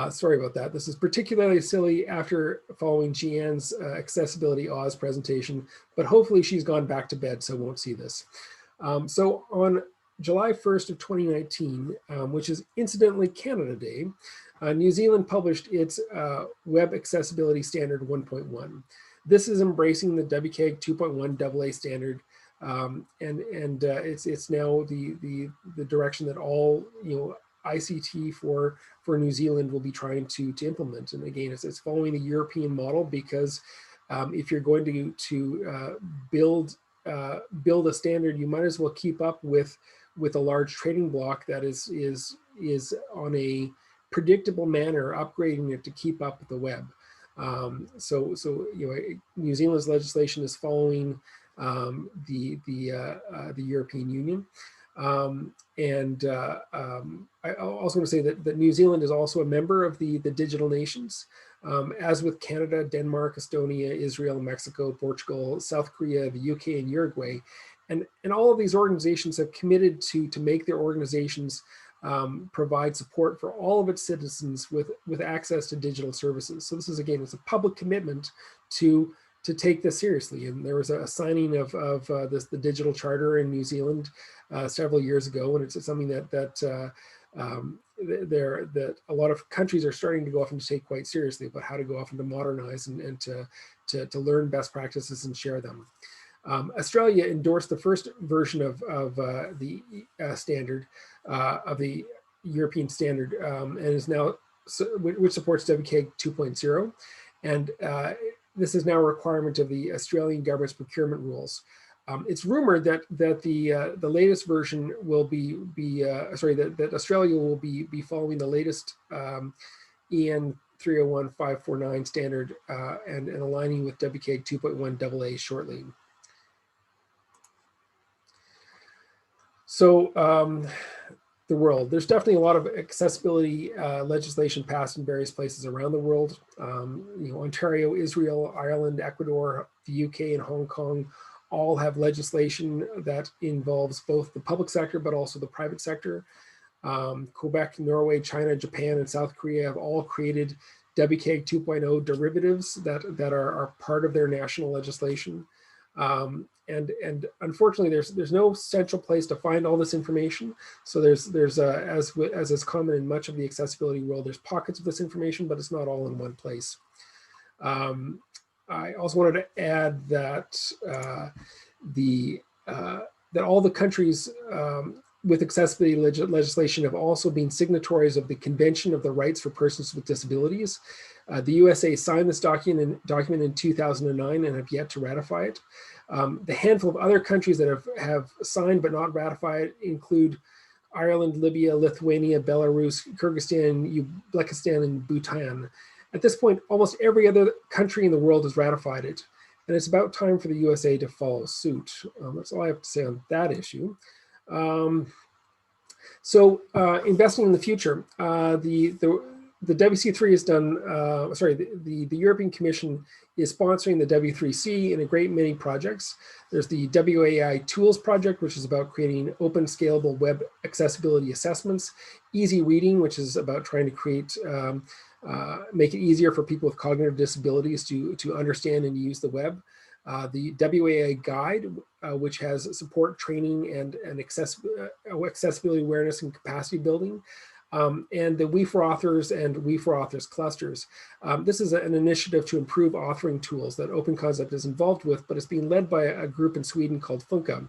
Speaker 17: Sorry about that. This is particularly silly after following Jeanne's Accessibility Oz presentation, but hopefully she's gone back to bed, so won't see this. So on July 1st of 2019, which is incidentally Canada Day, New Zealand published its Web Accessibility Standard 1.1. This is embracing the WCAG 2.1 AA standard, and it's now the direction that all ICT for New Zealand will be trying to implement. And again, it's following the European model, because if you're going to build a standard, you might as well keep up with a large trading block that is on a predictable manner, upgrading it to keep up with the web. So New Zealand's legislation is following the European Union, and I also want to say that New Zealand is also a member of the digital nations, as with Canada, Denmark, Estonia, Israel, Mexico, Portugal, South Korea, the UK, and Uruguay, and all of these organizations have committed to make their organizations provide support for all of its citizens with access to digital services. So this is, again, it's a public commitment to take this seriously. And there was a signing of the digital charter in New Zealand several years ago, and it's something that that a lot of countries are starting to go off and to take quite seriously about how to go off and to modernize and to learn best practices and share them. Australia endorsed the first version of the standard, of the European standard, and is now, which supports WCAG 2.0. And this is now a requirement of the Australian government's procurement rules. It's rumored that the latest version will that Australia will be following the latest EN 301549 standard and aligning with WCAG 2.1 AA shortly. So the world, there's definitely a lot of accessibility legislation passed in various places around the world. Ontario, Israel, Ireland, Ecuador, the UK, and Hong Kong all have legislation that involves both the public sector but also the private sector. Quebec, Norway, China, Japan, and South Korea have all created WCAG 2.0 derivatives that are part of their national legislation. And unfortunately, there's no central place to find all this information. So there's as is common in much of the accessibility world, there's pockets of this information, but it's not all in one place. I also wanted to add that that all the countries with accessibility legislation have also been signatories of the Convention of the Rights for Persons with Disabilities. The USA signed this document in 2009 and have yet to ratify it. The handful of other countries that have signed but not ratified include Ireland, Libya, Lithuania, Belarus, Kyrgyzstan, Uzbekistan, and Bhutan. At this point, almost every other country in the world has ratified it, and it's about time for the USA to follow suit. That's all I have to say on that issue. Investing in the future, the WC3 is done, the European Commission is sponsoring the W3C in a great many projects. There's the WAI Tools project, which is about creating open scalable web accessibility assessments. Easy Reading, which is about trying to create, make it easier for people with cognitive disabilities to understand and use the web. The WAI Guide, which has support training and accessibility awareness and capacity building. And the We for Authors and We for Authors clusters. This is an initiative to improve authoring tools that Open Concept is involved with, but it's being led by a group in Sweden called Funka.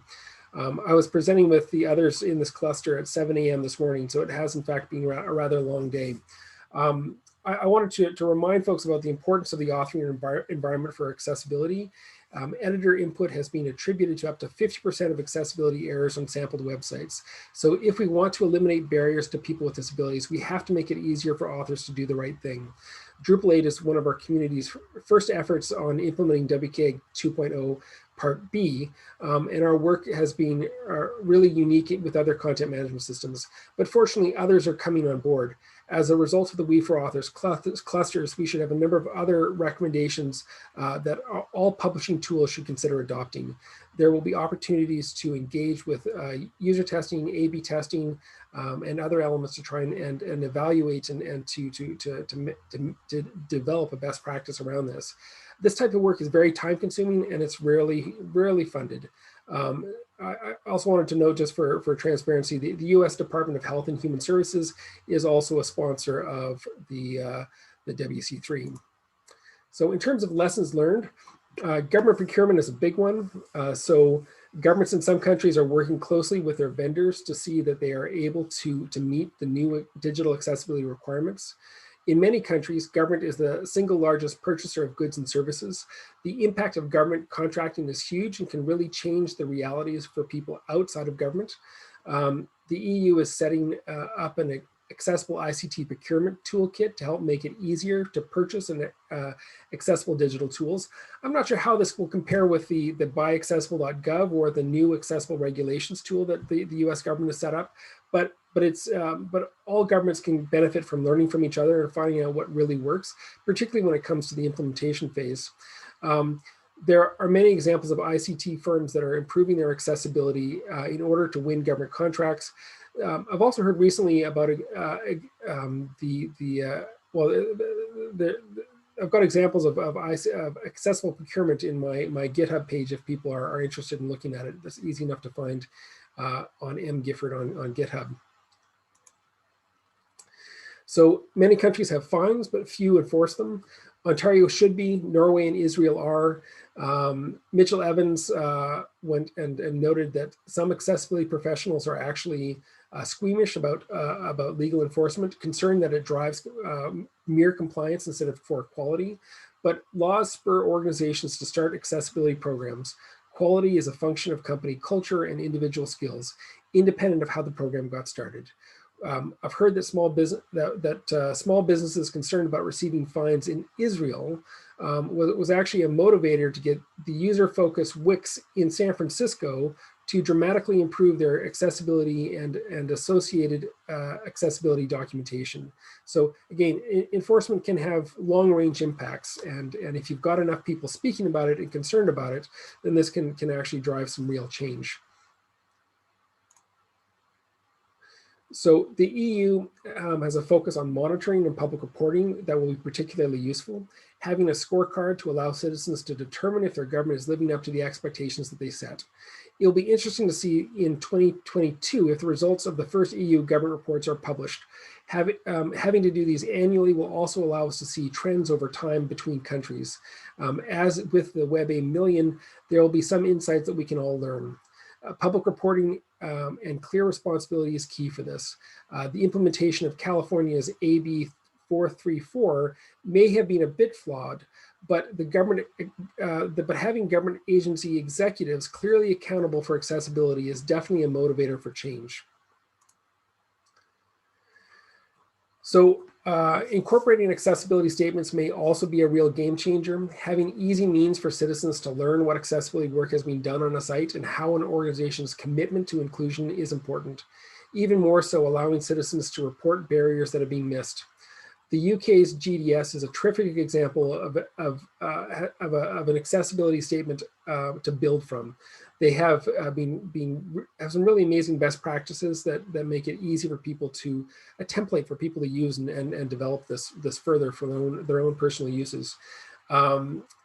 Speaker 17: I was presenting with the others in this cluster at 7 a.m. this morning, so it has in fact been a rather long day. I wanted to remind folks about the importance of the authoring environment for accessibility. Editor input has been attributed to up to 50% of accessibility errors on sampled websites. So if we want to eliminate barriers to people with disabilities, we have to make it easier for authors to do the right thing. Drupal 8 is one of our community's first efforts on implementing WCAG 2.0 Part B, and our work has been really unique with other content management systems, but fortunately others are coming on board. As a result of the We for Authors clusters, we should have a number of other recommendations that all publishing tools should consider adopting. There will be opportunities to engage with user testing, A/B testing, and other elements to try and evaluate and to develop a best practice around this. This type of work is very time consuming and it's rarely funded. I also wanted to note, just for transparency, the U.S. Department of Health and Human Services is also a sponsor of the WC3. So in terms of lessons learned, government procurement is a big one. So governments in some countries are working closely with their vendors to see that they are able to meet the new digital accessibility requirements. In many countries, government is the single largest purchaser of goods and services. The impact of government contracting is huge and can really change the realities for people outside of government. The EU is setting up an accessible ICT procurement toolkit to help make it easier to purchase accessible digital tools. I'm not sure how this will compare with the buyaccessible.gov or the new accessible regulations tool that the US government has set up, but all governments can benefit from learning from each other and finding out what really works, particularly when it comes to the implementation phase. There are many examples of ICT firms that are improving their accessibility in order to win government contracts. I've also heard recently about I've got examples of accessible procurement in my GitHub page if people are interested in looking at it. That's easy enough to find on Gifford on GitHub. So many countries have fines, but few enforce them. Ontario should be, Norway and Israel are. Mitchell Evans went and noted that some accessibility professionals are actually squeamish about legal enforcement, concerned that it drives mere compliance instead of for quality. But laws spur organizations to start accessibility programs. Quality is a function of company culture and individual skills, independent of how the program got started. I've heard that small businesses concerned about receiving fines in Israel was actually a motivator to get the user-focused Wix in San Francisco to dramatically improve their accessibility and associated accessibility documentation. So again, enforcement can have long-range impacts, and if you've got enough people speaking about it and concerned about it, then this can actually drive some real change. So the EU has a focus on monitoring and public reporting that will be particularly useful. Having a scorecard to allow citizens to determine if their government is living up to the expectations that they set. It'll be interesting to see in 2022 if the results of the first EU government reports are published. Having to do these annually will also allow us to see trends over time between countries. As with the Web A Million, there will be some insights that we can all learn. Public reporting and clear responsibility is key for this. The implementation of California's AB 434 may have been a bit flawed, but having government agency executives clearly accountable for accessibility is definitely a motivator for change. So incorporating accessibility statements may also be a real game changer. Having easy means for citizens to learn what accessibility work has been done on a site and how an organization's commitment to inclusion is important. Even more so, allowing citizens to report barriers that are being missed. The UK's GDS is a terrific example of an accessibility statement to build from. They have have some really amazing best practices that make it easy for people to, a template for people to use and develop this further for their own personal uses.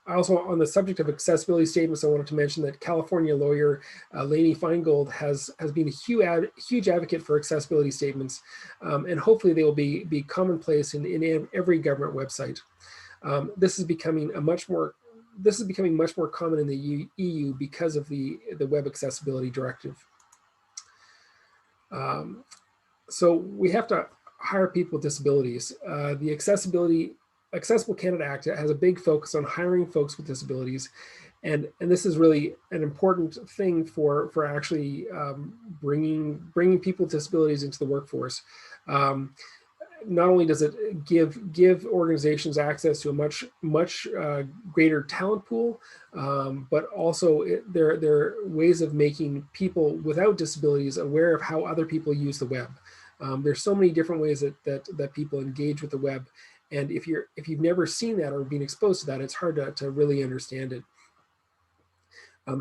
Speaker 17: Also, on the subject of accessibility statements, I wanted to mention that California lawyer Lainey Feingold has been a huge advocate for accessibility statements, and hopefully they will be commonplace in every government website. This is becoming much more common in the EU because of the Web Accessibility Directive. So we have to hire people with disabilities. The Accessible Canada Act has a big focus on hiring folks with disabilities, and this is really an important thing for actually bringing people with disabilities into the workforce. Not only does it give organizations access to a much greater talent pool, but also there are ways of making people without disabilities aware of how other people use the web. There's so many different ways that people engage with the web, and if you've never seen that or been exposed to that, it's hard to really understand it.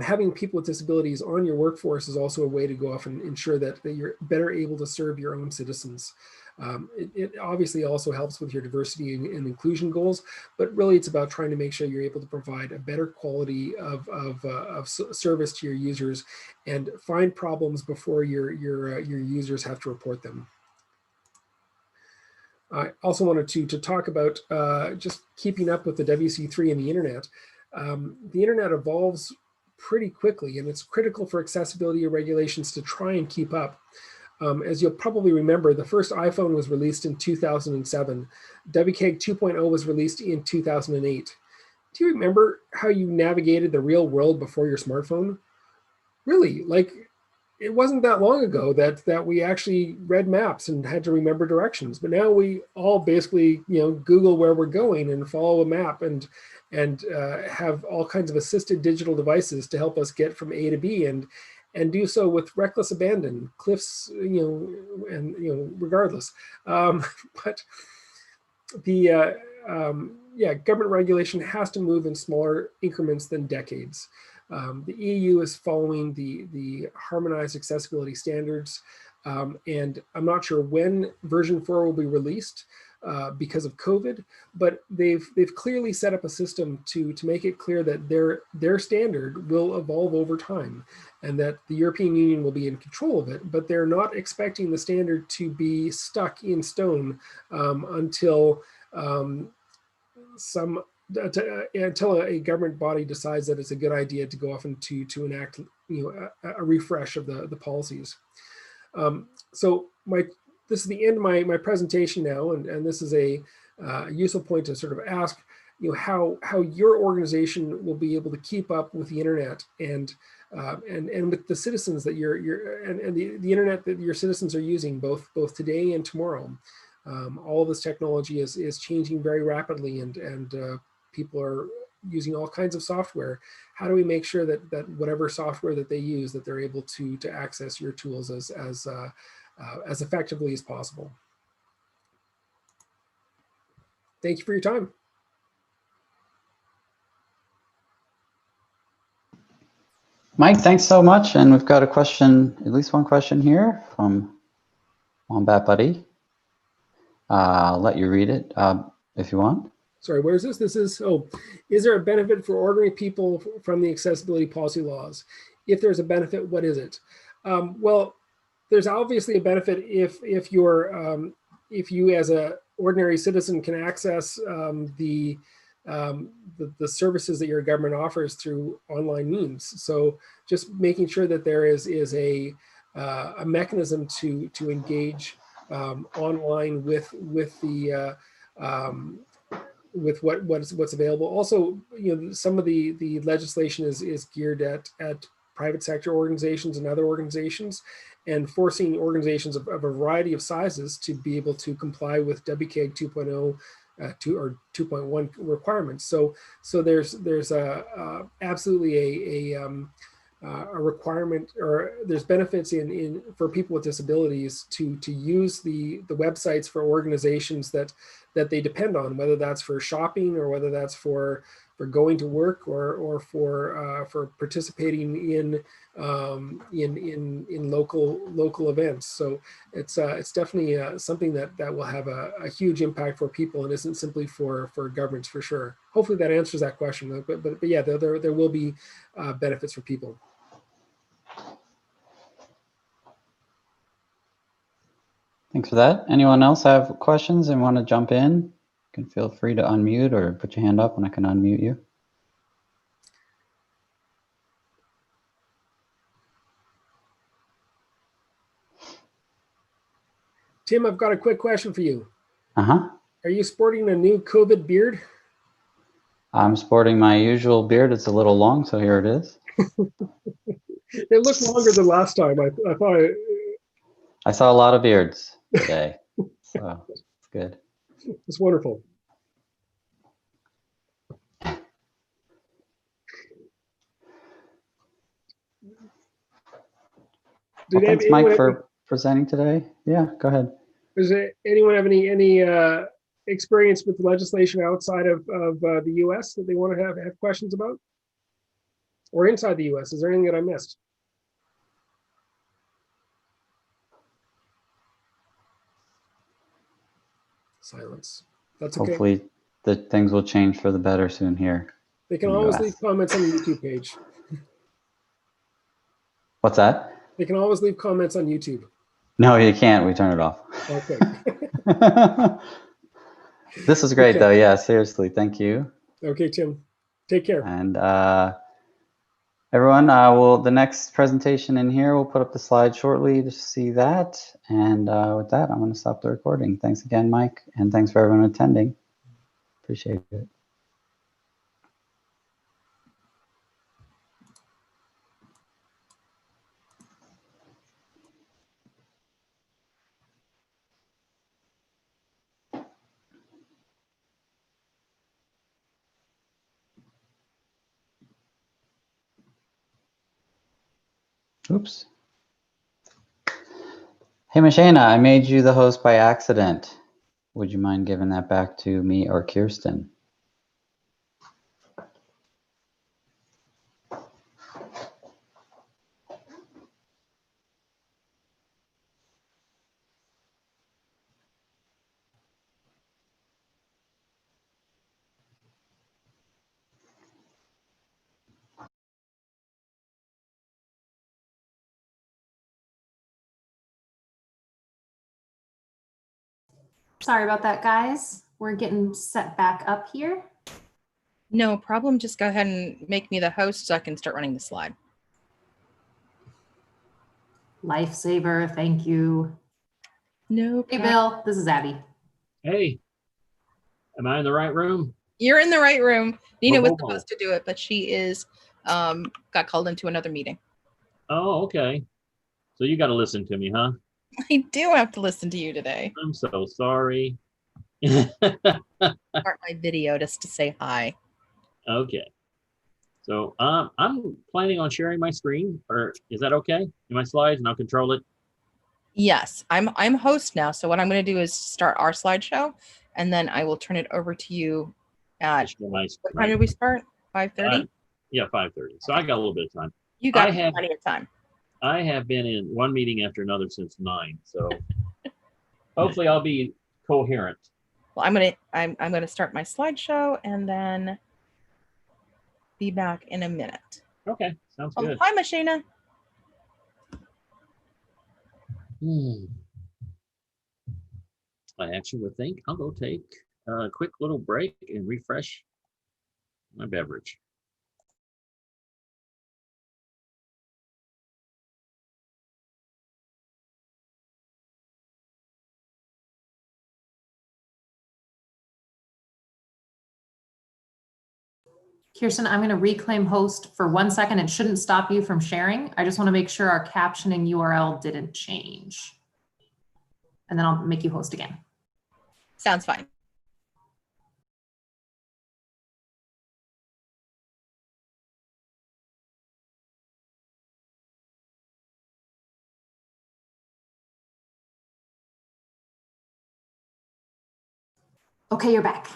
Speaker 17: Having people with disabilities on your workforce is also a way to go off and ensure that you're better able to serve your own citizens. It obviously also helps with your diversity and inclusion goals, but really it's about trying to make sure you're able to provide a better quality of service to your users and find problems before your users have to report them. I also wanted to talk about just keeping up with the WC3 and the internet. The internet evolves pretty quickly, and it's critical for accessibility regulations to try and keep up. As you'll probably remember, the first iPhone was released in 2007. WCAG 2.0 was released in 2008. Do you remember how you navigated the real world before your smartphone? Really, like, it wasn't that long ago that we actually read maps and had to remember directions. But now we all basically, Google where we're going and follow a map and have all kinds of assisted digital devices to help us get from A to B and do so with reckless abandon, cliffs, regardless. But the government regulation has to move in smaller increments than decades. The EU is following the harmonized accessibility standards, and I'm not sure when version 4 will be released, because of COVID, but they've clearly set up a system to make it clear that their standard will evolve over time, and that the European Union will be in control of it, but they're not expecting the standard to be stuck in stone until until a government body decides that it's a good idea to go off and to enact a refresh of the policies. So this is the end of my presentation now, and this is a useful point to sort of ask how your organization will be able to keep up with the internet and with the citizens that the internet that your citizens are using both today and tomorrow. All of this technology is changing very rapidly, and people are using all kinds of software. How do we make sure that whatever software that they use, that they're able to access your tools as effectively as possible? Thank you for your time.
Speaker 14: Mike, thanks so much. And we've got a question, at least one question here from Wombat Buddy. I'll let you read it if you want.
Speaker 17: Sorry, where is this? This is, is there a benefit for ordinary people from the accessibility policy laws? If there's a benefit, what is it? Well, there's obviously a benefit if you as a ordinary citizen can access the services that your government offers through online means. So just making sure that there is a mechanism to engage online with what's available. Also, some of the legislation is geared at private sector organizations and other organizations, and forcing organizations of a variety of sizes to be able to comply with WCAG 2.0 or 2.1 requirements. So there's absolutely a requirement, or there's benefits for people with disabilities to use the websites for organizations that they depend on, whether that's for shopping or whether that's for going to work or for participating in local events. So it's definitely something that will have a huge impact for people, and isn't simply for governments, for sure. Hopefully that answers that question. But yeah, there will be benefits for people.
Speaker 14: Thanks for that. Anyone else have questions and want to jump in? You can feel free to unmute or put your hand up and I can unmute you.
Speaker 17: Tim, I've got a quick question for you.
Speaker 14: Uh-huh.
Speaker 17: Are you sporting a new COVID beard?
Speaker 14: I'm sporting my usual beard. It's a little long, so here it is.
Speaker 17: It looked longer than last time. I thought
Speaker 14: I saw a lot of beards today, so it's good.
Speaker 17: It's wonderful.
Speaker 14: Well, thanks, Mike, for presenting today. Yeah, go ahead.
Speaker 17: Does anyone have any experience with legislation outside of the U.S. that they want to have questions about, or inside the U.S.? Is there anything that I missed? Silence. That's okay.
Speaker 14: Hopefully the things will change for the better soon here.
Speaker 17: They can always leave comments on the YouTube page.
Speaker 14: What's that?
Speaker 17: They can always leave comments on YouTube.
Speaker 14: No, you can't. We turn it off.
Speaker 17: Okay.
Speaker 14: This was great, though. Yeah, seriously. Thank you.
Speaker 17: Okay, Tim. Take care.
Speaker 14: And everyone, the next presentation in here, we'll put up the slide shortly to see that. And with that, I'm going to stop the recording. Thanks again, Mike. And thanks for everyone attending. Appreciate it. Oops. Hey, Mashana, I made you the host by accident. Would you mind giving that back to me or Kirsten?
Speaker 3: Sorry about that, guys. We're getting set back up here.
Speaker 18: No problem. Just go ahead and make me the host so I can start running the slide.
Speaker 3: Lifesaver, thank you.
Speaker 18: No
Speaker 3: Hey,
Speaker 18: problem.
Speaker 3: Bill, this is Abby.
Speaker 19: Hey, am I in the right room?
Speaker 18: You're in the right room. Nina was
Speaker 19: Mobomo.
Speaker 18: supposed to do it, but she is got called into another meeting.
Speaker 19: Oh, okay. So you got to listen to me, huh?
Speaker 18: I do have to listen to you today.
Speaker 19: I'm so sorry.
Speaker 18: Start my video just to say hi.
Speaker 19: Okay. So I'm planning on sharing my screen, or is that okay? In my slides, and I'll control it.
Speaker 18: Yes, I'm host now. So what I'm going to do is start our slideshow, and then I will turn it over to you at what time did we start? 5:30?
Speaker 19: Yeah, 5:30. So I got a little bit of time.
Speaker 18: You got plenty of time.
Speaker 19: I have been in one meeting after another since 9, so hopefully I'll be coherent.
Speaker 18: Well, I'm gonna start my slideshow and then be back in a minute.
Speaker 19: Okay, sounds
Speaker 18: Oh,
Speaker 19: good.
Speaker 18: hi, Machina.
Speaker 19: I actually would think I'll go take a quick little break and refresh my beverage.
Speaker 3: Kirsten, I'm going to reclaim host for 1 second. It shouldn't stop you from sharing. I just want to make sure our captioning URL didn't change. And then I'll make you host again.
Speaker 18: Sounds fine.
Speaker 3: Okay, you're back.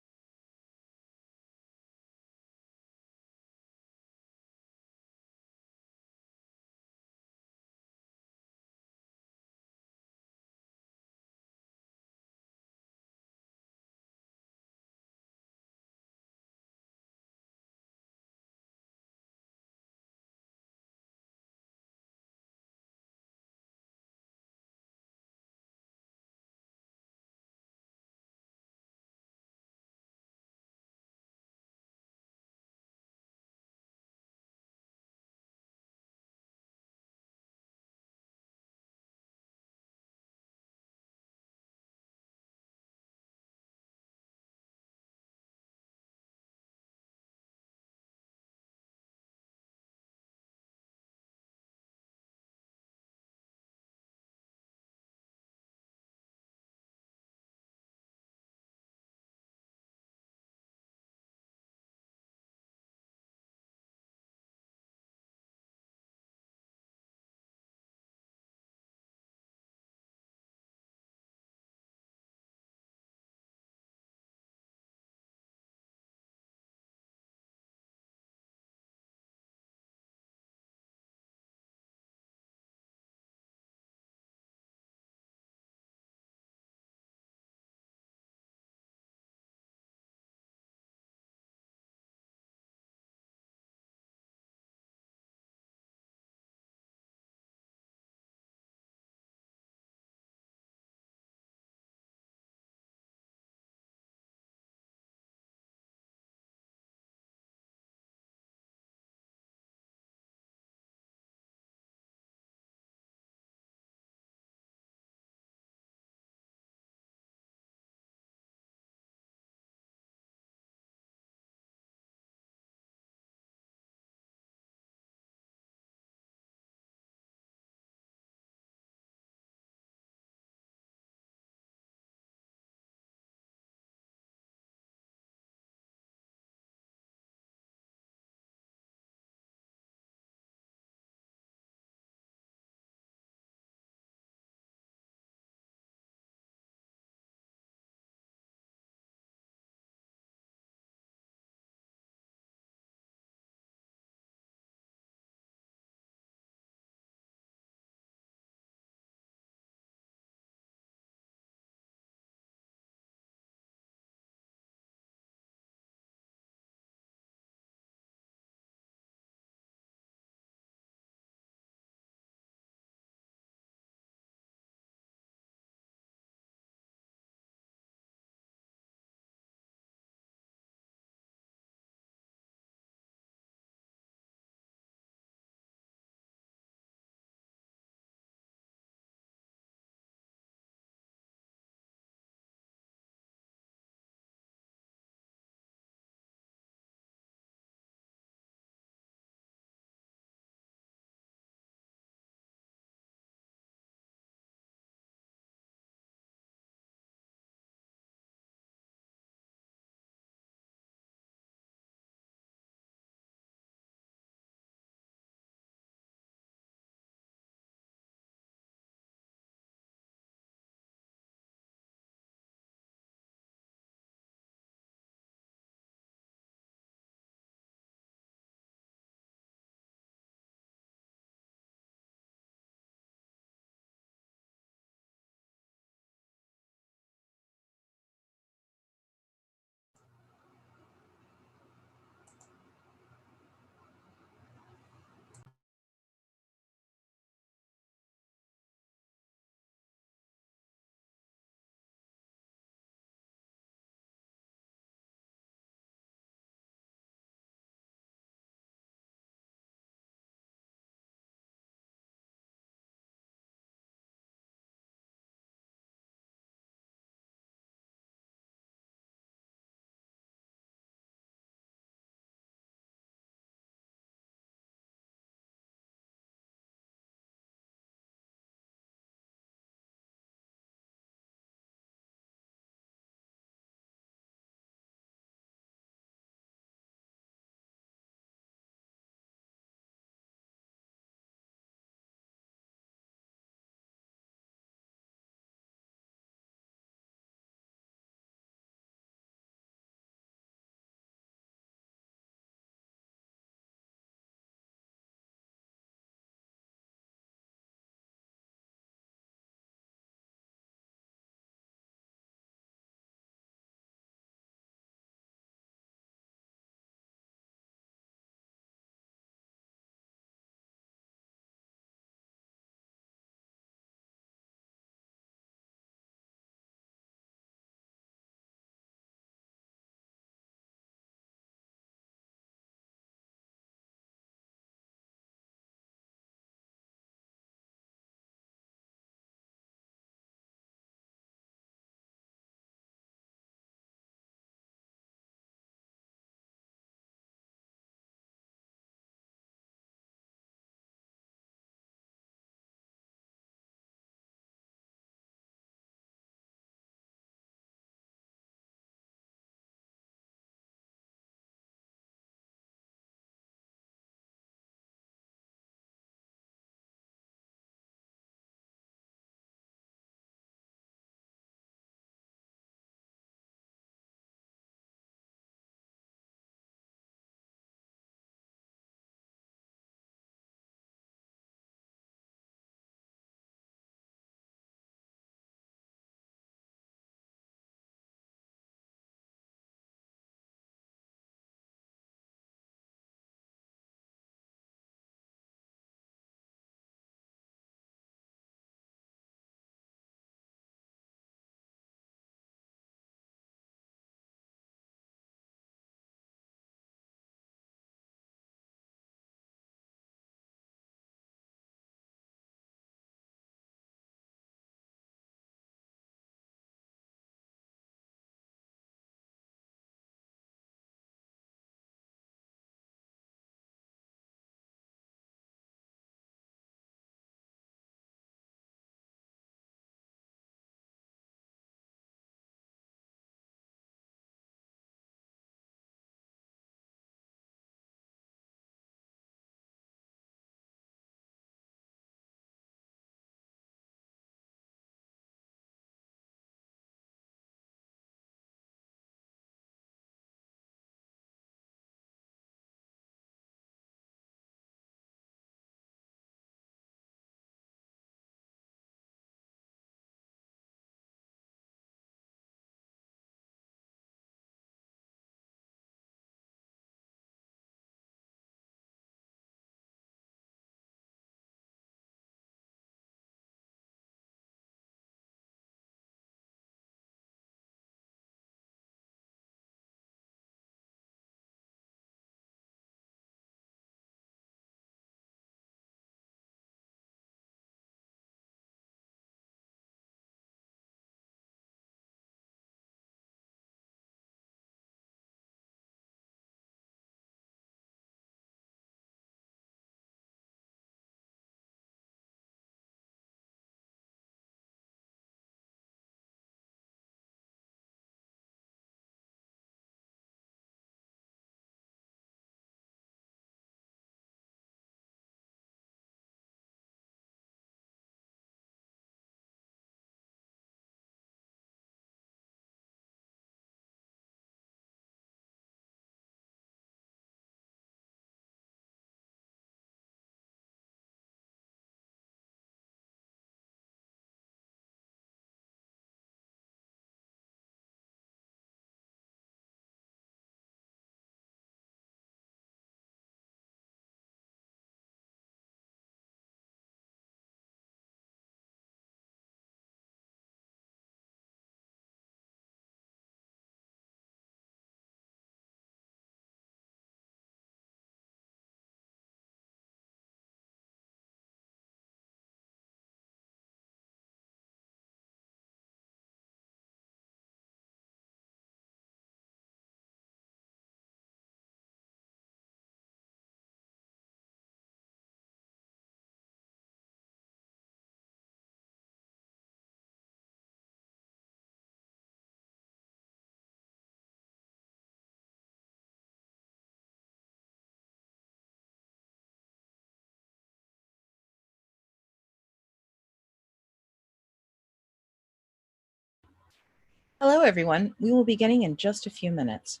Speaker 18: Hello, everyone. We will be beginning in just a few minutes.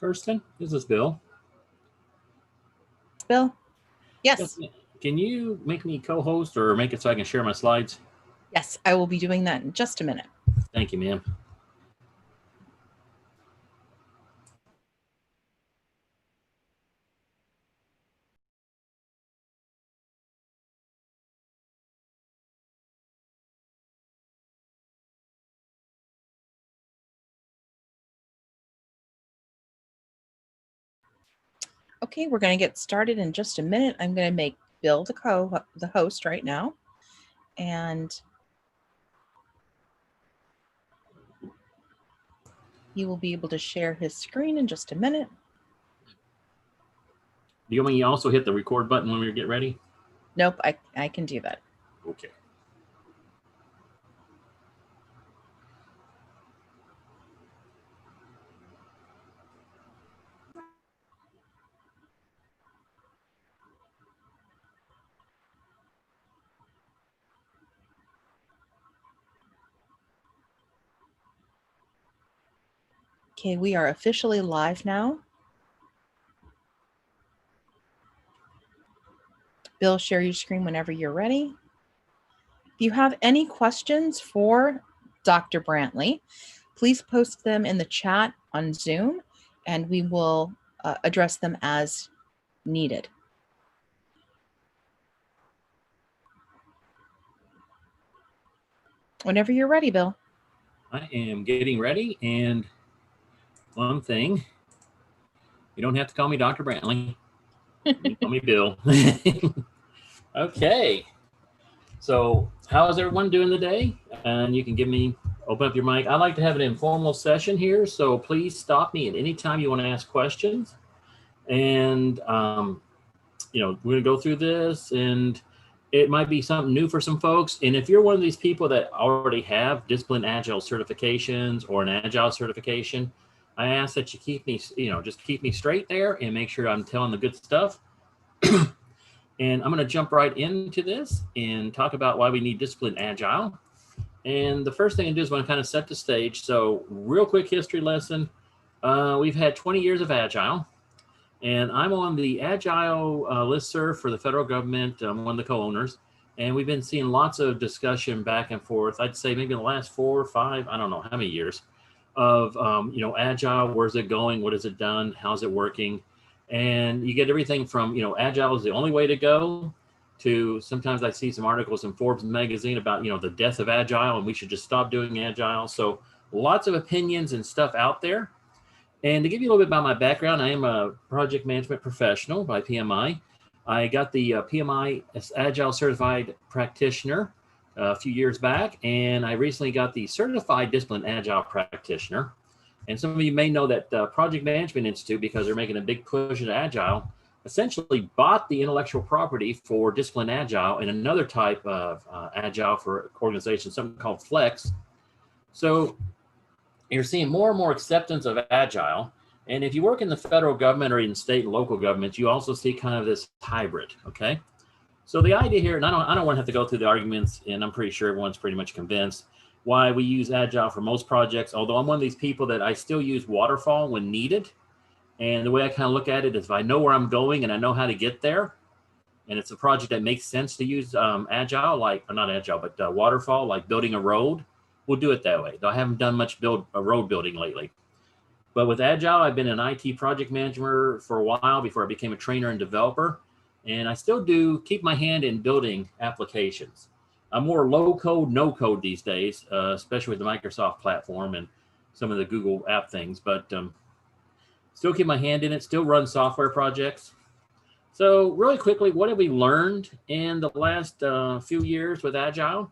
Speaker 19: Kirsten, this is Bill.
Speaker 18: Bill? Yes.
Speaker 19: Can you make me co-host or make it so I can share my slides?
Speaker 18: Yes, I will be doing that in just a minute.
Speaker 19: Thank you, ma'am.
Speaker 18: Okay, we're going to get started in just a minute. I'm going to make Bill the host right now. And he will be able to share his screen in just a minute.
Speaker 19: Do you want me to also hit the record button when we get ready?
Speaker 18: Nope, I can do that.
Speaker 19: Okay.
Speaker 18: Okay, we are officially live now. Bill, share your screen whenever you're ready. If you have any questions for Dr. Brantley, please post them in the chat on Zoom, and we will address them as needed. Whenever you're ready, Bill.
Speaker 19: I am getting ready, and one thing, you don't have to call me Dr. Brantley. You can call me Bill. Okay. So how is everyone doing today? And you can open up your mic. I like to have an informal session here, so please stop me at any time you want to ask questions. And, we're going to go through this, and it might be something new for some folks. And if you're one of these people that already have Discipline Agile certifications or an Agile certification, I ask that you keep me, just keep me straight there and make sure I'm telling the good stuff. And I'm going to jump right into this and talk about why we need Discipline Agile. And the first thing I do is want to kind of set the stage. So real quick history lesson. We've had 20 years of Agile. And I'm on the Agile listserv for the federal government. I'm one of the co-owners. And we've been seeing lots of discussion back and forth. I'd say maybe in the last 4 or 5, I don't know how many years, of Agile, where's it going? What has it done? How's it working? And you get everything from, Agile is the only way to go, to sometimes I see some articles in Forbes magazine about, the death of Agile and we should just stop doing Agile. So lots of opinions and stuff out there. And to give you a little bit about my background, I am a project management professional by PMI. I got the PMI Agile Certified Practitioner a few years back, and I recently got the Certified Discipline Agile Practitioner. And some of you may know that Project Management Institute, because they're making a big push into Agile, essentially bought the intellectual property for Discipline Agile and another type of Agile for organizations, something called Flex. So you're seeing more and more acceptance of Agile. And if you work in the federal government or in state and local governments, you also see kind of this hybrid, okay? So the idea here, and I don't want to have to go through the arguments, and I'm pretty sure everyone's pretty much convinced why we use Agile for most projects, although I'm one of these people that I still use waterfall when needed. And the way I kind of look at it is if I know where I'm going and I know how to get there, and it's a project that makes sense to use Agile, not Agile, but waterfall, like building a road, we'll do it that way. Though I haven't done much road building lately. But with Agile, I've been an IT project manager for a while before I became a trainer and developer. And I still do keep my hand in building applications. I'm more low code, no code these days, especially with the Microsoft platform and some of the Google app things, but still keep my hand in it, still run software projects. So really quickly, what have we learned in the last few years with Agile?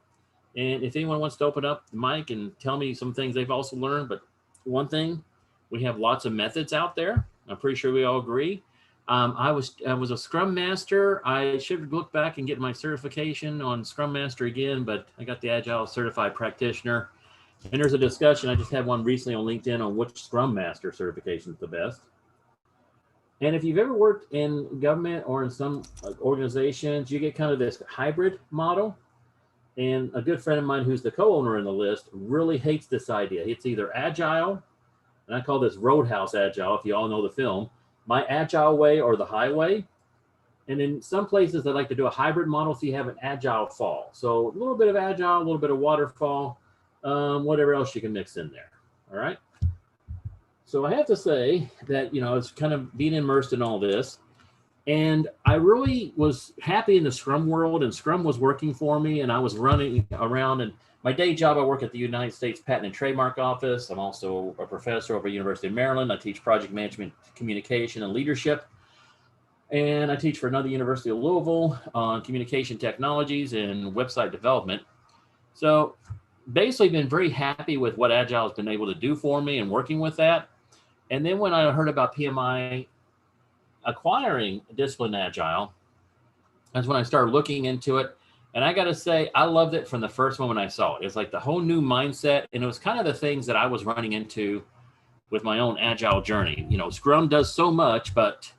Speaker 19: And if anyone wants to open up the mic and tell me some things they've also learned, but one thing, we have lots of methods out there. I'm pretty sure we all agree. I was a Scrum Master. I should look back and get my certification on Scrum Master again, but I got the Agile Certified Practitioner. And there's a discussion, I just had one recently on LinkedIn on which Scrum Master certification is the best. And if you've ever worked in government or in some organizations, you get kind of this hybrid model. And a good friend of mine who's the co-owner in the list really hates this idea. It's either agile, and I call this Roadhouse Agile, if you all know the film, my agile way or the highway. And in some places, they like to do a hybrid model, so you have an agile fall. So a little bit of agile, a little bit of waterfall, whatever else you can mix in there, all right? So I have to say that, you know, it's kind of being immersed in all this. And I really was happy in the Scrum world, and Scrum was working for me, and I was running around. And my day job, I work at the United States Patent and Trademark Office. I'm also a professor over at University of Maryland. I teach project management, communication, and leadership. And I teach for another University of Louisville on communication technologies and website development. So basically been very happy with what Agile has been able to do for me and working with that. And then when I heard about PMI acquiring Discipline Agile, that's when I started looking into it. And I got to say, I loved it from the first moment I saw it. It's like the whole new mindset. And it was kind of the things that I was running into with my own Agile journey. You know, Scrum does so much, but,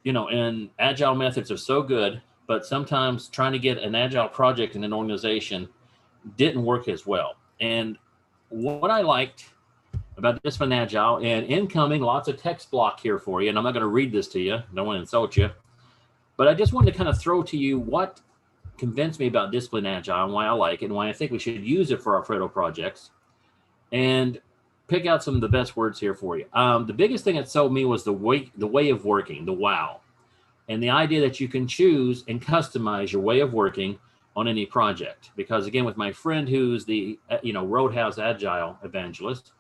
Speaker 19: you know, and Agile methods are so good, but sometimes trying to get an Agile project in an organization didn't work as well. And what I liked about Discipline Agile, and incoming, lots of text block here for you, and I'm not going to read this to you, don't want to insult you, but I just wanted to kind of throw to you what convinced me about Discipline Agile and why I like it and why I think we should use it for our Fredo projects, and pick out some of the best words here for you. The biggest thing that sold me was the way of working, the wow, and the idea that you can choose and customize your way of working on any project. Because again, with my friend who's the Roadhouse Agile evangelist,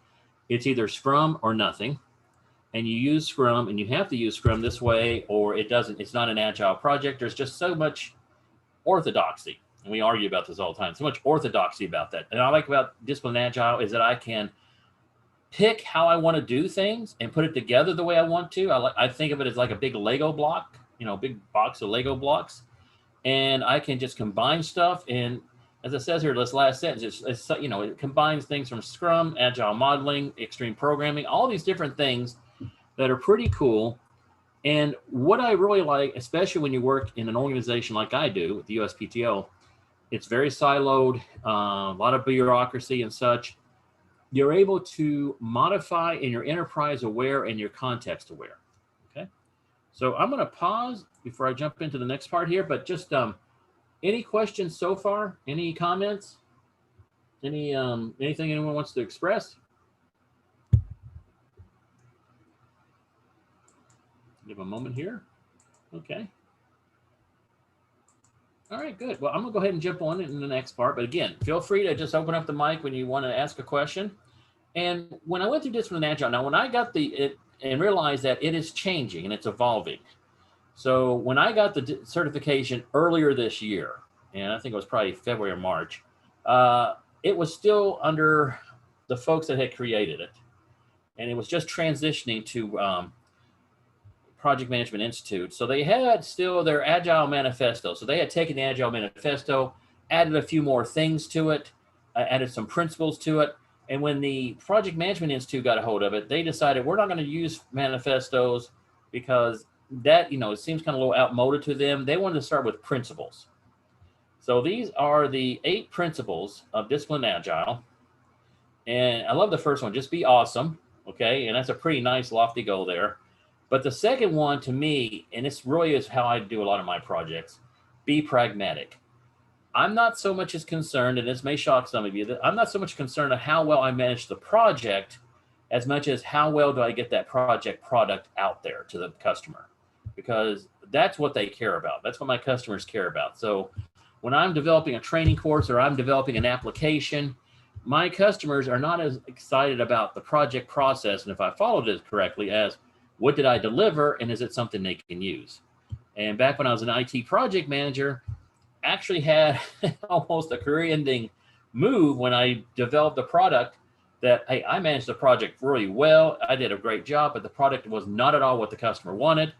Speaker 19: it's either Scrum or nothing, and you use Scrum, and you have to use Scrum this way, or it doesn't. It's not an Agile project. There's just so much orthodoxy, and we argue about this all the time. So much orthodoxy about that. And I like about Discipline Agile is that I can pick how I want to do things and put it together the way I want to. I think of it as like a big Lego block, big box of Lego blocks, and I can just combine stuff. And as it says here, this last sentence, it combines things from Scrum, Agile modeling, extreme programming, all these different things that are pretty cool. And what I really like, especially when you work in an organization like I do with the USPTO, it's very siloed, a lot of bureaucracy and such. You're able to modify, and you're enterprise aware and you're context aware. Okay. So I'm going to pause before I jump into the next part here, but just any questions so far? Any comments? Anything anyone wants to express? Give a moment here. Okay. All right, good. Well, I'm gonna go ahead and jump on in the next part. But again, feel free to just open up the mic when you want to ask a question. And when I went through Discipline Agile, now when I got and realized that it is changing and it's evolving. So when I got the certification earlier this year, and I think it was probably February or March, it was still under the folks that had created it. And it was just transitioning to Project Management Institute. So they had still their Agile Manifesto. So they had taken the Agile Manifesto, added a few more things to it, added some principles to it. And when the Project Management Institute got a hold of it, they decided we're not going to use manifestos because that, it seems kind of a little outmoded to them. They wanted to start with principles. So these are the 8 principles of Discipline Agile. And I love the first one, just be awesome. Okay. And that's a pretty nice lofty goal there. But the second one to me, and this really is how I do a lot of my projects, be pragmatic. I'm not so much as concerned, and this may shock some of you, that I'm not so much concerned of how well I manage the project as much as how well do I get that project product out there to the customer, because that's what they care about. That's what my customers care about. So when I'm developing a training course or I'm developing an application, my customers are not as excited about the project process, and if I followed it correctly, as what did I deliver, and is it something they can use? And back when I was an IT project manager, actually had almost a career-ending move when I developed a product that, hey, I managed the project really well. I did a great job, but the product was not at all what the customer wanted.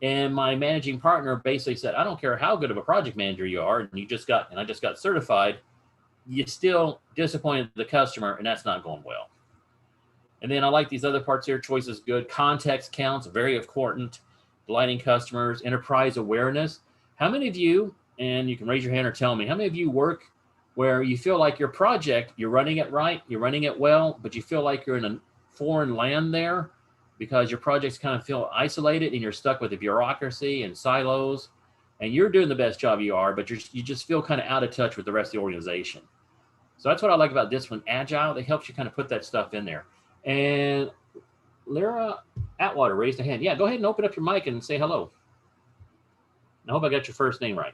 Speaker 19: And my managing partner basically said, I don't care how good of a project manager you are, and I just got certified. you're still disappointed the customer, and that's not going well. And then I like these other parts here. Choice is good. Context counts, very important. Delighting customers, enterprise awareness. How many of you, and you can raise your hand or tell me, how many of you work where you feel like your project, you're running it right, you're running it well, but you feel like you're in a foreign land there because your projects kind of feel isolated and you're stuck with the bureaucracy and silos, and you're doing the best job you are, but you just feel kind of out of touch with the rest of the organization. So that's what I like about this one, Agile. It helps you kind of put that stuff in there. And Lyra Atwater raised a hand. Yeah, go ahead and open up your mic and say hello. I hope I got your first name right.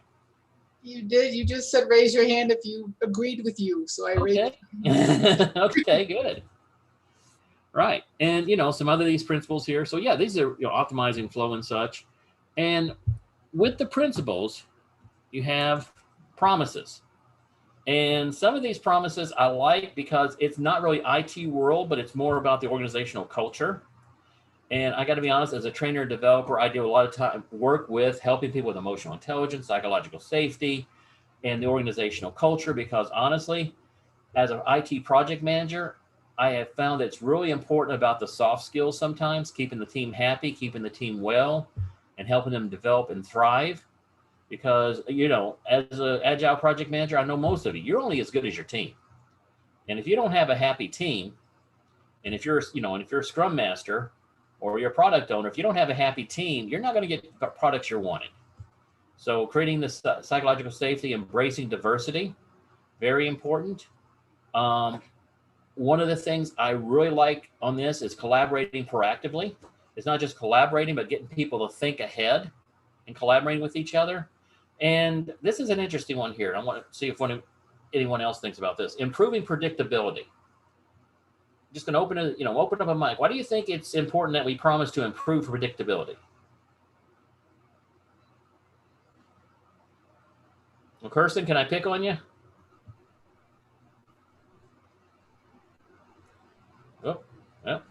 Speaker 20: You did. You just said raise your hand if you agreed with you. So I raised.
Speaker 19: Okay, good. Right. And, you know, some other these principles here. So yeah, these are, you know, optimizing flow and such. And with the principles, you have promises. And some of these promises I like because it's not really IT world, but it's more about the organizational culture. And I got to be honest, as a trainer and developer, I do a lot of time work with helping people with emotional intelligence, psychological safety, and the organizational culture, because honestly, as an IT project manager, I have found that it's really important about the soft skills sometimes, keeping the team happy, keeping the team well, and helping them develop and thrive. Because, you know, as an agile project manager, I know most of you, you're only as good as your team. And if you don't have a happy team, and if you're, you know, and if you're a scrum master or you're a product owner, if you don't have a happy team, you're not going to get the products you're wanting. So creating this psychological safety, embracing diversity, very important. One of the things I really like on this is collaborating proactively. It's not just collaborating, but getting people to think ahead and collaborating with each other. And this is an interesting one here. I want to see if anyone else thinks about this. Improving predictability. Just going to open up a mic. Why do you think it's important that we promise to improve predictability? Well, Kirsten, can I pick on you? Oh, well.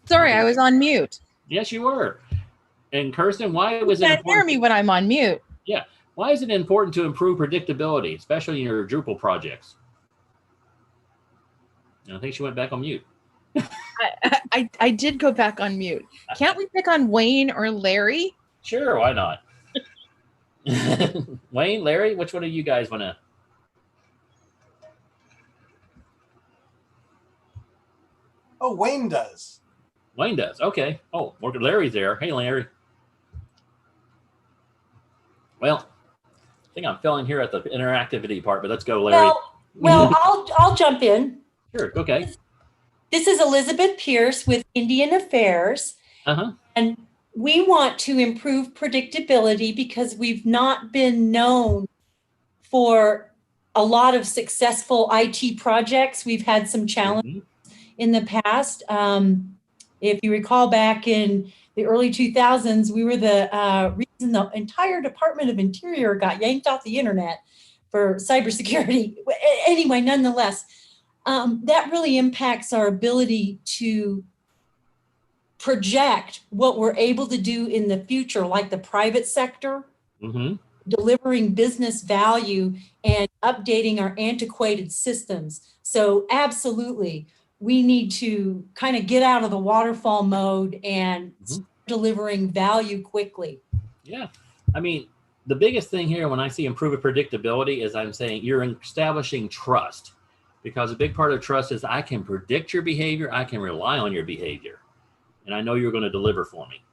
Speaker 18: Sorry, I was on mute.
Speaker 19: Yes, you were. And Kirsten, why was
Speaker 18: You
Speaker 19: it
Speaker 18: can't
Speaker 19: important?
Speaker 18: hear me when I'm on mute.
Speaker 19: Yeah. Why is it important to improve predictability, especially in your Drupal projects? I think she went back on mute.
Speaker 18: I did go back on mute. Can't we pick on Wayne or Larry?
Speaker 19: Sure, why not? Wayne, Larry, which one of you guys want to?
Speaker 21: Oh, Wayne does.
Speaker 19: Wayne does. Okay. Oh, Larry's there. Hey, Larry. Well, I think I'm failing here at the interactivity part, but let's go, Larry.
Speaker 22: Well, I'll jump in.
Speaker 19: Sure. Okay.
Speaker 22: This is Elizabeth Pierce with Indian Affairs. And we want to improve predictability because we've not been known for a lot of successful IT projects. We've had some challenges in the past. If you recall back in the early 2000s, we were the reason the entire Department of Interior got yanked off the internet for cybersecurity. Anyway, nonetheless, that really impacts our ability to project what we're able to do in the future, like the private sector, delivering business value and updating our antiquated systems. So absolutely, we need to kind of get out of the waterfall mode and delivering value quickly.
Speaker 19: Yeah. I mean, the biggest thing here when I see improved predictability is I'm saying you're establishing trust, because a big part of trust is I can predict your behavior. I can rely on your behavior, and I know you're going to deliver for me.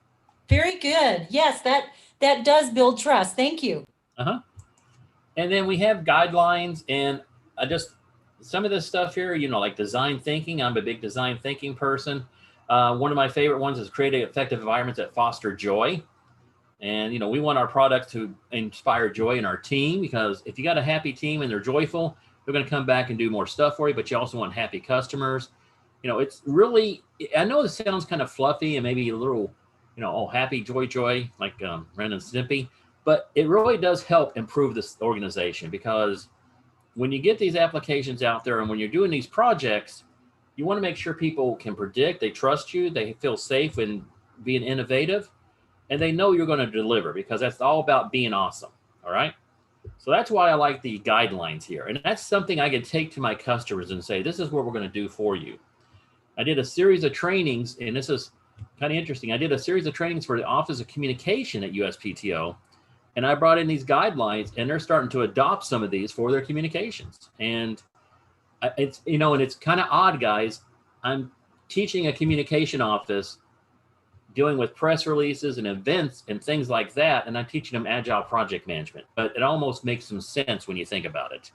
Speaker 22: Very good. Yes, that does build trust. Thank you.
Speaker 19: And then we have guidelines, and some of this stuff here, you know, like design thinking. I'm a big design thinking person. One of my favorite ones is creating effective environments that foster joy. And, you know, we want our products to inspire joy in our team, because if you got a happy team and they're joyful, they're going to come back and do more stuff for you, but you also want happy customers. You know, it's really, I know this sounds kind of fluffy and maybe a little, you know, oh, happy, joy, like Ren and Stimpy, but it really does help improve this organization, because when you get these applications out there and when you're doing these projects, you want to make sure people can predict, they trust you, they feel safe in being innovative, and they know you're going to deliver, because that's all about being awesome. All right. So that's why I like the guidelines here. And that's something I can take to my customers and say, this is what we're going to do for you. I did a series of trainings, and this is kind of interesting. I did a series of trainings for the Office of Communication at USPTO, and I brought in these guidelines, and they're starting to adopt some of these for their communications. And it's, you know, and it's kind of odd, guys. I'm teaching a communication office dealing with press releases and events and things like that, and I'm teaching them agile project management. But it almost makes some sense when you think about it.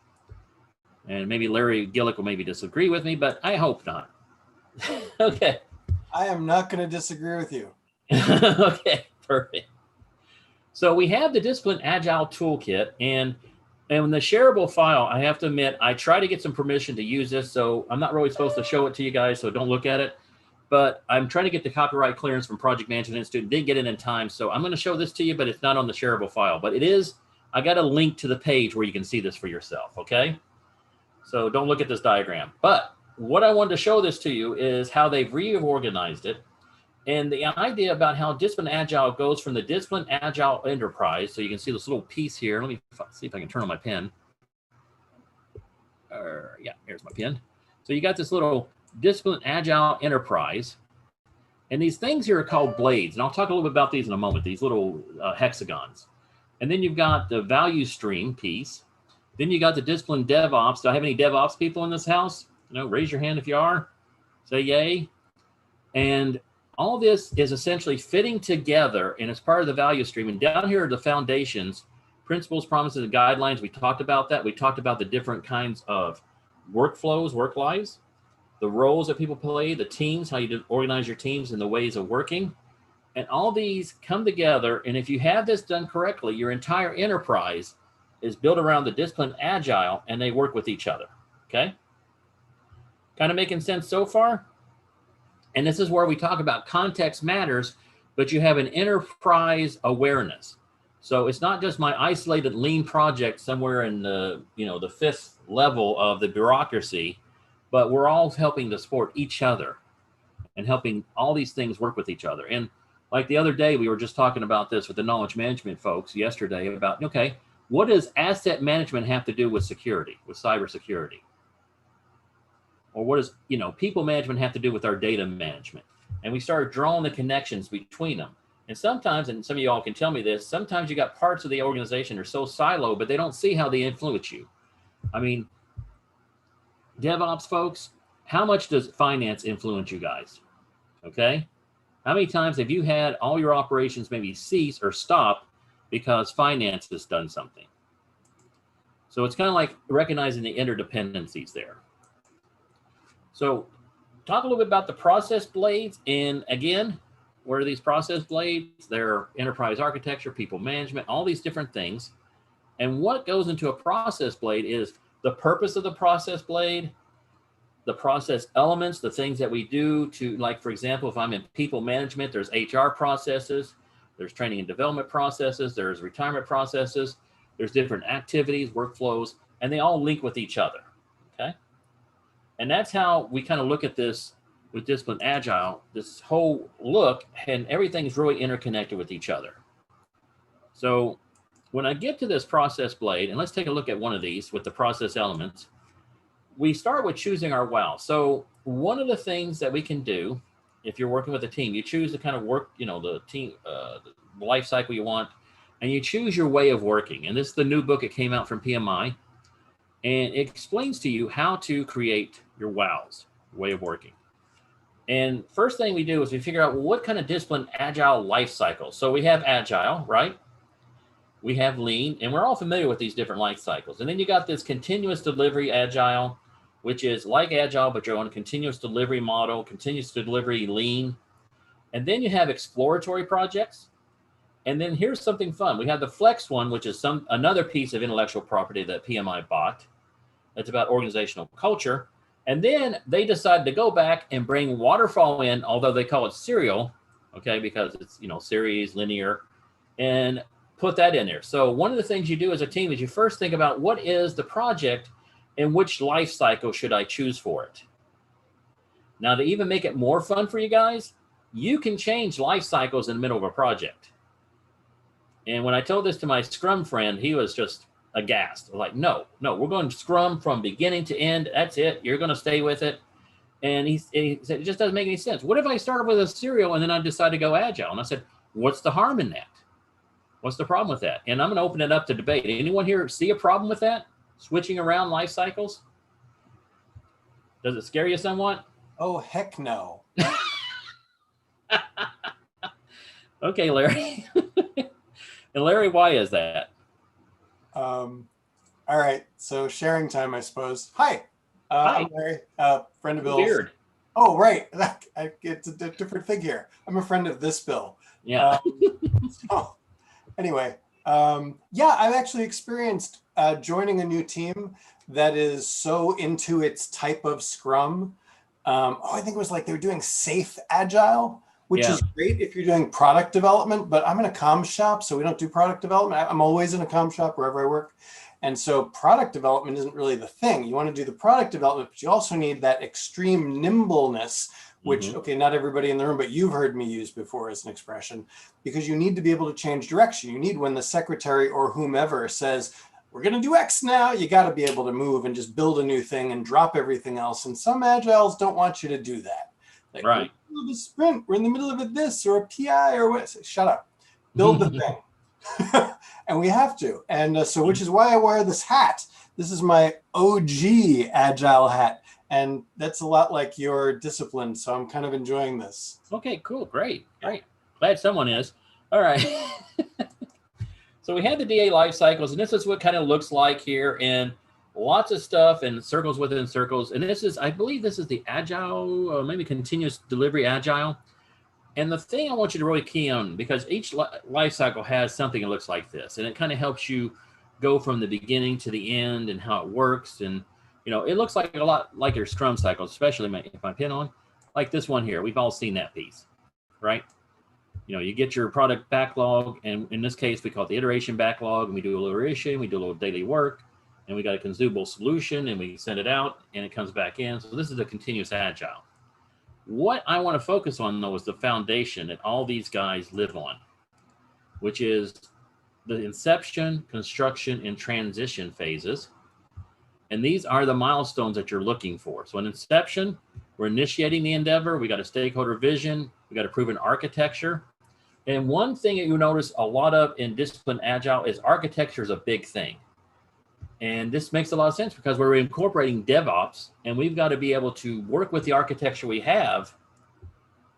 Speaker 19: And maybe Larry Gillick will maybe disagree with me, but I hope not. Okay.
Speaker 21: I am not going to disagree with you.
Speaker 19: Okay, perfect. So we have the Discipline Agile Toolkit, and in the shareable file, I have to admit, I try to get some permission to use this, so I'm not really supposed to show it to you guys, so don't look at it. But I'm trying to get the copyright clearance from Project Management Institute. Didn't get it in time, so I'm going to show this to you, but it's not on the shareable file. But it is, I got a link to the page where you can see this for yourself, okay? So don't look at this diagram. But what I wanted to show this to you is how they've reorganized it. And the idea about how Discipline Agile goes from the Discipline Agile Enterprise. So you can see this little piece here. Let me see if I can turn on my pen. Yeah, here's my pen. So you got this little Discipline Agile Enterprise. And these things here are called blades. And I'll talk a little bit about these in a moment, these little hexagons. And then you've got the value stream piece. Then you got the Discipline DevOps. Do I have any DevOps people in this house? You know, raise your hand if you are. Say yay. And all this is essentially fitting together, and it's part of the value stream. And down here are the foundations, principles, promises, and guidelines. We talked about that. We talked about the different kinds of workflows, work lives, the roles that people play, the teams, how you organize your teams, and the ways of working. And all these come together. And if you have this done correctly, your entire enterprise is built around the Discipline Agile, and they work with each other. Okay? Kind of making sense so far? And this is where we talk about context matters, but you have an enterprise awareness. So it's not just my isolated lean project somewhere in the, you know, the 5th level of the bureaucracy, but we're all helping to support each other and helping all these things work with each other. And like the other day, we were just talking about this with the knowledge management folks yesterday about, okay, what does asset management have to do with security, with cybersecurity? Or what does, you know, people management have to do with our data management? And we started drawing the connections between them. And sometimes, and some of you all can tell me this, sometimes you got parts of the organization that are so siloed, but they don't see how they influence you. I mean, DevOps folks, how much does finance influence you guys? Okay. How many times have you had all your operations maybe cease or stop because finance has done something? So it's kind of like recognizing the interdependencies there. So talk a little bit about the process blades. And again, what are these process blades? They're enterprise architecture, people management, all these different things. And what goes into a process blade is the purpose of the process blade, the process elements, the things that we do to, like, for example, if I'm in people management, there's HR processes, there's training and development processes, there's retirement processes, there's different activities, workflows, and they all link with each other, okay? And that's how we kind of look at this with Discipline Agile, this whole look, and everything's really interconnected with each other. So when I get to this process blade, and let's take a look at one of these with the process elements, we start with choosing our wow. So one of the things that we can do, if you're working with a team, you choose the kind of work, you know, the team, the life cycle you want, and you choose your way of working. And this is the new book that came out from PMI. And it explains to you how to create your wows, way of working. And first thing we do is we figure out, well, what kind of discipline agile life cycle? So we have agile, right? We have lean, and we're all familiar with these different life cycles. And then you got this continuous delivery agile, which is like agile, but you're on a continuous delivery model, continuous delivery lean. And then you have exploratory projects. And then here's something fun. We have the flex one, which is another piece of intellectual property that PMI bought. That's about organizational culture. And then they decided to go back and bring waterfall in, although they call it serial, okay, because it's, you know, series, linear, and put that in there. So one of the things you do as a team is you first think about what is the project and which life cycle should I choose for it. Now, to even make it more fun for you guys, you can change life cycles in the middle of a project. And when I told this to my Scrum friend, he was just aghast. They're like, no, we're going to Scrum from beginning to end. That's it. You're going to stay with it. And he said, it just doesn't make any sense. What if I started with a serial and then I decide to go agile? And I said, what's the harm in that? What's the problem with that? And I'm going to open it up to debate. Anyone here see a problem with that? Switching around life cycles? Does it scare you somewhat?
Speaker 21: Oh, heck no.
Speaker 19: Okay, Larry. And Larry, why is that?
Speaker 21: All right, so sharing time, I suppose. Hi.
Speaker 19: Hi.
Speaker 21: I'm Larry, friend of Bill's.
Speaker 19: Weird.
Speaker 21: Oh, right. It's a different thing here. I'm a friend of this Bill.
Speaker 19: Yeah.
Speaker 21: So, anyway, yeah, I've actually experienced joining a new team that is so into its type of Scrum. I think it was like they were doing safe agile, which is great if you're doing product development, but I'm in a comms shop, so we don't do product development. I'm always in a comms shop wherever I work. And so product development isn't really the thing. You want to do the product development, but you also need that extreme nimbleness, which, okay, not everybody in the room, but you've heard me use before as an expression, because you need to be able to change direction. You need when the secretary or whomever says, we're going to do X now, you got to be able to move and just build a new thing and drop everything else. And some agiles don't want you to do that. Like,
Speaker 19: right.
Speaker 21: We're in the middle of a sprint, we're in the middle of a this or a PI or what. Shut up. Build the thing. And we have to. And so, which is why I wear this hat. This is my OG agile hat. And that's a lot like your discipline. So I'm kind of enjoying this.
Speaker 19: Okay, cool. Great. Glad someone is. All right. So we had the DA life cycles, and this is what kind of looks like here, and lots of stuff and circles within circles. And this is, I believe this is the agile, or maybe continuous delivery agile. And the thing I want you to really key on, because each life cycle has something that looks like this, and it kind of helps you go from the beginning to the end and how it works. And, you know, it looks like a lot like your Scrum cycle, especially if I pin on, like this one here. We've all seen that piece, right? You know, you get your product backlog, and in this case, we call it the iteration backlog, and we do a little iteration, we do a little daily work, and we got a consumable solution, and we send it out, and it comes back in. So this is a continuous agile. What I want to focus on, though, is the foundation that all these guys live on, which is the inception, construction, and transition phases. And these are the milestones that you're looking for. So in inception, we're initiating the endeavor. We got a stakeholder vision. We got a proven architecture. And one thing that you notice a lot of in discipline agile is architecture is a big thing. And this makes a lot of sense because we're incorporating DevOps, and we've got to be able to work with the architecture we have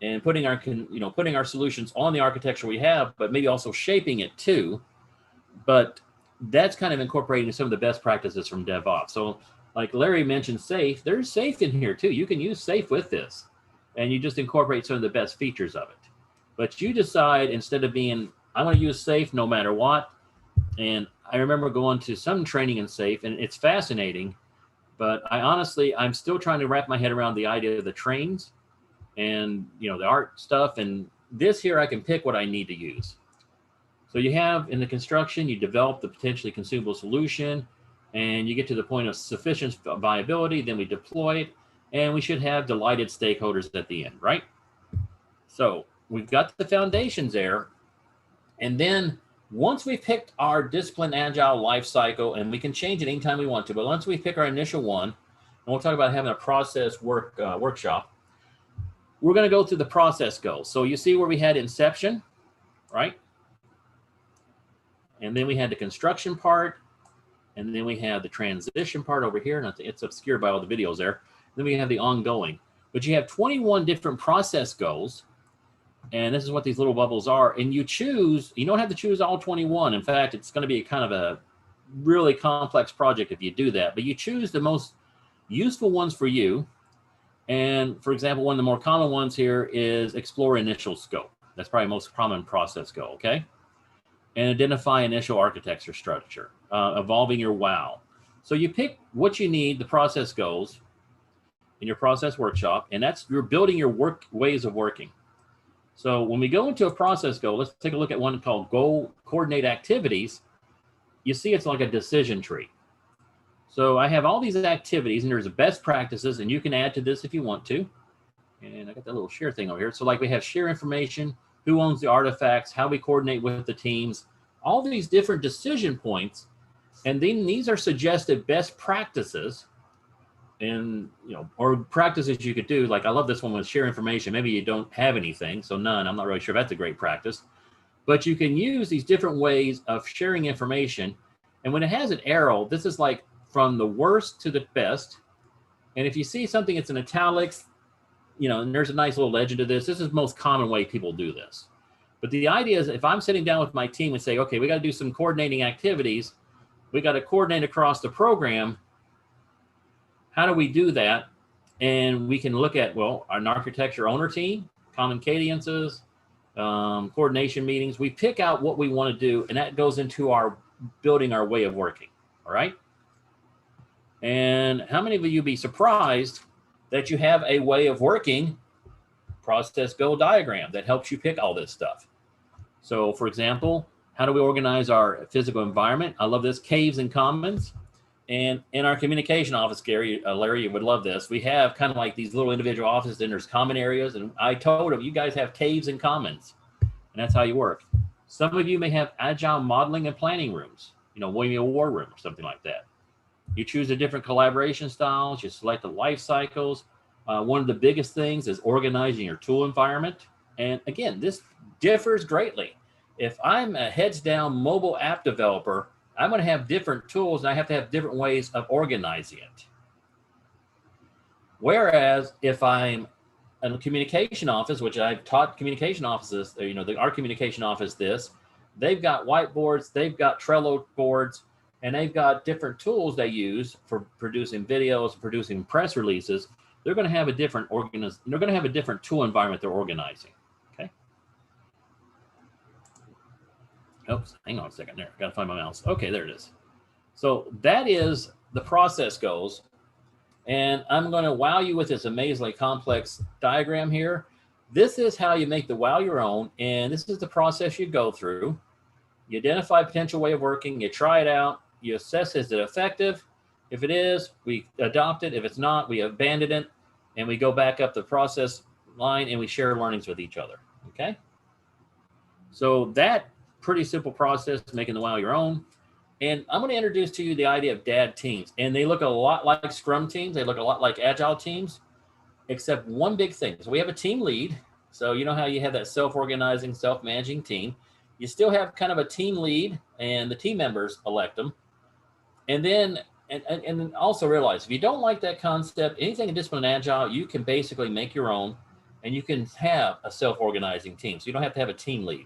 Speaker 19: and putting our solutions on the architecture we have, but maybe also shaping it too. But that's kind of incorporating some of the best practices from DevOps. So like Larry mentioned SAFe, there's SAFe in here too. You can use SAFe with this, and you just incorporate some of the best features of it. But you decide, instead of being, I want to use SAFe no matter what. And I remember going to some training in SAFe, and it's fascinating, but I'm still trying to wrap my head around the idea of the trains and, you know, the art stuff. And this here, I can pick what I need to use. So you have in the construction, you develop the potentially consumable solution, and you get to the point of sufficient viability, then we deploy it, and we should have delighted stakeholders at the end, right? So we've got the foundations there, and then once we picked our discipline agile life cycle, and we can change it anytime we want to, but once we pick our initial one, and we'll talk about having a process workshop, we're going to go through the process goals. So you see where we had inception, right? And then we had the construction part, and then we have the transition part over here, and it's obscured by all the videos there. Then we have the ongoing, but you have 21 different process goals. And this is what these little bubbles are. And you don't have to choose all 21. In fact, it's going to be kind of a really complex project if you do that. But you choose the most useful ones for you. And for example, one of the more common ones here is explore initial scope. That's probably the most common process goal, okay? And identify initial architecture structure, evolving your WOW. So you pick what you need, the process goals in your process workshop, and you're building your ways of working. So when we go into a process goal, let's take a look at one called Goal Coordinate Activities. You see it's like a decision tree. So I have all these activities, and there's best practices, and you can add to this if you want to. And I got that little share thing over here. So like we have share information, who owns the artifacts, how we coordinate with the teams, all these different decision points. And then these are suggested best practices and, or practices you could do. Like, I love this one with share information. Maybe you don't have anything, so none. I'm not really sure if that's a great practice. But you can use these different ways of sharing information. And when it has an arrow, this is like from the worst to the best. And if you see something that's in italics, and there's a nice little legend to this. This is the most common way people do this. But the idea is, if I'm sitting down with my team and say, okay, we got to do some coordinating activities, we got to coordinate across the program. How do we do that? And we can look at, well, an architecture owner team, common cadences, coordination meetings. We pick out what we want to do, and that goes into our building our way of working. All right. And how many of you be surprised that you have a way of working process goal diagram that helps you pick all this stuff? So, for example, how do we organize our physical environment? I love this, caves and commons. And in our communication office, Larry, you would love this. We have kind of like these little individual offices, and there's common areas. And I told them, you guys have caves and commons, and that's how you work. Some of you may have agile modeling and planning rooms, winning a war room or something like that. You choose the different collaboration styles. You select the life cycles. One of the biggest things is organizing your tool environment. And again, this differs greatly. If I'm a heads down mobile app developer, I'm going to have different tools, and I have to have different ways of organizing it. Whereas if I'm in a communication office, which I've taught communication offices, our communication office, they've got whiteboards, they've got Trello boards, and they've got different tools they use for producing videos, producing press releases. They're going to have a different tool environment they're organizing. Okay. Oops, hang on a second there. Got to find my mouse. Okay, there it is. So that is the process goals. And I'm going to wow you with this amazingly complex diagram here. This is how you make the wow your own. And this is the process you go through. You identify a potential way of working. You try it out. You assess, is it effective? If it is, we adopt it. If it's not, we abandon it. And we go back up the process line, and we share learnings with each other. Okay? So that pretty simple process, making the wow your own. And I'm going to introduce to you the idea of DAD teams. And they look a lot like Scrum teams. They look a lot like Agile teams, except one big thing. So we have a team lead. So you know how you have that self-organizing, self-managing team. You still have kind of a team lead, and the team members elect them. And then, and also realize, if you don't like that concept, anything in Discipline and Agile, you can basically make your own, and you can have a self-organizing team. So you don't have to have a team lead.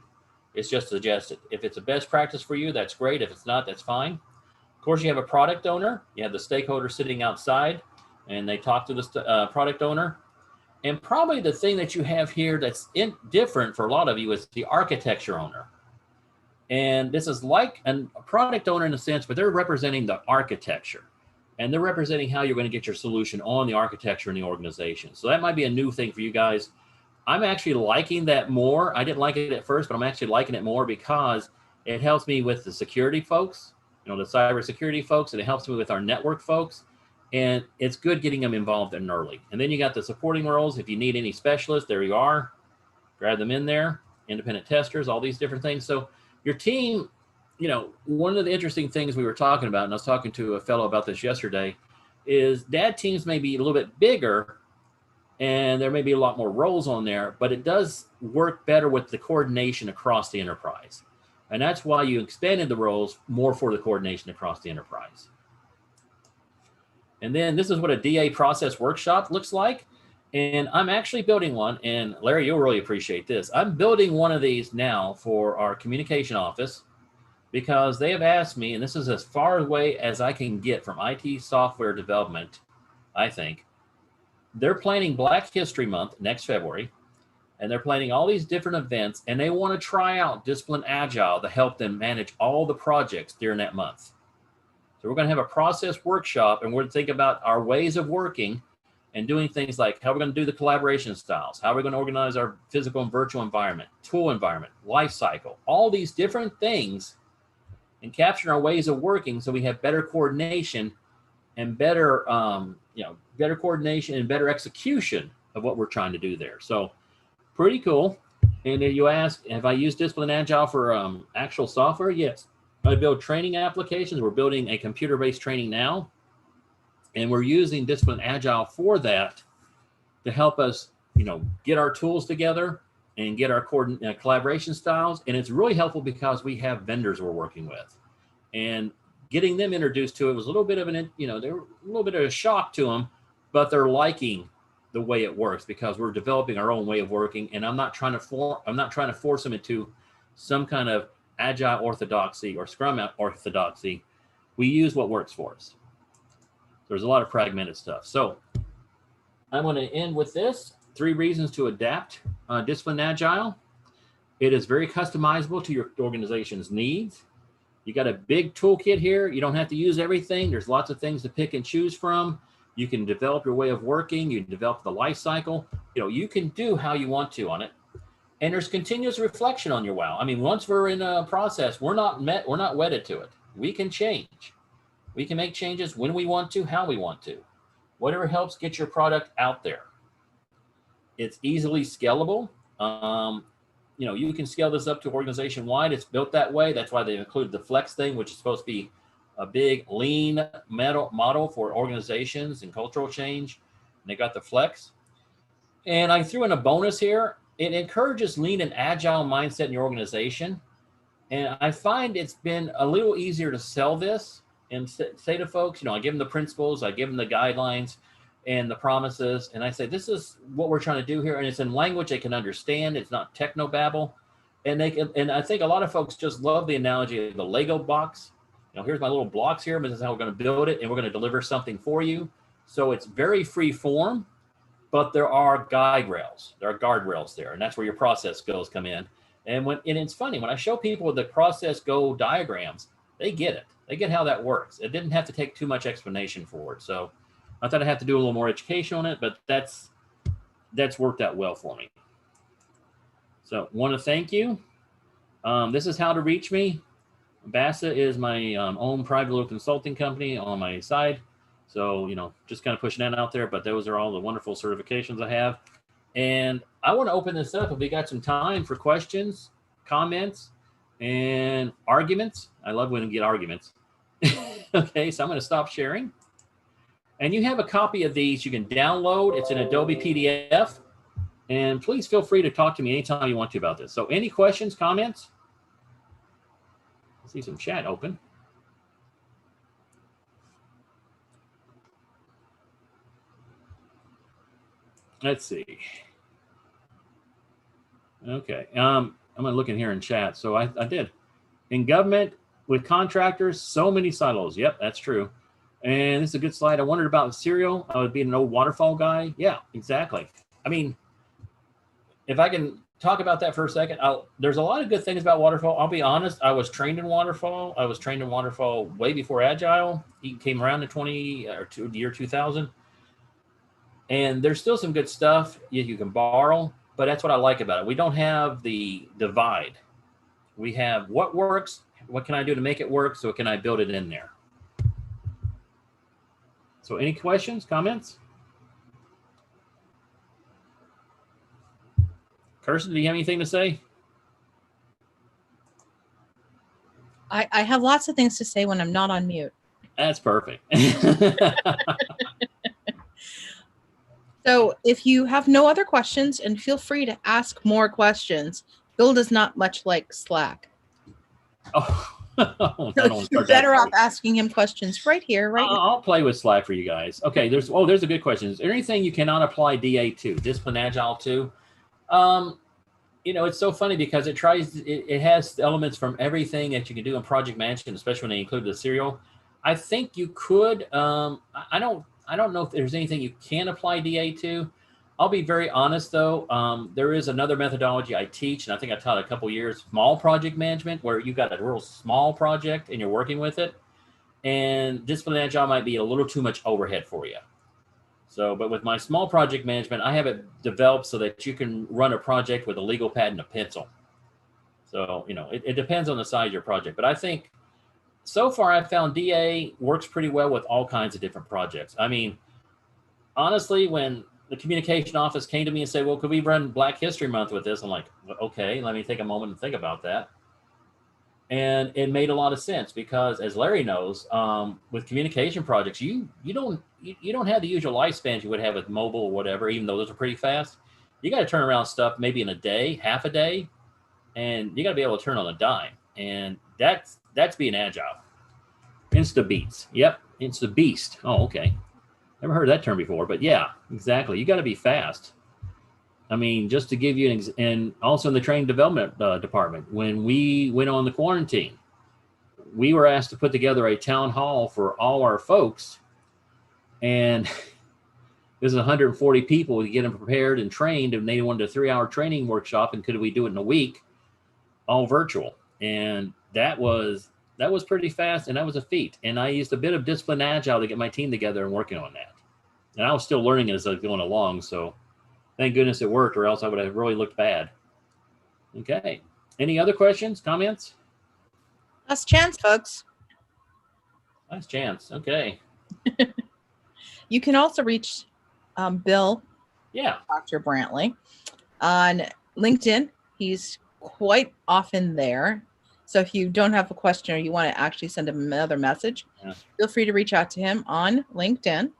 Speaker 19: It's just suggested. If it's a best practice for you, that's great. If it's not, that's fine. Of course, you have a product owner. You have the stakeholder sitting outside, and they talk to the product owner. And probably the thing that you have here that's different for a lot of you is the architecture owner. And this is like a product owner in a sense, but they're representing the architecture. And they're representing how you're going to get your solution on the architecture in the organization. So that might be a new thing for you guys. I'm actually liking that more. I didn't like it at first, but I'm actually liking it more because it helps me with the security folks, the cybersecurity folks, and it helps me with our network folks. And it's good getting them involved in early. And then you got the supporting roles. If you need any specialists, there you are. Grab them in there. Independent testers, all these different things. So your team, one of the interesting things we were talking about, and I was talking to a fellow about this yesterday, is DAD teams may be a little bit bigger, and there may be a lot more roles on there, but it does work better with the coordination across the enterprise. And that's why you expanded the roles more for the coordination across the enterprise. And then this is what a DA process workshop looks like. And I'm actually building one, and Larry, you'll really appreciate this. I'm building one of these now for our communication office because they have asked me, and this is as far away as I can get from IT software development, I think. They're planning Black History Month next February, and they're planning all these different events, and they want to try out Discipline Agile to help them manage all the projects during that month. So we're going to have a process workshop, and we're going to think about our ways of working and doing things like how we're going to do the collaboration styles, how we're going to organize our physical and virtual environment, tool environment, life cycle, all these different things, and capture our ways of working so we have better coordination and better, better coordination and better execution of what we're trying to do there. So pretty cool. And then you ask, have I used Discipline Agile for actual software? Yes. I build training applications. We're building a computer-based training now, and we're using Discipline Agile for that to help us, get our tools together and get our collaboration styles. And it's really helpful because we have vendors we're working with, and getting them introduced to it was a little bit of they were a little bit of a shock to them, but they're liking the way it works because we're developing our own way of working. And I'm not trying to force them into some kind of Agile orthodoxy or Scrum orthodoxy. We use what works for us. There's a lot of fragmented stuff. So I'm going to end with this: 3 reasons to adapt Discipline Agile. It is very customizable to your organization's needs. You got a big toolkit here. You don't have to use everything. There's lots of things to pick and choose from. You can develop your way of working. You can develop the life cycle. You can do how you want to on it. And there's continuous reflection on your WOW. I mean, once we're in a process, we're not wedded to it. We can change. We can make changes when we want to, how we want to. Whatever helps get your product out there. It's easily scalable. You can scale this up to organization wide. It's built that way. That's why they included the flex thing, which is supposed to be a big lean model for organizations and cultural change. And they got the flex. And I threw in a bonus here. It encourages lean and agile mindset in your organization. And I find it's been a little easier to sell this and say to folks, I give them the principles, I give them the guidelines and the promises. And I say, this is what we're trying to do here. And it's in language they can understand. It's not technobabble. And I think a lot of folks just love the analogy of the Lego box. Here's my little blocks here, but this is how we're going to build it. And we're going to deliver something for you. So it's very free form. But there are guide rails, there are guardrails there, and that's where your process goals come in. And it's funny, when I show people the process go diagrams, they get it. They get how that works. It didn't have to take too much explanation for it. So I thought I had to do a little more education on it, but that's worked out well for me. So want to thank you. This is how to reach me. BASA is my own private little consulting company on my side. So, just kind of pushing that out there, but those are all the wonderful certifications I have. And I want to open this up if we got some time for questions, comments, and arguments. I love when we get arguments. Okay, so I'm going to stop sharing. And you have a copy of these you can download. It's an Adobe PDF. And please feel free to talk to me anytime you want to about this. So any questions, comments? I see some chat open. Let's see. Okay, I'm gonna look in here in chat. So I did. In government with contractors, so many silos. Yep, that's true. And this is a good slide. I wondered about serial. I would be an old waterfall guy. Yeah, exactly. I mean, if I can talk about that for a second, there's a lot of good things about waterfall. I'll be honest. I was trained in waterfall. I was trained in waterfall way before Agile. He came around in year 2000. And there's still some good stuff you can borrow, but that's what I like about it. We don't have the divide. We have what works, what can I do to make it work, so can I build it in there? So any questions, comments? Kirsten, do you have anything to say?
Speaker 18: I have lots of things to say when I'm not on mute.
Speaker 19: That's perfect.
Speaker 18: So if you have no other questions, and feel free to ask more questions. Bill does not much like Slack.
Speaker 19: Oh,
Speaker 18: So you're better off asking him questions right here, right now.
Speaker 19: I'll play with Slack for you guys. Okay, there's a good question. Is there anything you cannot apply DA to, Discipline Agile to? It's so funny because it has elements from everything that you can do in project management, especially when they include the serial. I think you could. I don't know if there's anything you can apply DA to. I'll be very honest though. There is another methodology I teach, and I think I taught a couple years, small project management, where you've got a real small project and you're working with it. And Discipline Agile might be a little too much overhead for you. So, but with my small project management, I have it developed so that you can run a project with a legal pad and a pencil. So, it depends on the size of your project. But I think so far I've found DA works pretty well with all kinds of different projects. I mean, honestly, when the communication office came to me and said, well, could we run Black History Month with this? I'm like, okay, let me take a moment and think about that. And it made a lot of sense because, as Larry knows, with communication projects, you don't have the usual lifespans you would have with mobile or whatever, even though those are pretty fast. You got to turn around stuff maybe in a day, half a day, and you got to be able to turn on a dime. And that's being agile. Insta beats. Yep, Insta beast. Oh, okay. Never heard that term before, but yeah, exactly. You got to be fast. I mean, just to give you and also in the training development department, when we went on the quarantine, we were asked to put together a town hall for all our folks. And there's 140 people to get them prepared and trained. And they wanted a 3-hour training workshop. And could we do it in a week, all virtual? And that was pretty fast. And that was a feat. And I used a bit of discipline agile to get my team together and working on that. And I was still learning as I was going along. So thank goodness it worked, or else I would have really looked bad. Okay. Any other questions, comments?
Speaker 18: Last chance, folks.
Speaker 19: Last chance. Okay.
Speaker 18: You can also reach Bill,
Speaker 19: Dr.
Speaker 18: Brantley, on LinkedIn. He's quite often there. So if you don't have a question or you want to actually send him another message, feel free to reach out to him on LinkedIn.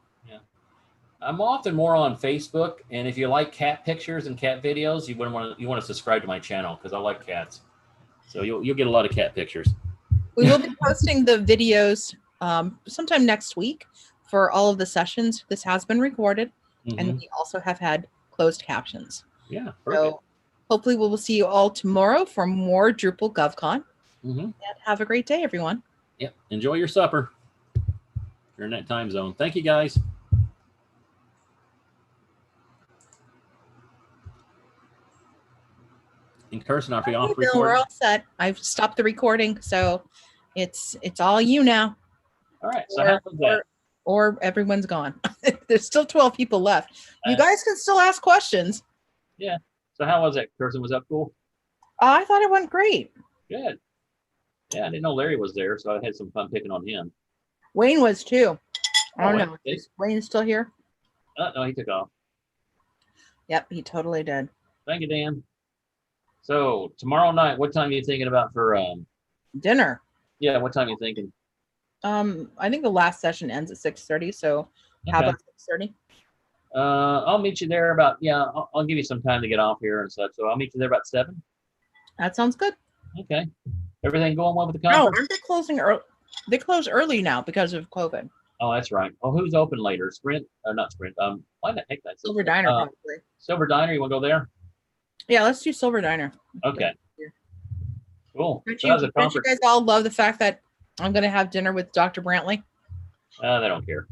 Speaker 19: I'm often more on Facebook, and if you like cat pictures and cat videos, you want to subscribe to my channel because I like cats. So you'll get a lot of cat pictures.
Speaker 18: We will be posting the videos sometime next week for all of the sessions. This has been recorded, and we also have had closed captions.
Speaker 19: Yeah, perfect.
Speaker 18: So hopefully we will see you all tomorrow for more Drupal GovCon. And have a great day, everyone.
Speaker 19: Yep. Enjoy your supper. You're in that time zone. Thank you, guys. And Kirsten, are we off recording?
Speaker 18: We're all set. I've stopped the recording, so it's all you now.
Speaker 19: All right. So how was that?
Speaker 18: Or everyone's gone. There's still 12 people left. You guys can still ask questions.
Speaker 19: Yeah. So how was that, Kirsten? Was that cool?
Speaker 18: I thought it went great.
Speaker 19: Good. Yeah, I didn't know Larry was there, so I had some fun picking on him.
Speaker 18: Wayne was too. I don't
Speaker 19: Wayne,
Speaker 18: know. Is Wayne still here?
Speaker 19: No, he took off.
Speaker 18: Yep, he totally did.
Speaker 19: Thank you, Dan. So tomorrow night, what time are you thinking about for
Speaker 18: dinner?
Speaker 19: Yeah, what time are you thinking?
Speaker 18: I think the last session ends at 6:30. So how about 6:30?
Speaker 19: I'll meet you there about I'll give you some time to get off here and such. So I'll meet you there about 7.
Speaker 18: That sounds good.
Speaker 19: Okay. Everything going well with the
Speaker 18: No,
Speaker 19: conference?
Speaker 18: aren't they closing early? They close early now because of COVID.
Speaker 19: Oh, that's right. Oh, who's open later? Sprint or not Sprint? Why the heck that's
Speaker 18: Silver Diner probably.
Speaker 19: Silver Diner. You want to go there?
Speaker 18: Yeah, let's do Silver Diner.
Speaker 19: Okay. Cool.
Speaker 18: Don't
Speaker 19: So how's the
Speaker 18: you guys
Speaker 19: conference?
Speaker 18: all love the fact that I'm going to have dinner with Dr. Brantley?
Speaker 19: They don't care.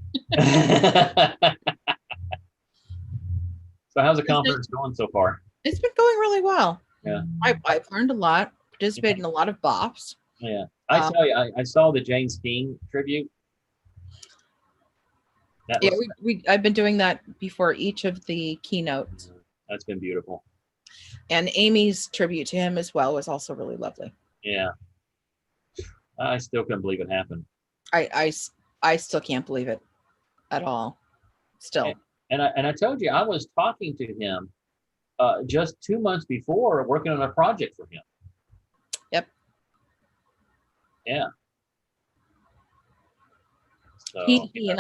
Speaker 19: So how's the conference going so far?
Speaker 18: It's been going really well.
Speaker 19: Yeah.
Speaker 18: I've learned a lot, participated in a lot of BOPs.
Speaker 19: Yeah. I saw the Jane Steen tribute. That
Speaker 18: Yeah,
Speaker 19: was,
Speaker 18: I've been doing that before each of the keynotes.
Speaker 19: that's been beautiful.
Speaker 18: And Amy's tribute to him as well was also really lovely.
Speaker 19: Yeah. I still couldn't believe it happened.
Speaker 18: I still can't believe it at all. Still.
Speaker 19: And I told you I was talking to him just 2 months before, working on a project for him.
Speaker 18: Yep.
Speaker 19: Yeah. So,
Speaker 18: He and I